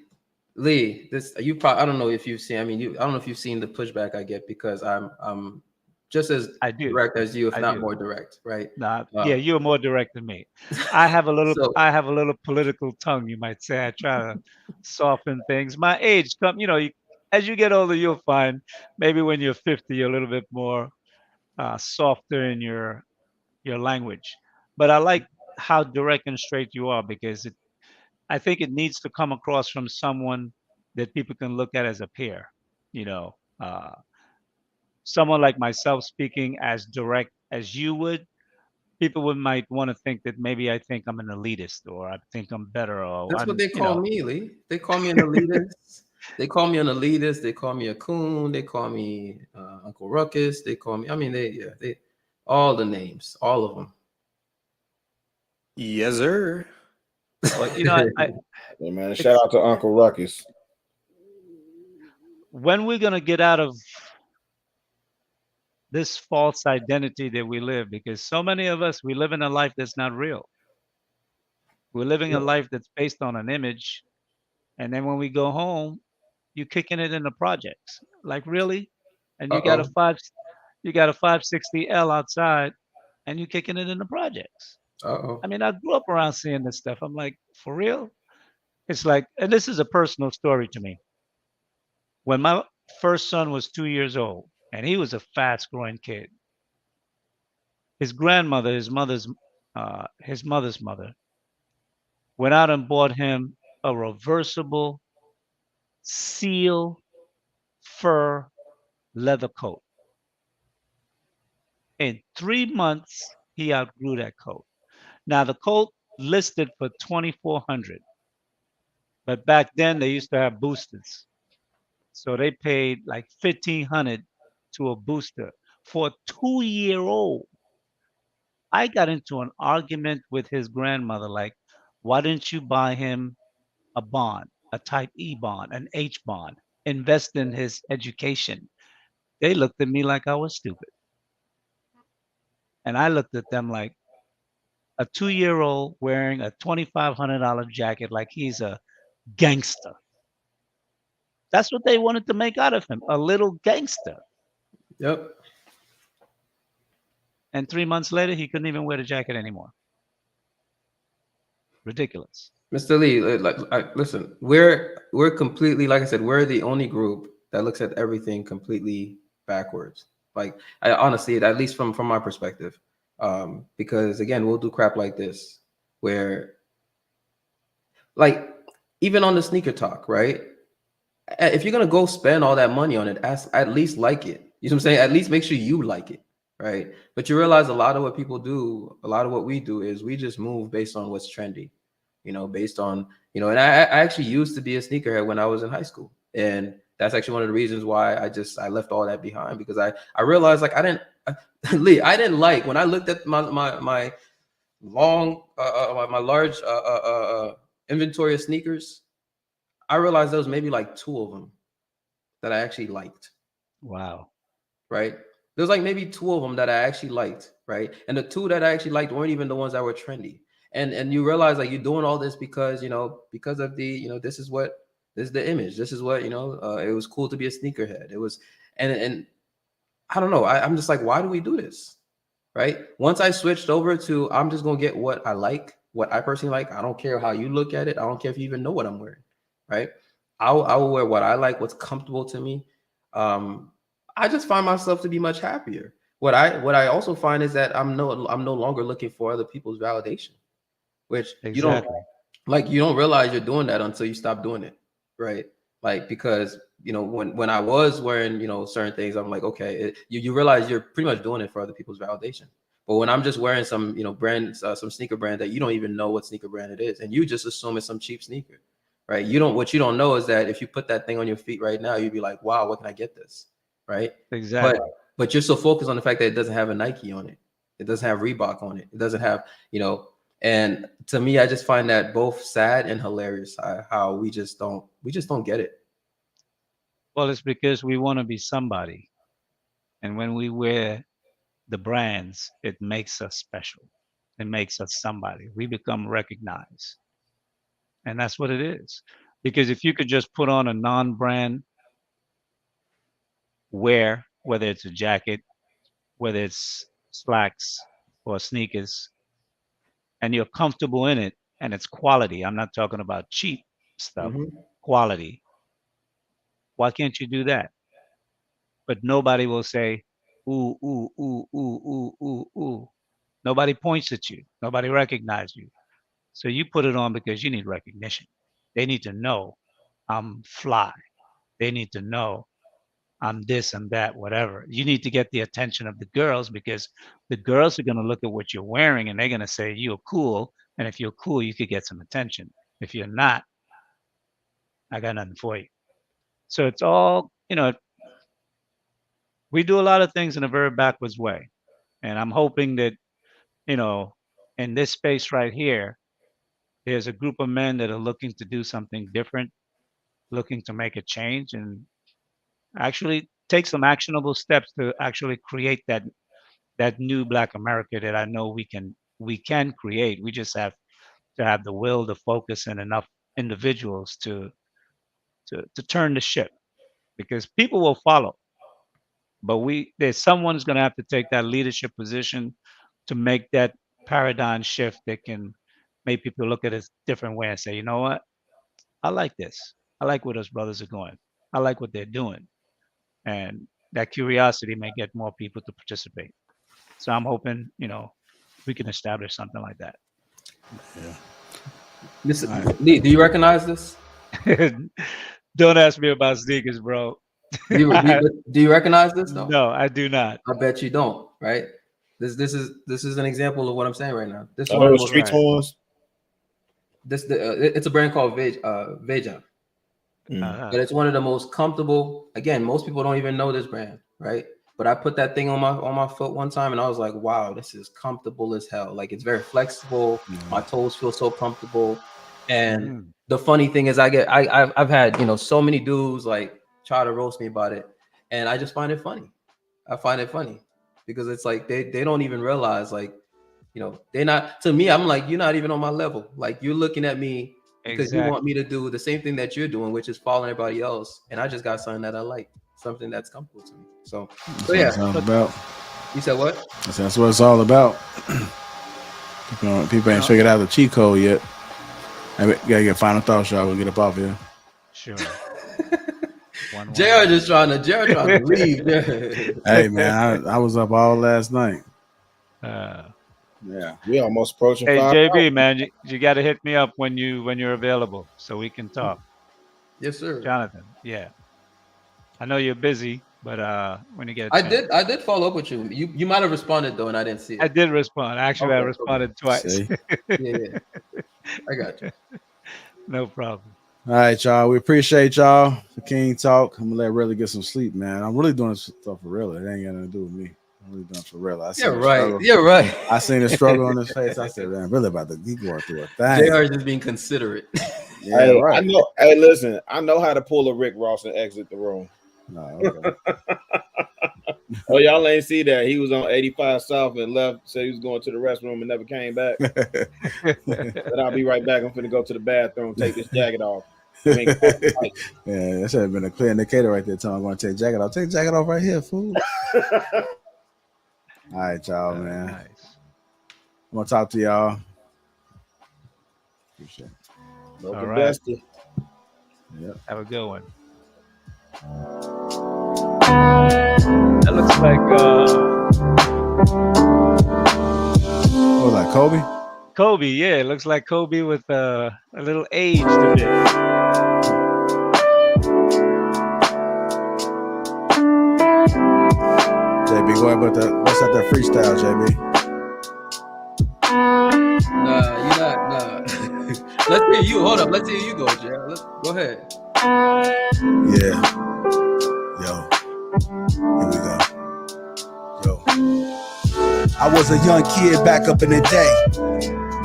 Lee, this you probably. I don't know if you've seen. I mean, I don't know if you've seen the pushback I get because I'm just as I do. direct as you, if I not do. more direct, right? Nah, yeah, you're more direct than me. I have So I have a little political tongue, you might say. I try to soften things. My age as you get older, you'll find maybe when you're 50, you're a little bit more softer in your language. But I like how direct and straight you are because I think it needs to come across from someone that people can look at as a peer. You know, uh, someone like myself speaking as direct as you would, people might want to think that maybe I think I'm an elitist or I think I'm better or that's what I'm, they call me, Lee. They call me an elitist. They call me an elitist. They call me a coon. They call me Uncle Ruckus. They call me. I mean, they all the names, all of them. Yes, sir. well, Hey, man, shout out to Uncle Ruckus. when we're gonna get out of this false identity that we live, because so many of us we live in a life that's not real. We're living a life that's based on an image, and then when we go home, you're kicking it in the projects. Like really, and Uh-oh. you got a 560L outside, and you're kicking it in the projects. Uh-oh. I mean, I grew up around seeing this stuff. I'm like, for real? It's like, and this is a personal story to me. When my first son was 2 years old, and he was a fast growing kid, his grandmother, his mother's mother, went out and bought him a reversible seal fur leather coat. In 3 months, he outgrew that coat. Now the coat listed for 2,400, but back then they used to have boosters. So they paid like 1,500 to a booster for a 2-year-old. I got into an argument with his grandmother, like, why didn't you buy him a bond, a type E bond, an H bond, invest in his education? They looked at me like I was stupid. And I looked at them like a 2-year-old wearing a $2,500 jacket like he's a gangster. That's what they wanted to make out of him, a little gangster. Yep. And 3 months later, he couldn't even wear the jacket anymore. Ridiculous. Mr. Lee, listen, we're completely, like I said, we're the only group that looks at everything completely backwards. Like, I honestly, at least from my perspective, because again, we'll do crap like this where, like, even on the sneaker talk, right? If you're gonna go spend all that money on it, at least like it. You know what I'm saying? At least make sure you like it, right? But you realize a lot of what people do, a lot of what we do is we just move based on what's trendy. Based on, and I actually used to be a sneakerhead when I was in high school. And that's actually one of the reasons why I left all that behind, because I realized like Lee, I didn't like when I looked at my long, my large inventory of sneakers, I realized there was maybe like 2 of them that I actually liked. Wow. Right. There's like maybe 2 of them that I actually liked. Right. And the 2 that I actually liked weren't even the ones that were trendy. And you realize like you're doing all this because, because of the, this is what This is the image. This is what, you know, it was cool to be a sneakerhead. It was, and I don't know. I'm just like, why do we do this? Right. Once I switched over to, I'm just going to get what I like, what I personally like. I don't care how you look at it. I don't care if you even know what I'm wearing. Right. I will wear what I like, what's comfortable to me. I just find myself to be much happier. What I also find is that I'm no longer looking for other people's validation, which you don't realize you're doing that until you stop doing it. Right. Like, because, you know, when I was wearing, you know, certain things, I'm like, okay, you realize you're pretty much doing it for other people's validation. But when I'm just wearing some, you know, brand, some sneaker brand that you don't even know what sneaker brand it is, and you just assume it's some cheap sneaker, right? What you don't know is that if you put that thing on your feet right now, you'd be like, wow, what can I get this? Right. Exactly. But you're so focused on the fact that it doesn't have a Nike on it. It doesn't have Reebok on it. It doesn't have, you know, and to me, I just find that both sad and hilarious how we just don't get it. Well, it's because we want to be somebody. And when we wear the brands, it makes us special. It makes us somebody. We become recognized. And that's what it is. Because if you could just put on a non-brand wear, whether it's a jacket, whether it's slacks or sneakers, and you're comfortable in it and it's quality, I'm not talking about cheap stuff, quality. Why can't you do that? But nobody will say, ooh, ooh, ooh, ooh, ooh, ooh, ooh. Nobody points at you. Nobody recognizes you. So you put it on because you need recognition. They need to know I'm fly. They need to know I'm this and that, whatever. You need to get the attention of the girls because the girls are going to look at what you're wearing and they're going to say, you're cool. And if you're cool, you could get some attention. If you're not, I got nothing for you. So it's all, you know, we do a lot of things in a very backwards way. And I'm hoping that, you know, in this space right here, there's a group of men that are looking to do something different, looking to make a change and actually take some actionable steps to actually create that new Black America that I know we can create. We just have to have the will, the focus, and enough individuals to turn the ship because people will follow. But there's someone who's going to have to take that leadership position to make that paradigm shift that can make people look at it a different way and say, you know what? I like this. I like where those brothers are going. I like what they're doing. And that curiosity may get more people to participate. So I'm hoping, you know, we can establish something like that. Yeah. Lee, do you recognize this? Don't ask me about sneakers, bro. Do you recognize this though? No, I do not. I bet you don't, right? This is an example of what I'm saying right now. This Are one those street ones? It's a brand called Veja. But it's one of the most comfortable. Again, most people don't even know this brand, right? But I put that thing on my foot one time and I was like, wow, this is comfortable as hell. Like it's very flexible. My toes feel so comfortable. And the funny thing is I've had, you know, so many dudes like try to roast me about it. And I just find it funny. I find it funny because it's like they don't even realize, like, you know, they're not, to me, I'm like, you're not even on my level. Like you're looking at me because you want me to do the same thing that you're doing, which is following everybody else. And I just got something that I like, something that's comfortable to me. So yeah. That's what it's all about. You said what? That's what it's all about. People ain't figured out the cheat code yet. I gotta get final thoughts, y'all. We'll get up off here. Sure. JR trying to leave. Hey man, I was up all last night. Yeah, we almost approaching. Hey 5 JB, hours. man, you got to hit me up when you're available so we can talk. Yes, sir. Jonathan, yeah. I know you're busy, but when you get a chance. I did follow up with you. You might have responded though, and I didn't see it. I did respond. Actually, I responded twice. Yeah. I got you. No problem. All right, y'all. We appreciate y'all for King Talk. I'm gonna let Riley get some sleep, man. I'm really doing this stuff for real. It ain't got nothing to do with me. I'm really doing it for real. You're right. I seen the struggle on his face. I said, man, really about to be going through a thing. JR just being considerate. Yeah, hey, right. I know. Hey, listen, I know how to pull a Rick Ross and exit the room. No, okay. Oh, y'all ain't see that. He was on 85 South and left, said he was going to the restroom and never came back. But I'll be right back. I'm finna go to the bathroom, take this jacket off. It ain't cold like- Yeah, that should have been a clear indicator right there. Telling I'm going to take jacket off. Take jacket off right here, fool. All right, y'all, man. Nice. I'm gonna talk to y'all. Appreciate it. Local All right. bestie. Yep. Have a good one. That looks like Oh, like Kobe? Kobe. Yeah, it looks like Kobe with a little aged a bit. JB, go ahead, but what's up that freestyle, JB? You're not. Nah. Let's hear you. Hold up. Let's hear you go, Jay. Go ahead. Yeah. Yo. Here we go. Yo. I was a young kid back up in the day.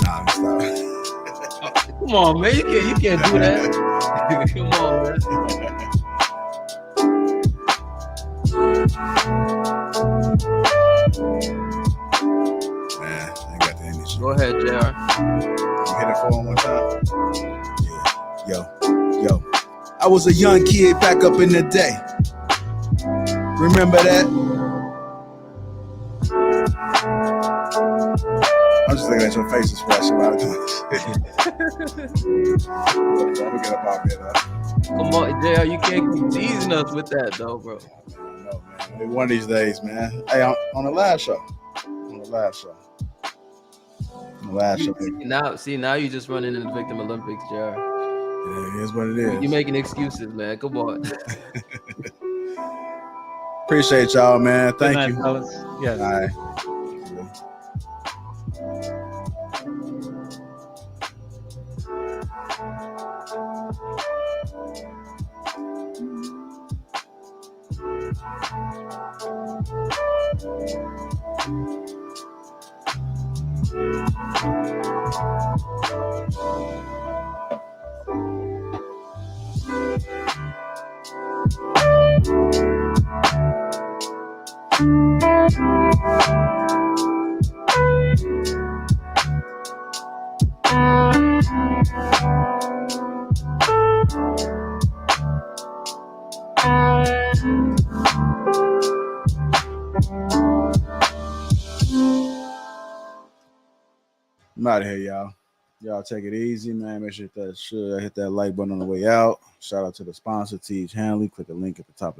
Nah, stop. Come on, man. You can't do that. Come on, man. Man, I got the energy. Go ahead, JR. You hit it for him one time? Yeah. Yo. I was a young kid back up in the day. Remember that? I'm just looking at your face expression while I'm doing this shit. I'm gonna get up out here, though. Come on, JR. You can't keep teasing us with that, though, bro. No, man. One of these days, man. Hey, on the last show. Now you just running into the Victim Olympics, JR. Yeah, here's what it is. You're making excuses, man. Come on. Appreciate y'all, man. Thank Good night, you. fellas. Yes. All right. I'm out of here, y'all. Y'all take it easy, man. Make sure you hit that like button on the way out. Shout out to the sponsor, Teach Hanley. Click the link at the top of